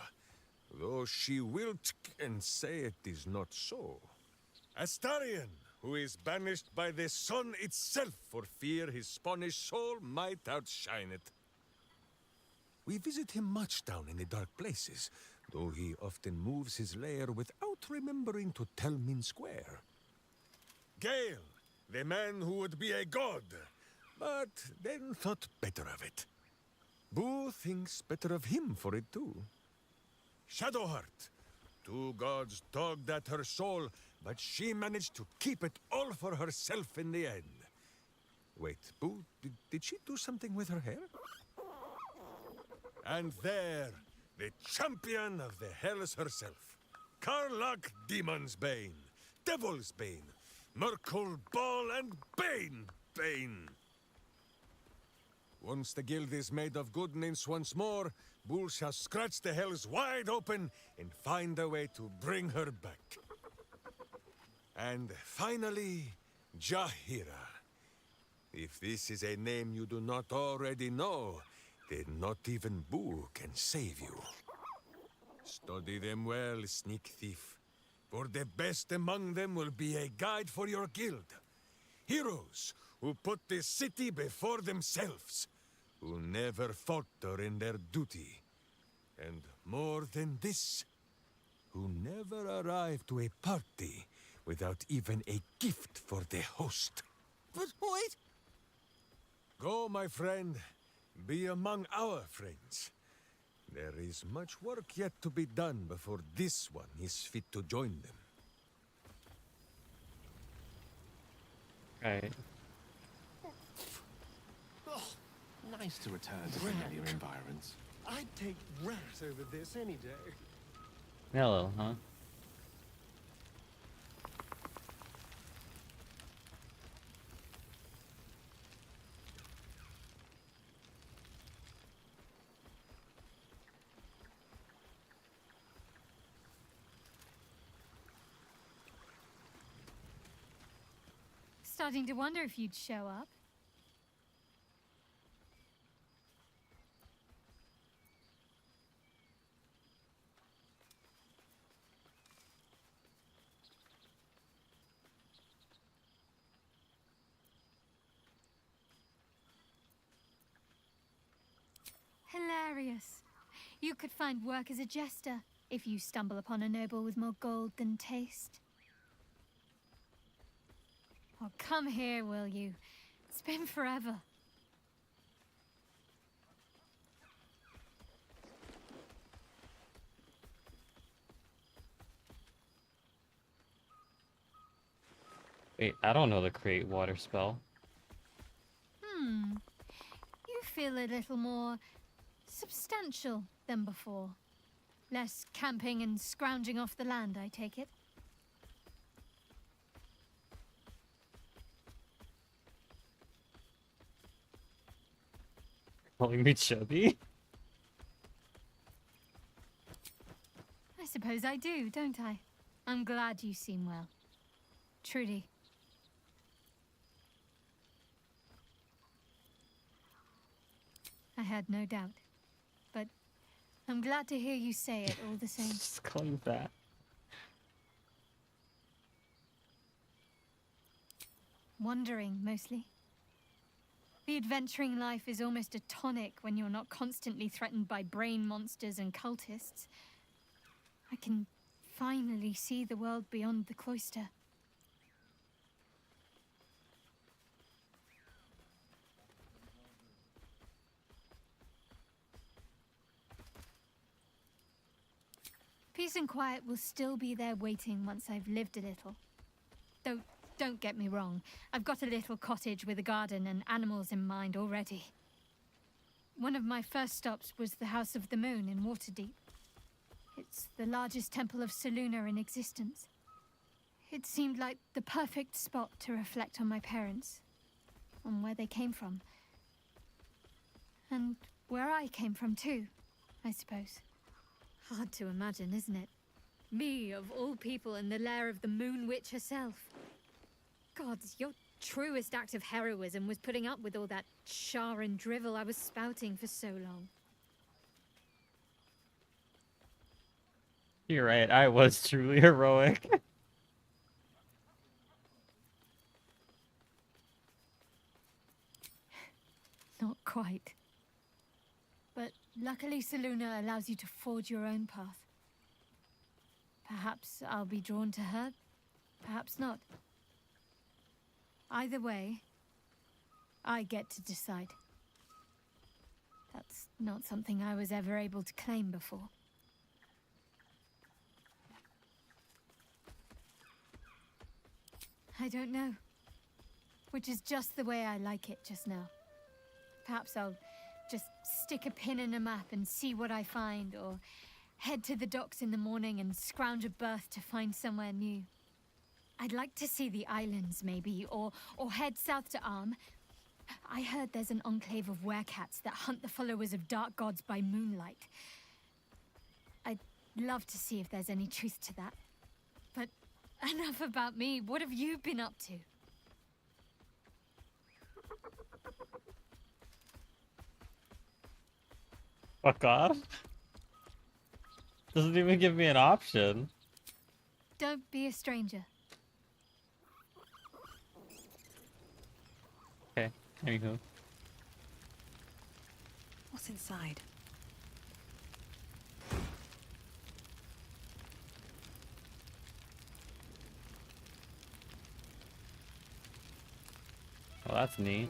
Speaker 22: Though she will and say it is not so. Astarion, who is banished by the sun itself for fear his Spanish soul might outshine it. We visit him much down in the dark places, though he often moves his lair without remembering to tell Minsk where. Gale, the man who would be a god, but then thought better of it. Boo thinks better of him for it too. Shadowheart. Two gods dogged at her soul, but she managed to keep it all for herself in the end. Wait, Boo, did she do something with her hair? And there, the champion of the Hells herself. Karlach Demon's Bane, Devil's Bane, Merkul Ball and Bane. Once the guild is made of good nymphs once more, Bull shall scratch the hells wide open and find a way to bring her back. And finally, Jahira. If this is a name you do not already know, then not even Boo can save you. Study them well, sneak thief, for the best among them will be a guide for your guild. Heroes who put the city before themselves, who never falter in their duty. And more than this, who never arrive to a party without even a gift for the host.
Speaker 11: But wait!
Speaker 22: Go, my friend. Be among our friends. There is much work yet to be done before this one is fit to join them.
Speaker 1: Right.
Speaker 7: Oh, nice to return to familiar environs.
Speaker 13: I'd take rat over this any day.
Speaker 1: Hello, huh?
Speaker 20: Starting to wonder if you'd show up. Hilarious. You could find work as a jester if you stumble upon a noble with more gold than taste. Oh, come here, will you? It's been forever.
Speaker 1: Wait, I don't know the create water spell.
Speaker 20: You feel a little more substantial than before. Less camping and scrounging off the land, I take it.
Speaker 1: Calling me chubby?
Speaker 20: I suppose I do, don't I? I'm glad you seem well. Trudy. I had no doubt. But I'm glad to hear you say it all the same.
Speaker 1: Just call you that.
Speaker 20: Wandering, mostly. The adventuring life is almost a tonic when you're not constantly threatened by brain monsters and cultists. I can finally see the world beyond the cloister. Peace and quiet will still be there waiting once I've lived a little. Though, don't get me wrong, I've got a little cottage with a garden and animals in mind already. One of my first stops was the House of the Moon in Waterdeep. It's the largest temple of Selûne in existence. It seemed like the perfect spot to reflect on my parents, on where they came from. And where I came from too, I suppose. Hard to imagine, isn't it? Me, of all people, in the lair of the Moon Witch herself. Gods, your truest act of heroism was putting up with all that char and drivel I was spouting for so long.
Speaker 1: You're right, I was truly heroic.
Speaker 20: Not quite. But luckily Selûne allows you to forge your own path. Perhaps I'll be drawn to her, perhaps not. Either way, I get to decide. That's not something I was ever able to claim before. I don't know. Which is just the way I like it just now. Perhaps I'll just stick a pin in a map and see what I find, or head to the docks in the morning and scrounge a berth to find somewhere new. I'd like to see the islands, maybe, or head south to Arm. I heard there's an enclave of werecats that hunt the followers of dark gods by moonlight. I'd love to see if there's any truth to that. But enough about me. What have you been up to?
Speaker 1: Fuck off. Doesn't even give me an option.
Speaker 20: Don't be a stranger.
Speaker 1: Okay, anywho.
Speaker 3: What's inside?
Speaker 1: Well, that's neat.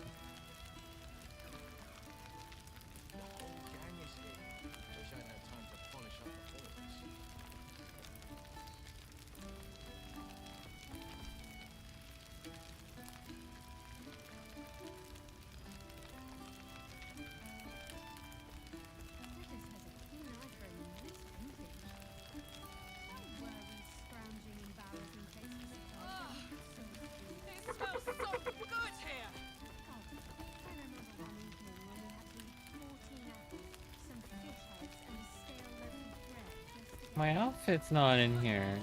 Speaker 1: My outfit's not in here.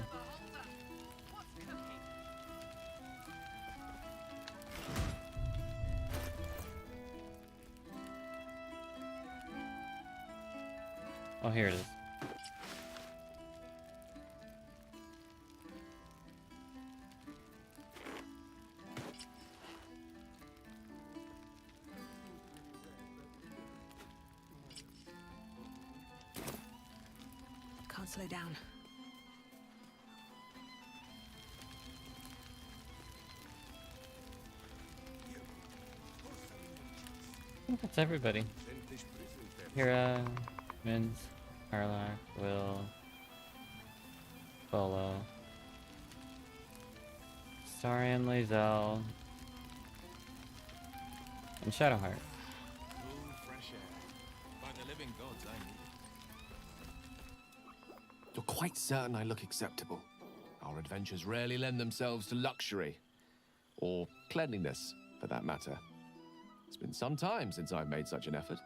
Speaker 1: Oh, here it is.
Speaker 3: Can't slow down.
Speaker 1: I think that's everybody. Hira, Minz, Karlak, Will, Bolo, Starian, Lae'zel, and Shadowheart.
Speaker 7: Cool, fresh air. By the living gods, I need it. You're quite certain I look acceptable. Our adventures rarely lend themselves to luxury. Or cleanliness, for that matter. It's been some time since I've made such an effort.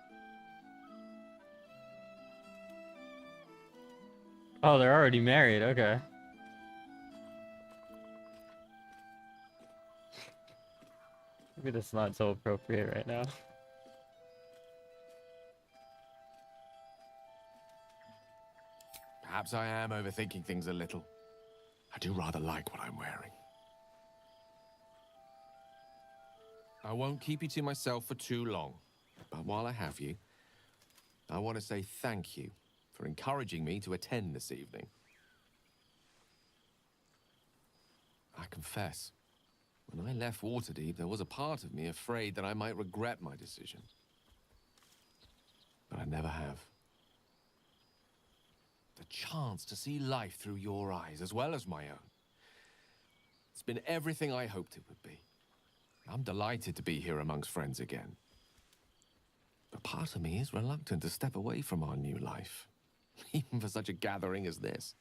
Speaker 1: Oh, they're already married, okay. Maybe that's not so appropriate right now.
Speaker 7: Perhaps I am overthinking things a little. I do rather like what I'm wearing. I won't keep you to myself for too long, but while I have you, I want to say thank you for encouraging me to attend this evening. I confess, when I left Waterdeep, there was a part of me afraid that I might regret my decision. But I never have. The chance to see life through your eyes, as well as my own. It's been everything I hoped it would be. I'm delighted to be here amongst friends again. But part of me is reluctant to step away from our new life, even for such a gathering as this.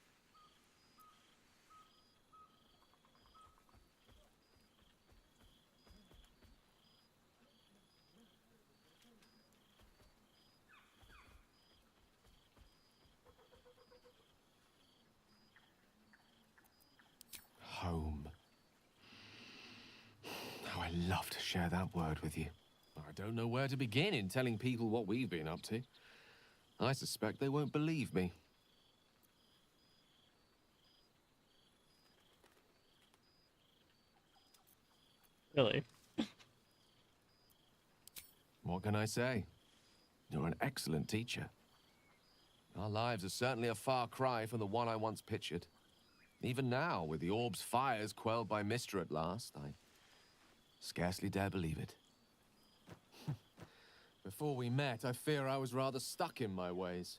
Speaker 7: Home. How I love to share that word with you. I don't know where to begin in telling people what we've been up to. I suspect they won't believe me.
Speaker 1: Really?
Speaker 7: What can I say? You're an excellent teacher. Our lives are certainly a far cry from the one I once pictured. Even now, with the orb's fires quelled by Mystra at last, I scarcely dare believe it. Before we met, I fear I was rather stuck in my ways.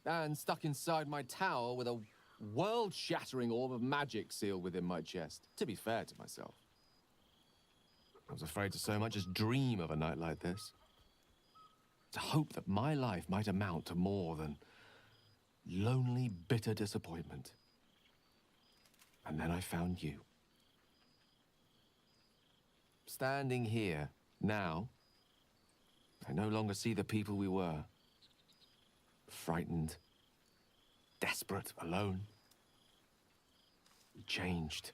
Speaker 7: And stuck inside my tower with a world-shattering orb of magic sealed within my chest, to be fair to myself. I was afraid to so much as dream of a night like this. To hope that my life might amount to more than lonely, bitter disappointment. And then I found you. Standing here, now, I no longer see the people we were. Frightened, desperate, alone. We changed.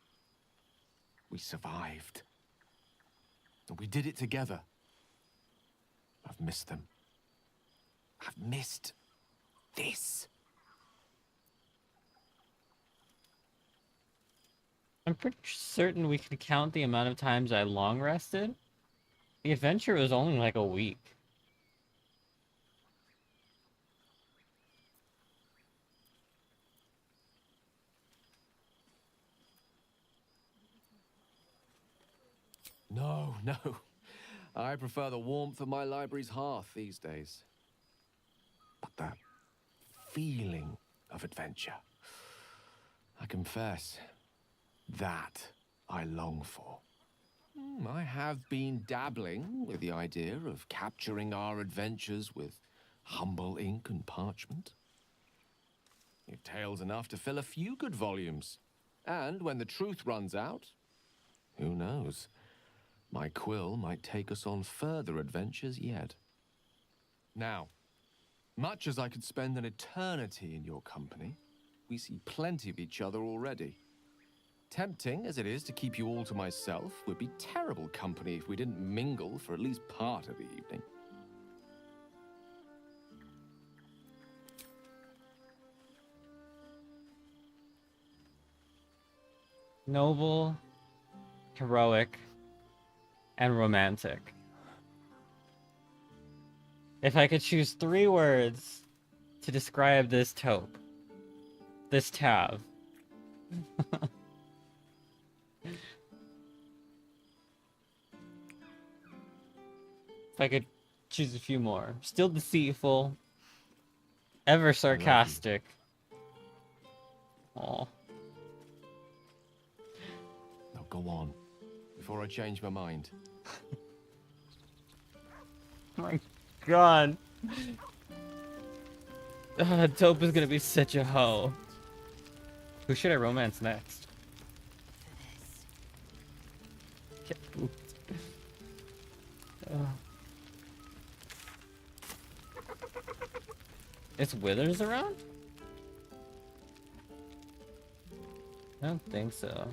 Speaker 7: We survived. And we did it together. I've missed them. I've missed this.
Speaker 1: I'm pretty certain we can count the amount of times I long rested. The adventure was only like a week.
Speaker 7: No, no. I prefer the warmth of my library's hearth these days. But the feeling of adventure, I confess, that I long for. I have been dabbling with the idea of capturing our adventures with humble ink and parchment. You've tales enough to fill a few good volumes. And when the truth runs out, who knows? My quill might take us on further adventures yet. Now, much as I could spend an eternity in your company, we see plenty of each other already. Tempting as it is to keep you all to myself, would be terrible company if we didn't mingle for at least part of the evening.
Speaker 1: Noble, heroic, and romantic. If I could choose 3 words to describe this taupe, this Tav. If I could choose a few more. Still deceitful, ever sarcastic. Aw.
Speaker 7: Now go on, before I change my mind.
Speaker 1: My god. Taupe is gonna be such a hoe. Who should I romance next? Get pooped. Is Withers around? I don't think so.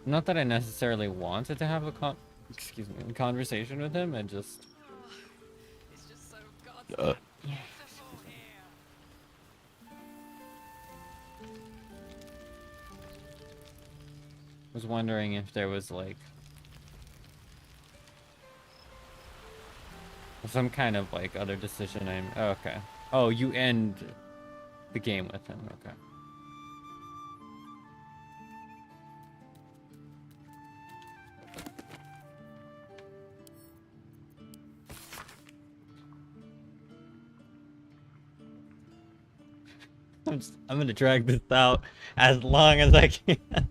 Speaker 1: Not that I necessarily wanted to have a conversation with him, and just...
Speaker 16: It's just so goddamn beautiful here.
Speaker 1: was wondering if there was, like, some kind of, like, other decision I'm... Oh, okay. Oh, you end the game with him. Okay. I'm gonna drag this out as long as I can.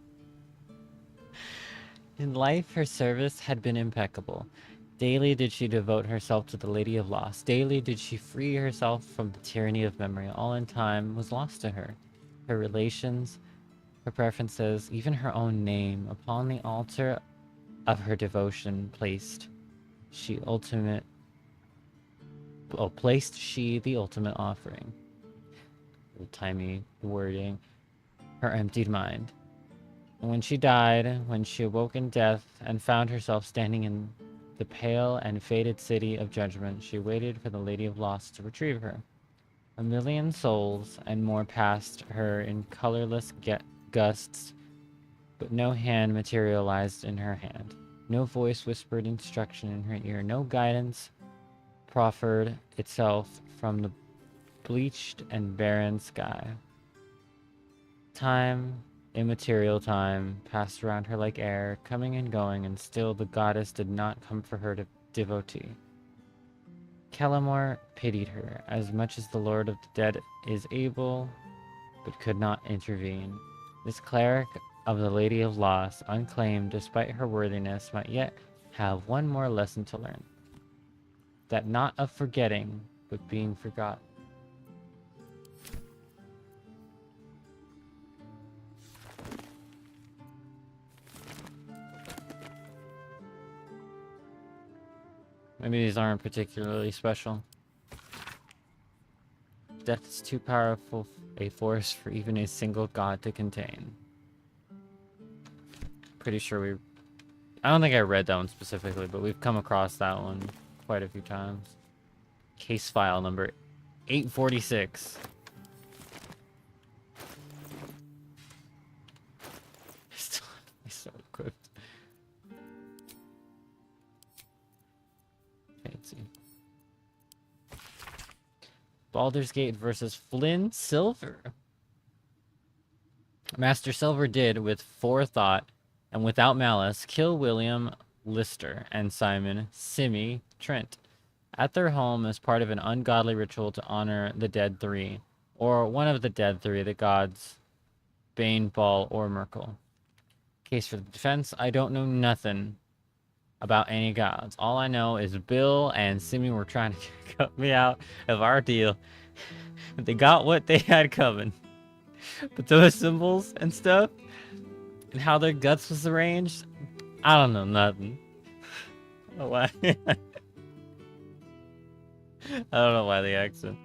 Speaker 1: In life, her service had been impeccable. Daily did she devote herself to the Lady of Lost. Daily did she free herself from the tyranny of memory. All in time was lost to her. Her relations, her preferences, even her own name, upon the altar of her devotion placed she the ultimate offering. Timey wording, her emptied mind. And when she died, when she awoke in death and found herself standing in the pale and faded city of judgment, she waited for the Lady of Lost to retrieve her. A million souls and more passed her in colorless gusts, but no hand materialized in her hand. No voice whispered instruction in her ear. No guidance proffered itself from the bleached and barren sky. Time, immaterial time, passed around her like air, coming and going, and still the goddess did not come for her devotee. Kellamore pitied her, as much as the Lord of the Dead is able, but could not intervene. This cleric of the Lady of Loss, unclaimed despite her worthiness, might yet have one more lesson to learn. That not of forgetting, but being forgotten. Maybe these aren't particularly special. Death is too powerful a force for even a single god to contain. Pretty sure I don't think I read that one specifically, but we've come across that one quite a few times. Case file number 846. Still so equipped. Okay, let's see. Baldur's Gate versus Flynn Silver. Master Silver did, with forethought and without malice, kill William Lister and Simon Simi Trent at their home as part of an ungodly ritual to honor the dead three, or one of the dead three, the gods Bane, Ball, or Merkel. Case for the defense: I don't know nothing about any gods. All I know is Bill and Simi were trying to cut me out of our deal. They got what they had coming. But those symbols and stuff, and how their guts was arranged, I don't know nothing. I don't know why. I don't know why the accent.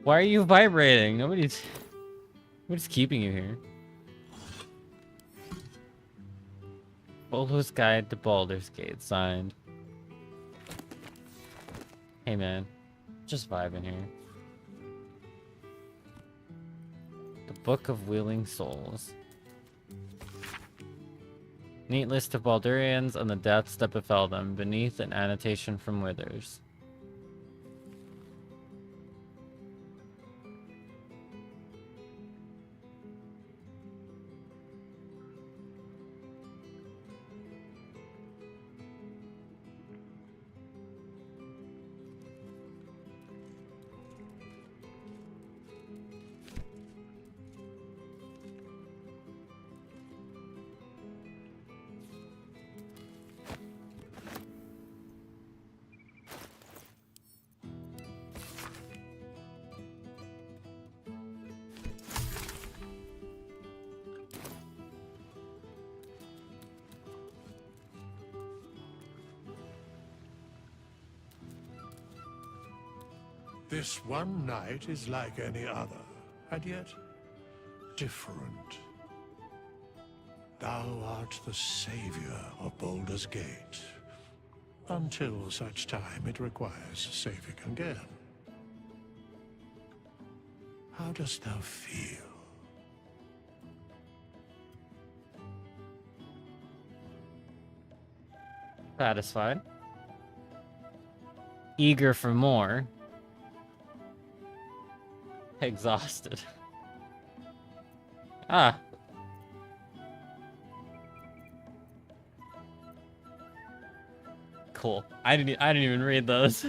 Speaker 1: Why are you vibrating? Nobody's keeping you here. Bolo's Guide to Baldur's Gate, signed. Hey man, just vibing here. The Book of Wheeling Souls. Neat list of Baldurians and the deaths that befell them, beneath an annotation from Withers.
Speaker 12: This one night is like any other, and yet different. Thou art the savior of Baldur's Gate, until such time it requires saving again. How dost thou feel?
Speaker 1: Satisfied. Eager for more. Exhausted. Ah. Cool. I didn't even read those.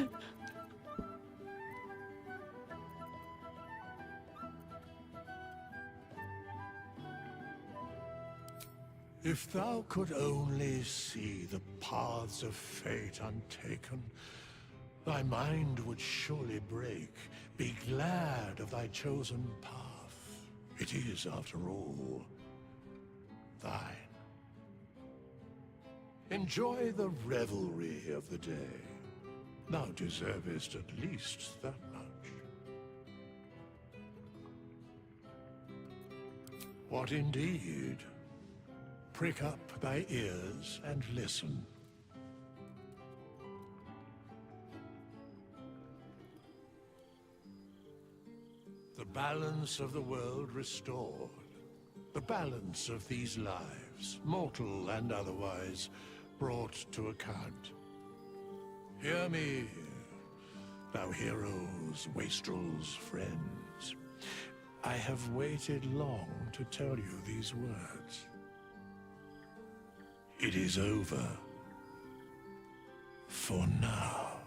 Speaker 12: If thou could only see the paths of fate untaken, thy mind would surely break. Be glad of thy chosen path. It is, after all, thine. Enjoy the revelry of the day. Thou deservest at least that much. What indeed? Prick up thy ears and listen. The balance of the world restored. The balance of these lives, mortal and otherwise, brought to account. Hear me, thou heroes, wastrels, friends. I have waited long to tell you these words. It is over. For now.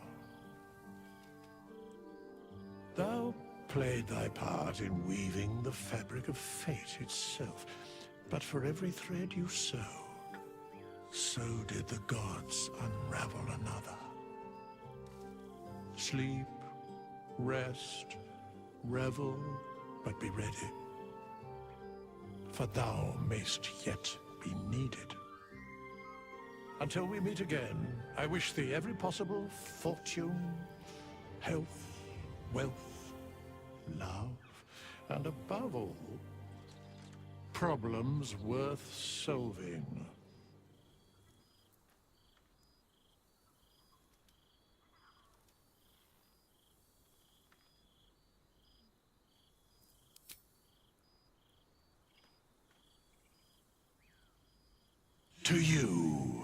Speaker 12: Thou played thy part in weaving the fabric of fate itself, but for every thread you sewed, so did the gods unravel another. Sleep, rest, revel, but be ready, for thou mayst yet be needed. Until we meet again, I wish thee every possible fortune, health, wealth, love, and above all, problems worth solving. To you.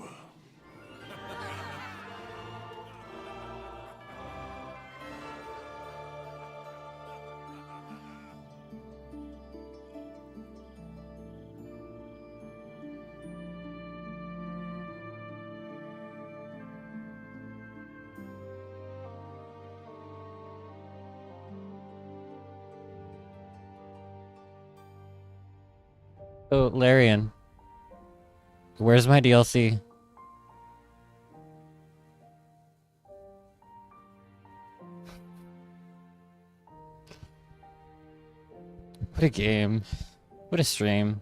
Speaker 1: Oh, Larian. Where's my DLC? What a game. What a stream.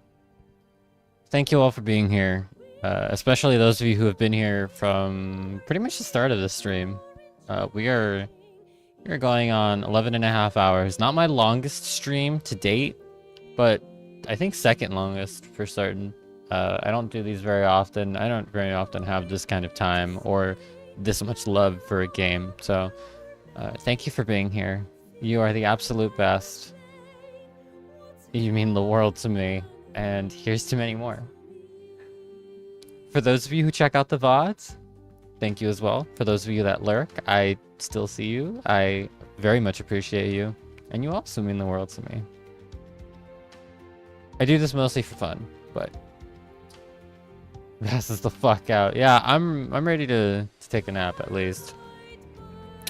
Speaker 1: Thank you all for being here. Especially those of you who have been here from pretty much the start of this stream. We are going on 11.5 hours. Not my longest stream to date, but I think second longest for certain. I don't do these very often. I don't very often have this kind of time or this much love for a game. So thank you for being here. You are the absolute best. You mean the world to me. And here's to many more. For those of you who check out the VODs, thank you as well. For those of you that lurk, I still see you. I very much appreciate you. And you also mean the world to me. I do this mostly for fun, but passes the fuck out. Yeah, I'm ready to take a nap at least.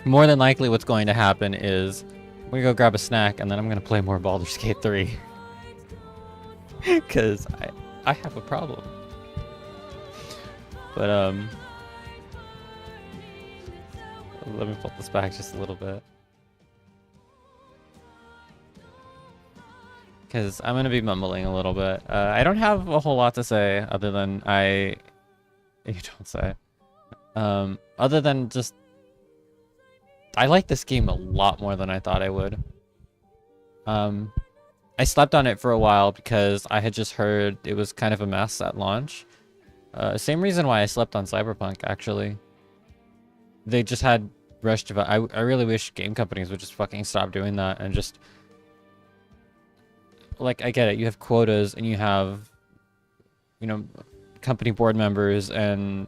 Speaker 1: More than likely what's going to happen is I'm gonna go grab a snack and then I'm gonna play more Baldur's Gate 3. Cause I have a problem. But let me pull this back just a little bit. Because I'm going to be mumbling a little bit. I don't have a whole lot to say other than You don't say. Other than just... I like this game a lot more than I thought I would. I slept on it for a while because I had just heard it was kind of a mess at launch. Same reason why I slept on Cyberpunk, actually. They just had rushed development. I really wish game companies would just fucking stop doing that and just... Like, I get it. You have quotas and you have, you know, company board members and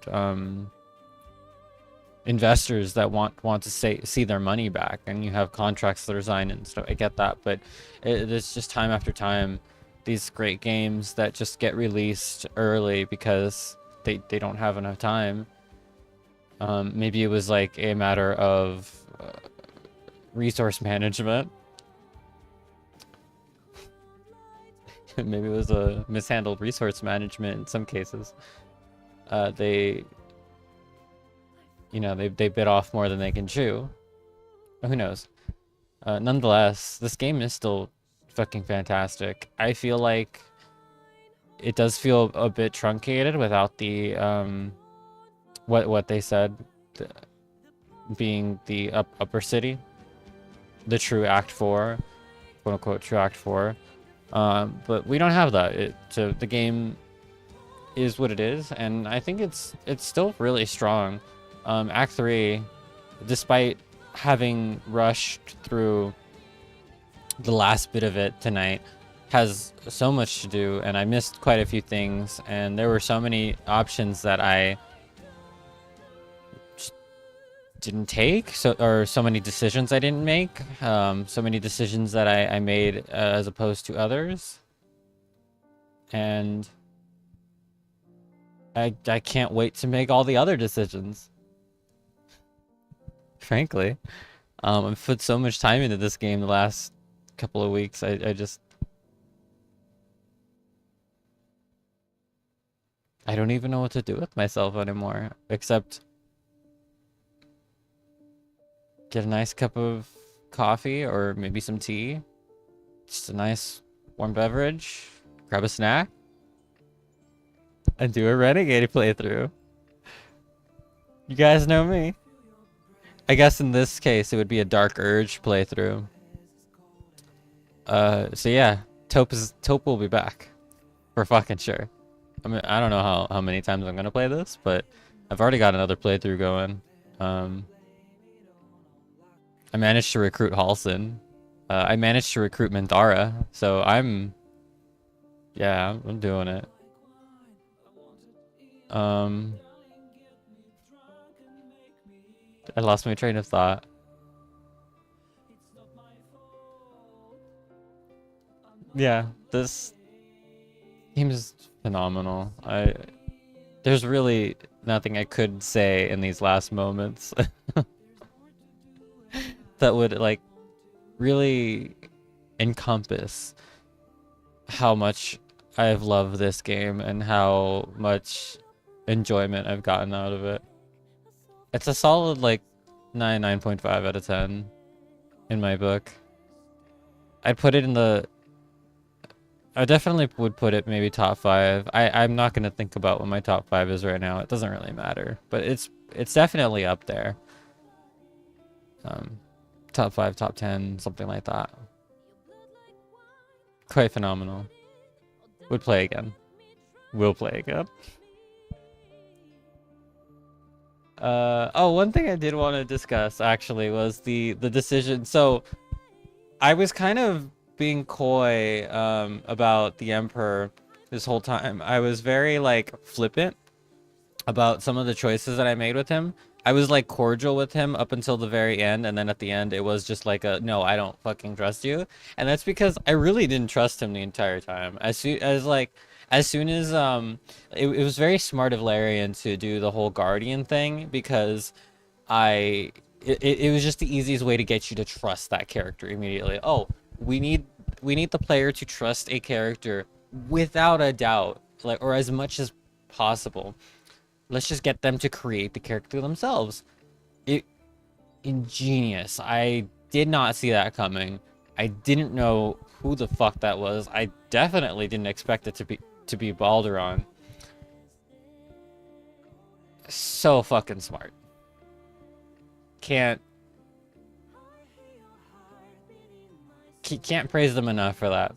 Speaker 1: investors that want to see their money back, and you have contracts that are signed and stuff. I get that, but it's just time after time these great games that just get released early because they don't have enough time. Maybe it was like a matter of resource management. Maybe it was a mishandled resource management in some cases. They bit off more than they can chew. Who knows? Nonetheless, this game is still fucking fantastic. I feel like it does feel a bit truncated without the what they said being the upper city, the true Act 4, quote unquote true Act 4. But we don't have that. So the game is what it is, and I think it's still really strong. Act 3, despite having rushed through the last bit of it tonight, has so much to do, and I missed quite a few things, and there were so many options that I didn't take, or so many decisions I didn't make, so many decisions that I made as opposed to others, and I can't wait to make all the other decisions. Frankly, I've put so much time into this game the last couple of weeks. I don't even know what to do with myself anymore, except get a nice cup of coffee or maybe some tea, just a nice warm beverage, grab a snack, and do a Renegade playthrough. You guys know me. I guess in this case it would be a Dark Urge playthrough. So yeah, Taupe will be back for fucking sure. I mean, I don't know how many times I'm gonna play this, but I've already got another playthrough going. I managed to recruit Halsin. I managed to recruit Mandara, so I'm doing it. I lost my train of thought. Yeah, this game is phenomenal. There's really nothing I could say in these last moments that would like really encompass how much I've loved this game and how much enjoyment I've gotten out of it. It's a solid like 9.5 out of 10 in my book. I'd put it in the... I definitely would put it maybe top 5. I'm not going to think about what my top 5 is right now. It doesn't really matter. But it's definitely up there. Top 5, top 10, something like that. Quite phenomenal. Would play again. Will play again. Oh, one thing I did want to discuss actually was the decision. So I was kind of being coy about the Emperor this whole time. I was very like flippant about some of the choices that I made with him. I was like cordial with him up until the very end, and then at the end it was just like a no, I don't fucking trust you. And that's because I really didn't trust him the entire time. As soon as it was very smart of Larian to do the whole Guardian thing, because it was just the easiest way to get you to trust that character immediately. Oh, we need the player to trust a character without a doubt, like, or as much as possible. Let's just get them to create the character themselves. Ingenious. I did not see that coming. I didn't know who the fuck that was. I definitely didn't expect it to be Baldur. So fucking smart. Can't praise them enough for that.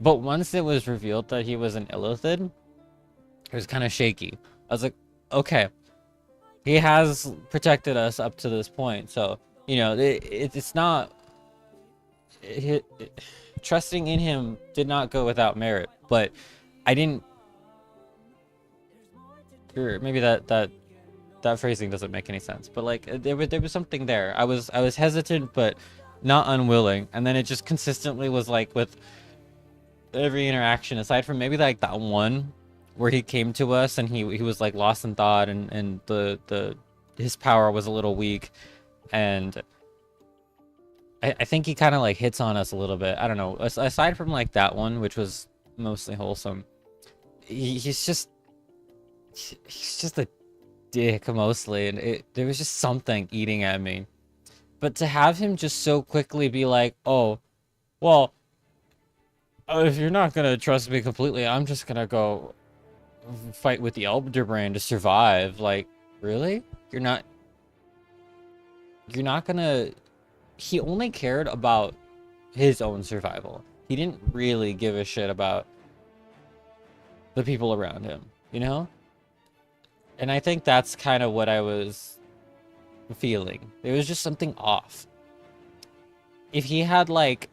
Speaker 1: But once it was revealed that he was an Illithid, it was kind of shaky. I was like, okay, he has protected us up to this point, so you know it's not. Trusting in him did not go without merit, but I didn't. Or maybe that phrasing doesn't make any sense, but like there was something there. I was hesitant, but not unwilling, and then it just consistently was like with every interaction, aside from maybe like that one where he came to us and he was like lost in thought, and his power was a little weak, and I think he kind of like hits on us a little bit. I don't know. Aside from like that one, which was mostly wholesome, he's just a dick mostly, and there was just something eating at me. But to have him just so quickly be like, oh, well, if you're not gonna trust me completely, I'm just gonna go fight with the Elderbrand to survive. Like, really? You're not gonna... He only cared about his own survival. He didn't really give a shit about the people around him, you know? And I think that's kind of what I was feeling. There was just something off. If he had like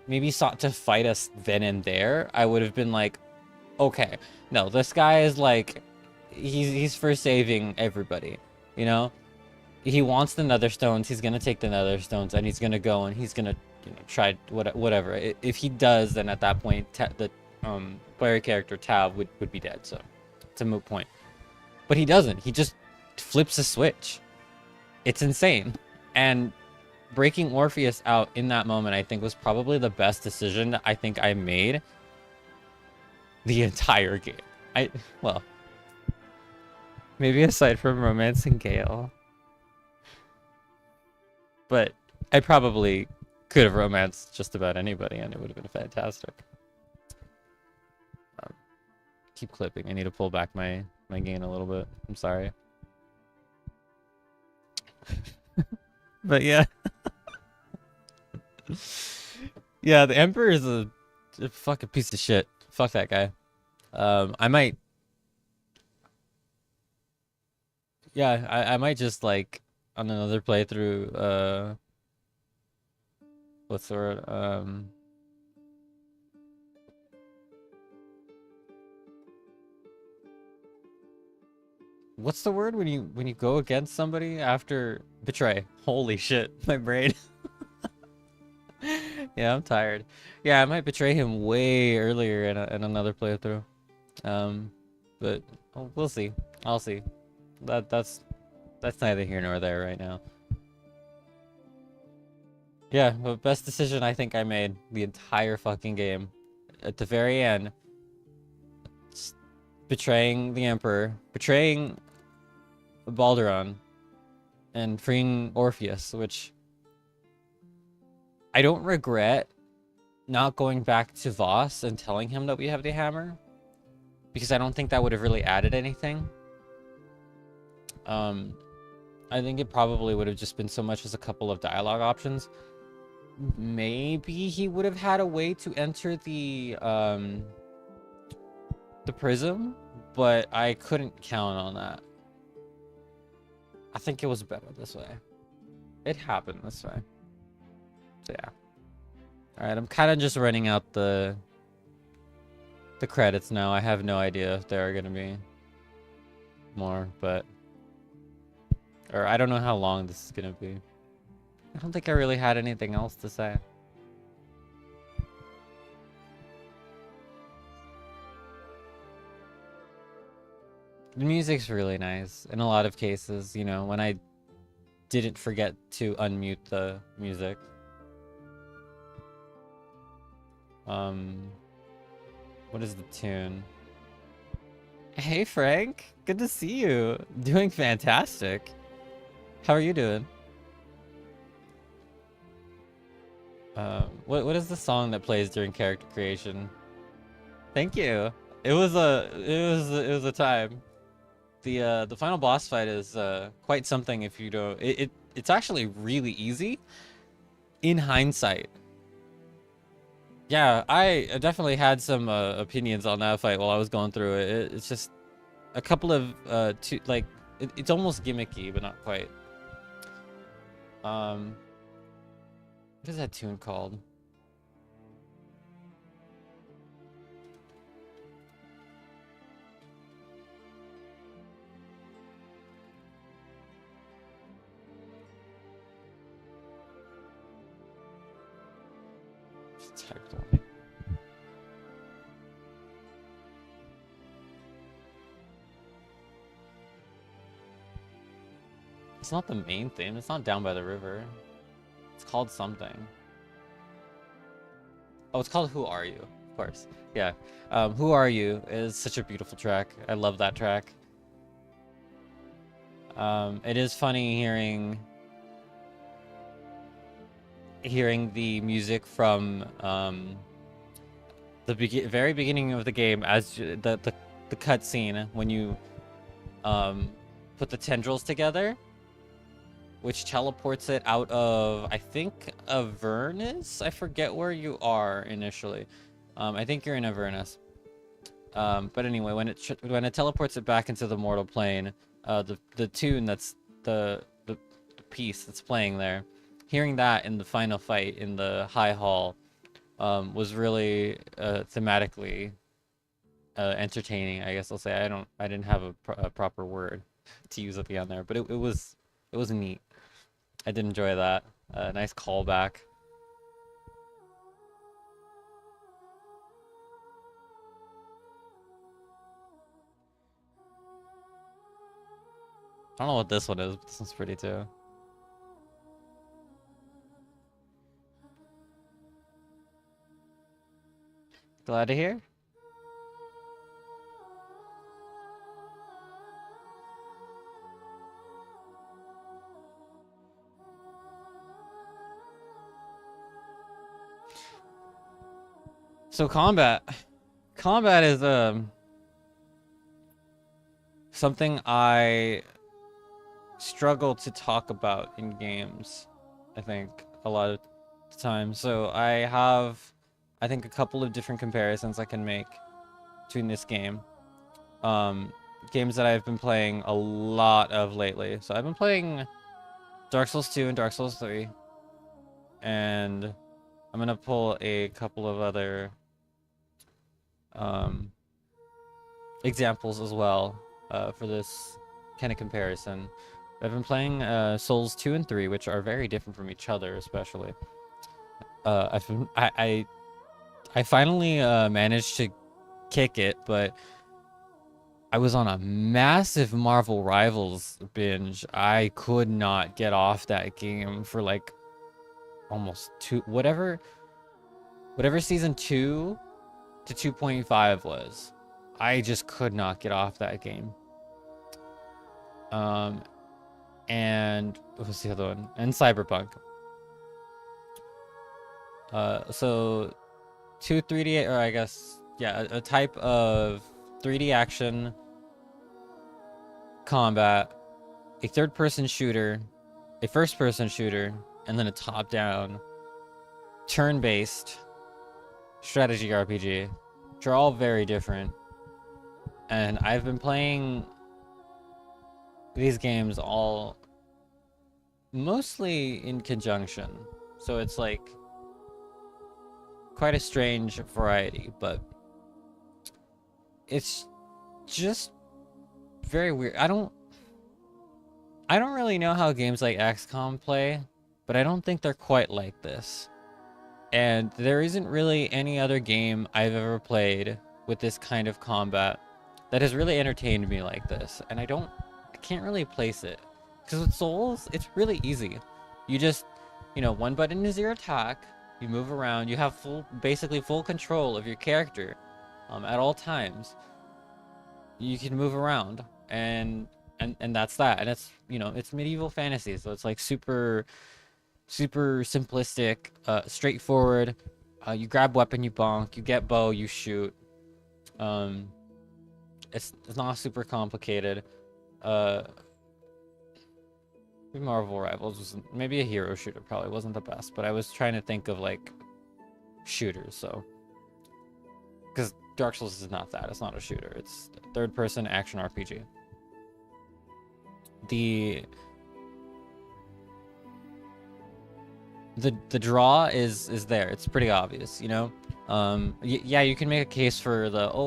Speaker 1: maybe sought to fight us then and there, I would have been like, okay, no, this guy is like, he's for saving everybody. You know, he wants the Nether Stones. He's gonna take the Nether Stones, and he's gonna go and he's gonna, you know, try whatever. If he does, then at that point, the player character Tav would be dead. So it's a moot point. But he doesn't. He just flips a switch. It's insane. And breaking Orpheus out in that moment, I think, was probably the best decision I think I made the entire game. Well, maybe aside from romancing Gale. But I probably could have romanced just about anybody, and it would have been fantastic. Keep clipping. I need to pull back my gain a little bit. I'm sorry. But yeah. Yeah, the Emperor is a fucking piece of shit. Fuck that guy. I might... Yeah, I might just, like, on another playthrough, what's the word? What's the word when you go against somebody after betray? Holy shit, my brain. Yeah, I'm tired. Yeah, I might betray him way earlier in another playthrough. But we'll see. I'll see. That's neither here nor there right now. Yeah, but best decision I think I made the entire fucking game. At the very end, betraying the Emperor, betraying Baldur, and freeing Orpheus, which I don't regret not going back to Voss and telling him that we have the hammer, because I don't think that would have really added anything. I think it probably would have just been so much as a couple of dialogue options. Maybe he would have had a way to enter the prism, but I couldn't count on that. I think it was better this way. It happened this way. So yeah. Alright, I'm kind of just running out the credits now. I have no idea if there are going to be more, but... Or I don't know how long this is going to be. I don't think I really had anything else to say. The music's really nice in a lot of cases, you know, when I didn't forget to unmute the music. What is the tune? Hey Frank, good to see you. Doing fantastic. How are you doing? What is the song that plays during character creation? Thank you. It was a time. The final boss fight is quite something if you don't. It's actually really easy in hindsight. Yeah, I definitely had some opinions on that fight while I was going through it. It's just a couple of it's almost gimmicky, but not quite. What is that tune called? It's not the main theme. It's not Down by the River. It's called something. Oh, it's called Who Are You? Of course. Yeah. Who Are You is such a beautiful track. I love that track. It is funny hearing the music from the very beginning of the game, as the cutscene when you put the tendrils together, which teleports it out of, I think, Avernus? I forget where you are initially. I think you're in Avernus. But anyway, when it teleports it back into the mortal plane, the tune that's the piece that's playing there, hearing that in the final fight in the High Hall was really thematically entertaining, I guess I'll say. I didn't have a proper word. to use at the end there, but it was neat. I did enjoy that. Nice callback. I don't know what this one is, but this one's pretty too. Glad to hear. So combat is something I struggle to talk about in games, I think, a lot of the time. So I have, I think, a couple of different comparisons I can make between this game. Games that I've been playing a lot of lately. So I've been playing Dark Souls 2 and Dark Souls 3. And I'm gonna pull a couple of other examples as well for this kind of comparison. I've been playing Souls 2 and 3, which are very different from each other, especially. I finally managed to kick it, but I was on a massive Marvel Rivals binge. I could not get off that game for like almost whatever season 2 to 2.5 was. I just could not get off that game. And what was the other one? And Cyberpunk. So 2 3D, or I guess, yeah, a type of 3D action combat, a third-person shooter, a first-person shooter, and then a top-down turn-based strategy RPG, which are all very different. And I've been playing these games all mostly in conjunction. So it's like quite a strange variety, but it's just very weird. I don't really know how games like XCOM play, but I don't think they're quite like this. And there isn't really any other game I've ever played with this kind of combat that has really entertained me like this. And I can't really place it. Because with Souls, it's really easy. You just, one button is your attack, you move around, you have basically full control of your character at all times. You can move around, and that's that. And it's, it's medieval fantasy, so it's like super simplistic, straightforward. You grab weapon, you bonk, you get bow, you shoot. It's not super complicated. Marvel Rivals was maybe a hero shooter, probably wasn't the best, but I was trying to think of like shooters, so because Dark Souls is not that. It's not a shooter. It's third-person action RPG. The draw is there. It's pretty obvious, yeah, you can make a case for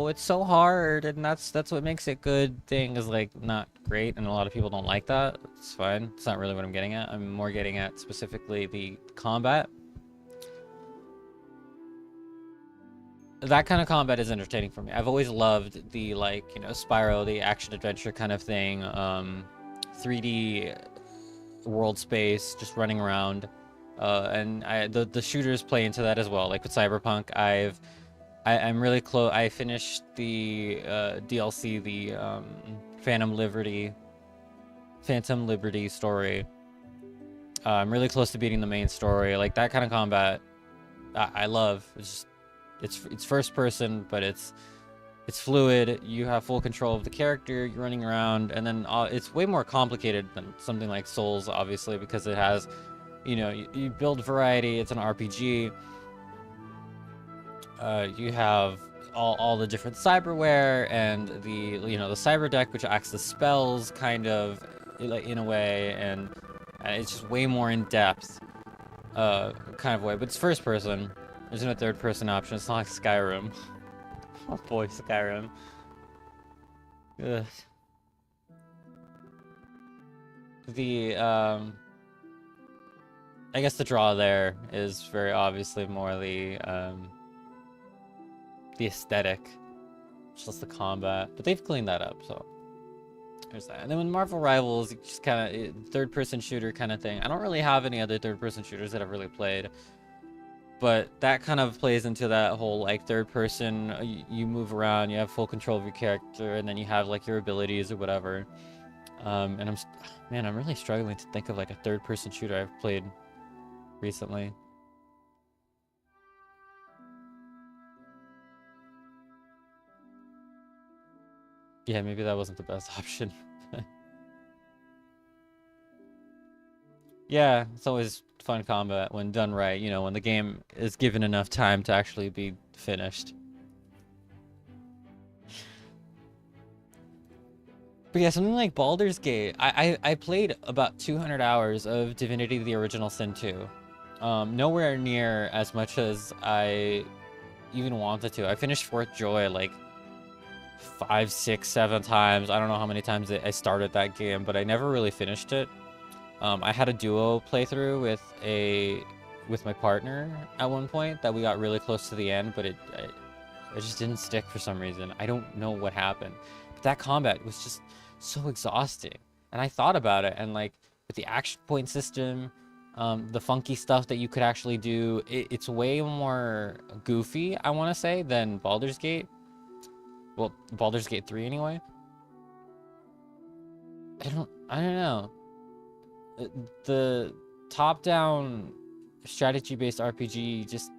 Speaker 1: it's so hard and that's what makes it good thing is like not great, and a lot of people don't like that. It's fine. It's not really what I'm getting at. I'm more getting at specifically the combat. That kind of combat is entertaining for me. I've always loved the Spyro, the action adventure kind of thing, 3D world space, just running around. And the shooters play into that as well. Like with Cyberpunk, I'm really close. I finished the DLC, the Phantom Liberty story. I'm really close to beating the main story. Like that kind of combat, I love. It's first person, but it's fluid. You have full control of the character. You're running around, and then it's way more complicated than something like Souls, obviously, because it has. You build variety. It's an RPG. You have all the different cyberware and the cyber deck, which acts as spells, kind of, in a way, and it's just way more in depth, kind of way. But it's first person. There's no third person option. It's not like Skyrim. Oh boy, Skyrim. Ugh. the I guess the draw there is very obviously more the aesthetic, just the combat, but they've cleaned that up, so there's that. And then with Marvel Rivals, it's just kind of third-person shooter kind of thing. I don't really have any other third-person shooters that I've really played, but that kind of plays into that whole like third-person. You move around, you have full control of your character, and then you have like your abilities or whatever. And I'm really struggling to think of like a third-person shooter I've played recently. Yeah, maybe that wasn't the best option. Yeah, it's always fun combat when done right, you know, when the game is given enough time to actually be finished. But yeah, something like Baldur's Gate, I played about 200 hours of Divinity: The Original Sin 2. Nowhere near as much as I even wanted to. I finished Fourth Joy like 5, 6, 7 times. I don't know how many times I started that game, but I never really finished it. I had a duo playthrough with my partner at one point that we got really close to the end, but it just didn't stick for some reason. I don't know what happened. But that combat was just so exhausting. And I thought about it, and like with the action point system, the funky stuff that you could actually do, it's way more goofy, I want to say, than Baldur's Gate. Well, Baldur's Gate 3 anyway. I don't know. The top-down strategy-based RPG just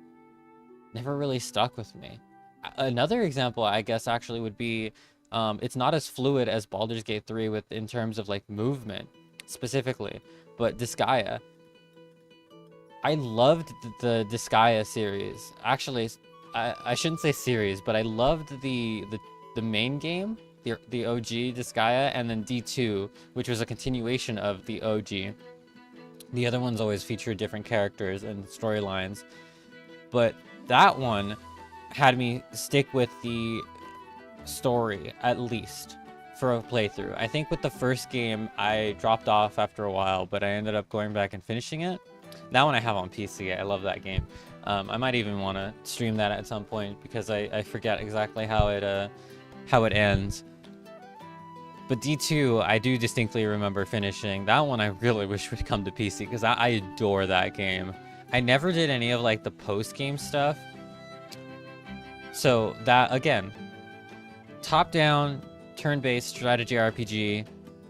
Speaker 1: never really stuck with me. Another example, I guess, actually would be, it's not as fluid as Baldur's Gate 3 in terms of like movement specifically, but Disgaea. I loved the Disgaea series. Actually, I shouldn't say series, but I loved the main game, the OG Disgaea, and then D2, which was a continuation of the OG. The other ones always featured different characters and storylines, but that one had me stick with the story at least for a playthrough. I think with the first game I dropped off after a while, but I ended up going back and finishing it. That one I have on PC. I love that game. I might even want to stream that at some point because I forget exactly how it ends. But D2, I do distinctly remember finishing. That one I really wish would come to PC because I adore that game. I never did any of like the post-game stuff. So that, again, top-down, turn-based strategy RPG.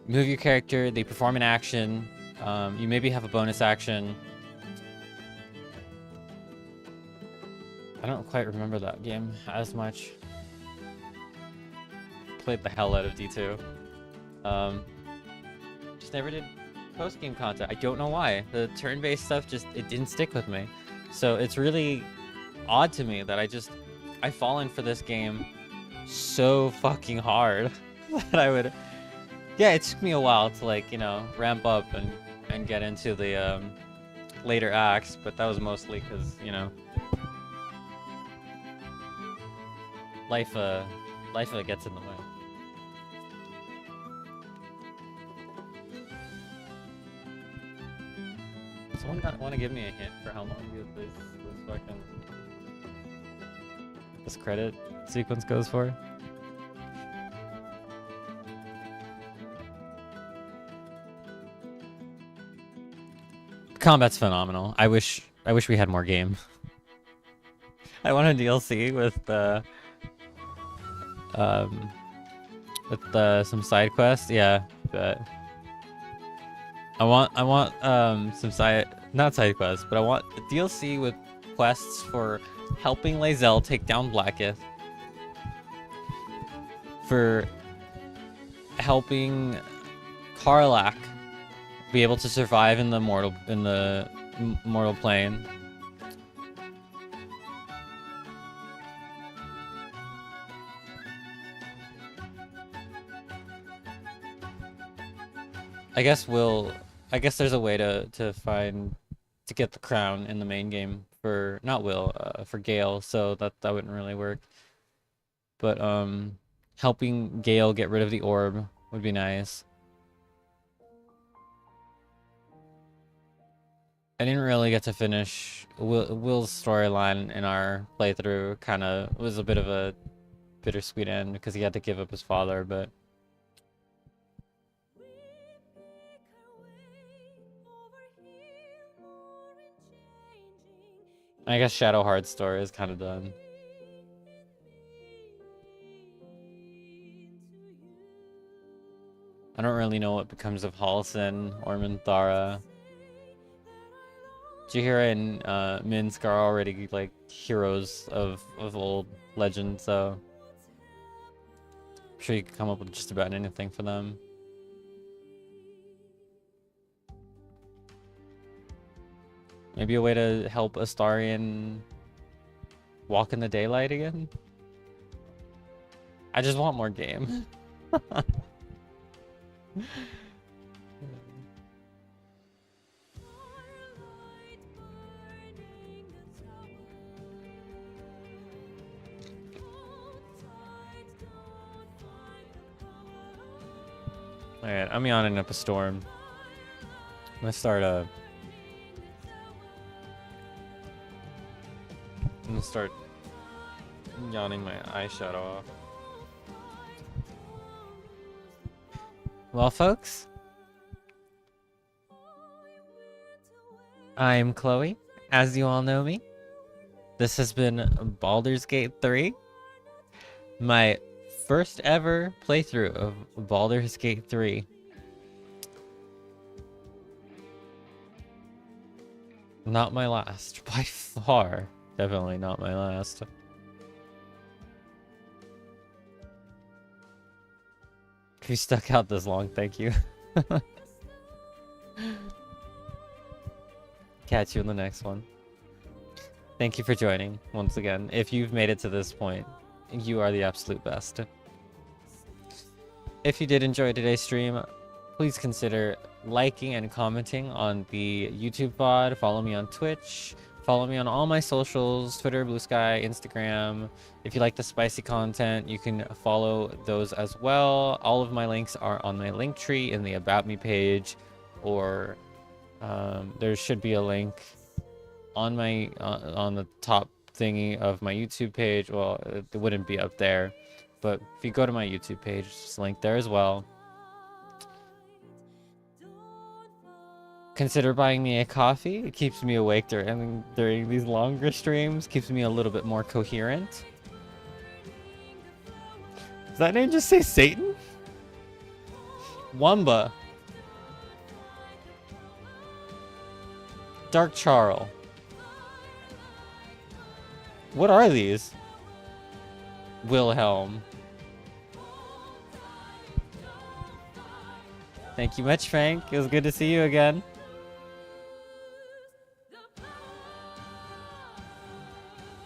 Speaker 1: Move your character, they perform an action. You maybe have a bonus action. I don't quite remember that game as much. Played the hell out of D2. Just never did post-game content. I don't know why. The turn-based stuff it didn't stick with me. So it's really odd to me that I fall in for this game so fucking hard that I would... Yeah, it took me a while to like, you know, ramp up and get into the later acts, but that was mostly because, you know, life gets in the way. Someone want to give me a hint for how long this credit sequence goes for? Combat's phenomenal. I wish we had more game. I want a DLC with some side quests. Yeah, but I want some not side quests, but I want a DLC with quests for helping Lae'zel take down Blackith, for helping Karlach be able to survive in the mortal plane. I guess there's a way to get the crown in the main game for for Gale, so that wouldn't really work. But helping Gale get rid of the orb would be nice. I didn't really get to finish Will's storyline in our playthrough. Kind of was a bit of a bittersweet end because he had to give up his father, but I guess Shadowheart's story is kind of done. I don't really know what becomes of Halsin or Minthara. Jahira and Minsk are already like heroes of old legend, so I'm sure you could come up with just about anything for them. Maybe a way to help Astarion walk in the daylight again? I just want more game. Alright, I'm yawning up a storm. I'm gonna start yawning my eyeshadow off. Well, folks, I'm Chloe, as you all know me. This has been Baldur's Gate 3, my first ever playthrough of Baldur's Gate 3. Not my last, by far. Definitely not my last. If you stuck out this long, thank you. Catch you in the next one. Thank you for joining once again. If you've made it to this point, you are the absolute best. If you did enjoy today's stream, please consider liking and commenting on the YouTube VOD. Follow me on Twitch. Follow me on all my socials, Twitter, Blue Sky, Instagram. If you like the spicy content, you can follow those as well. All of my links are on my link tree in the About Me page, or there should be a link on my on the top thingy of my YouTube page. Well, it wouldn't be up there, but if you go to my YouTube page, it's linked there as well. Consider buying me a coffee. It keeps me awake during these longer streams. Keeps me a little bit more coherent. Does that name just say Satan? Wamba. Dark Charl. What are these? Wilhelm. Thank you much, Frank. It was good to see you again.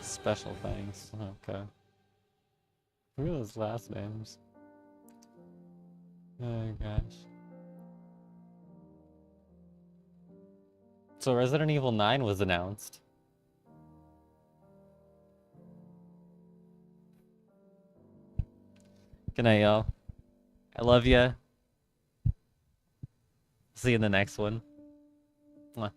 Speaker 1: Special thanks. Okay. Who are those last names? Oh gosh. So Resident Evil 9 was announced. Good night, y'all. I love ya. See you in the next one. Mwah.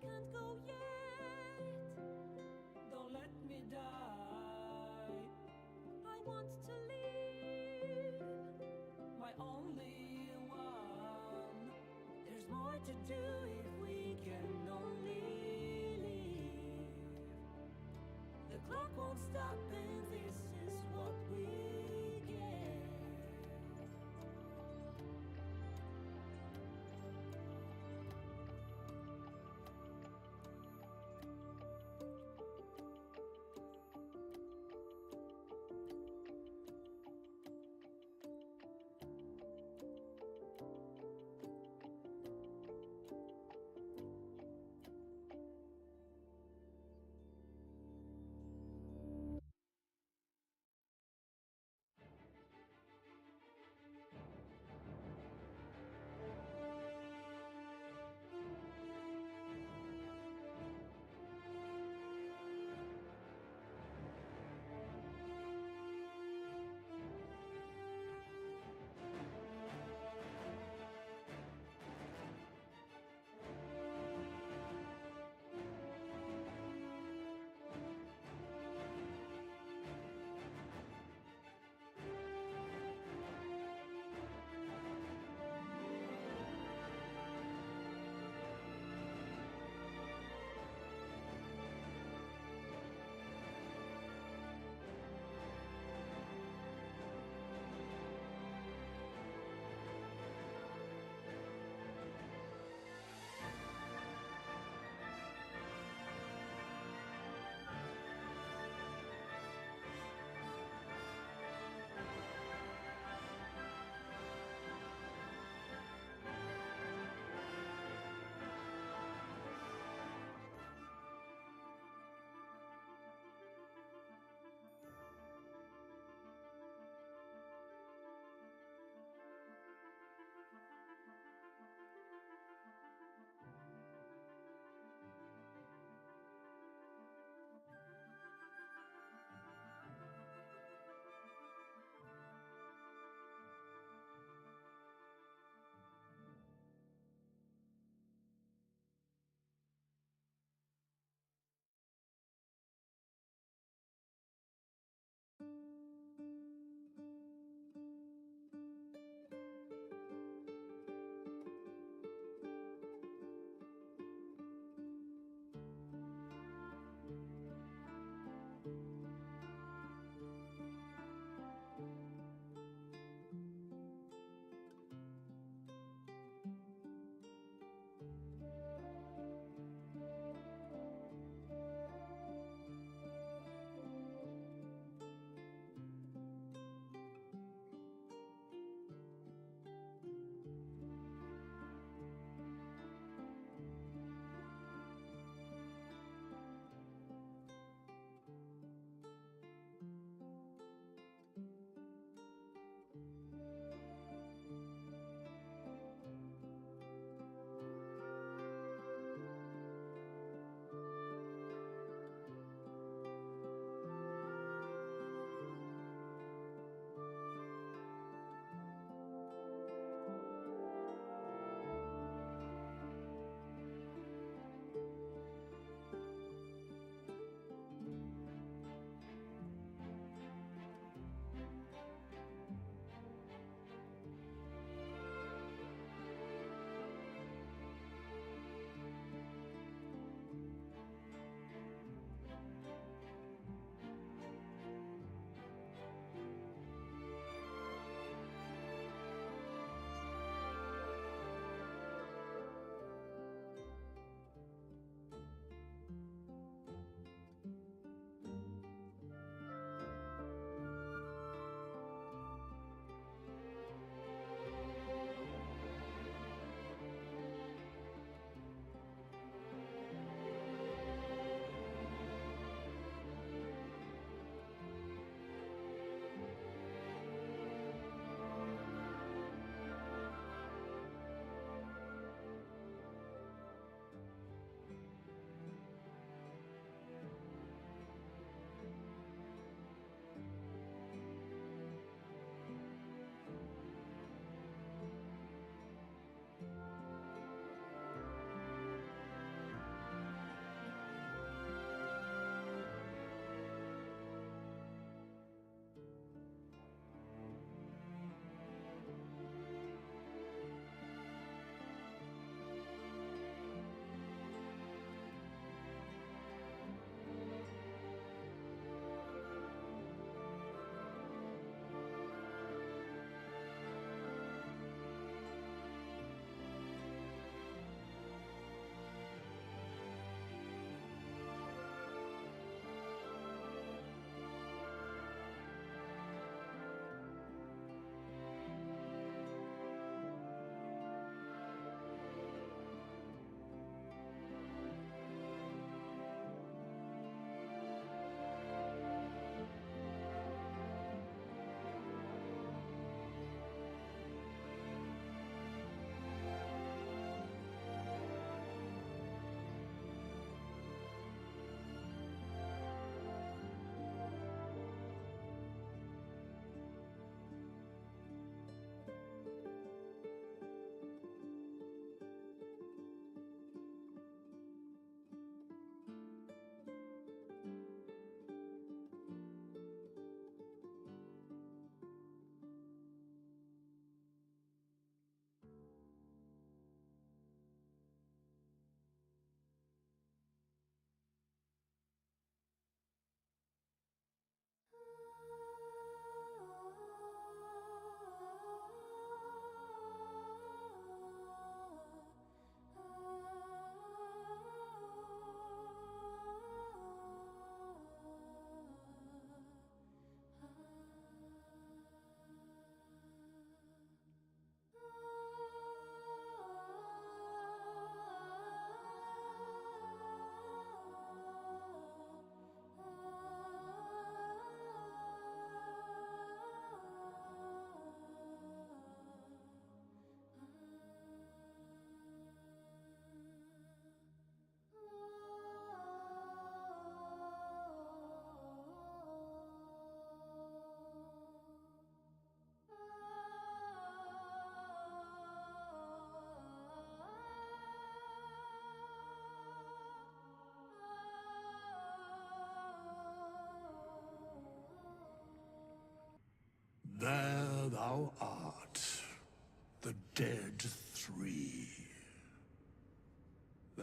Speaker 4: can't go yet. Don't let me die. I want to leave, my only one. There's more to do if we can only leave. The clock won't stop, and this is what we get.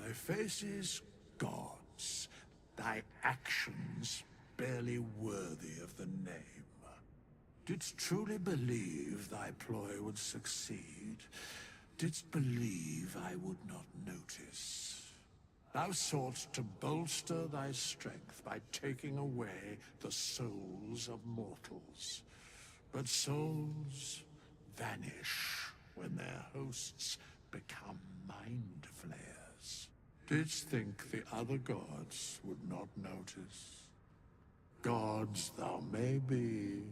Speaker 12: Thy faces gods, thy actions barely worthy of the name. Didst truly believe thy ploy would succeed? Didst believe I would not notice? Thou soughtst to bolster thy strength by taking away the souls of mortals. But souls vanish when their hosts become mind flayers. Didst think the other gods would not notice? Gods thou may be,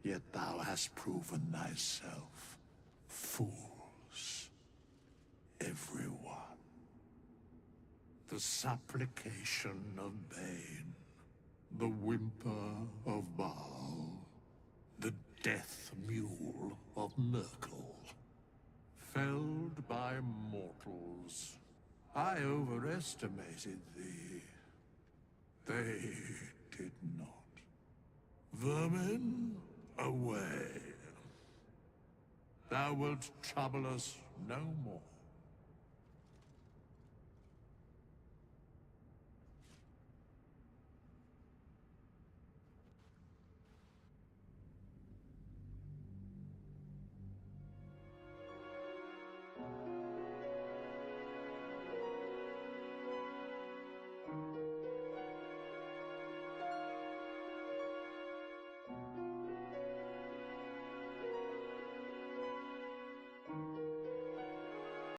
Speaker 12: yet thou hast proven thyself fools, everyone. The supplication of Bane, the whimper of Baal, the death mule of Merkel. Felled by mortals, I overestimated thee. They did not. Vermin, away. Thou wilt trouble us no more.